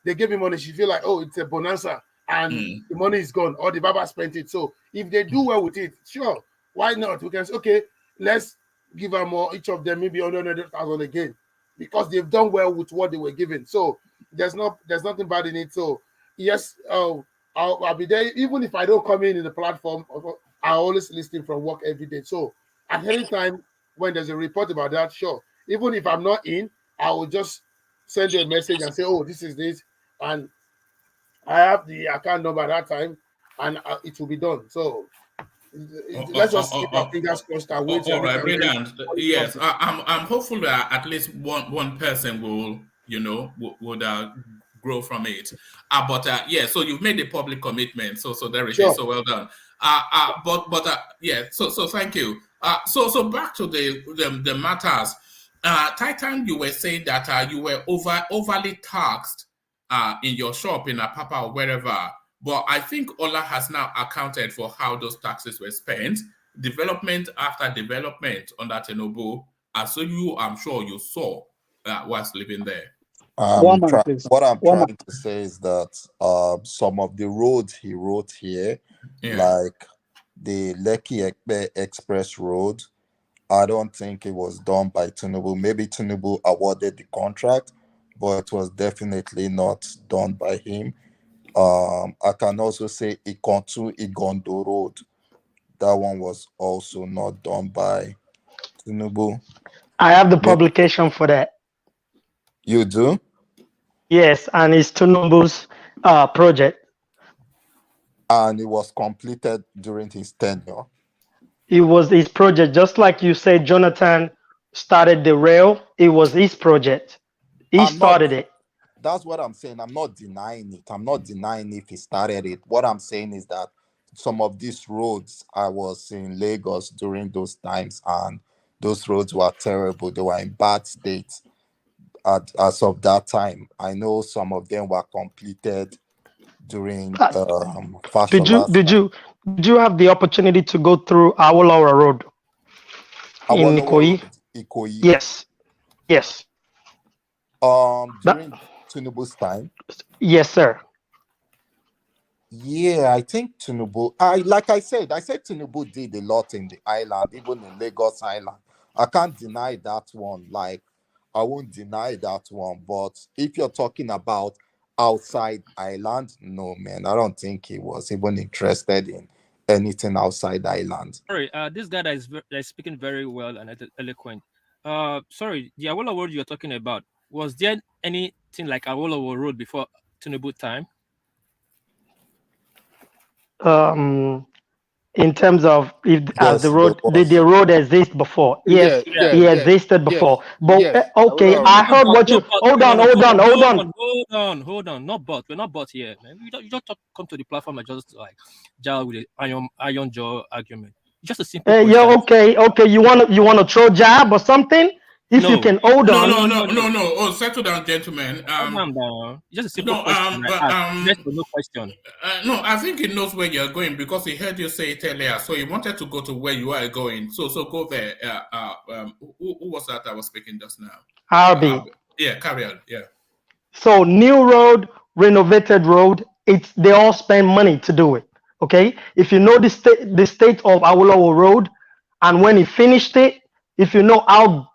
they gave me money, she feel like, it's a bonanza, and the money is gone, or the Baba spent it. So if they do well with it, sure, why not? We can say, okay, let's give her more, each of them maybe 100,000 again, because they've done well with what they were given. So there's nothing bad in it. So yes, I'll be there. Even if I don't come in the platform, I always listen from work every day. So at any time when there's a report about that, sure. Even if I'm not in, I will just send you a message and say, this is this, and I have the account number at that time, and it will be done. So let's just keep our fingers crossed and wait. All right, brilliant. Yes, I'm hopeful that at least one person will, would grow from it. So you've made a public commitment. So there it is. So well done. So thank you. So back to the matters. Titan, you were saying that you were overly taxed in your shop in Apapa or wherever. But I think Ola has now accounted for how those taxes were spent, development after development under Tinubu, as I'm sure you saw whilst living there. What I'm trying to say is that some of the roads he wrote here, like the Lekki Express Road, I don't think it was done by Tinubu. Maybe Tinubu awarded the contract, but it was definitely not done by him. I can also say Ikontu Igondo Road. That one was also not done by Tinubu. I have the publication for that. You do? Yes, and it's Tinubu's project. And it was completed during his tenure. It was his project, just like you said, Jonathan started the rail. It was his project. He started it. That's what I'm saying. I'm not denying it. I'm not denying if he started it. What I'm saying is that some of these roads, I was in Lagos during those times, and those roads were terrible. They were in bad state as of that time. I know some of them were completed during Did you have the opportunity to go through Awolowo Road in Ikoyi? Ikoyi. Yes. During Tinubu's time? Yes, sir. Yeah, I think Tinubu, like I said Tinubu did a lot in the island, even in Lagos Island. I can't deny that one. Like, I won't deny that one. But if you're talking about outside Ireland? No, man. I don't think he was even interested in anything outside Ireland. Sorry, this guy that is speaking very well and eloquent. Sorry, the Awolowo Road you're talking about, was there anything like Awolowo Road before Tinubu time? In terms of if as the Yes, road did the road exist before? Yes, he existed before. But okay, I heard what you. Hold on. Hold on. Not but. We're not but here, man. You don't come to the platform and just like jail with the iron jaw argument. Just a simple question. Yeah, okay. You want to throw jab or something? If you can hold on. No. Oh, settle down, gentlemen. Just a simple question. No question. No, I think he knows where you're going because he heard you say it earlier. So he wanted to go to where you are going. So go there. Who was that I was speaking just now? RB. Yeah, carry on. Yeah. So new road, renovated road. They all spend money to do it. Okay. If you know the state of Awolowo Road, and when he finished it, if you know how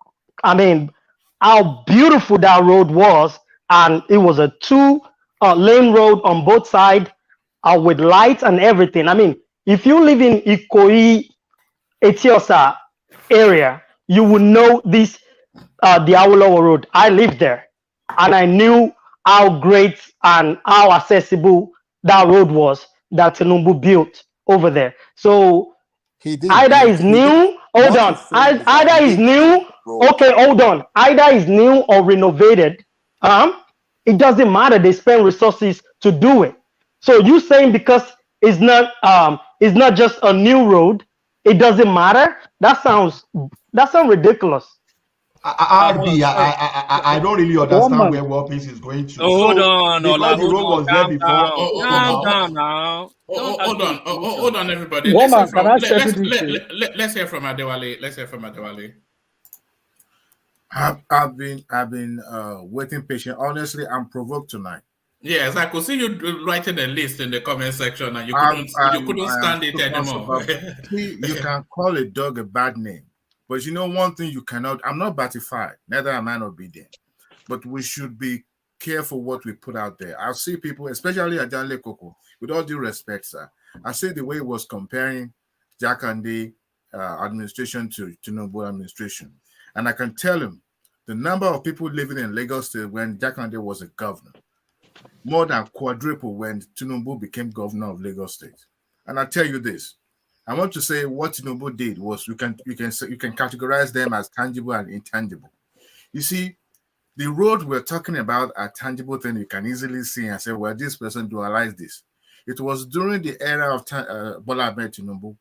beautiful that road was, and it was a 2-lane road on both sides with lights and everything. I mean, if you live in Ikoyi, Etiosa area, you will know this, the Awolowo Road. I lived there, and I knew how great and how accessible that road was that Tinubu built over there. So either is new. Hold on. Either is new. Okay, hold on. Either is new or renovated. It doesn't matter. They spend resources to do it. So you saying because it's not just a new road, it doesn't matter? That sounds ridiculous. RB, I don't really understand where World Peace is going to. Hold on, because the road was there before. Calm down now. Hold on, everybody. Let's hear from Adewale. I've been waiting patient. Honestly, I'm provoked tonight. Yes, I could see you writing a list in the comment section, and you couldn't stand it anymore. You can call a dog a bad name, but you know one thing you cannot. I'm not batified, neither am I obedient, but we should be careful what we put out there. I see people, especially Ajanle Koko, with all due respect, sir. I see the way he was comparing Jakande administration to Tinubu administration, and I can tell him the number of people living in Lagos State when Jakande was a governor more than quadruple when Tinubu became governor of Lagos State. And I tell you this, I want to say what Tinubu did was you can categorize them as tangible and intangible. You see, the road we're talking about are tangible thing you can easily see and say, well, this person dualized this. It was during the era of Bola Ahmed Tinubu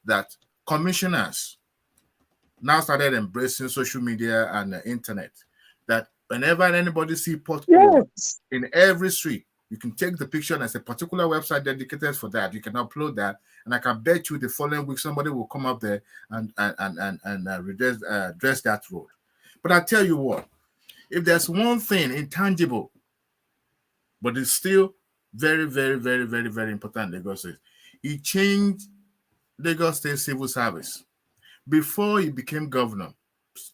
that commissioners now started embracing social media and the internet, that whenever anybody see pothole in every street, you can take the picture and there's a particular website dedicated for that. You can upload that, and I can bet you the following week somebody will come up there and address that road. But I tell you what, if there's one thing intangible, but it's still very, very, very, very, very important, Lagos State, he changed Lagos State Civil Service. Before he became governor,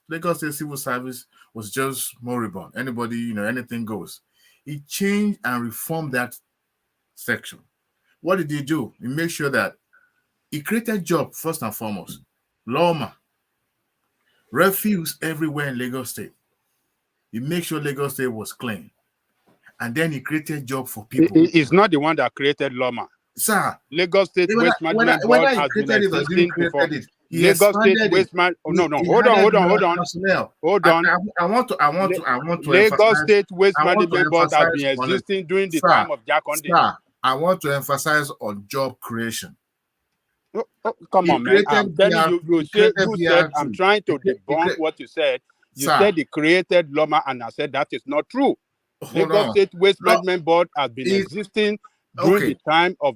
Lagos State Civil Service was just moribund. Anybody, anything goes. He changed and reformed that section. What did he do? He made sure that he created jobs first and foremost. Lawma, refuse everywhere in Lagos State. He made sure Lagos State was clean. And then he created job for people. He's not the one that created Lawma. Sir, Lagos State Waste Management Board has been existing before. Lagos State Waste Man. No. Hold on. I want to. Lagos State Waste Management Board has been existing during the time of Jakande. Sir, I want to emphasize on job creation. Come on, man. I'm telling you. You said I'm trying to debunk what you said. You said he created Lawma, and I said that is not true. Lagos State Waste Management Board has been existing during the time of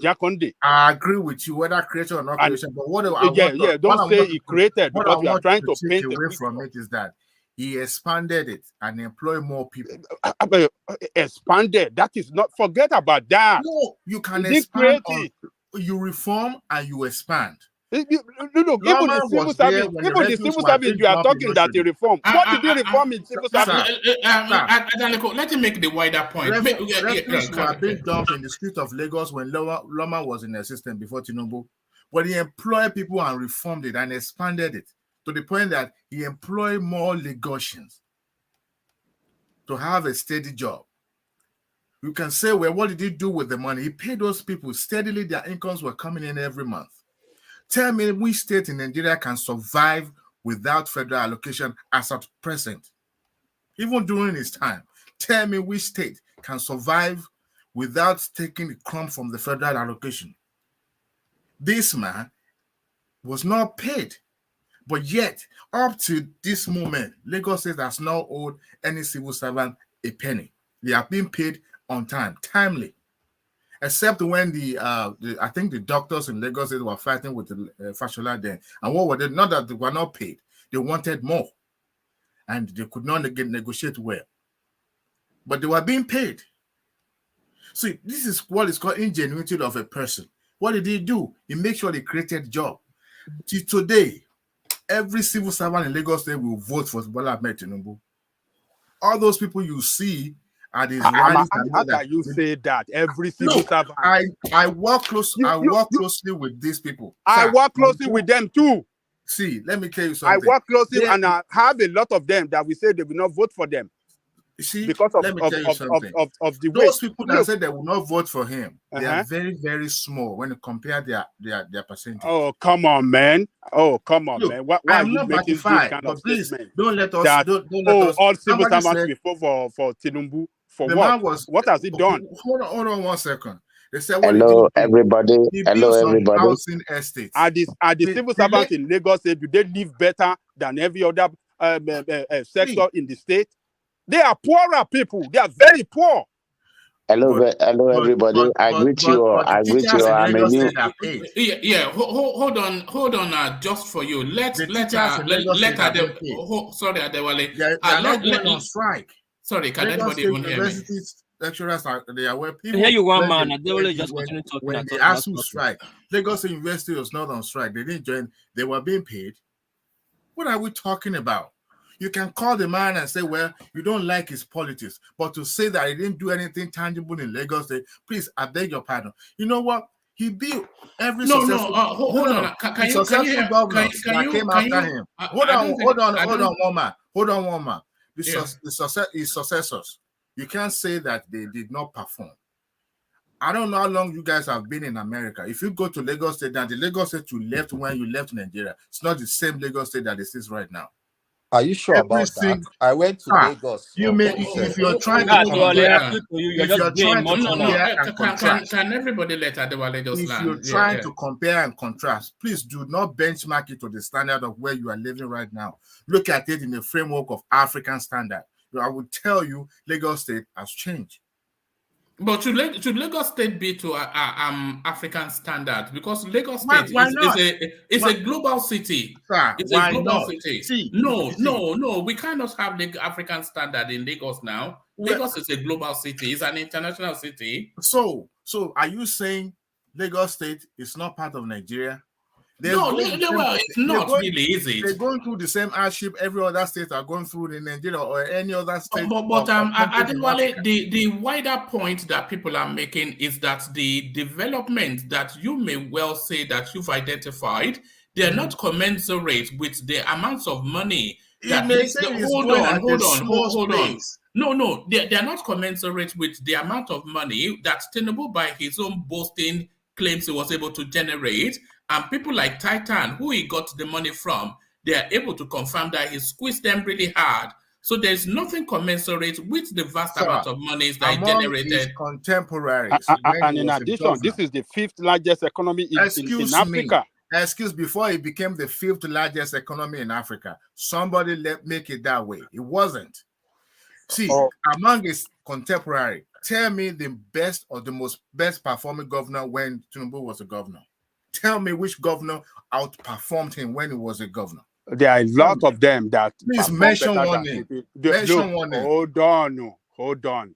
Jakande. I agree with you, whether created or not created. But don't say he created, because we are trying to paint away from it is that he expanded it and employed more people. Expanded? That is not. Forget about that. No, you can expand. You reform and you expand. Look, even Loma the civil was there service, when the even the revenues civil were service, being you are dropped talking that he initially. reform. What did he reform in civil service? Let him make the wider point. Revenues were being Okay. dumped in the street of Lagos when Loma was in existence before Tinubu. But he employed people and reformed it and expanded it to the point that he employed more Lagosians to have a steady job. You can say, well, what did he do with the money? He paid those people steadily. Their incomes were coming in every month. Tell me which state in Nigeria can survive without federal allocation as at present, even during his time. Tell me which state can survive without taking the crumb from the federal allocation. This man was not paid, but yet up to this moment, Lagos State has not owed any civil servant a penny. They are being paid on time, timely, except when I think the doctors in Lagos State were fighting with the Fashola then. And what were they? Not that they were not paid, they wanted more, and they could not negotiate well. But they were being paid. See, this is what is called ingenuity of a person. What did he do? He made sure he created job. Till today, every civil servant in Lagos State will vote for Bola Ahmed Tinubu. All those people you see at his rallies. How can you say that? Every civil servant. I work closely. I work closely with these people. I work closely with them too. See, let me tell you something. I work closely and I have a lot of them that we say they will not vote for them. See, because of let me tell you something. Of the those way. people that said they will not vote for him, they are very, very small when you compare their percentage. Oh, come on, man. Oh, come on, man. Why I'm are you not making this batified, kind but of please statement? don't let us. That, don't let us. all civil Somebody servants said, will vote for Tinubu. For the what? man was, what has he done? Hold on 1 second. They said, what Hello, did he do? everybody. He Hello, built some everybody. housing estates. Are the civil servants in Lagos State, do they live better than every other sector in the state? They are poorer people. They are very poor. Hello, everybody. I greet you all. I greet you all. I'm a new. Hold on. Just for you, sorry, Adewale. They are not going on strike. Sorry, can anybody even hear me? Lecturers they are where people. Here you one man. Adewale just continue talking. When they asked to strike, Lagos University was not on strike. They didn't join. They were being paid. What are we talking about? You can call the man and say, well, you don't like his politics, but to say that he didn't do anything tangible in Lagos State, please, I beg your pardon. You know what? He built every successful. Hold on. Can you came after him. Hold on, one man. His successors. You can't say that they did not perform. I don't know how long you guys have been in America. If you go to Lagos State, and the Lagos State you left when you left Nigeria, it's not the same Lagos State that it is right now. Are you sure about that? I went to Lagos. You may, if you're trying to compare, can everybody let Adewale just land? If you're trying to compare and contrast, please do not benchmark it to the standard of where you are living right now. Look at it in the framework of African standard. I would tell you, Lagos State has changed. But should Lagos State be to African standard? Because Lagos State is a global city. Sir, it's a global city. No, we cannot have the African standard in Lagos now. Lagos is a global city. It's an international city. So are you saying Lagos State is not part of Nigeria? It's not really, is it? They're going through the same hardship every other state are going through in Nigeria or any other state. But Adewale, the wider point that people are making is that the development that you may well say that you've identified, they're not commensurate with the amounts of money that hold on. No, they're not commensurate with the amount of money that Tinubu, by his own boasting, claims he was able to generate. And people like Titan, who he got the money from, they are able to confirm that he squeezed them really hard. So there's nothing commensurate with the vast amount of money that he generated. Contemporaries. And in addition, this is the 5th largest economy in Africa. Before it became the 5th largest economy in Africa, somebody make it that way. It wasn't. See, among his contemporary, tell me the best or the best performing governor when Tinubu was a governor. Tell me which governor outperformed him when he was a governor. There are a lot of them that. Please mention one name. Hold on.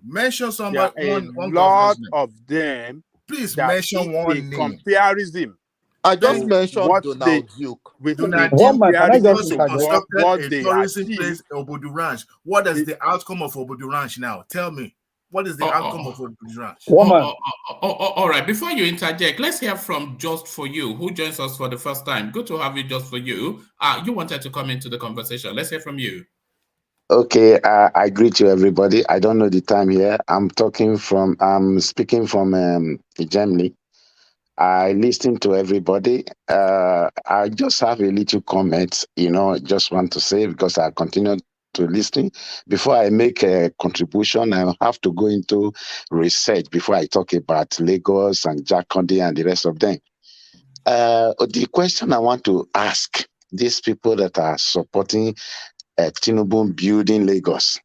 Mention somebody. There are a lot of them. Please mention one name. Comparison I just Then mentioned what Donald Duke. Donald One Duke, man, they can are I the just ones who interject? constructed What a they tourism achieved. place, Obudu Ranch. What is It, the outcome of Obudu Ranch now? Tell me. What is the outcome of Obudu Ranch? All right. Before you interject, let's hear from Just For You, who joins us for the first time. Good to have you, Just For You. You wanted to come into the conversation. Let's hear from you. Okay, I greet you, everybody. I don't know the time here. I'm speaking from Germany. I listen to everybody. I just have a little comment, just want to say, because I continue to listen. Before I make a contribution, I have to go into research before I talk about Lagos and Jakonde and the rest of them. The question I want to ask these people that are supporting Tinubu building Lagos,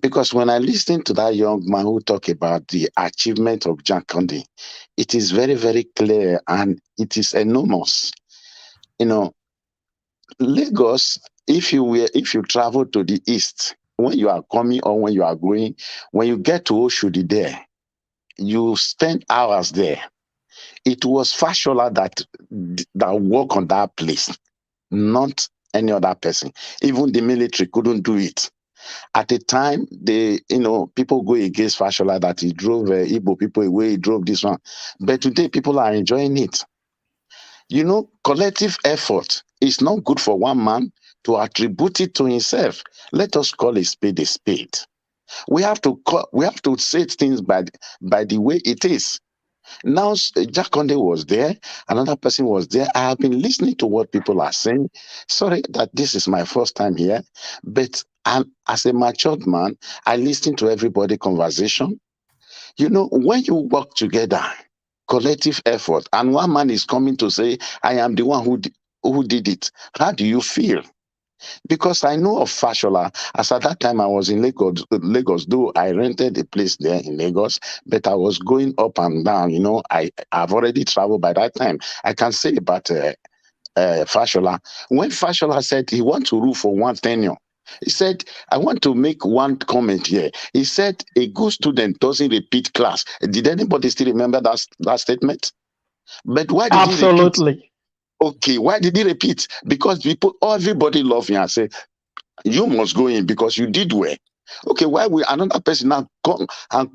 because when I listen to that young man who talk about the achievement of Jakonde, it is very, very clear and it is enormous. Lagos, if you travel to the east, when you are coming or when you are going, when you get to Oshodi there, you spend hours there. It was Fashola that worked on that place, not any other person. Even the military couldn't do it. At the time, people go against Fashola that he drove Igbo people away, he drove this one. But today, people are enjoying it. Collective effort is not good for one man to attribute it to himself. Let us call a spade a spade. We have to say things by the way it is. Now, Jakonde was there, another person was there. I have been listening to what people are saying. Sorry that this is my first time here, but as a matured man, I listen to everybody's conversation. When you work together, collective effort, and one man is coming to say, I am the one who did it, how do you feel? Because I know of Fashola, as at that time I was in Lagos, though I rented a place there in Lagos, but I was going up and down. I've already traveled by that time. I can say about Fashola. When Fashola said he wants to rule for one tenure, he said, I want to make one comment here. He said, a good student doesn't repeat class. Did anybody still remember that statement? But why did he repeat? Absolutely. Okay, why did he repeat? Because everybody love him and say, you must go in because you did well. Okay, why will another person now come and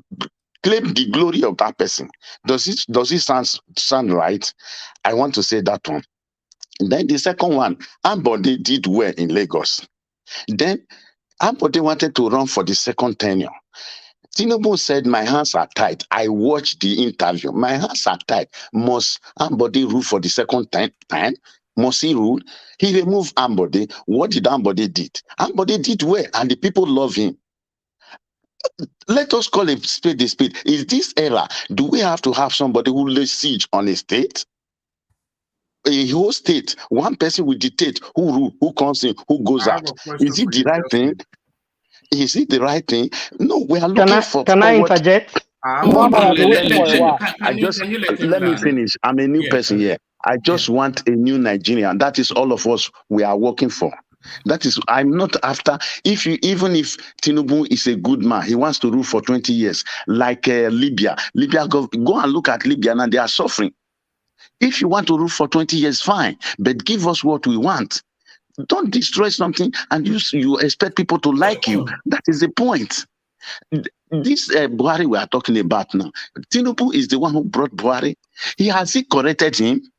claim the glory of that person? Does it sound right? I want to say that one. And then the second one, Ambode did well in Lagos. Then Ambode wanted to run for the second tenure. Tinubu said, my hands are tied. I watched the interview. My hands are tied. Must Ambode rule for the second time? Must he rule? He removed Ambode. What did Ambode did? Ambode did well, and the people love him. Let us call a spade a spade. Is this era? Do we have to have somebody who lays siege on a state? A whole state, one person will dictate who rule, who comes in, who goes out. Is it the right thing? Is it the right thing? No, we are looking for. Can I interject? Hold on, let me finish. Can you let him Let me land? finish. I'm a new person here. I just want a new Nigerian. That is all of us we are working for. That is, I'm not after. Even if Tinubu is a good man, he wants to rule for 20 years, like Libya. Go and look at Libya now; they are suffering. If you want to rule for 20 years, fine, but give us what we want. Don't destroy something and you expect people to like you. That is the point. This Buhari we are talking about now, Tinubu is the one who brought Buhari. Has he corrected him?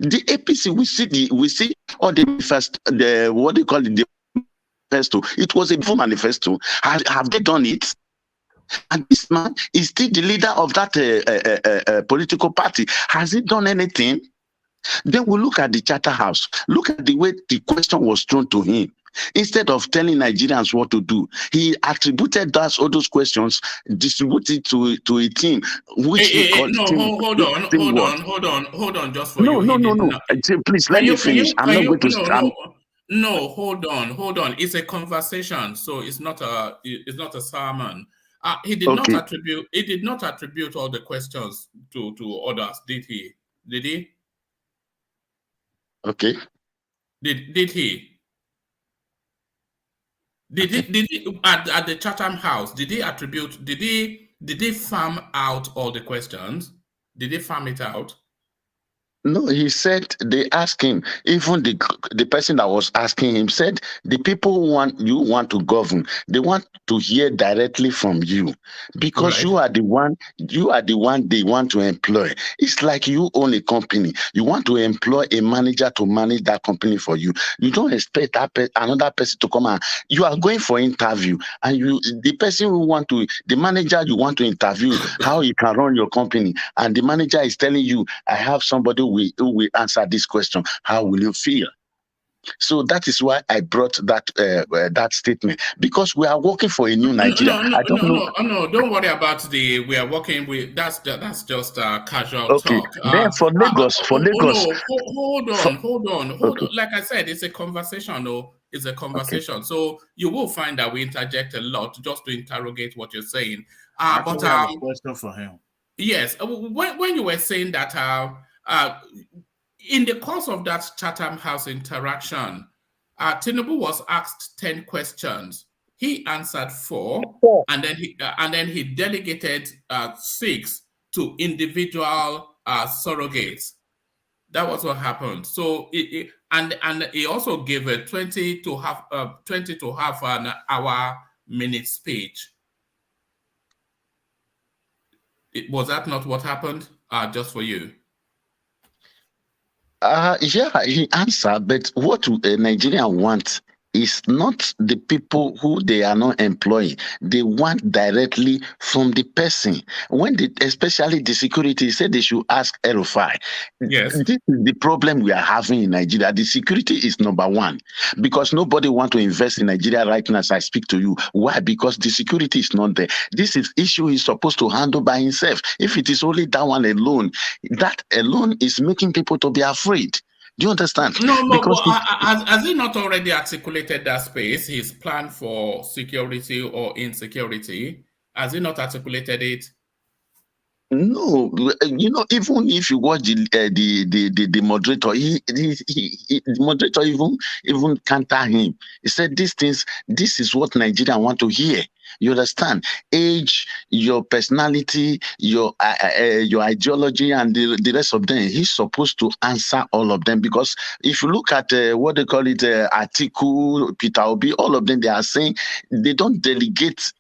The APC, we see all the what they call it, the manifesto. It was a full manifesto. Have they done it? And this man is still the leader of that political party. Has he done anything? Then we look at the Charter House. Look at the way the question was thrown to him. Instead of telling Nigerians what to do, he attributed all those questions, distributed to a team, which he called team. Hold on, just for no, you. No. Please let me finish. I'm not going to. No, hold on. It's a conversation, so it's not a sermon. He did not attribute all the questions to others, did he? Did he? Okay. Did he? Did he at the Chatham House? Did he farm out all the questions? Did he farm it out? No, he said they asked him. Even the person that was asking him said the people who want to govern. They want to hear directly from you because Right. you are the one. You are the one they want to employ. It's like you own a company. You want to employ a manager to manage that company for you. You don't expect another person to come and you are going for interview, and the person the manager you want to interview how you can run your company, and the manager is telling you, I have somebody who will answer this question. How will you feel? So that is why I brought that statement, because we are working for a new Nigeria. I don't know. No, don't worry about we are working with, that's just casual Okay, talk. then for Lagos, Hold on. okay, Like I said, it's a conversation, it's a conversation. So you will find that we interject a lot just to interrogate what you're saying. I But actually have a question for him. yes, when you were saying that in the course of that Chatham House interaction, Tinubu was asked 10 questions. He answered 4, and then he delegated 6 to individual surrogates. That was what happened. So and he also gave a 20 to half an hour minute speech. Was that not what happened? Just for you. Yeah, he answered, but what a Nigerian want is not the people who they are not employing. They want directly from the person. Especially the security said they should ask Erufai. Yes. This is the problem we are having in Nigeria. The security is number one because nobody want to invest in Nigeria right now as I speak to you. Why? Because the security is not there. This is issue he's supposed to handle by himself. If it is only that one alone, that alone is making people to be afraid. Do you understand? No, because but has he not already articulated that space, his plan for security or insecurity? Has he not articulated it? No, even if you watch the moderator, the moderator even counter him. He said these things. This is what Nigeria want to hear. You understand? Age, your personality, your ideology, and the rest of them. He's supposed to answer all of them because if you look at what they call it, Atiku, Peter Obi, all of them, they are saying they don't delegate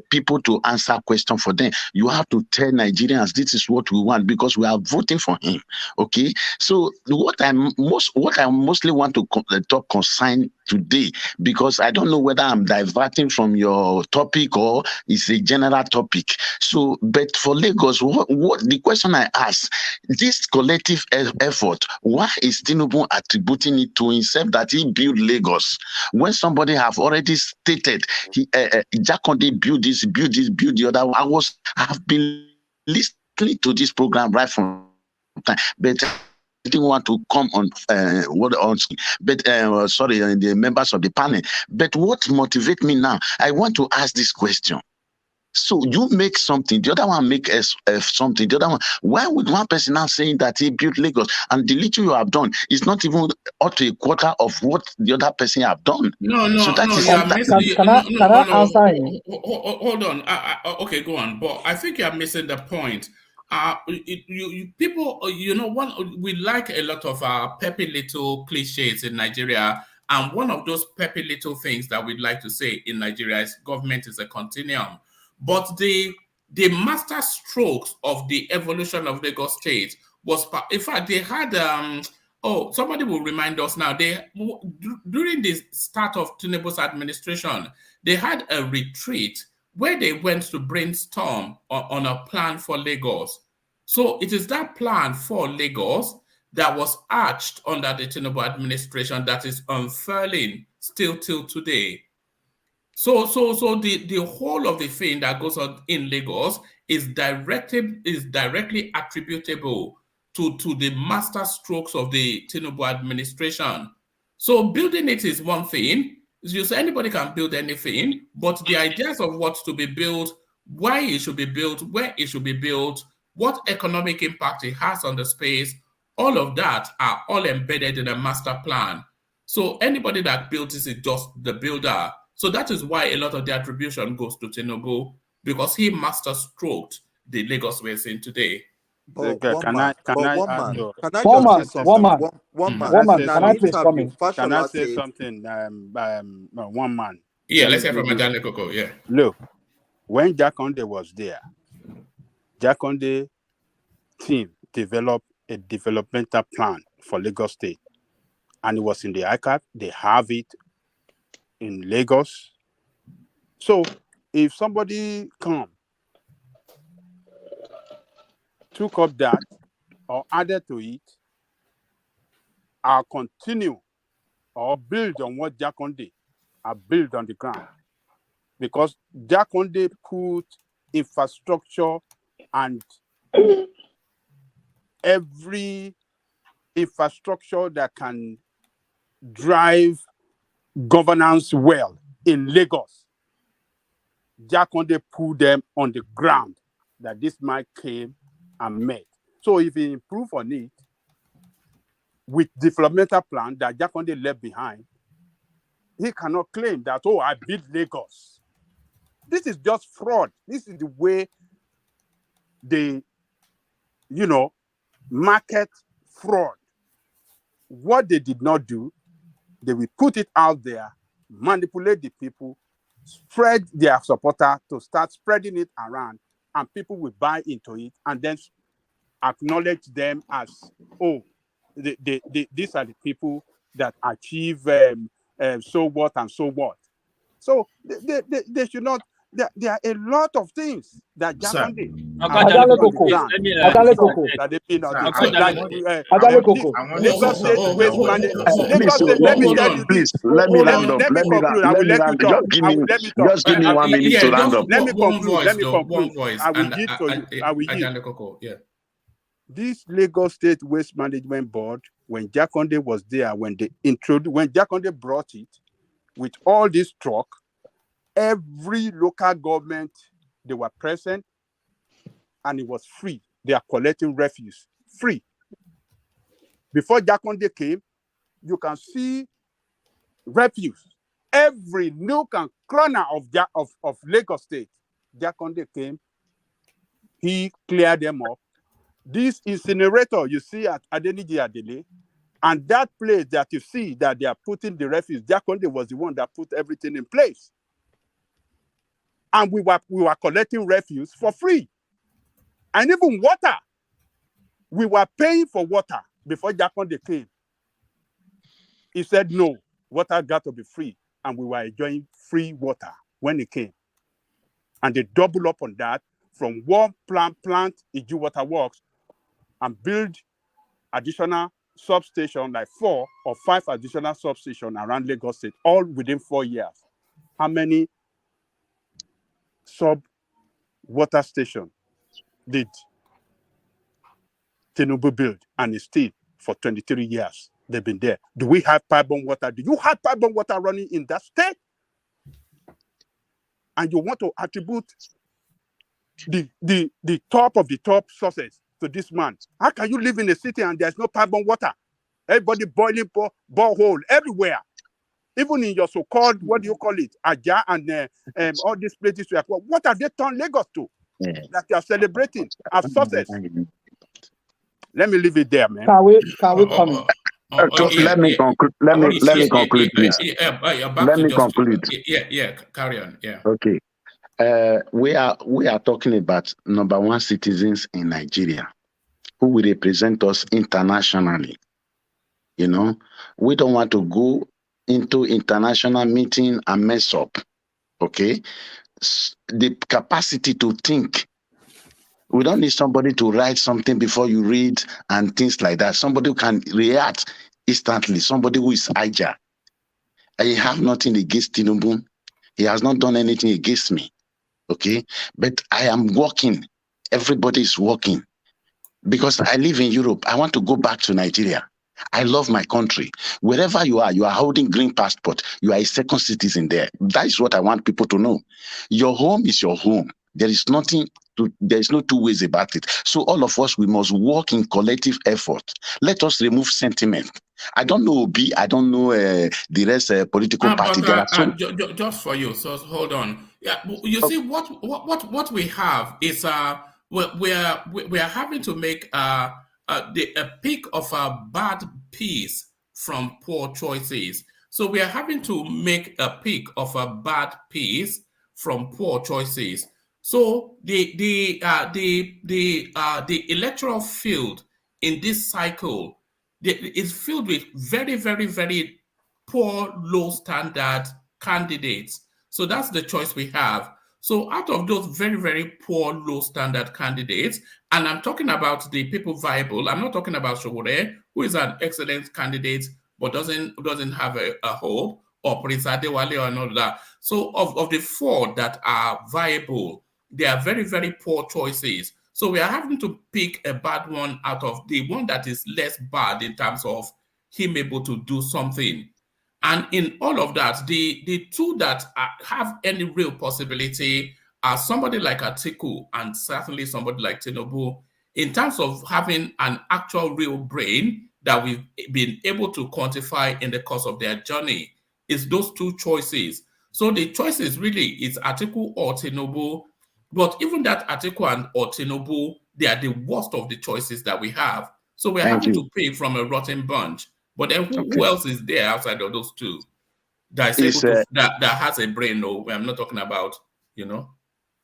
people to answer questions for them. You have to tell Nigerians this is what we want because we are voting for him. Okay, so what I mostly want to talk concern today, because I don't know whether I'm diverting from your topic or it's a general topic. So, but for Lagos, what the question I ask, this collective effort, why is Tinubu attributing it to himself that he built Lagos when somebody have already stated Jakonde build this, build the other? I have been listening to this program right from time, but I didn't want to come on the members of the panel. But what motivates me now? I want to ask this question. So you make something, the other one make something, the other one. Why would one person now saying that he built Lagos and the little you have done is not even up to a quarter of what the other person have done? No. So that is Can I answer him? Hold on. Okay, go on. But I think you are missing the point. People, we like a lot of peppy little cliches in Nigeria, and one of those peppy little things that we'd like to say in Nigeria is government is a continuum. But the master strokes of the evolution of Lagos State was, in fact, they had somebody will remind us now. During the start of Tinubu's administration, they had a retreat where they went to brainstorm on a plan for Lagos. So it is that plan for Lagos that was arched under the Tinubu administration that is unfurling still till today. So the whole of the thing that goes on in Lagos is directly attributable to the master strokes of the Tinubu administration. So building it is one thing. You say anybody can build anything, but the ideas of what to be built, why it should be built, where it should be built, what economic impact it has on the space, all of that are all embedded in a master plan. So anybody that builds is just the builder. So that is why a lot of the attribution goes to Tinubu, because he master stroked the Lagos we're seeing today. But Can one I man, can but I one add man, to can I One just say man, one something? man, One man. one man. In Can an I say interview, something? can I Fashola say said, something? One man. Yeah, Let let's me hear do from this. Adane Coco. Yeah. Look, when Jakonde was there, Jakonde team developed a developmental plan for Lagos State, and it was in the archive. They have it in Lagos. So if somebody took up that or added to it, I'll continue or build on what Jakonde are built on the ground, because Jakonde put infrastructure and every infrastructure that can drive governance well in Lagos. Jakonde put them on the ground that this man came and met. So if he improve on it with developmental plan that Jakonde left behind, he cannot claim that, oh, I built Lagos. This is just fraud. This is the way they, market fraud. What they did not do, they will put it out there, manipulate the people, spread their supporter to start spreading it around, and people will buy into it and then acknowledge them as, oh, these are the people that achieve so what and so what. So they should not. There are a lot of things that Jakonde Adane Coco, Adane Coco, Adane Coco. Lagos State waste management. Please, Lagos State. Let me tell you this. please, let me round up. Let me conclude. I Let will me let you round. talk. Just give me 1 minute to round up. Let me conclude. Let me One conclude. voice. I will yield to you. I will yield. Adane Coco. Yeah. This Lagos State Waste Management Board, when Jakonde was there, when Jakonde brought it with all this truck, every local government, they were present, and it was free. They are collecting refuse, free. Before Jakonde came, you can see refuse every nook and corner of Lagos State. Jakonde came, he cleared them up. This incinerator you see at Adeniji Adele, and that place that you see that they are putting the refuse, Jakonde was the one that put everything in place. And we were collecting refuse for free. And even water, we were paying for water before Jakonde came. He said, no, water got to be free. And we were enjoying free water when he came. And they double up on that from one plant Iju Water Works, and build additional substation, like 4 or 5 additional substations around Lagos State, all within 4 years. How many sub-water stations did Tinubu build? And it's still for 23 years they've been there. Do we have pipe-borne water? Do you have pipe-borne water running in that state? And you want to attribute the top of the top sources to this man? How can you live in a city and there's no pipe-borne water? Everybody boiling borehole everywhere. Even in your so-called, what do you call it, Aja and all these places. What have they turned Lagos to that you are celebrating as sources? Let me leave it there, man. Can we come in? Let me conclude. Let me conclude, please. Let me conclude. Yeah. Carry on. Yeah. Okay. We are talking about number one citizens in Nigeria who will represent us internationally. We don't want to go into international meeting and mess up. Okay, the capacity to think. We don't need somebody to write something before you read and things like that. Somebody who can react instantly. Somebody who is agile. I have nothing against Tinubu. He has not done anything against me. Okay, but I am working. Everybody is working because I live in Europe. I want to go back to Nigeria. I love my country. Wherever you are holding green passport. You are a second citizen there. That is what I want people to know. Your home is your home. There is no two ways about it. So all of us, we must work in collective effort. Let us remove sentiment. I don't know Obi. I don't know the rest political party. Just for you. So hold on. Yeah, you see what we have is we are having to make a pick of a bad piece from poor choices. So we are having to make a pick of a bad piece from poor choices. So the electoral field in this cycle is filled with very, very, very poor, low standard candidates. So that's the choice we have. So out of those very, very poor, low standard candidates, and I'm talking about the people viable, I'm not talking about Sowore, who is an excellent candidate, but doesn't have a hope, or Prince Adewale or all that. So of the four that are viable, they are very, very poor choices. So we are having to pick a bad one out of the one that is less bad in terms of him able to do something. And in all of that, the two that have any real possibility are somebody like Atiku and certainly somebody like Tinubu, in terms of having an actual real brain that we've been able to quantify in the course of their journey. Is those two choices. So the choices really is Atiku or Tinubu, but even that Atiku and or Tinubu, they are the worst of the choices that we have. So we're having to pick from a rotten bunch. But then who else is there outside of those two that is able to, that has a brain? No, I'm not talking about,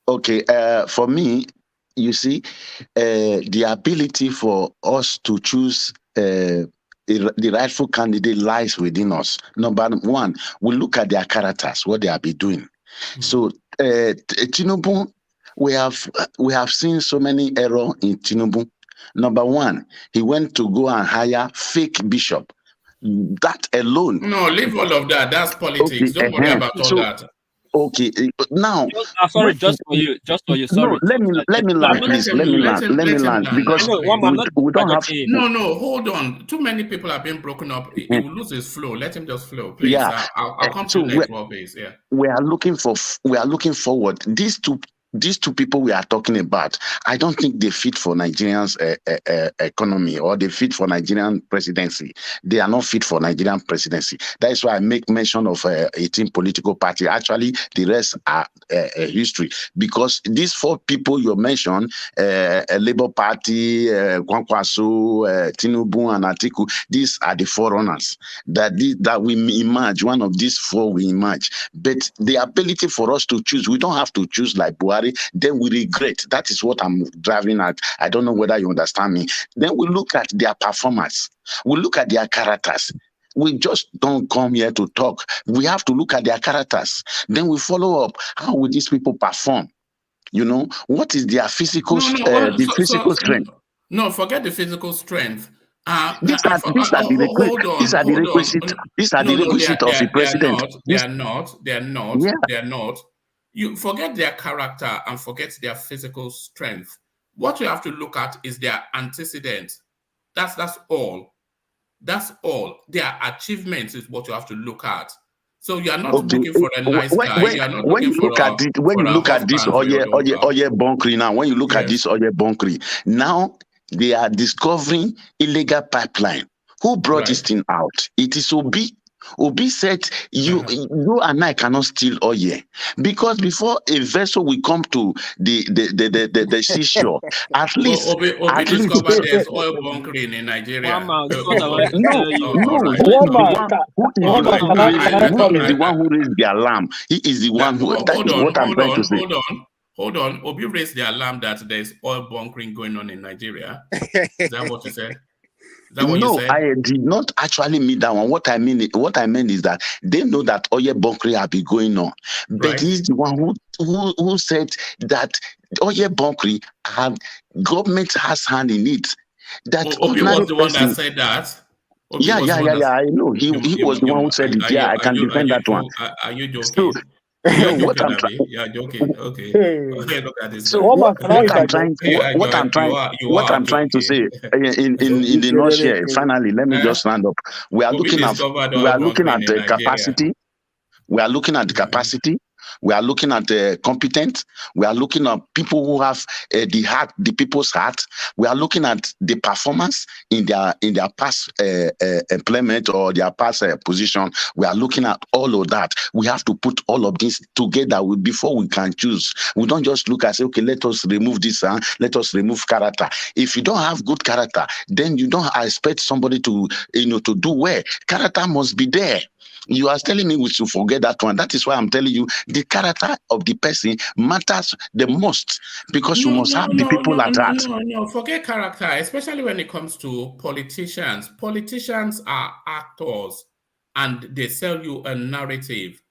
Okay, for me, you see, the ability for us to choose the rightful candidate lies within us. Number one, we look at their characters, what they have been doing. So Tinubu, we have seen so many errors in Tinubu. Number one, he went to go and hire fake bishop. That alone. No, leave all of that. That's politics. Okay, Don't worry about all that. Okay, now. Sorry, just for you. Sorry. No, let me land, please. Let me land because we don't have. No, hold on. Too many people have been broken up. He will lose his flow. Let him just flow, please. Yeah, I'll come to next base. Yeah. We are looking forward. These two people we are talking about, I don't think they fit for Nigerians' economy or they fit for Nigerian presidency. They are not fit for Nigerian presidency. That is why I make mention of 18 political parties. Actually, the rest are history because these four people you mentioned, Labour Party, Kwankwaso, Tinubu, and Atiku, these are the forerunners that we emerge. One of these four we emerge. But the ability for us to choose, we don't have to choose like Buhari. Then we regret. That is what I'm driving at. I don't know whether you understand me. Then we look at their performance. We look at their characters. We just don't come here to talk. We have to look at their characters. Then we follow up. How will these people perform? What is their physical strength? No, forget the physical strength. These are the requisite of the president. They are not. You forget their character and forget their physical strength. What you have to look at is their antecedent. That's all. That's all. Their achievements is what you have to look at. So you are not looking for a nice guy. You are not looking for when you look at this Oyedepo now, when you look at this Oyedepo now, they are discovering illegal pipeline. Who brought this thing out? It is Obi. Obi said, you and I cannot steal oil because before a vessel will come to the seashore, at least Obi discovered there's oil bunkering in Nigeria. Who is the one who raised the alarm? He is the one who. That is what I'm trying to say. Hold on. Obi raised the alarm that there's oil bunkering going on in Nigeria. Is that what you said? No, I did not actually mean that one. What I meant is that they know that oil bunkering have been going on, but he's the one who said that oil bunkering government has hand in it. That Obi was the one that said that. Yeah. I know he was the one who said it. Yeah, I can defend that one. Are you joking? So, what I'm trying. Yeah, joking. Okay. Look at this. So what I'm trying to say in the nutshell, finally, let me just round up. We are looking at the capacity. We are looking at the capacity. We are looking at competent. We are looking at people who have the people's heart. We are looking at the performance in their past employment or their past position. We are looking at all of that. We have to put all of this together before we can choose. We don't just look and say, okay, let us remove this, let us remove character. If you don't have good character, then you don't expect somebody to do well. Character must be there. You are telling me we should forget that one. That is why I'm telling you the character of the person matters the most, because you must have the people at heart. No, forget character, especially when it comes to politicians. Politicians are actors and they sell you a narrative,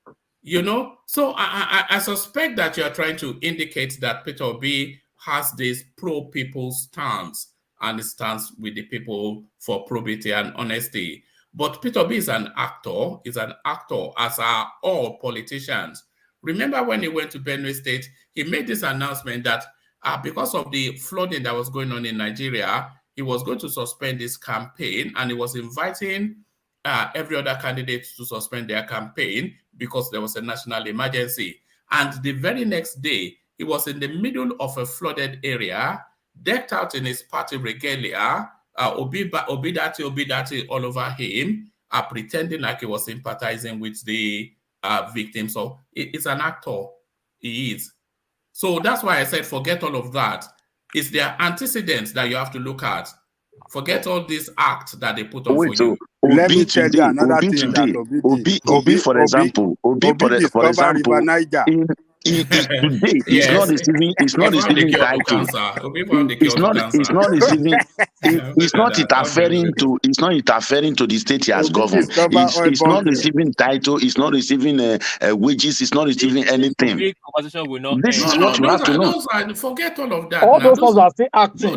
So I suspect that you're trying to indicate that Peter Obi has this pro-people stance and stands with the people for probity and honesty. But Peter Obi is an actor, as are all politicians. Remember when he went to Benue State, he made this announcement that because of the flooding that was going on in Nigeria, he was going to suspend his campaign, and he was inviting every other candidate to suspend their campaign because there was a national emergency. And the very next day, he was in the middle of a flooded area, decked out in his party regalia, Obidati all over him, pretending like he was sympathizing with the victim. So it's an actor. He is. So that's why I said forget all of that. It's their antecedents that you have to look at. Forget all these acts that they put on for you. Let me tell you another thing that Obi, for example, for example, today it's not receiving title. It's not interfering to the state he has governed. It's not receiving title. It's not receiving wages. It's not receiving anything. This is what you have to know. Forget all of that. All those ones are still acting.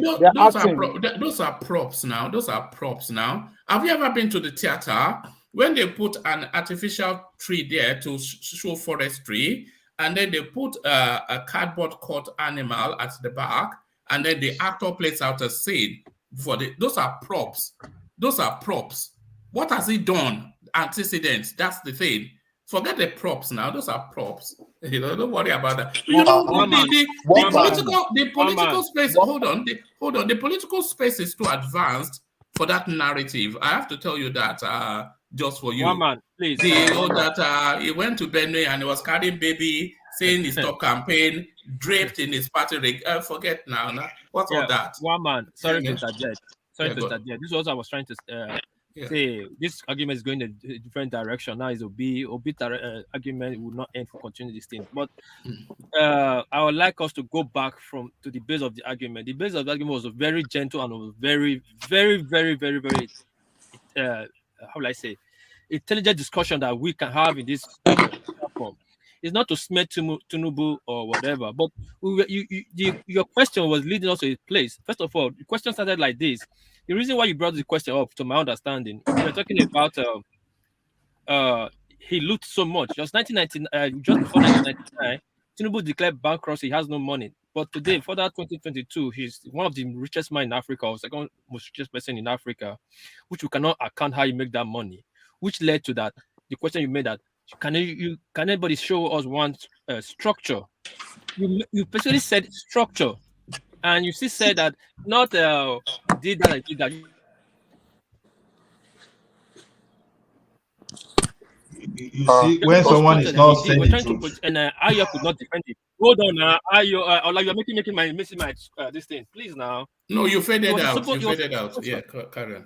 Those are props now. Those are props now. Have you ever been to the theater when they put an artificial tree there to show forestry, and then they put a cardboard cut animal at the back, and then the actor plays out a scene for those are props. Those are props. What has he done? Antecedents. That's the thing. Forget the props now. Those are props. Don't worry about that. The political space. Hold on. The political space is too advanced for that narrative. I have to tell you that just for you. One man, please. That he went to Benue and he was carrying baby, saying his top campaign, draped in his party rig. Forget now. What's all that? One man. Sorry to interject. This is what I was trying to say. This argument is going in a different direction. Now is Obi argument will not end for continuing this thing. But I would like us to go back to the base of the argument. The base of the argument was very gentle and was very, very, very, very, very how will I say, intelligent discussion that we can have in this platform. It's not to smear Tinubu or whatever, but your question was leading us to a place. First of all, the question started like this. The reason why you brought the question up, to my understanding, you're talking about he looked so much. Just 1999, just before 1999, Tinubu declared bankruptcy. He has no money. But today, for that 2022, he's one of the richest men in Africa, or second most richest person in Africa, which we cannot account how you make that money, which led to that. The question you made that, can anybody show us one structure? You basically said structure, and you still said that not did that, I did that. You see, when someone is not saying the truth, and Ayo could not defend it. Hold on now, Ayo, like you're missing my this thing. Please now. No, you faded out. You faded out. Yeah, Karen.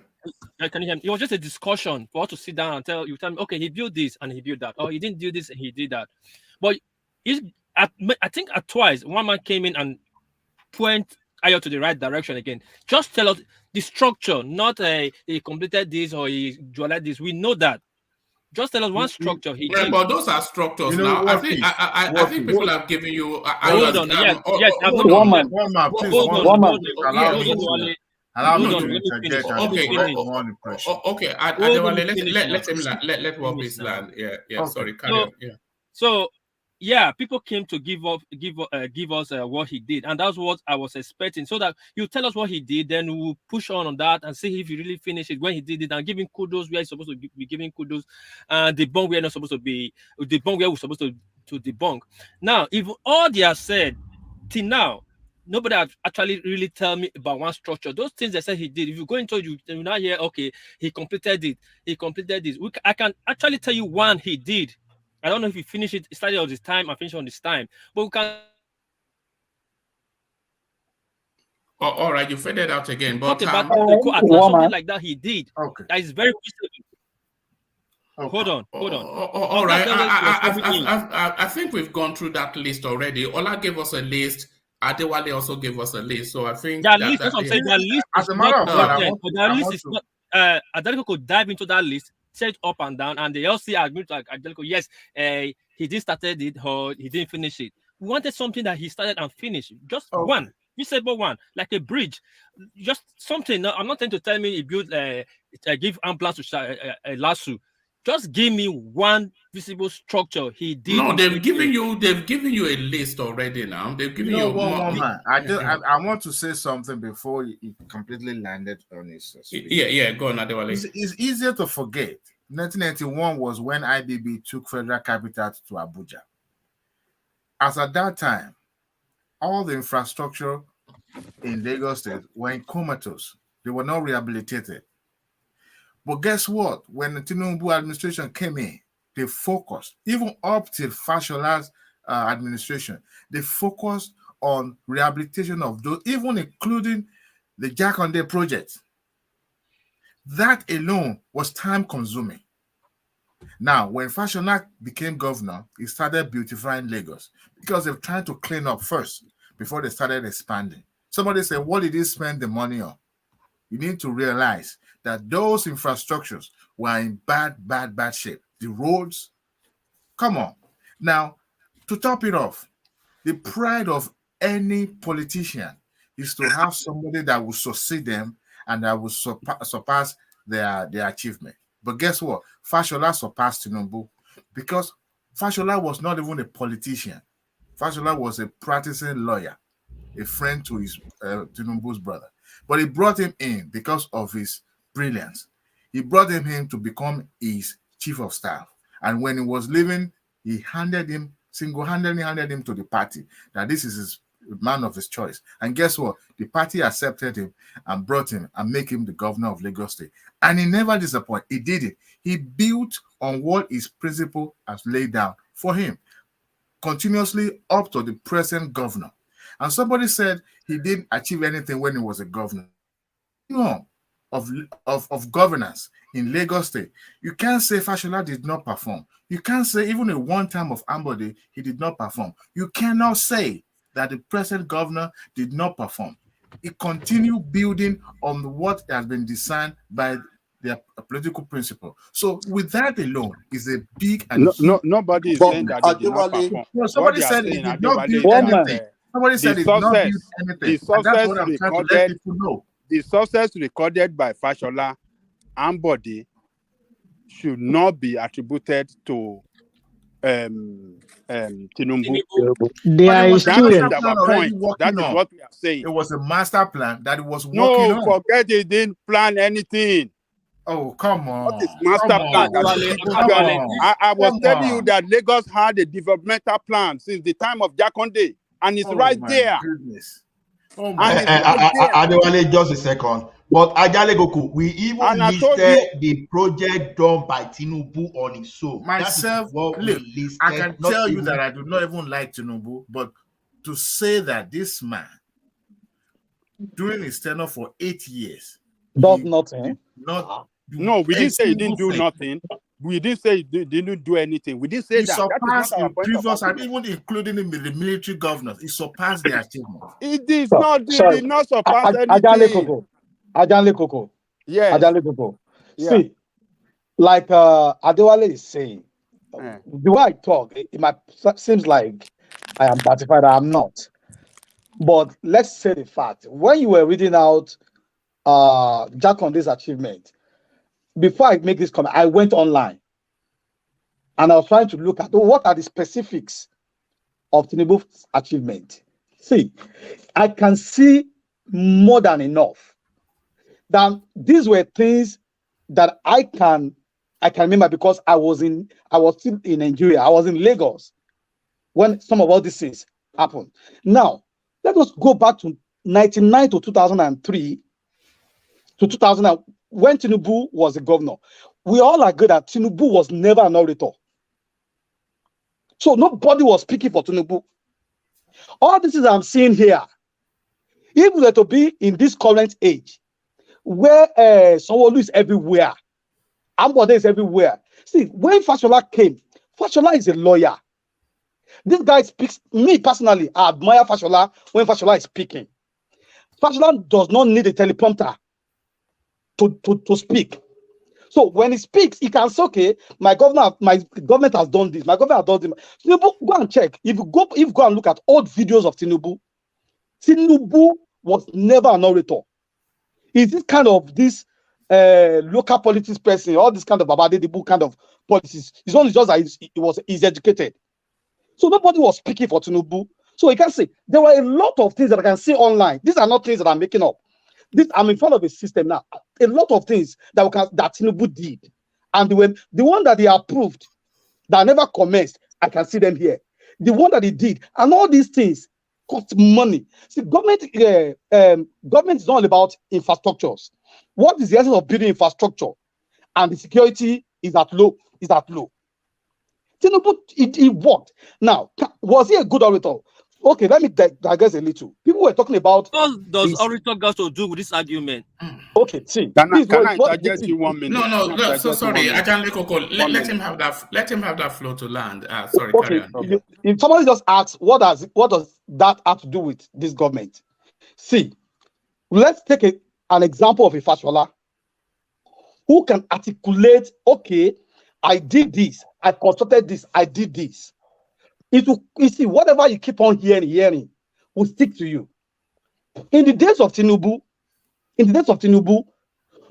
Can you hear me? It was just a discussion for us to sit down and tell me, okay, he built this and he built that, or he didn't do this and he did that. But I think at twice, one man came in and point Ayo to the right direction again. Just tell us the structure, not he completed this or he dualized this. We know that. Just tell us one structure. But those are structures now. I think people have given you. Hold on. Yes. One man. Allow me to interject. Okay. Let work his land. Yeah. Sorry, carry on. Yeah. So, people came to give us what he did, and that's what I was expecting. So that you tell us what he did, then we'll push on that and see if he really finished it when he did it, and give him kudos where he's supposed to be giving kudos, and the bomb where not supposed to be, the bomb where we're supposed to to debunk. Now, if all they have said till now, nobody has actually really tell me about one structure. Those things they said he did. If you go into you now hear, okay, he completed it. He completed this. I can actually tell you one he did. I don't know if he finished it, started on this time and finished on this time, but we can. All right, you faded out again. But talk about something like that he did. Okay. That is very visible. Okay. Hold on. All right. I think we've gone through that list already. Ola gave us a list. Adewale also gave us a list. So I think that list, that's what I'm saying. That list as a matter of fact, that list is not. Adeleko could dive into that list, set up and down, and they all see admit to Adeleko, yes, he did started it or he didn't finish it. We wanted something that he started and finished. Just one. You said but one, like a bridge, just something. I'm not trying to tell me he built give ambulance to Lasso. Just give me one visible structure he did. No, they've given you a list already now. They've given you one man. I want to say something before he completely landed on his speech. Yeah, go on, Adewale. It's easier to forget. 1991 was when IBB took federal capital to Abuja. As at that time, all the infrastructure in Lagos State were in comatose. They were not rehabilitated. But guess what? When the Tinubu administration came in, they focused, even up till Fashola's administration, they focused on rehabilitation of those, even including the Jakande project. That alone was time-consuming. Now, when Fashola became governor, he started beautifying Lagos because they were trying to clean up first before they started expanding. Somebody said, what did he spend the money on? You need to realize that those infrastructures were in bad shape. The roads, come on. Now, to top it off, the pride of any politician is to have somebody that will succeed them and that will surpass their achievement. But guess what? Fashola surpassed Tinubu because Fashola was not even a politician. Fashola was a practicing lawyer, a friend to his Tinubu's brother. But he brought him in because of his brilliance. He brought him in to become his chief of staff. And when he was leaving, he single-handedly handed him to the party. Now, this is his man of his choice. And guess what? The party accepted him and brought him and made him the governor of Lagos State. And he never disappointed. He did it. He built on what his principle has laid down for him, continuously up to the present governor. And somebody said he didn't achieve anything when he was a governor. No, of governance in Lagos State. You can't say Fashola did not perform. You can't say even at one time of Ambode, he did not perform. You cannot say that the present governor did not perform. He continued building on what has been designed by their political principle. So with that alone is a big and nobody is saying that they did not perform. No, somebody said he did not build anything. Somebody said he did not build anything. And that's what I'm trying to let people know. The success recorded by Fashola and Body should not be attributed to Tinubu. They are students. That is what we are saying. It was a master plan that it was working on. No, forget he didn't plan anything. Oh, come on. What is master plan? I was telling you that Lagos had a developmental plan since the time of Jakande, and it's right there. Goodness. Oh Adewale, just a second. But Ajale Goku, we even listed the project done by Tinubu on his own. Myself, look, I can tell you that I do not even like Tinubu, but to say that this man, during his tenure for 8 years, does nothing. No, we didn't say he didn't do nothing. We didn't say he didn't do anything. We didn't say he surpassed the previous, and even including him with the military governors, he surpassed their achievement. He did not surpass anything. Ajale Koko. Yes. Ajale Koko. Yeah. See, like Adewale is saying, the way I talk, it might seems like I am pacified. I am not. But let's say the fact. When you were reading out Jack on this achievement, before I make this comment, I went online and I was trying to look at what are the specifics of Tinubu's achievement. See, I can see more than enough. Then these were things that I can remember because I was still in Nigeria. I was in Lagos when some of all these things happened. Now, let us go back to 1999 to 2003 to 2000, when Tinubu was the governor. We all agree that Tinubu was never an orator. So nobody was speaking for Tinubu. All this is I'm seeing here, if we were to be in this current age, where Sanwo-Olu is everywhere, Ambode is everywhere. See, when Fashola came, Fashola is a lawyer. This guy speaks, me personally, I admire Fashola when Fashola is speaking. Fashola does not need a teleprompter to speak. So when he speaks, he can say, okay, my government has done this, my government has done this. Tinubu, go and check. If you go and look at old videos of Tinubu, Tinubu was never an orator. He's this kind of local politics person, all this kind of Babadedibu kind of policies. It's only just that he's educated. So nobody was speaking for Tinubu. So you can say there were a lot of things that I can see online. These are not things that I'm making up. I'm in front of a system now. A lot of things that Tinubu did, and the one that he approved that never commenced, I can see them here. The one that he did, and all these things cost money. See, government is not all about infrastructures. What is the essence of building infrastructure? And the security is at low. Tinubu, he worked. Now, was he a good orator? Okay, let me digress a little. People were talking about. What does orator got to do with this argument? Okay, see. Can I interject you 1 minute? No, so sorry. I can't let him have that flow to land. Sorry, okay. Carry on. If somebody just asks, what does that have to do with this government? See, let's take an example of a Fashola who can articulate, okay, I did this, I consulted this, I did this. You see, whatever you keep on hearing will stick to you. In the days of Tinubu,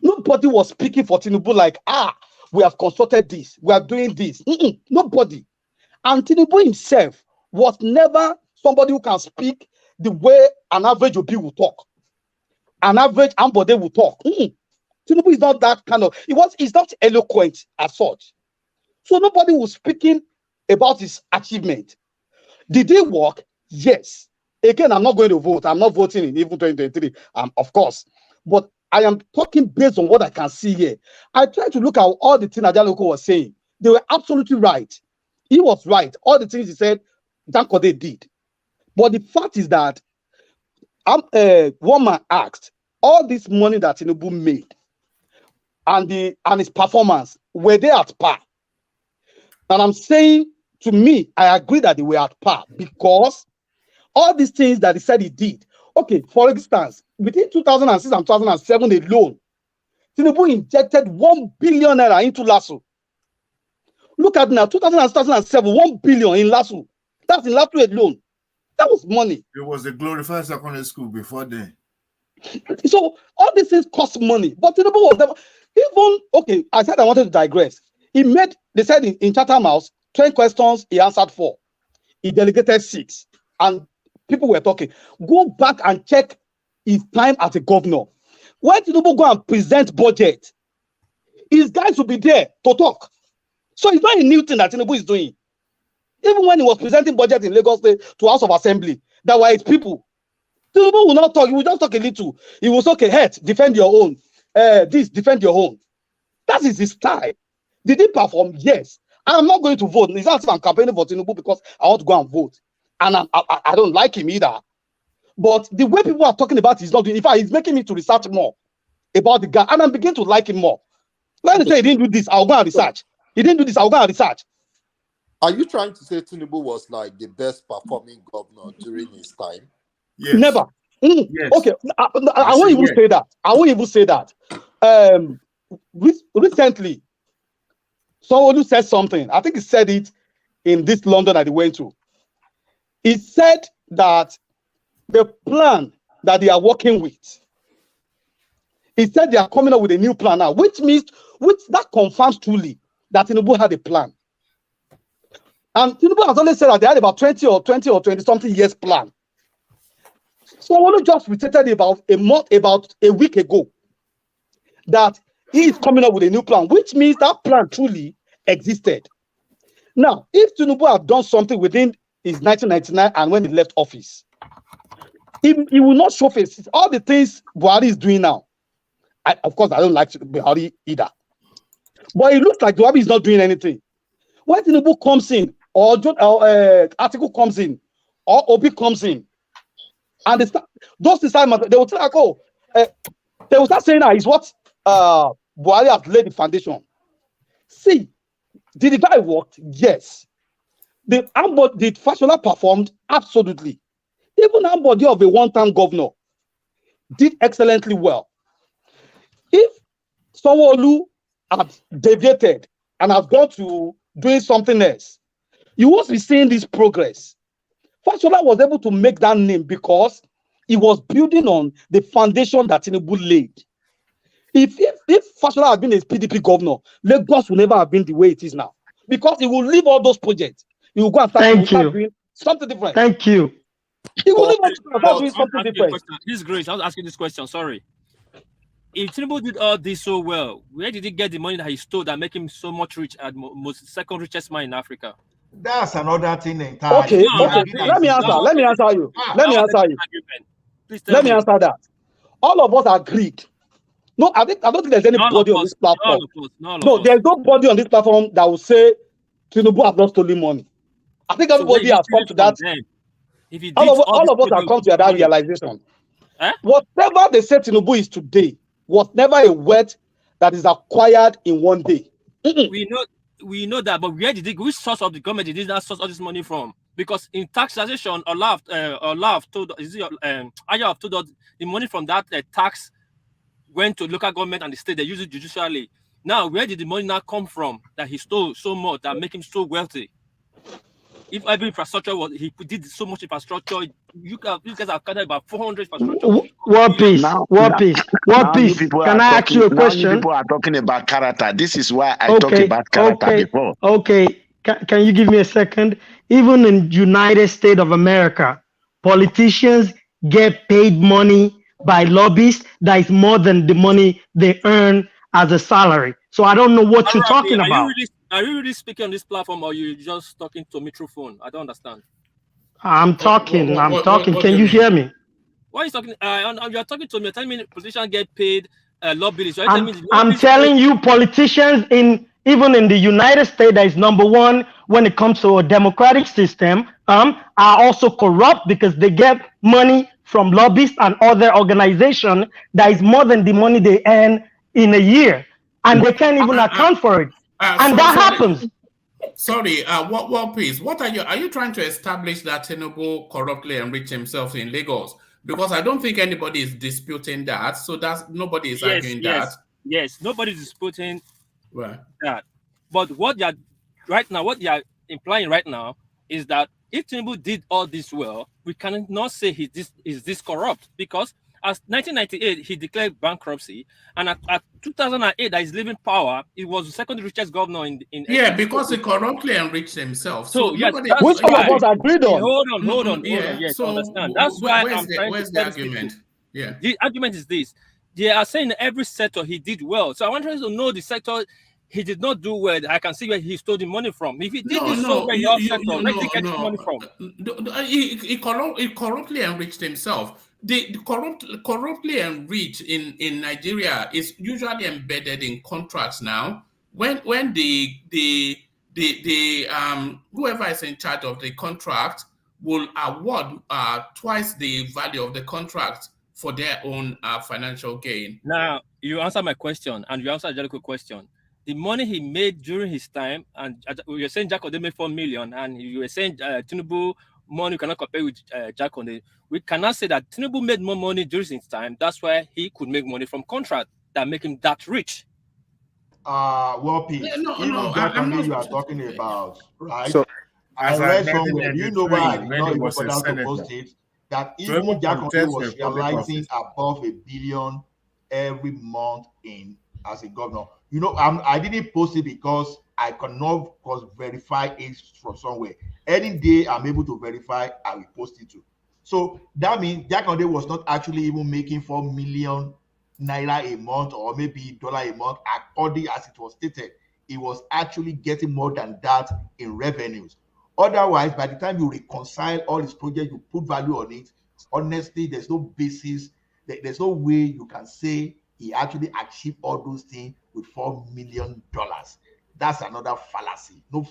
nobody was speaking for Tinubu like, we have consulted this, we are doing this. Nobody. And Tinubu himself was never somebody who can speak the way an average Obi will talk. An average Ambode will talk. Tinubu is not that kind of, he's not eloquent as such. So nobody was speaking about his achievement. Did it work? Yes. Again, I'm not going to vote. I'm not voting in even 2023, of course. But I am talking based on what I can see here. I try to look at all the things Ajaloko was saying. They were absolutely right. He was right. All the things he said, Dankode did. But the fact is that one man asked, all this money that Tinubu made and his performance, were they at par? And I'm saying, to me, I agree that they were at par because all these things that he said he did. Okay, for instance, between 2006 and 2007 alone, Tinubu injected 1 billion naira into LASU. Look at now, 2007, 1 billion in LASU. That's in LASU alone. That was money. It was a glorified secondary school before then. So all these things cost money. But Tinubu was never, okay, I said I wanted to digress. They said in Chatham House, 10 questions, he answered 4. He delegated 6. And people were talking. Go back and check his time as a governor. When Tinubu go and present budget, his guys will be there to talk. So it's not a new thing that Tinubu is doing. Even when he was presenting budget in Lagos State to House of Assembly, that were his people. Tinubu will not talk. He will just talk a little. He will say, okay, head, defend your own. This, defend your own. That is his style. Did he perform? Yes. I'm not going to vote. It's not I'm campaigning for Tinubu because I want to go and vote. And I don't like him either. But the way people are talking about he's not doing, in fact, he's making me to research more about the guy. And I'm beginning to like him more. When they say he didn't do this, I'll go and research. He didn't do this, I'll go and research. Are you trying to say Tinubu was like the best performing governor during his time? Yes. Never. Yes. Okay, I won't even say that. I won't even say that. Recently, someone who said something, I think he said it in this London that he went to. He said that the plan that they are working with, he said they are coming up with a new plan now, which that confirms truly that Tinubu had a plan. And Tinubu has always said that they had about 20 or 20 something years plan. So I want to just retweeted about a week ago that he is coming up with a new plan, which means that plan truly existed. Now, if Tinubu had done something within is 1999 and when he left office. He will not show face. All the things Buhari is doing now. Of course, I don't like Buhari either. But it looks like Buhari is not doing anything. When Tinubu comes in, or article comes in, or Obi comes in, and those decide, they will tell, they will start saying that is what Buhari has laid the foundation. See, did the guy work? Yes. The Fashola performed absolutely. Even Ambody of a one-time governor did excellently well. If Sanwo-Olu had deviated and has gone to doing something else, you won't be seeing this progress. Fashola was able to make that name because he was building on the foundation that Tinubu laid. If Fashola had been a PDP governor, Lagos would never have been the way it is now. Because he will leave all those projects. He will go and start doing something different. Thank you. He will leave and start doing something different. This is great. I was asking this question. Sorry. If Tinubu did all this so well, where did he get the money that he stole that make him so much rich and most second richest man in Africa? That's another thing entirely. Okay. Let me answer you. Let me answer that. All of us agreed. No, I don't think there's anybody on this platform. No, there's nobody on this platform that will say Tinubu has not stolen money. I think everybody has come to that. All of us have come to that realization. Whatever they say Tinubu is today was never a wealth that is acquired in one day. We know that, but which source of the government did that source all this money from? Because in taxation, Ayah told us the money from that tax went to local government and the state. They use it judicially. Now, where did the money now come from that he stole so much that make him so wealthy? If every infrastructure he did so much infrastructure, you guys have counted about 400 infrastructure. War peace. Can I ask you a question? People are talking about character. This is why I talked about character before. Okay. Can you give me a second? Even in United States of America, politicians get paid money by lobbyists that is more than the money they earn as a salary. So I don't know what you're talking about. Are you really speaking on this platform, or are you just talking to me through phone? I don't understand. I'm talking. Can you hear me? Why are you talking? You're talking to me. You're telling me politicians get paid lobbyists. I'm telling you, politicians even in the United States, that is number one when it comes to a democratic system, are also corrupt because they get money from lobbyists and other organizations that is more than the money they earn in a year, and they can't even account for it. And that happens. Sorry, what please? What are you trying to establish that Tinubu corruptly enriched himself in Lagos? Because I don't think anybody is disputing that. So nobody is arguing that. Yes, nobody is disputing that. But what you're implying right now is that if Tinubu did all this well, we cannot say is this corrupt, because as 1998 he declared bankruptcy, and at 2008 that he's leaving power, he was the second richest governor in because he corruptly enriched himself. So yes, which all of us agreed on. Hold on. Yes, so understand. That's why where's the argument? Yeah, the argument is this: they are saying every sector he did well. So I want you to know the sector he did not do well. I can see where he stole the money from. If he did this so well in your sector, where did he get the money from? He corruptly enriched himself. The corruptly enriched in Nigeria is usually embedded in contracts now. When the whoever is in charge of the contract will award twice the value of the contract for their own financial gain. Now you answer my question, and you answer a very quick question. The money he made during his time, and you were saying Jakonde made 4 million, and you were saying Tinubu money you cannot compare with Jakonde. We cannot say that Tinubu made more money during his time. That's why he could make money from contract that make him that rich. Well, Pete, Jakonde you are talking about, right? So, I read somewhere. Do you know why I did not even put out to post it? That even Jakonde was realizing above $1 billion every month as a governor. You know, I didn't post it because I cannot verify it from somewhere. Any day I'm able to verify, I will post it too. So that means Jakonde was not actually even making 4 million naira a month or maybe $1 a month, according as it was stated. He was actually getting more than that in revenues. Otherwise, by the time you reconcile all his projects, you put value on it, honestly, there's no basis, there's no way you can say he actually achieved all those things with $4 million. That's another fallacy. No.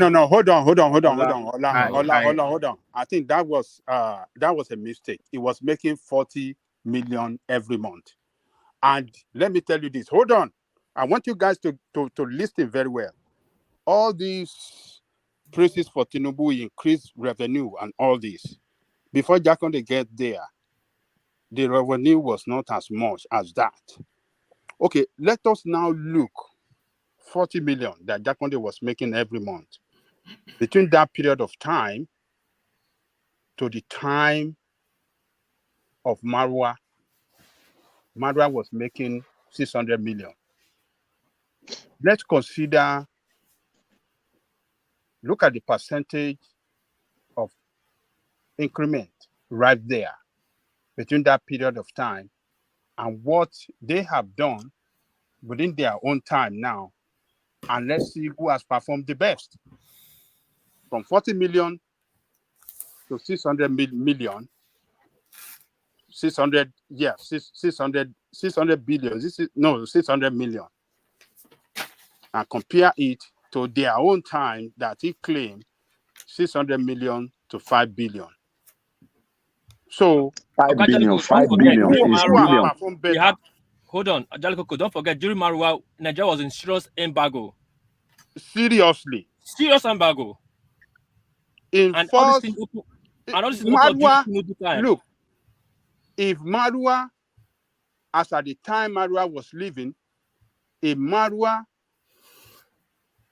No. Hold on. I Hold on. I think that was a mistake. It was making 40 million every month. And let me tell you this. Hold on. I want you guys to listen very well. All these praises for Tinubu, increased revenue and all this. Before Jakonde get there, the revenue was not as much as that. Okay, let us now look 40 million that Jakonde was making every month. Between that period of time to the time of Marwa was making 600 million. Let's consider, look at the percentage of increment right there between that period of time and what they have done within their own time now. And let's see who has performed the best. From 40 million to 600 million, 600 billion. 600 million. And compare it to their own time that he claimed 600 million to 5 billion. So 5 billion, 5 billion is billion. Hold on, Ajalikoko, don't forget during Marwa, Nigeria was in serious embargo. Seriously. Serious embargo. Look, if Marwa, as at the time Marwa was leaving, if Marwa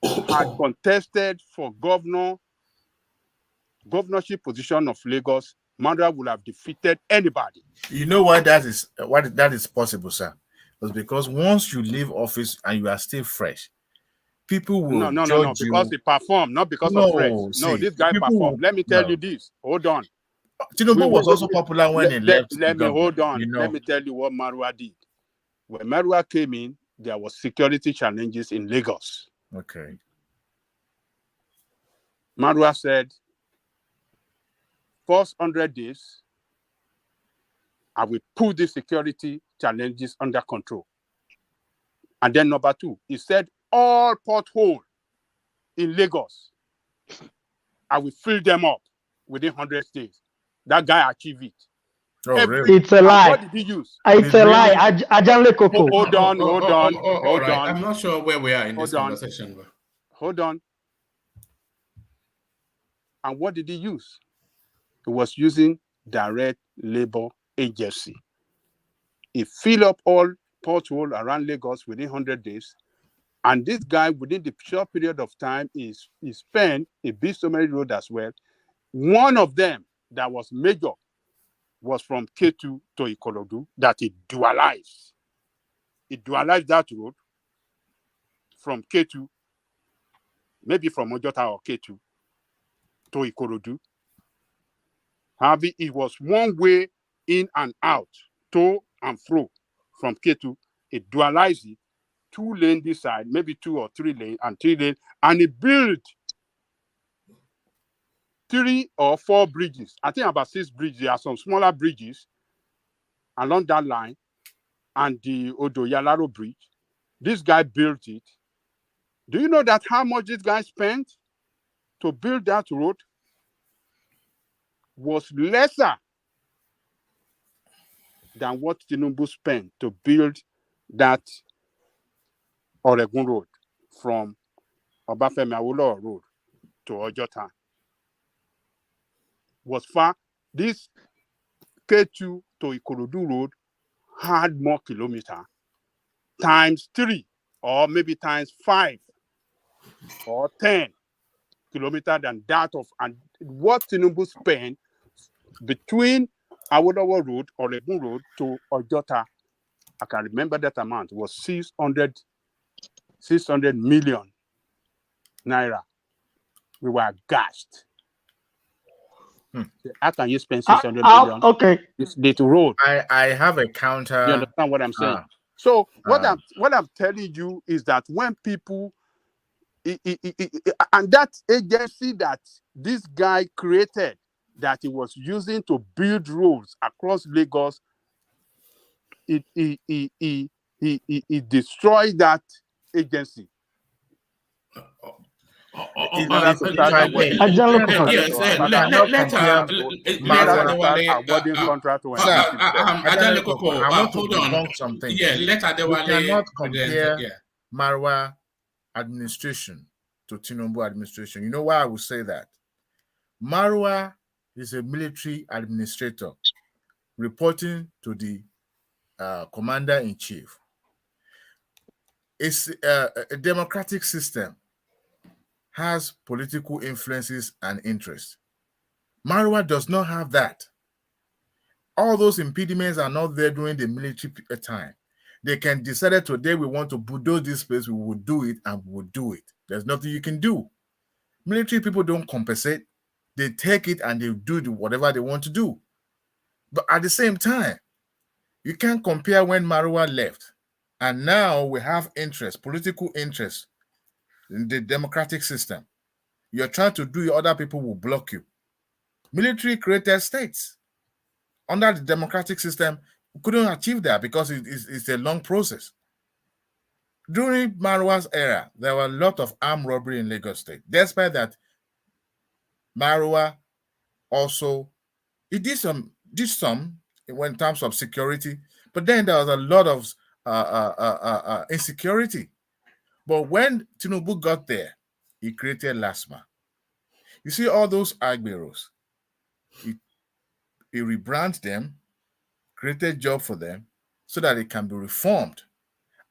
had contested for governorship position of Lagos, Marwa would have defeated anybody. You know why that is possible, sir? It's because once you leave office and you are still fresh, people will judge you. Because he performed, not because of fresh. No, this guy performed. Let me tell you this. Hold on. Tinubu was also popular when he left. Hold on. Let me tell you what Marwa did. When Marwa came in, there was security challenges in Lagos. Okay. Marwa said, first 100 days, I will put the security challenges under control. And then number 2, he said, all potholes in Lagos, I will fill them up within 100 days. That guy achieved it. Oh, really? It's a lie. What did he use? It's a lie. Ajalikoko. Hold on. I'm not sure where we are in this conversation. But... Hold on. And what did he use? He was using direct labor agency. He filled up all potholes around Lagos within 100 days. And this guy, within the short period of time, he spent a big so many roads as well. One of them that was major was from K2 to Ikorodu that he dualized. He dualized that road from K2, maybe from Ojota or K2 to Ikorodu. However, it was one way in and out, to and fro from K2. It dualized it, 2 lanes this side, maybe 2 or 3 lanes, and 3 lanes, and it built 3 or 4 bridges. I think about 6 bridges. There are some smaller bridges along that line, and the Odo-Yalaro Bridge. This guy built it. Do you know that how much this guy spent to build that road was lesser than what Tinubu spent to build that Oregun Road from Obafemi Awolowo Road to Ojota? Was far. This K2 to Ikorodu Road had more kilometers, times 3 or maybe times 5 or 10 kilometers than that of, and what Tinubu spent between Awolowo Road, Oregun Road to Ojota, I can remember that amount, was 600 million naira. We were aghast. How can you spend 600 million? Okay. This little road. I have a counter. You understand what I'm saying? So what I'm telling you is that when people And that agency that this guy created, that he was using to build roads across Lagos, he destroyed that agency in order to start awarding contract to I want to debunk something. Yeah, let We cannot compare yeah. Marwa administration to Tinubu administration. You know why I would say that? Marwa is a military administrator reporting to the commander-in-chief. It's a democratic system, has political influences and interests. Marwa does not have that. All those impediments are not there during the military time. They can decide today we want to bulldoze this place, we will do it, and we will do it. There's nothing you can do. Military people don't compensate. They take it and they do whatever they want to do. But at the same time, you can't compare when Marwa left. And now we have interest, political interest in the democratic system. You're trying to do it, other people will block you. Military created states. Under the democratic system, we couldn't achieve that because it's a long process. During Marwa's era, there were a lot of armed robbery in Lagos State. Despite that, Marwa also, it did some in terms of security, but then there was a lot of insecurity. But when Tinubu got there, he created LASMA. You see all those agberos, he rebranded them, created job for them so that it can be reformed.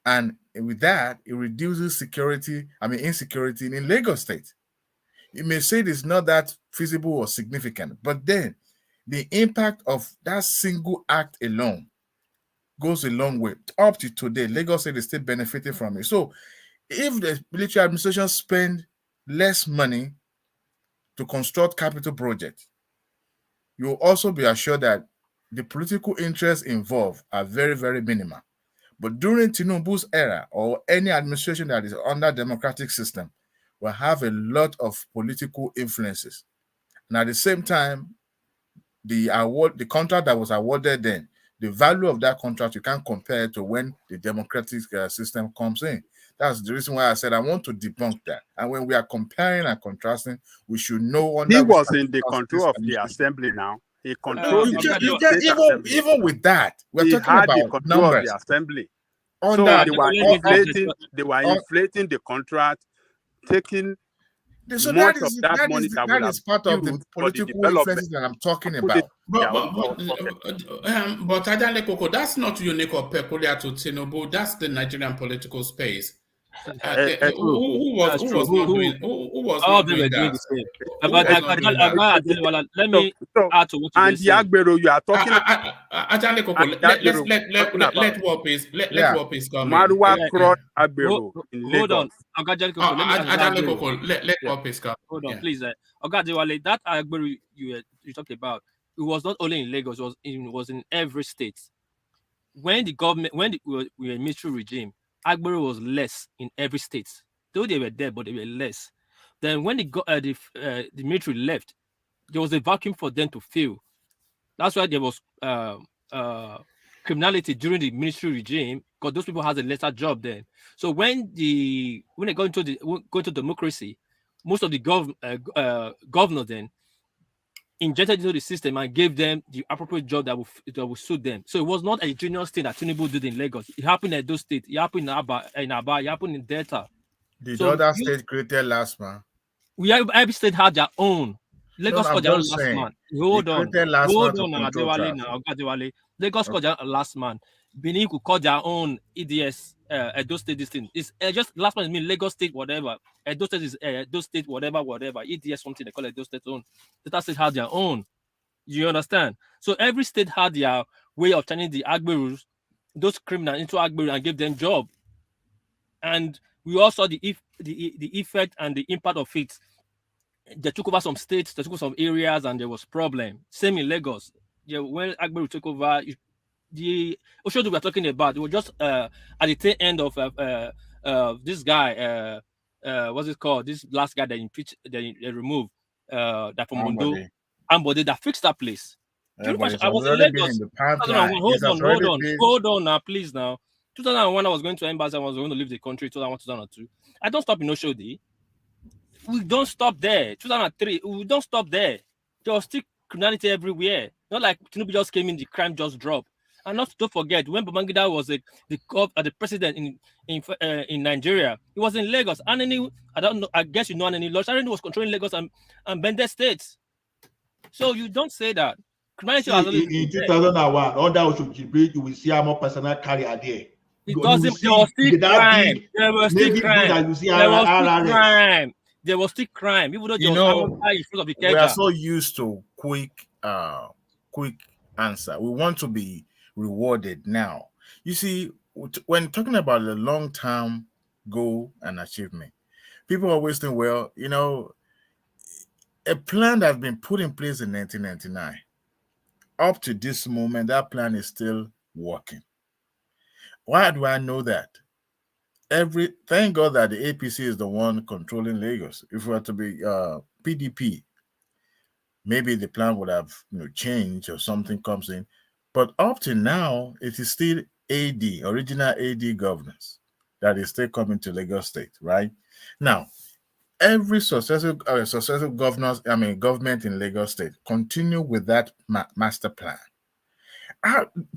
And with that, it reduces insecurity in Lagos State. You may say it's not that feasible or significant, but then the impact of that single act alone goes a long way. Up to today, Lagos State is still benefiting from it. So if the military administration spend less money to construct capital projects, you'll also be assured that the political interests involved are very, very minimal. But during Tinubu's era, or any administration that is under democratic system, will have a lot of political influences. And at the same time, the contract that was awarded then, the value of that contract, you can't compare it to when the democratic system comes in. That's the reason why I said I want to debunk that. And when we are comparing and contrasting, we should know he was in the control of the assembly now. He controlled even with that, we're talking had about the control numbers. of the assembly. So they were inflating the contract, taking much of that money that is part of the political influences that I'm talking about. But Adale Koko, that's not unique or peculiar to Tinubu. That's the Nigerian political space. Who was not doing that? Let me add to what you and Yagbero, you are talking Adale Koko, let war peace come in. Marwa crushed Agbero in Lagos. Hold on, Adale Koko, let war peace come. Hold on, please. Ogadewale, that Agbero you talked about, it was not only in Lagos, it was in every state. When we were a military regime, Agbero was less in every state. Though they were there, but they were less. Then when the military left, there was a vacuum for them to fill. That's why there was criminality during the military regime, because those people had a lesser job then. So when they go into democracy, most of the governor then injected into the system and gave them the appropriate job that would suit them. So it was not a genius thing that Tinubu did in Lagos. It happened in those states. It happened in Aba, it happened in Delta. Did other states created LASMA? Every state had their own. Lagos got their own last man. Hold on, Adewale. Lagos got their last man. Benin could call their own EDS. Edo State, this thing. It's just last man mean Lagos State, whatever. Edo State is Edo State, whatever. EDS something they call Edo State own. Delta State had their own. You understand? So every state had their way of turning the Agberus, those criminals, into Agberu and give them job. And we all saw the effect and the impact of it. They took over some states, they took over some areas, and there was problem. Same in Lagos. Yeah, when Agberu took over, the Oshodu we're talking about, it was just at the tail end of this guy, what's it called? This last guy that impeached, they removed, that from Mondo, Ambode. Ambode, that fixed that place. Do you know, But it's I was in already been in Lagos, the pipeline. 2001. It has already been. Hold on now, please now. 2001, I was going to embassy, I was going to leave the country. 2001, 2002. I don't stop in Oshodi. We don't stop there. 2003, we don't stop there. There was still criminality everywhere. Not like Tinubu just came in, the crime just dropped. And don't forget, when Babangida was the president in Nigeria, he was in Lagos. Anani, I don't know, I guess you know Anani Lodge. Anani was controlling Lagos and Bende states. So you don't say that. Criminality has always in 2001, under Oshodi, you will see how more personal carrier there. It doesn't. There was still crime. There was still crime. There was still crime. Even though there was in front of the we are so used to quick answer. We want to be rewarded now. You see, when talking about the long-term goal and achievement, people always think, well, you know, a plan that's been put in place in 1999, up to this moment, that plan is still working. Why do I know that? Thank God that the APC is the one controlling Lagos. If it were to be PDP, maybe the plan would have changed or something comes in. But up to now, it is still AD, original AD governance, that is still coming to Lagos State, right? Now, every successive government in Lagos State continue with that master plan.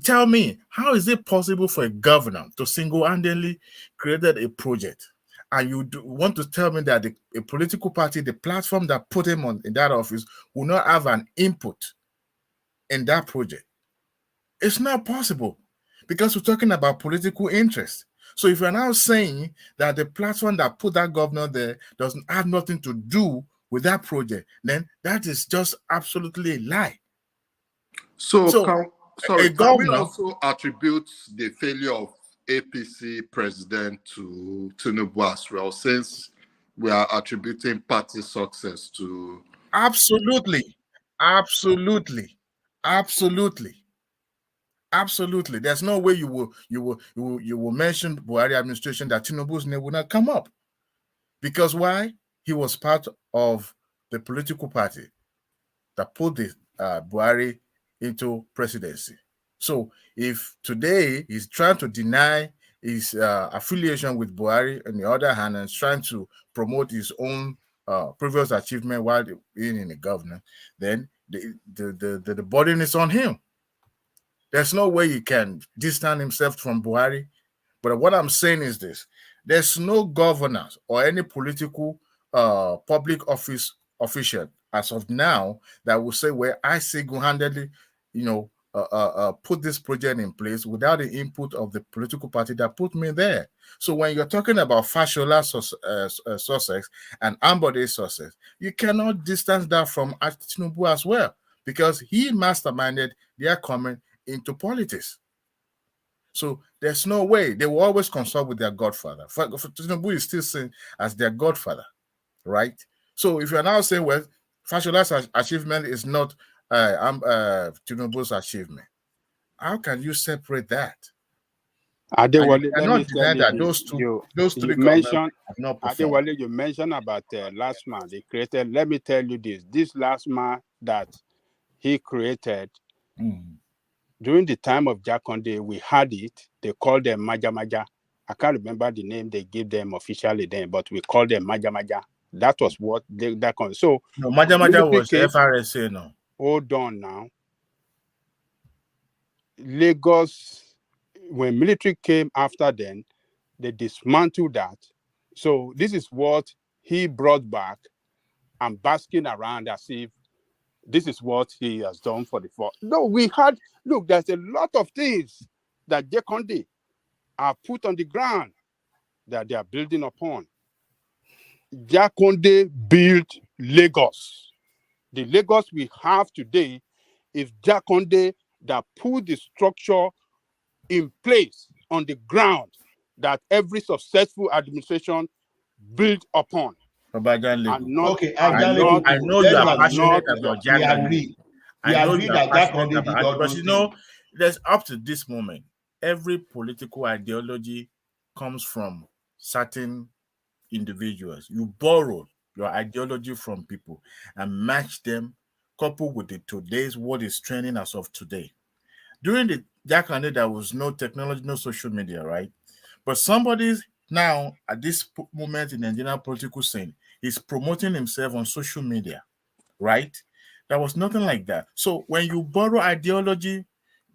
Tell me, how is it possible for a governor to single-handedly created a project, and you want to tell me that a political party, the platform that put him in that office, will not have an input in that project? It's not possible, because we're talking about political interest. So if you're now saying that the platform that put that governor there doesn't have nothing to do with that project, then that is just absolutely a lie. Can we also attribute the failure of APC president to Tinubu as well, since we are attributing party success to? Absolutely. There's no way you will mention Buhari administration that Tinubu's name will not come up. Because why? He was part of the political party that put the Buhari into presidency. So if today he's trying to deny his affiliation with Buhari, on the other hand, and is trying to promote his own previous achievement while being in the government, then the burden is on him. There's no way he can distance himself from Buhari. But what I'm saying is this: there's no governor or any political public office official as of now that will say, well, I single-handedly, put this project in place without the input of the political party that put me there. So when you're talking about Fashola Sussex and Ambode Sussex, you cannot distance that from Tinubu as well, because he masterminded their coming into politics. So there's no way. They will always consult with their godfather. Tinubu is still seen as their godfather, right? So if you're now saying, well, Fashola's achievement is not Tinubu's achievement, how can you separate that? Adewale, you cannot deny that those three mentioned, have not performed. Adewale, you mentioned about last man they created. Let me tell you this last man that he created, during the time of Jakonde, we had it. They called them Maja Maja. I can't remember the name they gave them officially then, but we called them Maja Maja. That was what that con. So no, Maja Maja was FRSA. No, hold on now. Lagos, when military came after then, they dismantled that. So this is what he brought back and basking around as if this is what he has done for the fall. No, we had, look, there's a lot of things that Jakonde are put on the ground that they are building upon. Jakonde built Lagos. The Lagos we have today is Jakonde that put the structure in place on the ground that every successful administration built upon. I know you are passionate about Jakonde. I know you are passionate about, but there's up to this moment, every political ideology comes from certain, individuals. You borrow your ideology from people and match them, coupled with today's what is trending as of today. During the Jakande, there was no technology, no social media, right? But somebody now at this moment in the Nigerian political scene is promoting himself on social media, right? There was nothing like that. So when you borrow ideology,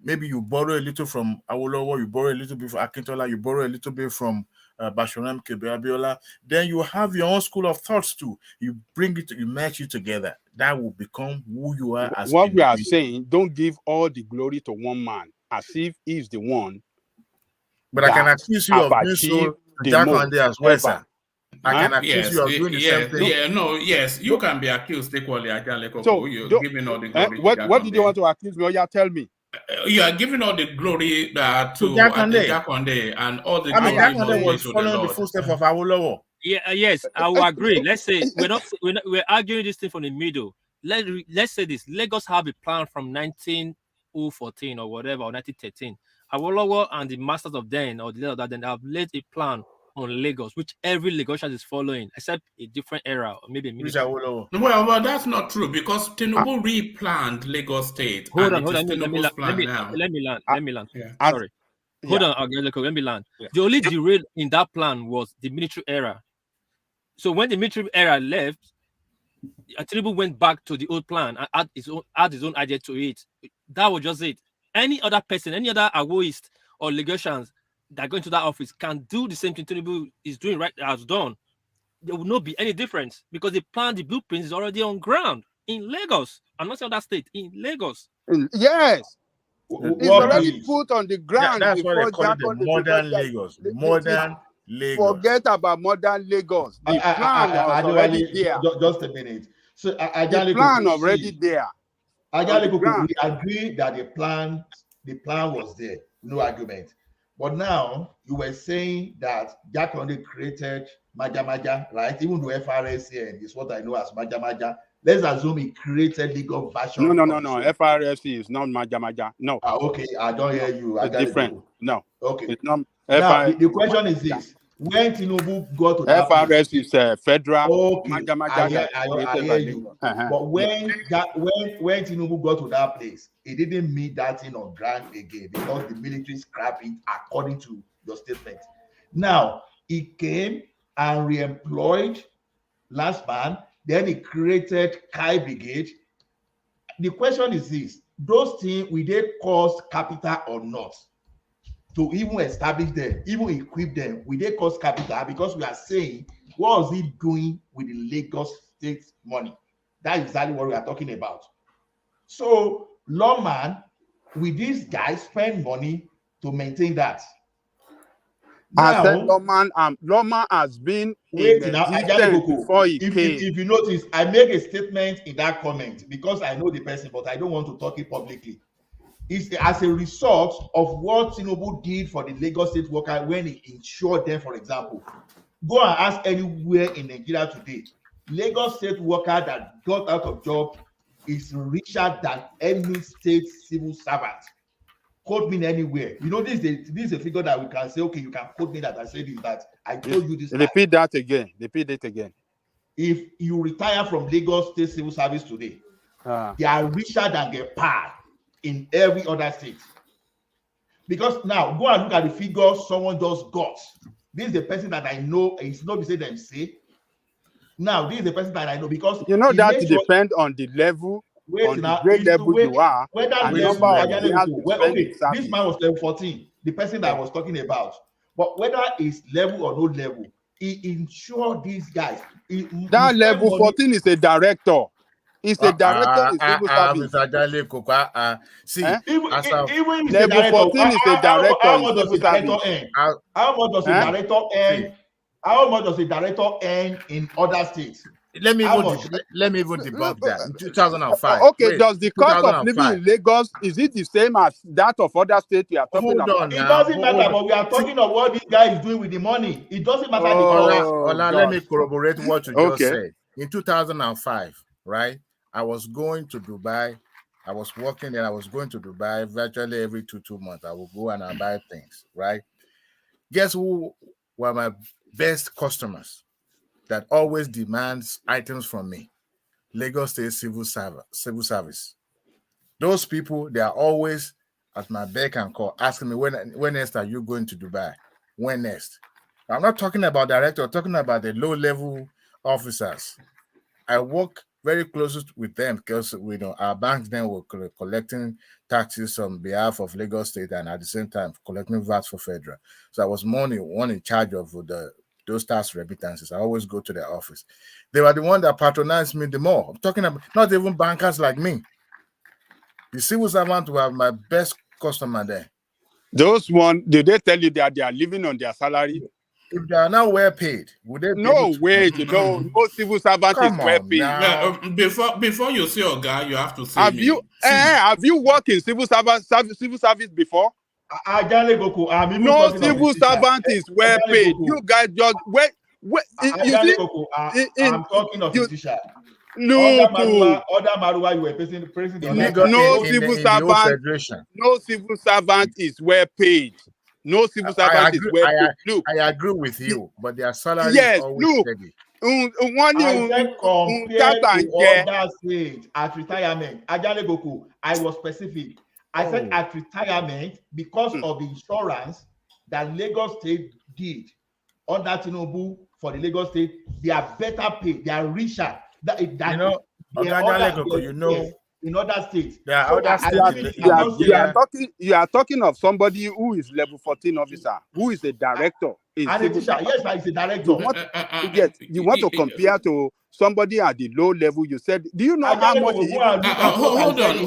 maybe you borrow a little from Awolowo, you borrow a little bit from Akintola, you borrow a little bit from Bashoram Kebe-Abiola, then you have your own school of thoughts too. You bring it, you match it together. That will become who you are as what we are individual. saying, don't give all the glory to one man as if he's the one. But I can accuse you of doing so to Jakande as well, sir. I can accuse you of doing the same thing. You can be accused equally. So you're giving all the glory. What did you want to accuse me? Yeah, tell me. You are giving all the glory to Jakande, and all the glory Jakande was following the footsteps of Awolowo. Yeah, yes, I will agree. Let's say we're arguing this thing from the middle. Let's say this: Lagos have a plan from 1914 or whatever, or 1913. Awolowo and the masters of then or the leader of that then have laid a plan on Lagos, which every Lagosian is following, except a different era or maybe a Well, that's not true because Tinubu replanned Lagos State. Hold on. Let me land. Sorry. Hold on, let me land. The only derail in that plan was the military era. So when the military era left, Tinubu went back to the old plan and add his own idea to it. That was just it. Any other person, any other Awoist or Lagosians that go into that office can do the same thing Tinubu is doing right has done. There will not be any difference because the plan, the blueprint is already on ground in Lagos. I'm not saying that state, in Lagos. Yes. It's already put on the ground. That's what they call it, the modern Lagos. Modern Lagos. Forget about modern Lagos. The plan was already there. Just a minute. So the plan already there. We agree that the plan was there. No argument. But now you were saying that Jakande created Maja, right? Even though FRSC is what I know as Maja. Let's assume he created legal version. No. FRSC is not Maja. No. Okay, I don't hear you. It's different. No. Okay. It's not. Now the question is this: when Tinubu got to that FRS is federal. Okay, I hear you. But when Tinubu got to that place, he didn't meet that thing on ground again because the military scrapped it according to your statement. Now he came and re-employed last man. Then he created Kai Brigade. The question is this: those things, will they cost capital or not? To even establish them, even equip them, will they cost capital? Because we are saying, what was he doing with the Lagos State money? That is exactly what we are talking about. So, lawman, will these guys spend money to maintain that? I said lawman has been in existence before he came. If you notice, I make a statement in that comment because I know the person, but I don't want to talk it publicly. It's as a result of what Tinubu did for the Lagos State worker when he insured them, for example. Go and ask anywhere in Nigeria today. Lagos State worker that got out of job is richer than any state civil servant. Quote me anywhere. You know, this is a figure that we can say, okay, you can quote me that I said this, that I told you this. Repeat that again. Repeat it again. If you retire from Lagos State civil service today, they are richer than their par in every other state. Because now, go and look at the figures someone just got. This is the person that I know. It's not to say them say. Now, this is the person that I know because you know that it depends on the level, on the grade level you are. Whether this man was level 14, the person that I was talking about. But whether it's level or no level, he insured these guys. That level 14 is a director. He's a director in civil service. See, even level 14 is a director in civil service. How much does a director earn? How much does a director earn in other states? Let me even debunk that. In 2005. Okay, does the cost of living in Lagos, is it the same as that of other states we are talking about? It doesn't matter, but we are talking of what this guy is doing with the money. It doesn't matter. Let me corroborate what you just said. In 2005, right? I was going to Dubai. I was working there. I was going to Dubai virtually every two months. I would go and I buy things, right? Guess who were my best customers? that always demands items from me. Lagos State Civil Service. Those people, they are always at my beck and call, asking me when next are you going to Dubai? When next? I'm not talking about director, I'm talking about the low-level officers. I work very closely with them because our banks then were collecting taxes on behalf of Lagos State and at the same time collecting VAT for federal. So I was one in charge of those tax remittances. I always go to their office. They were the one that patronized me the more. I'm talking about not even bankers like me. The civil servant were my best customer there. Those one, did they tell you that they are living on their salary? If they are not well paid, would they? No way. No civil servant is well paid. Before you say Oga, you have to say have you worked in civil service before? No civil servant is well paid. You guys just wait. You see, I'm talking of the teacher. Look, other Maruwa, you were praising no civil servant is well paid. No civil servant is well paid. Look, I agree with you, but their salary yes, is always look. steady. Compared to other states at retirement, I was specific. I said at retirement because of the insurance that Lagos State did under Tinubu for the Lagos State. They are better paid. They are richer. In other states. You are talking of somebody who is level 14 officer, who is a director. Yes, he's a director. You want to compare to somebody at the low level. You said, do you know how much? Hold on.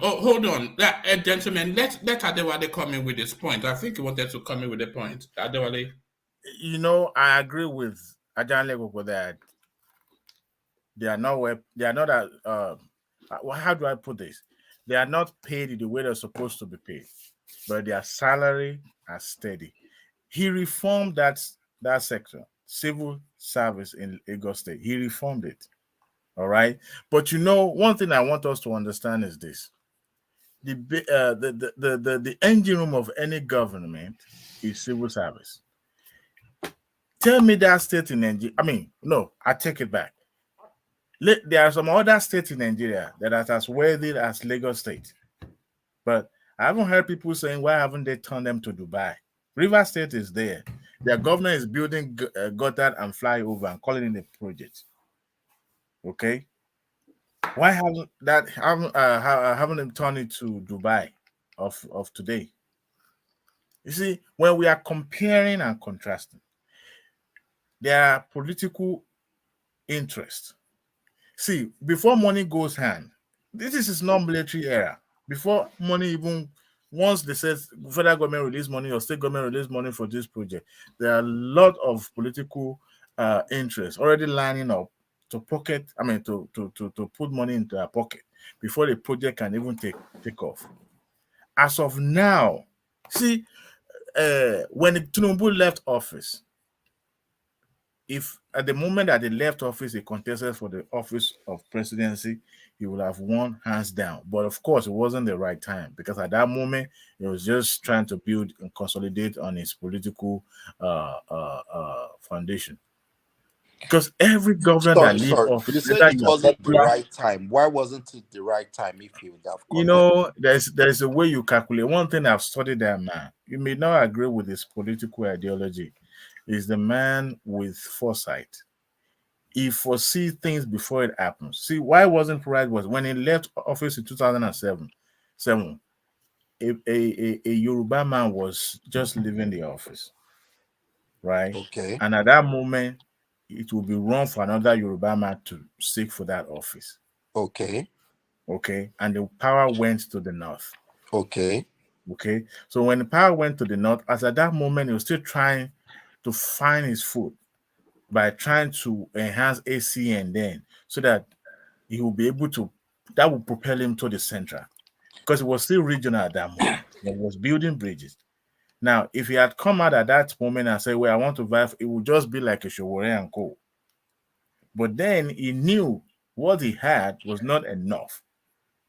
Hold on. Gentlemen, let Adewale come in with this point. I think he wanted to come in with a point. Adewale. I agree with Ajanle that they are not how do I put this? They are not paid the way they're supposed to be paid, but their salary are steady. He reformed that sector, civil service in Lagos State. He reformed it. All right. But one thing I want us to understand is this. The engine room of any government is civil service. Tell me that state in Nigeria. I take it back. There are some other states in Nigeria that are as wealthy as Lagos State. But I haven't heard people saying, why haven't they turned them to Dubai? River State is there. Their government is building gutter and flyover and calling it a project. Okay? Why haven't them turned it to Dubai of today? You see, when we are comparing and contrasting, there are political interests. See, before money goes hand, this is non-military era. Before money even, once they said federal government release money or state government release money for this project, there are a lot of political interests already lining up to put money into their pocket before the project can even take off. As of now, see, when Tinubu left office, if at the moment that he left office, he contested for the office of presidency, he would have won hands down. But of course, it wasn't the right time because at that moment, he was just trying to build and consolidate on his political foundation. Because every governor that leaves office, you said it wasn't the right time. Why wasn't it the right time if he would have? There's a way you calculate. One thing I've studied that man, you may not agree with his political ideology, is the man with foresight. He foresees things before it happens. See, why wasn't right was when he left office in 2007, a Yoruba man was just leaving the office, right? Okay. And at that moment, it will be wrong for another Yoruba man to seek for that office. Okay. Okay. And the power went to the north. Okay. Okay. So when the power went to the north, as at that moment, he was still trying to find his foot by trying to enhance ACN then so that he will be able to, that will propel him to the central because it was still regional at that moment. He was building bridges. Now, if he had come out at that moment and said, well, I want to vie, it would just be like a Showore and Co. But then he knew what he had was not enough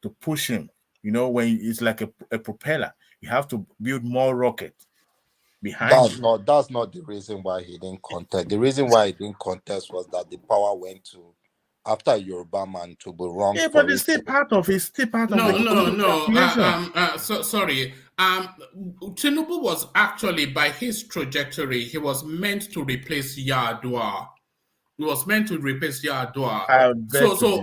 to push him. When it's like a propeller, you have to build more rocket. behind that's not the reason why he didn't contest. The reason why he didn't contest was that the power went to after Yoruba man to be wrong. Yeah, but it's still part of it. Still part of No. Sorry. Tinubu was actually, by his trajectory, he was meant to replace Yar'Adua. He was meant to replace Yar'Adua. So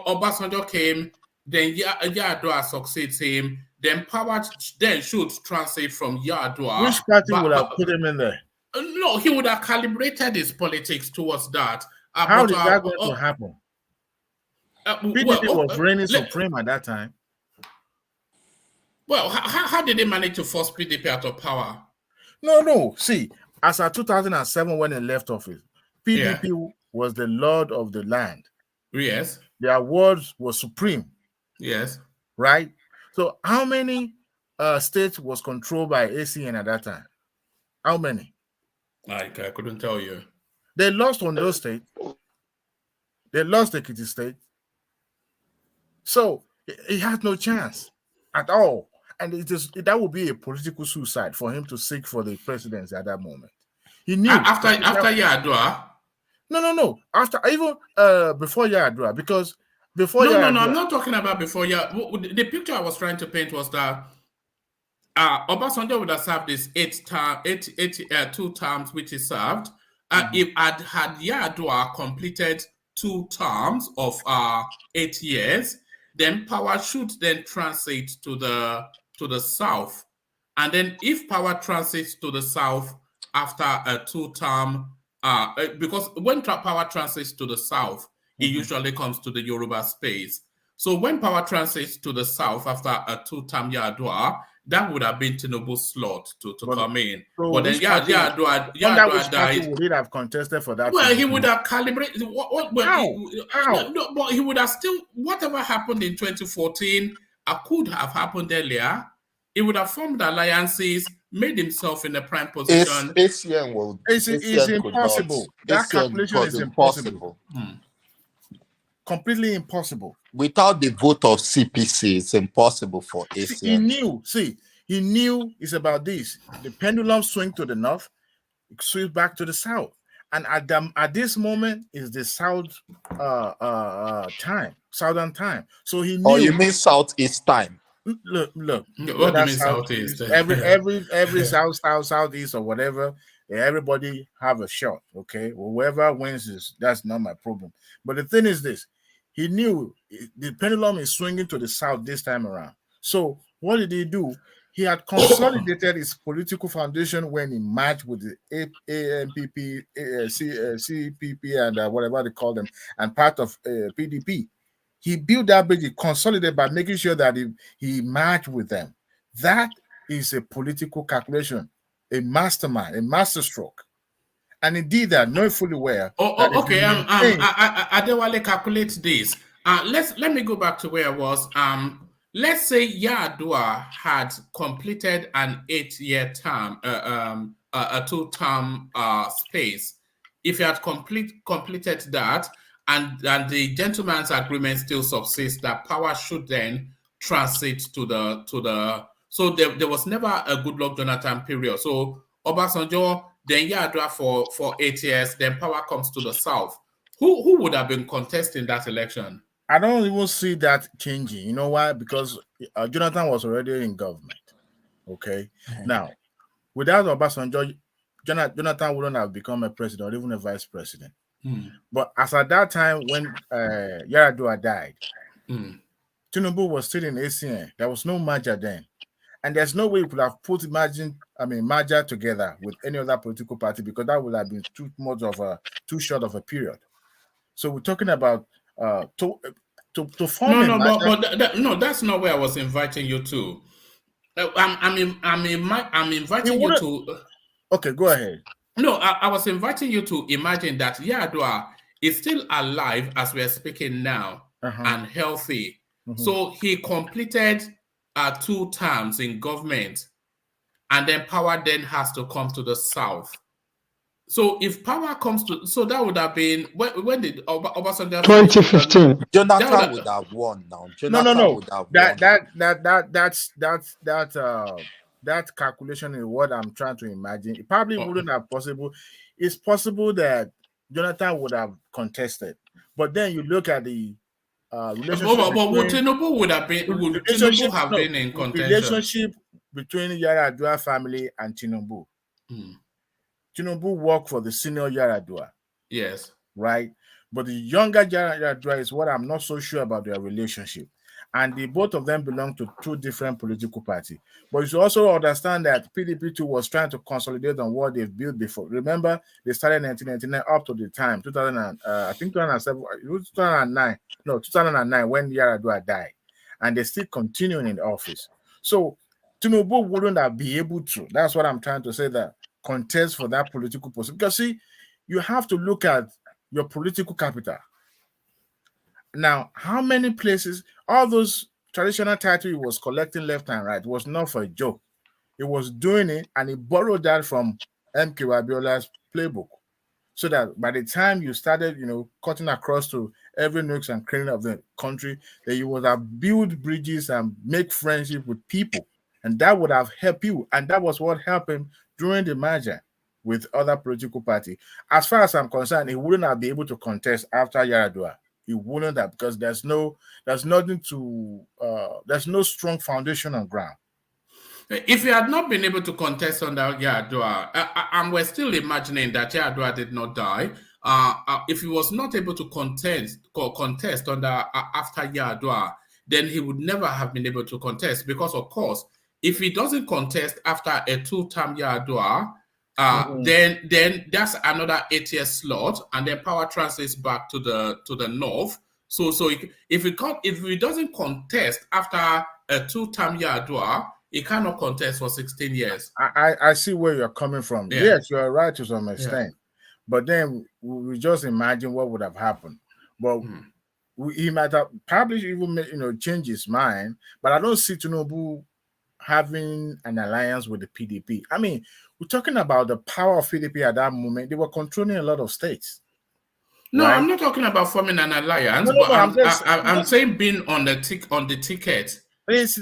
Obasanjo came, then Yar'Adua succeeds him, then power then should translate from Yar'Adua. Which party would have put him in there? No, he would have calibrated his politics towards that. How is that going to happen? PDP was reigning supreme at that time. Well, how did they manage to force PDP out of power? No. See, as of 2007 when he left office, PDP was the lord of the land. Yes. Their words were supreme. Yes. Right? So how many states was controlled by ACN at that time? How many? I couldn't tell you. They lost on those states. They lost the Ekiti state. So he had no chance at all. And that would be a political suicide for him to seek for the presidency at that moment. He knew after Yar'Adua. No. After even before Yar'Adua, because before Yar'Adua, I'm not talking about before Yar'Adua. The picture I was trying to paint was that Obasanjo would have served this 2 terms which he served. If had Yar'Adua completed 2 terms of 8 years, then power should then transit to the south. And then if power transits to the south after a 2-term, because when power transits to the south, it usually comes to the Yoruba space. So when power transits to the south after a 2-term Yar'Adua, that would have been Tinubu's slot to come in. So but then Yar'Adua died. Would he have contested for that? Well, he would have calibrated. How? No, but he would have still, whatever happened in 2014 could have happened earlier. He would have formed alliances, made himself in a prime position. It's impossible. That calculation is impossible. Completely impossible. Without the vote of CPC, it's impossible for ACN. He knew it's about this. The pendulum swing to the north, it swings back to the south. And at this moment is the southern time. So he knew. Oh, you mean southeast time? Look. What do you mean southeast? Every southeast or whatever, everybody have a shot. Okay, whoever wins that's not my problem. But the thing is this: he knew the pendulum is swinging to the south this time around. So what did he do? He had consolidated his political foundation when he merged with the ANPP, CPP, and whatever they call them, and part of PDP. He built that bridge, he consolidated by making sure that he merged with them. That is a political calculation, a mastermind, a masterstroke. And indeed, that knowing fully well. Okay. Adewale calculates this. Let me go back to where I was. Let's say Yar'Adua had completed an 8-year term, a 2-term space. If he had completed that, and the gentleman's agreement still subsists, that power should then transit to the. So there was never a Goodluck Jonathan period. So Obasanjo, then Yar'Adua for 8 years, then power comes to the south. Who would have been contesting that election? I don't even see that changing. You know why? Because Jonathan was already in government. Okay. Now, without Obasanjo, Jonathan wouldn't have become a president or even a vice president. But as at that time when Yar'Adua died, Tinubu was still in ACN. There was no merger then. And there's no way we could have put merger together with any other political party, because that would have been too short of a period. So we're talking about to form no, that's not where I was inviting you to. I'm inviting you to. Okay, go ahead. No, I was inviting you to imagine that Yar'Adua is still alive as we're speaking now and healthy. So he completed 2 terms in government, and then power then has to come to the south. So if power comes to, so that would have been when did Obasanjo? 2015. Jonathan would have won now. No. Would have won. that calculation is what I'm trying to imagine. It probably wouldn't have possible. It's possible that Jonathan would have contested, but then you look at the relationship But would between Tinubu would Tinubu have been in contention? relationship between Yaradua family and Tinubu. Tinubu worked for the senior Yaradua. Yes. Right? But the younger Yaradua is what I'm not so sure about their relationship. And the both of them belong to two different political parties. But you should also understand that PDP too was trying to consolidate on what they've built before. Remember, they started in 1999 up to the time, 2000, I think 2007, 2009, no, 2009 when Yaradua died. And they're still continuing in office. So Tinubu wouldn't have been able to, that's what I'm trying to say, that contest for that political position. Because see, you have to look at your political capital. Now, how many places, all those traditional titles he was collecting left and right was not for a joke. He was doing it, and he borrowed that from MK Wabiola's playbook. So that by the time you started, cutting across to every nooks and cranny of the country, that you would have built bridges and make friendship with people. And that would have helped you. And that was what happened during the merger with other political parties. As far as I'm concerned, he wouldn't have been able to contest after Yaradua. He wouldn't have, because there's no strong foundation on ground. If he had not been able to contest under Yaradua, and we're still imagining that Yaradua did not die, if he was not able to contest under after Yaradua, then he would never have been able to contest, because of course, if he doesn't contest after a 2-term Yaradua, then that's another 8-year slot, and then power transfers back to the north. So if he doesn't contest after a 2-term Yaradua, he cannot contest for 16 years. I see where you're coming from. Yeah. Yes, you're right to some extent. But then we just imagine what would have happened. But he might have probably even change his mind. But I don't see Tinubu having an alliance with the PDP. I mean, we're talking about the power of PDP at that moment. They were controlling a lot of states. No, right? I'm not talking about forming an alliance, No, but I'm saying being on the ticket. His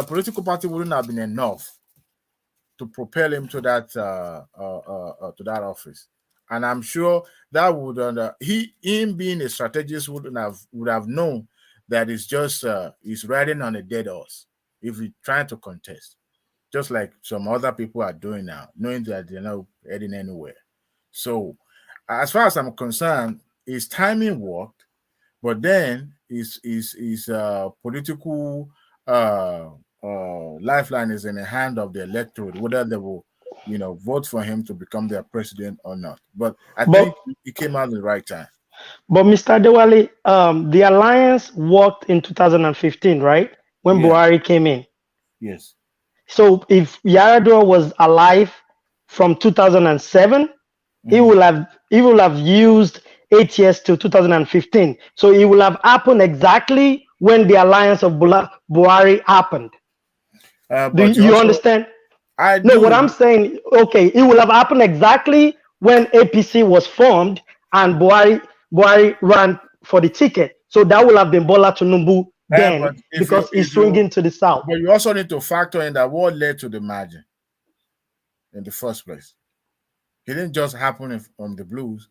political party wouldn't have been enough to propel him to that office, and I'm sure that would him being a strategist would have known that it's just he's riding on a dead horse if he's trying to contest, just like some other people are doing now, knowing that they're not heading anywhere. So, as far as I'm concerned, his timing worked, but then his political lifeline is in the hand of the electorate, whether they will, vote for him to become their president or not. But I think he came out at the right time. But Mr. Dewale, the alliance worked in 2015, right? When Buhari came in. Yes. So if Yaradua was alive from 2007, he will have used 8 years till 2015. So it will have happened exactly when the alliance of Buhari happened. Do you understand? I do. No, what I'm saying, okay, it will have happened exactly when APC was formed and Buhari ran for the ticket. So that will have been Bola Tinubu then, because he's swinging to the south. But you also need to factor in that what led to the margin in the first place. It didn't just happen on the blues.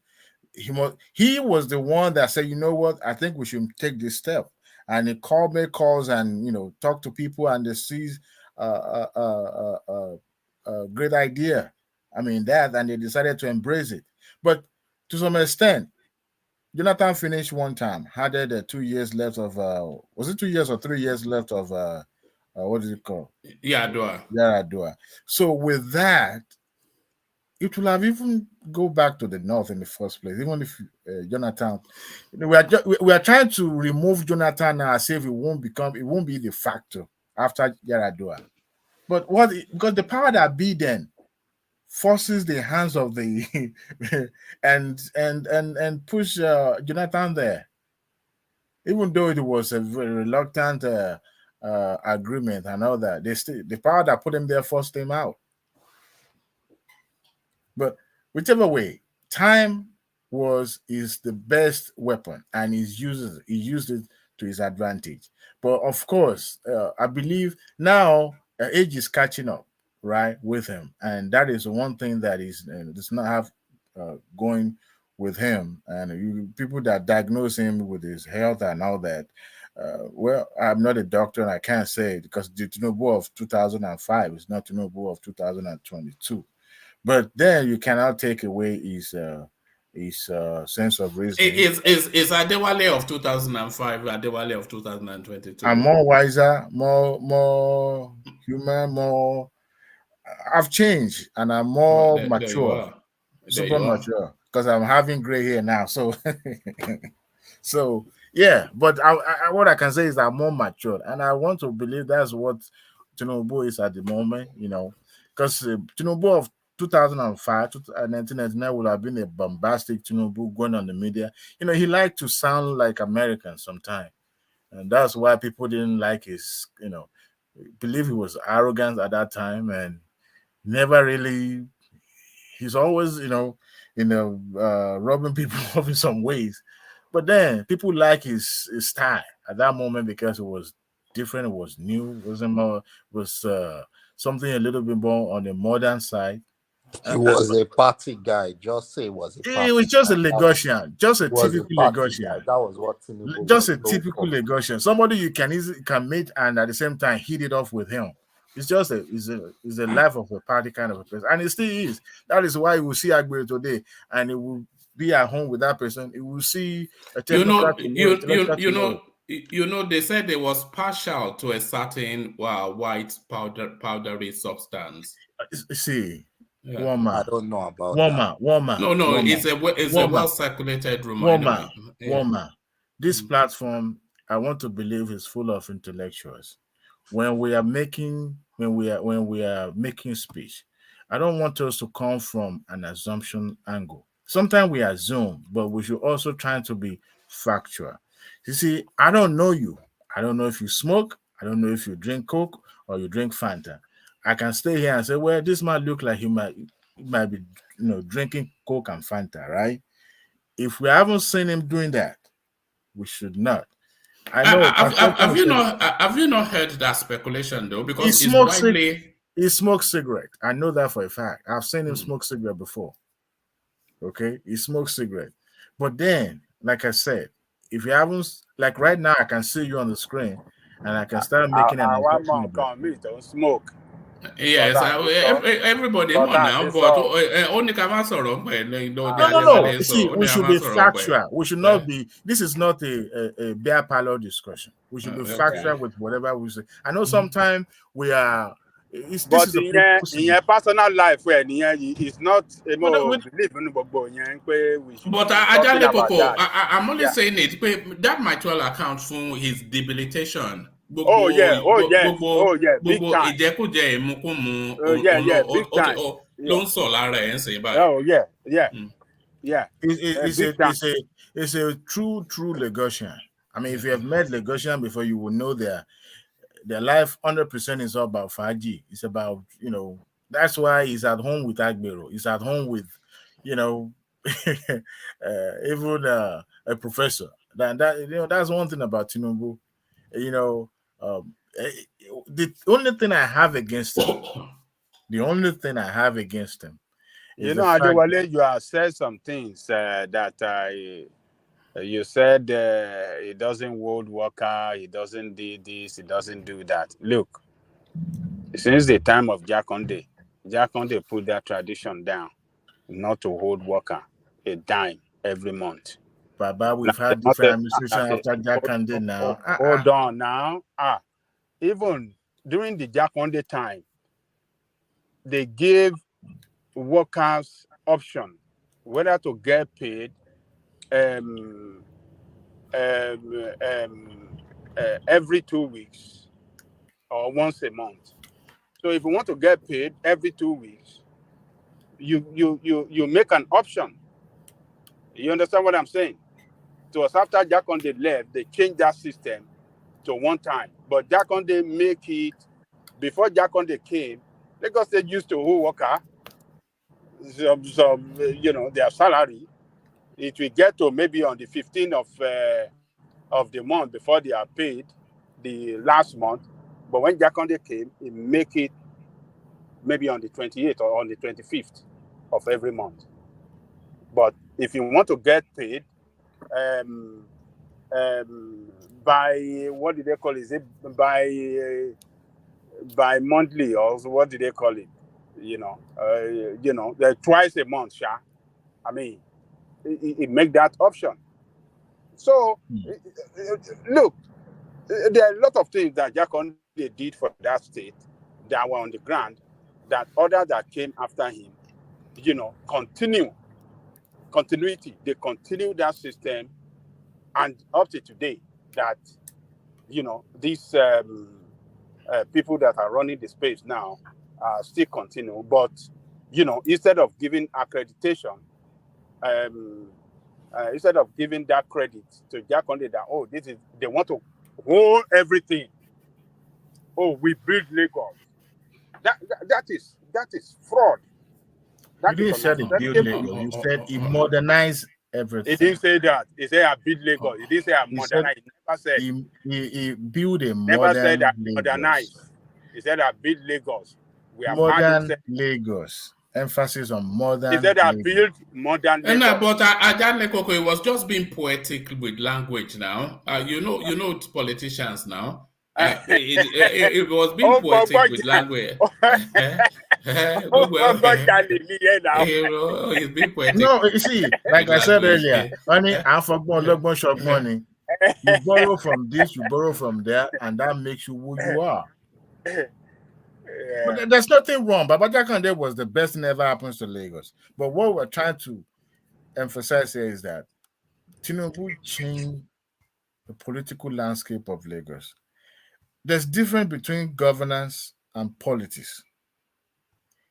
He was the one that said, you know what, I think we should take this step. And he made calls and talk to people, and they sees a great idea. I mean and they decided to embrace it. But to some extent, Jonathan finished one time, had 2 years left of was it 2 years or 3 years left of what is it called? Yaradua. So with that, it will have even go back to the north in the first place. Even if Jonathan, we are trying to remove Jonathan now as if it won't be the factor after Yaradua. But because the power that be then forces the hands of the and push Jonathan there, even though it was a very reluctant agreement and all that. The power that put him there forced him out. But whichever way, time is the best weapon, and he used it to his advantage. But of course, I believe now age is catching up, right, with him, and that is one thing that is does not have going with him. And people that diagnose him with his health and all that. Well, I'm not a doctor and I can't say it because the Tinubu of 2005 is not Tinubu of 2022. But then you cannot take away his sense of reasoning. Is Adewale of 2005 Adewale of 2022? I'm more wiser, more human, more. I've changed and I'm more mature, super mature, because I'm having gray hair now. So, so yeah. But what I can say is I'm more mature, and I want to believe that's what Tinubu is at the moment. Because Tinubu of 2005, 1999 would have been a bombastic Tinubu going on the media. He liked to sound like American sometimes. And that's why people didn't like his, believe he was arrogant at that time and never really, he's always, rubbing people off in some ways. But then people like his style at that moment because it was different, it was new, was something a little bit more on the modern side. He was a party guy. Just say it was a party. It was just a Lagosian, just a typical Lagosian. That was what Tinubu just a typical Lagosian. Somebody you can meet and at the same time hit it off with him. It's just a life of a party kind of a person, and it still is. That is why you will see Agbero today, and it will be at home with that person. It will see a they said there was partial to a certain white powdery substance. See. Yeah. I don't know about Warmer. No, it's a well circulated rumor. Warmer. This platform, I want to believe, is full of intellectuals. When we are making speech, I don't want us to come from an assumption angle. Sometimes we assume, but we should also try to be factual. You see, I don't know you. I don't know if you smoke. I don't know if you drink Coke or you drink Fanta. I can stay here and say, well, this might look like he might be, drinking Coke and Fanta, right? If we haven't seen him doing that, we should not. I know. Have you not heard that speculation though? Because he smokes cigarette. I know that for a fact. I've seen him smoke cigarette before. Okay, he smokes cigarette. But then, like I said, if you haven't, like right now, I can see you on the screen, and I can start making an assumption about me don't smoke. Yes, everybody know now, but only no. See, we should be factual. We should not be. This is not a beer parlor discussion. We should be factual with whatever we say. I know sometimes we are. But in your personal life, where it's not a more believing but I'm only saying it. That might well account for his debilitation. Big time. It's a true Lagosian. I mean, if you have met Lagosian before, you will know their life 100% is all about 5G. It's about, that's why he's at home with Agbero. He's at home with, even a professor. That's one thing about Tinubu. The only thing I have against him, is Adewale, you have said some things that you said he doesn't hold worker, he doesn't do this, he doesn't do that. Look, since the time of Jakonde put that tradition down, not to hold worker a dime every month. Baba, we've had different administration after Jakonde now. Hold on now. Even during the Jakonde time, they gave workers option whether to get paid every 2 weeks or once a month. So if you want to get paid every 2 weeks, you make an option. You understand what I'm saying? So after Jakonde left, they changed that system to one time. But Jakonde make it, before Jakonde came, Lagos State used to hold worker, their salary. It will get to maybe on the 15th of the month before they are paid the last month. But when Jakonde came, he make it maybe on the 28th or on the 25th of every month. But if you want to get paid by, what do they call it? Is it by monthly, or what do they call it? Twice a month, sha. I mean, it make that option. So, look, there are a lot of things that Jakonde did for that state that were on the ground that others that came after him, continuity. They continue that system, and up to today, that these people that are running the space now still continue. But instead of giving accreditation, instead of giving that credit to Jakonde, that they want to hold everything. Oh, we build Lagos. That is fraud. You didn't say he built Lagos. You said he modernized everything. He didn't say that. He said I build Lagos. He didn't say I modernize. He never said. He built a modern never said that Lagos. Modernize. He said I build Lagos. We have modern Lagos. Emphasis on modern. He said I built modern Lagos. No, but Ajahn Lekoko, it was just being poetic with language now. You know it's politicians now. It was being poetic with language. It's being poetic. No, you see, like I said earlier, money, money. You borrow from this, you borrow from there, and that makes you who you are. But there's nothing wrong. Baba Jakande was the best thing ever happens to Lagos. But what we're trying to emphasize here is that Tinubu changed the political landscape of Lagos. There's difference between governance and politics.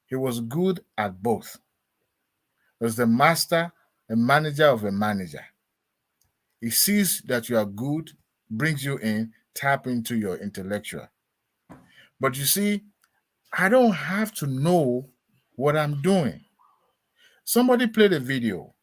He was good at both. He was the master and manager of a manager. He sees that you are good, brings you in, tap into your intellectual. But you see, I don't have to know what I'm doing. Somebody played a video,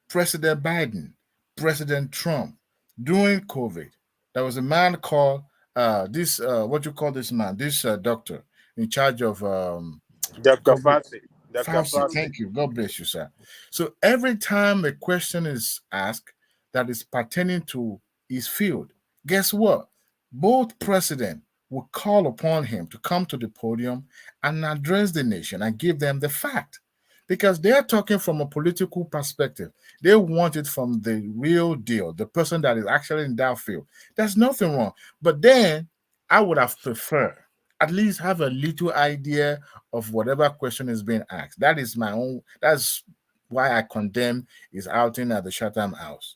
President Biden, President Trump, during COVID. There was a man called what you call this man? This doctor in charge of Dr. Fauci. Fauci. Thank you. God bless you, sir. So every time a question is asked that is pertaining to his field, guess what? Both presidents will call upon him to come to the podium and address the nation and give them the fact. Because they are talking from a political perspective. They want it from the real deal, the person that is actually in that field. There's nothing wrong. But then I would have preferred at least have a little idea of whatever question is being asked. That is my own. That's why I condemn his outing at the Chatham House.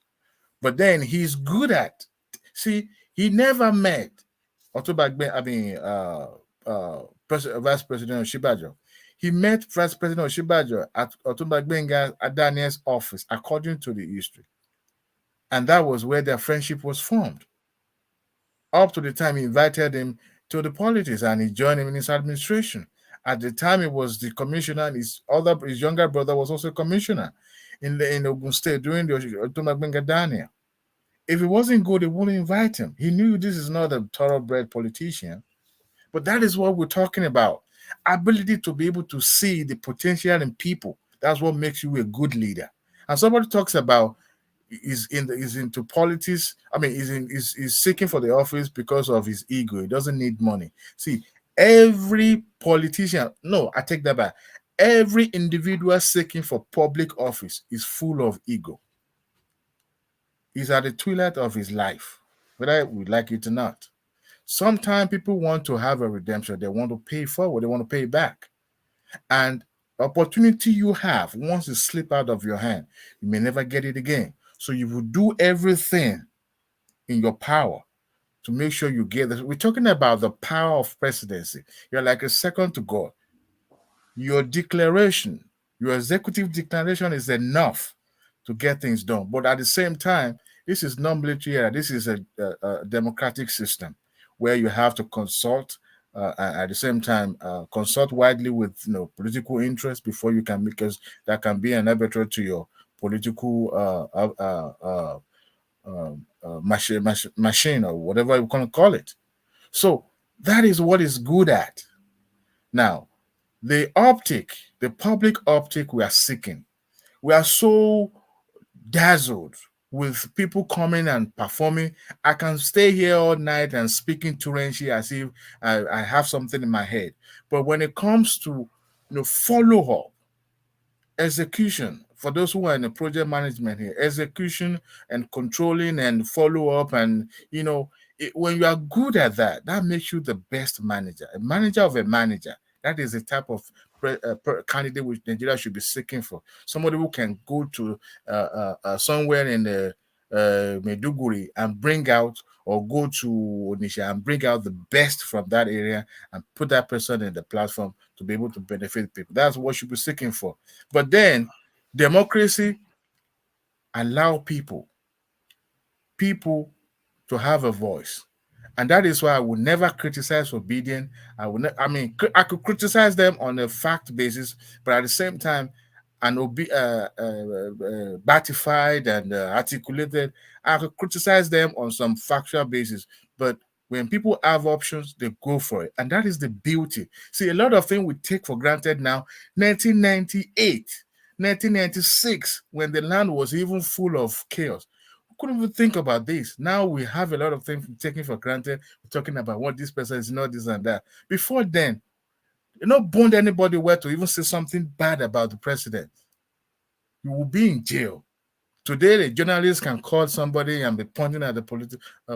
But then he's good at. See, he never met Vice President Oshibajo. He met Vice President Oshibajo at Otunbagbenga Adaniel's office, according to the history. And that was where their friendship was formed. Up to the time he invited him to the politics and he joined him in his administration. At the time, he was the commissioner, and his younger brother was also a commissioner in Ogun State during the Otunbagbenga Daniel. If it wasn't good, they wouldn't invite him. He knew this is not a thoroughbred politician. But that is what we're talking about. Ability to be able to see the potential in people. That's what makes you a good leader. And somebody talks about is into politics. I mean, he's seeking for the office because of his ego. He doesn't need money. See, every politician, no, I take that back. Every individual seeking for public office is full of ego. He's at the twilight of his life, whether we like it or not. Sometimes people want to have a redemption. They want to pay forward. They want to pay back. And opportunity you have, once it slip out of your hand, you may never get it again. So you will do everything in your power to make sure you get this. We're talking about the power of presidency. You're like a second to God. Your declaration, your executive declaration is enough to get things done. But at the same time, this is non-military. This is a democratic system where you have to consult at the same time, consult widely with political interest before you can, because that can be an arbitrary to your political machine or whatever you can call it. So That is what it's good at. Now, the public optic we are seeking, we are so dazzled with people coming and performing. I can stay here all night and speaking Turanci as if I have something in my head. But when it comes to follow up, execution, for those who are in the project management here, execution and controlling and follow up, and when you are good at that, that makes you the best manager, a manager of a manager. That is the type of candidate which Nigeria should be seeking for. Somebody who can go to somewhere in the Maiduguri and bring out, or go to Onisha and bring out the best from that area and put that person in the platform to be able to benefit people. That's what you should be seeking for. But then democracy allow people to have a voice. And that is why I will never criticize Obedient. I could criticize them on a fact basis, but at the same time, batified and articulated, I could criticize them on some factual basis. But when people have options, they go for it. And that is the beauty. See, a lot of things we take for granted now. 1998, 1996, when the land was even full of chaos, couldn't even think about this. Now we have a lot of things taken for granted. We're talking about what this person is, not this and that. Before then, you not bond anybody where to even say something bad about the president. You will be in jail. Today, the journalist can call somebody and be pointing at the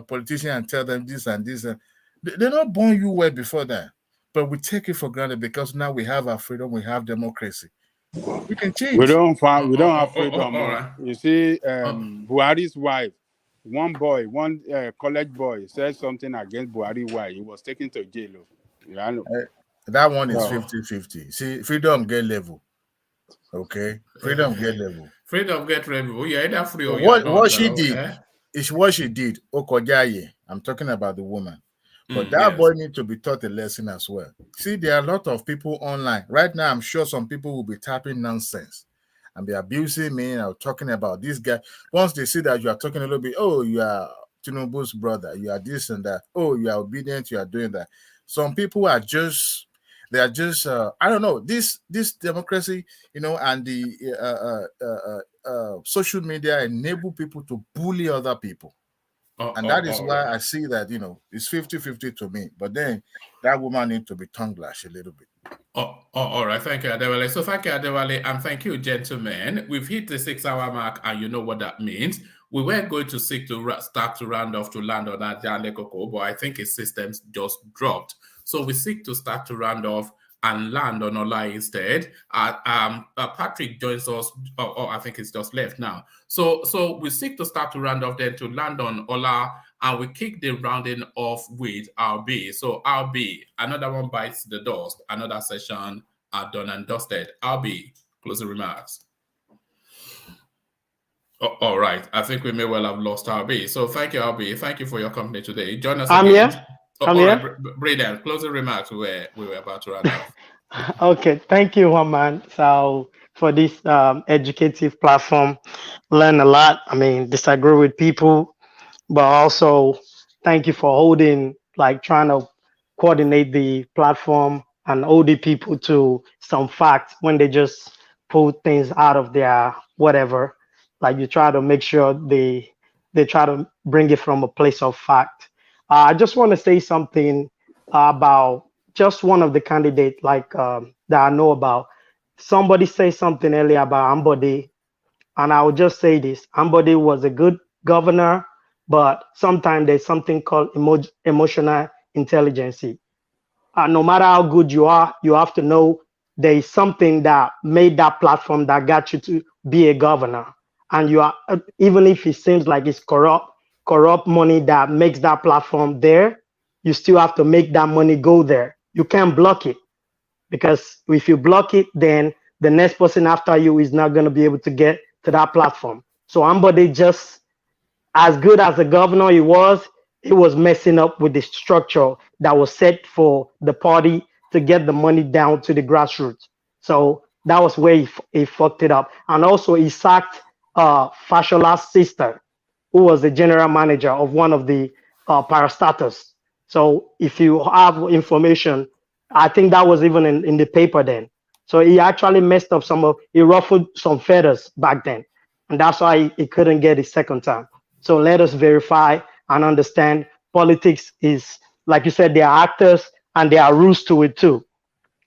politician and tell them this and this. They not born you well before that. But we take it for granted because now we have our freedom, we have democracy. We can change. We don't have freedom. You see, Buhari's wife, one college boy said something against Buhari. Why he was taken to jail. That one is 50-50. See, freedom get level. Okay, freedom get level. Freedom get level. You're either free or what she did is what she did. Okojaye. I'm talking about the woman. But that boy needs to be taught a lesson as well. See, there are a lot of people online. Right now, I'm sure some people will be typing nonsense and be abusing me and talking about this guy. Once they see that you are talking a little bit, oh, you are Tinubu's brother, you are this and that. Oh, you are obedient, you are doing that. Some people are just, I don't know, this democracy, and the social media enable people to bully other people. And that is why I see that, it's 50-50 to me. But then that woman needs to be tongue-lashed a little bit. All right. Thank you, Adewale. So thank you, Adewale, and thank you, gentlemen. We've hit the 6-hour mark, and you know what that means. We were going to seek to start to round off to land on Ajale Koko, but I think his systems just dropped. So we seek to start to round off and land on Ola instead. Patrick joins us, I think it's just left now. So we seek to start to round off then to land on Ola, and we kick the rounding off with RB. So RB, another one bites the dust, another session are done and dusted. RB, closing remarks. All right, I think we may well have lost RB. So thank you, RB. Thank you for your company today. Join us again. Here. I'm here. Brilliant. Closing remarks. We were about to run off. Okay, thank you, Juan. So for this educative platform, learn a lot. Disagree with people, but also thank you for holding, trying to coordinate the platform and hold the people to some facts when they just pull things out of their whatever. You try to make sure they try to bring it from a place of fact. I just want to say something about just one of the candidates that I know about. Somebody said something earlier about Ambode, and I will just say this. Ambode was a good governor, but sometimes there's something called emotional intelligence. No matter how good you are, you have to know there is something that made that platform that got you to be a governor. And you are, even if it seems like it's corrupt money that makes that platform there, you still have to make that money go there. You can't block it, because if you block it, then the next person after you is not going to be able to get to that platform. So Ambode, just as good as a governor he was messing up with the structure that was set for the party to get the money down to the grassroots. So that was where he fucked it up. And also he sacked Fashola's sister, who was the general manager of one of the parastatals. So if you have information, I think that was even in the paper then. So he actually messed up he ruffled some feathers back then. And that's why he couldn't get his second time. So let us verify and understand politics is, like you said, there are actors and there are rules to it too.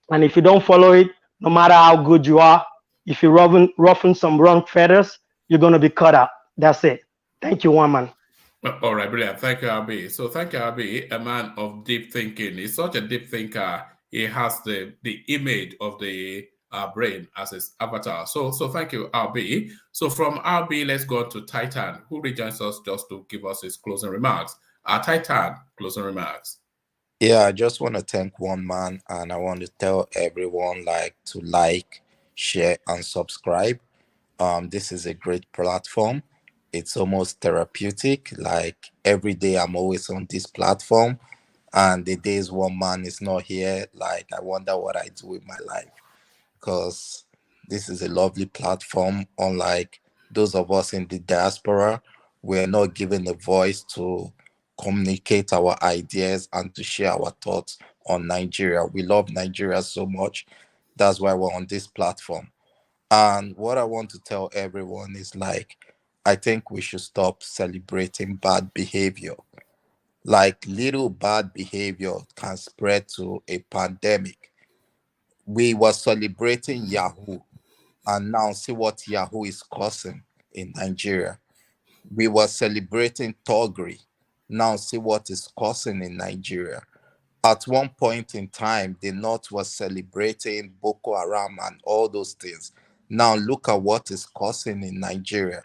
And if you don't follow it, no matter how good you are, if you ruffle some wrong feathers, you're going to be cut out. That's it. Thank you, one man. All right, brilliant. Thank you, Abi. So thank you, Abi, a man of deep thinking. He's such a deep thinker. He has the image of the brain as his avatar. So thank you, Abi. So from Abi, let's go on to Titan, who rejoins us just to give us his closing remarks. Titan, closing remarks. Yeah, I just want to thank one man, and I want to tell everyone to like, share, and subscribe. This is a great platform. It's almost therapeutic. Like every day I'm always on this platform, and the days one man is not here, I wonder what I do with my life, because this is a lovely platform. Unlike those of us in the diaspora, we're not given a voice to communicate our ideas and to share our thoughts on Nigeria. We love Nigeria so much. That's why we're on this platform. And what I want to tell everyone is I think we should stop celebrating bad behavior. Little bad behavior can spread to a pandemic. We were celebrating Yahoo, and now see what Yahoo is causing in Nigeria. We were celebrating thuggery. Now see what is causing in Nigeria. At one point in time, the North was celebrating Boko Haram and all those things. Now look at what is causing in Nigeria.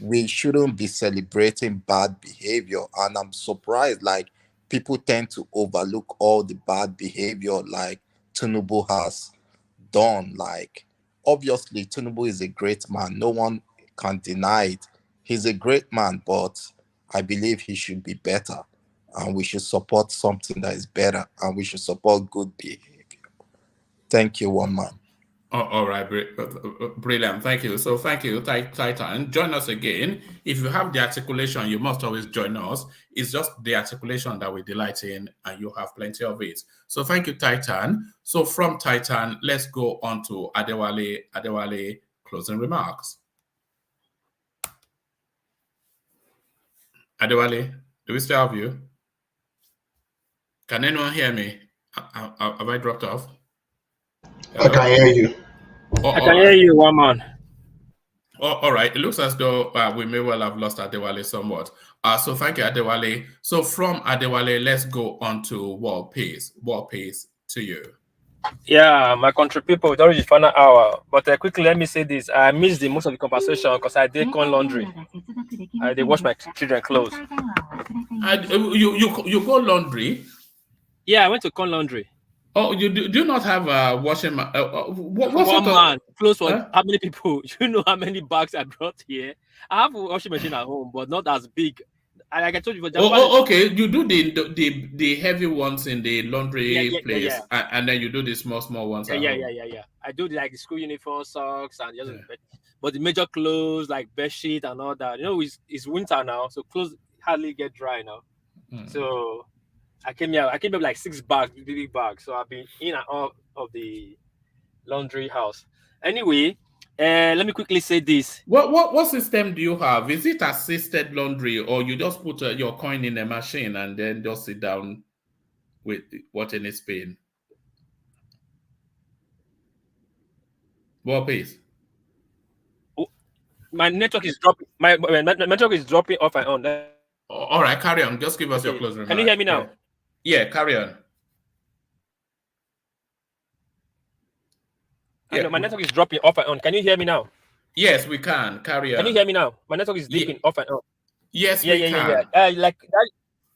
We shouldn't be celebrating bad behavior. And I'm surprised, people tend to overlook all the bad behavior Tinubu has done. Obviously, Tinubu is a great man. No one can deny it. He's a great man, but I believe he should be better. And we should support something that is better. And we should support good behavior. Thank you, one man. All right, brilliant. Thank you. So thank you, Titan. Join us again. If you have the articulation, you must always join us. It's just the articulation that we delight in, and you have plenty of it. So thank you, Titan. So from Titan, let's go on to Adewale. Adewale, closing remarks. Adewale, do we still have you? Can anyone hear me? Have I dropped off? Hello? I can hear you. I can hear you, one man. All right. It looks as though we may well have lost Adewale somewhat. So thank you, Adewale. So from Adewale, let's go on to World Peace. World Peace to you. Yeah, my country people, it's already the final hour. But quickly, let me say this. I missed most of the conversation because I did corn laundry. I did wash my children clothes. You go laundry? Yeah, I went to corn laundry. Oh, you do not have a washing machine? What one man close for how many people? You know how many bags I brought here? I have a washing machine at home, but not as big. Like I told you, okay. You do the heavy ones in the laundry place, and then you do the small ones. Yeah. I do the school uniform, socks, and but the major clothes like bed sheet and all that. You know, it's winter now, so clothes hardly get dry now. So I came here like 6 bags, big bags. So I've been in and out of the laundry house. Anyway, let me quickly say this. What system do you have? Is it assisted laundry, or you just put your coin in a machine and then just sit down with watching it spin? What pace? My network is dropping. My network is dropping off and on. All right, carry on. Just give us your closing remarks. Can you hear me now? Yeah, carry on. Yeah. My network is dropping off and on. Can you hear me now? Yes, we can. Carry on. Can you hear me now? My network is dipping off and on. Yes, we can. Like that.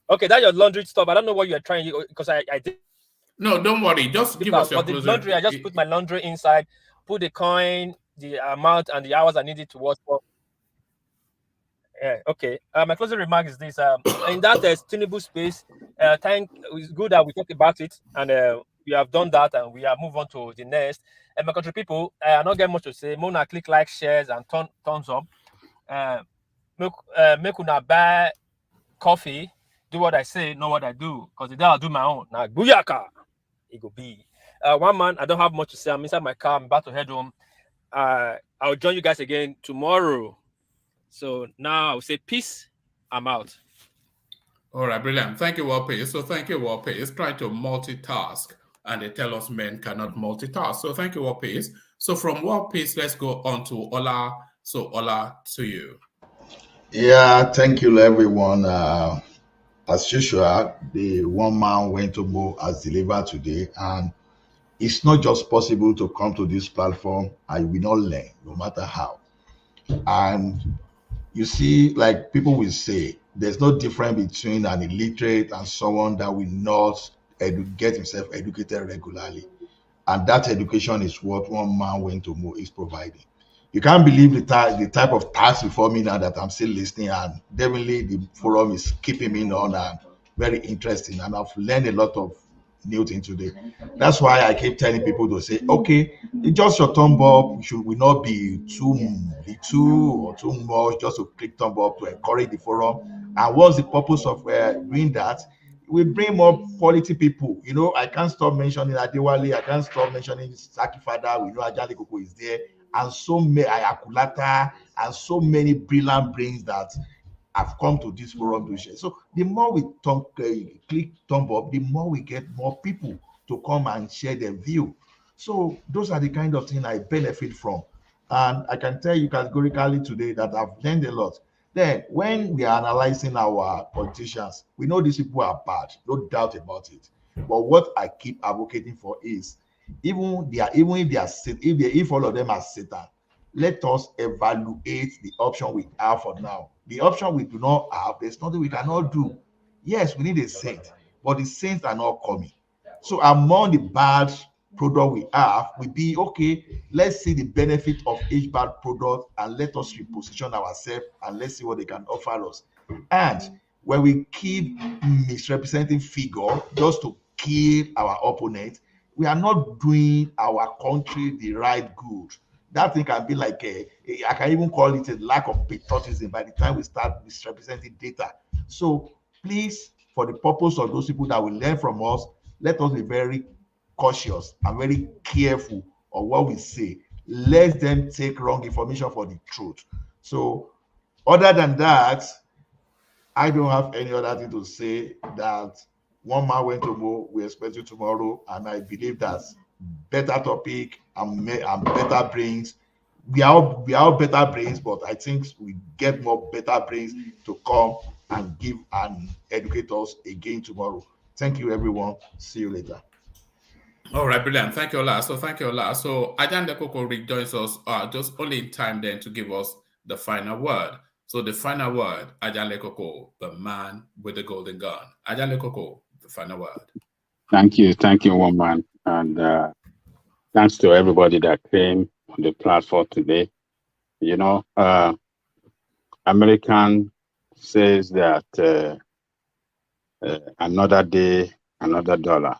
Okay, that's your laundry stuff. I don't know what you're trying because I did. No, don't worry. Just give us your closing. The laundry, I just put my laundry inside, put the coin, the amount, and the hours I needed to work for. Yeah, okay. My closing remark is this. In that Tinubu space, it's good that we talked about it, and we have done that, and we have moved on to the next. And my country people, I not get much to say. Mona click like, shares, and thumbs up. Make una buy coffee. Do what I say, not what I do. Because the day I'll do my own. Now, booyaka, it go be. One man, I don't have much to say. I'm inside my car. I'm about to head home. I'll join you guys again tomorrow. So now I'll say peace. I'm out. All right, brilliant. Thank you, Warpace. So thank you, Warpace. Try to multitask, and they tell us men cannot multitask. So thank you, Warpace. So from Warpace, let's go on to Ola. So Ola, to you. Yeah, thank you, everyone. As usual, the one man went to Mo as delivered today, and it's not just possible to come to this platform and we not learn, no matter how. And you see, like people will say, there's no difference between an illiterate and someone that will not get himself educated regularly. And that education is what one man went to Mo is providing. You can't believe the type of task before me now that I'm still listening, and definitely the forum is keeping me on and very interesting, and I've learned a lot of new things today. That's why I keep telling people to say, okay, it's just your thumb up. Should we not be too little or too much just to click thumb up to encourage the forum? And what's the purpose of doing that? We bring more quality people. You know, I can't stop mentioning Adewale. I can't stop mentioning Saki Father. We know Ajale Koko is there, and so many Ayakulata, and so many brilliant brains that have come to this forum to share. So the more we click thumb up, the more we get more people to come and share their view. So those are the kind of things I benefit from. And I can tell you categorically today that I've learned a lot. Then when we are analyzing our politicians, we know these people are bad, no doubt about it. But what I keep advocating for is if all of them are Satan, let us evaluate the option we have for now. The option we do not have, there's nothing we cannot do. Yes, we need a saint, but the saints are not coming. So among the bad product we have, we be okay, let's see the benefit of each bad product and let us reposition ourselves and let's see what they can offer us. And when we keep misrepresenting figure just to kill our opponent, we are not doing our country the right good. That thing can be like I can even call it a lack of patriotism by the time we start misrepresenting data. So please, for the purpose of those people that will learn from us, let us be very cautious and very careful of what we say. Let them take wrong information for the truth. So other than that, I don't have any other thing to say. That one man went to Mo, we expect you tomorrow, and I believe that's better topic and better brains. We are better brains, but I think we get more better brains to come and give and educate us again tomorrow. Thank you, everyone. See you later. All right, brilliant. Thank you, Ola. So thank you, Ola. So Ajande Koko rejoins us just only in time then to give us the final word. So the final word, Ajande Koko, the man with the golden gun. Ajande Koko, the final word. Thank you, woman, and thanks to everybody that came on the platform today. You know, American says that another day, another dollar.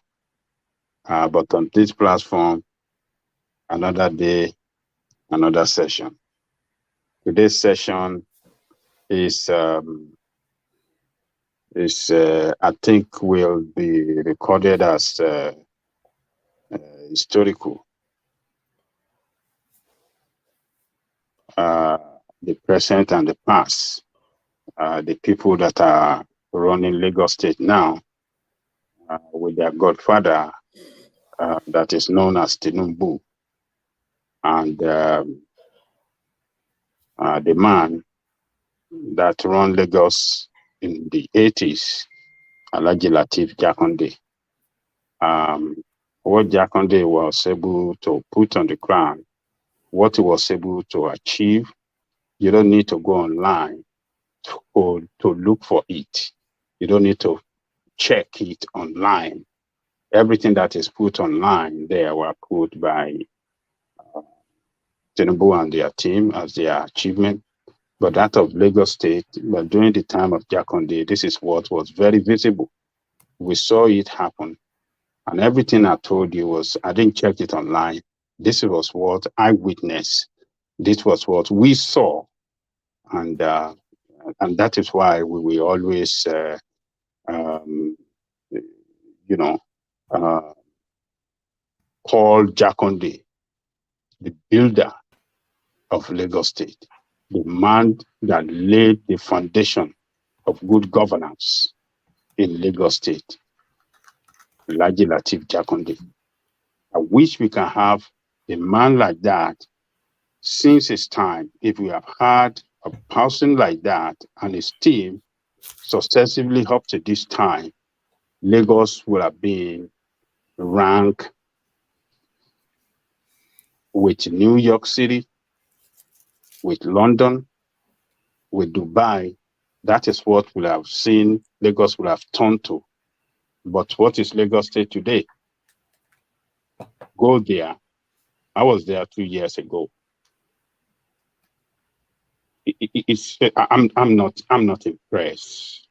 But on this platform, another day, another session. Today's session is I think will be recorded as historical. The present and the past, the people that are running Lagos State now, with their godfather, that is known as Tinubu, and the man that ran Lagos in the 80s, Alhaji Lateef Jakonde. What Jakonde was able to put on the ground, what he was able to achieve, you don't need to go online to look for it. You don't need to check it online. Everything that is put online there were put by Tinubu and their team as their achievement. But that of Lagos State, but during the time of Jakonde, this is what was very visible. We saw it happen. And everything I told you was, I didn't check it online. This was what I witnessed. This was what we saw. And that is why we will always called Jakonde, the builder of Lagos State, the man that laid the foundation of good governance in Lagos State, Alhaji Lateef Jakonde. I wish we can have a man like that since his time. If we have had a person like that and his team successively up to this time, Lagos would have been ranked with New York City, with London, with Dubai. That is what we have seen Lagos will have turned to. But what is Lagos State today? Go there. I was there 2 years ago. I'm not impressed.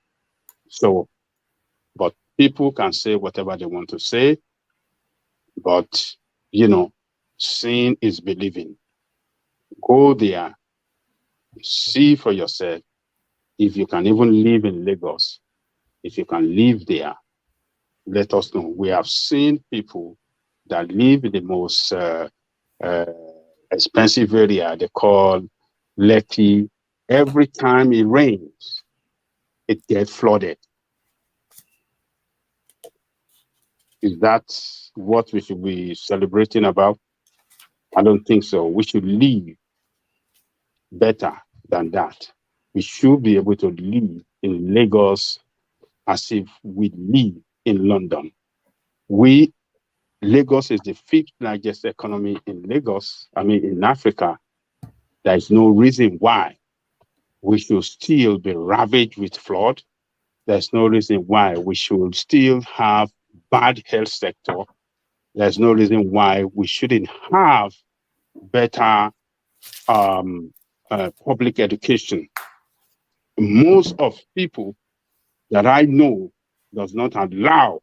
So, but people can say whatever they want to say. But seeing is believing. Go there, see for yourself. If you can even live in Lagos, if you can live there, let us know. We have seen people that live in the most expensive area they call Lekki. Every time it rains, it gets flooded. Is that what we should be celebrating about? I don't think so. We should live better than that. We should be able to live in Lagos as if we live in London. Lagos is the 5th largest economy in Africa. There is no reason why we should still be ravaged with flood. There's no reason why we should still have bad health sector. There's no reason why we shouldn't have better public education. Most of people that I know does not allow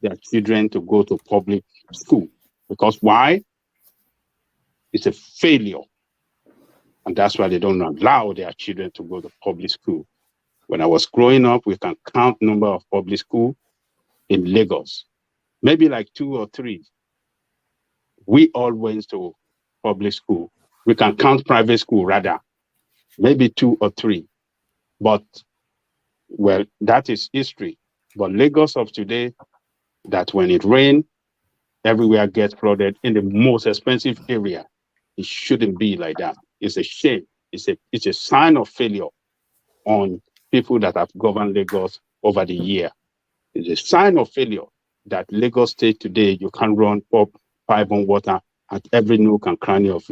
their children to go to public school. Because why? It's a failure. And that's why they don't allow their children to go to public school. When I was growing up, we can count number of public schools in Lagos. Maybe like 2 or 3. We all went to public school. We can count private school rather. Maybe 2 or 3. But, well, that is history. But Lagos of today, that when it rains, everywhere gets flooded in the most expensive area. It shouldn't be like that. It's a shame. It's a sign of failure on people that have governed Lagos over the year. It's a sign of failure that Lagos State today, you can run up pipe on water at every nook and cranny of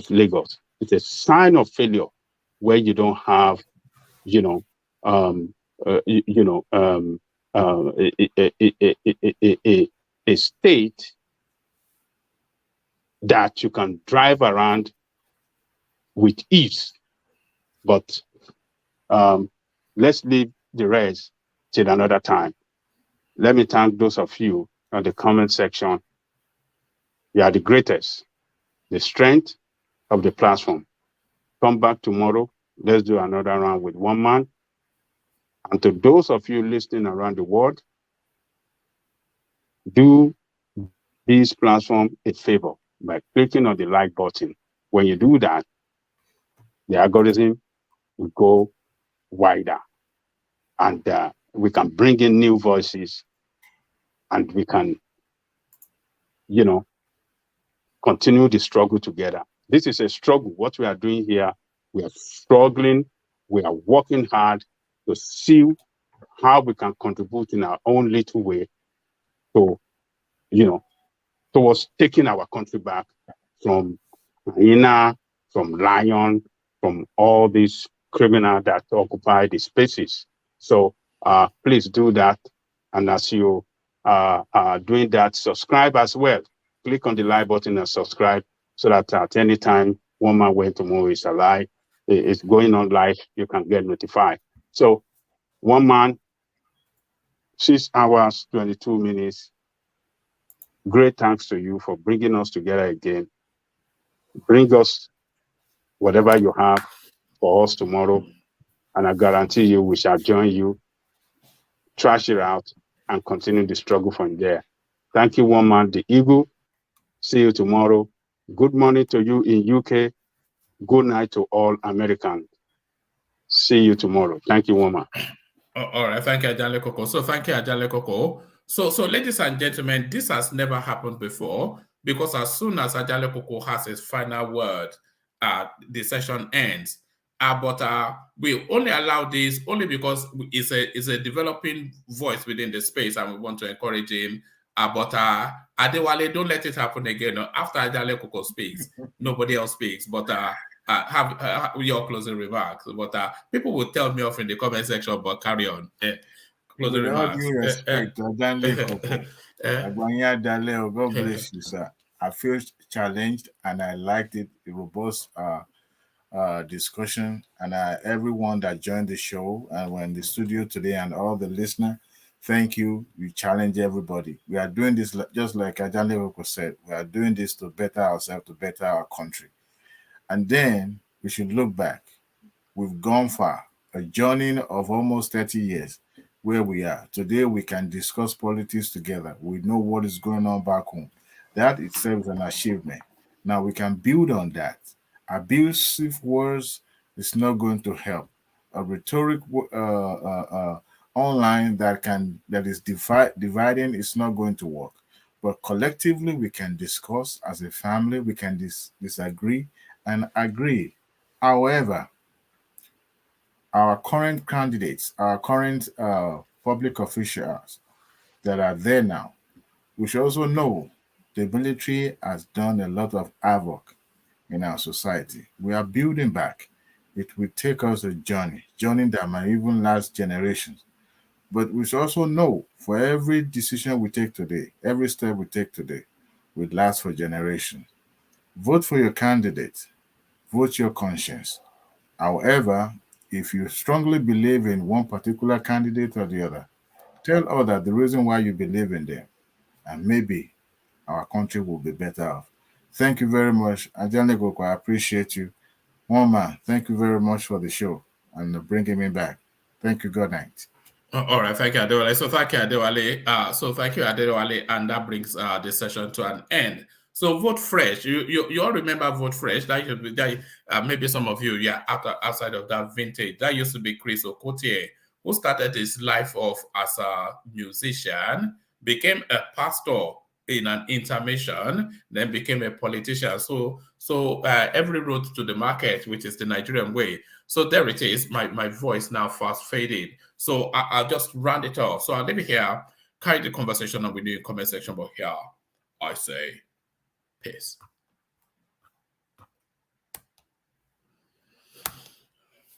Lagos. It's a sign of failure where you don't have, a state that you can drive around with ease. But let's leave the rest till another time. Let me thank those of you on the comment section. You are the greatest, the strength of the platform. Come back tomorrow. Let's do another round with one man. And to those of you listening around the world, do this platform a favor by clicking on the like button. When you do that, the algorithm will go wider, and we can bring in new voices, and we can, continue the struggle together. This is a struggle. What we are doing here, we are struggling. We are working hard to see how we can contribute in our own little way to, towards taking our country back from hyena, from lion, from all these criminals that occupy the spaces. So please do that. And as you are doing that, subscribe as well. Click on the like button and subscribe so that at any time One Man Went Tomorrow is alive, it's going on live, you can get notified. So One Man, 6 hours, 22 minutes. Great thanks to you for bringing us together again. Bring us whatever you have for us tomorrow, and I guarantee you we shall join you, trash it out, and continue the struggle from there. Thank you, one man, the Eagle. See you tomorrow. Good morning to you in UK. Good night to all Americans. See you tomorrow. Thank you, woman. All right. Thank you, Ajale Koko. So thank you, Ajale Koko. So ladies and gentlemen, this has never happened before, because as soon as Ajale Koko has his final word, the session ends. But we only allow this only because it's a developing voice within the space, and we want to encourage him. But Adewale, don't let it happen again. After Ajale Koko speaks, nobody else speaks. But have your closing remarks. But people will tell me off in the comment section, but carry on. Closing With all remarks. due respect, Odanle Koko, Agbanya Daleo, God bless you, sir. I feel challenged and I liked it, the robust discussion, and everyone that joined the show and were in the studio today and all the listeners, thank you. You challenge everybody. We are doing this just like Ajale Koko said. We are doing this to better ourselves, to better our country. And then we should look back. We've gone far, a journey of almost 30 years where we are. Today we can discuss politics together. We know what is going on back home. That itself is an achievement. Now we can build on that. Abusive words is not going to help. A rhetoric online that is dividing is not going to work. But collectively we can discuss as a family. We can disagree and agree. However, our current candidates, our current public officials that are there now, we should also know the military has done a lot of havoc in our society. We are building back. It will take us a journey that might even last generations. But we should also know for every decision we take today, every step we take today, will last for generations. Vote for your candidate. Vote your conscience. However, if you strongly believe in one particular candidate or the other, tell others the reason why you believe in them, and maybe our country will be better off. Thank you very much. Ajale Koko, I appreciate you. One man, thank you very much for the show and bringing me back. Thank you. Good night. All right, thank you, Adewale. So thank you, Adewale. And that brings the session to an end. So vote fresh. You all remember vote fresh. That used to be maybe some of you, outside of that vintage. That used to be Chris Okotie, who started his life off as a musician, became a pastor in an intermission, then became a politician. So every road to the market, which is the Nigerian way. So there it is. My voice now fast faded. So I'll just round it off. So I'll leave it here, carry the conversation on with you in the comment section. But here I say peace.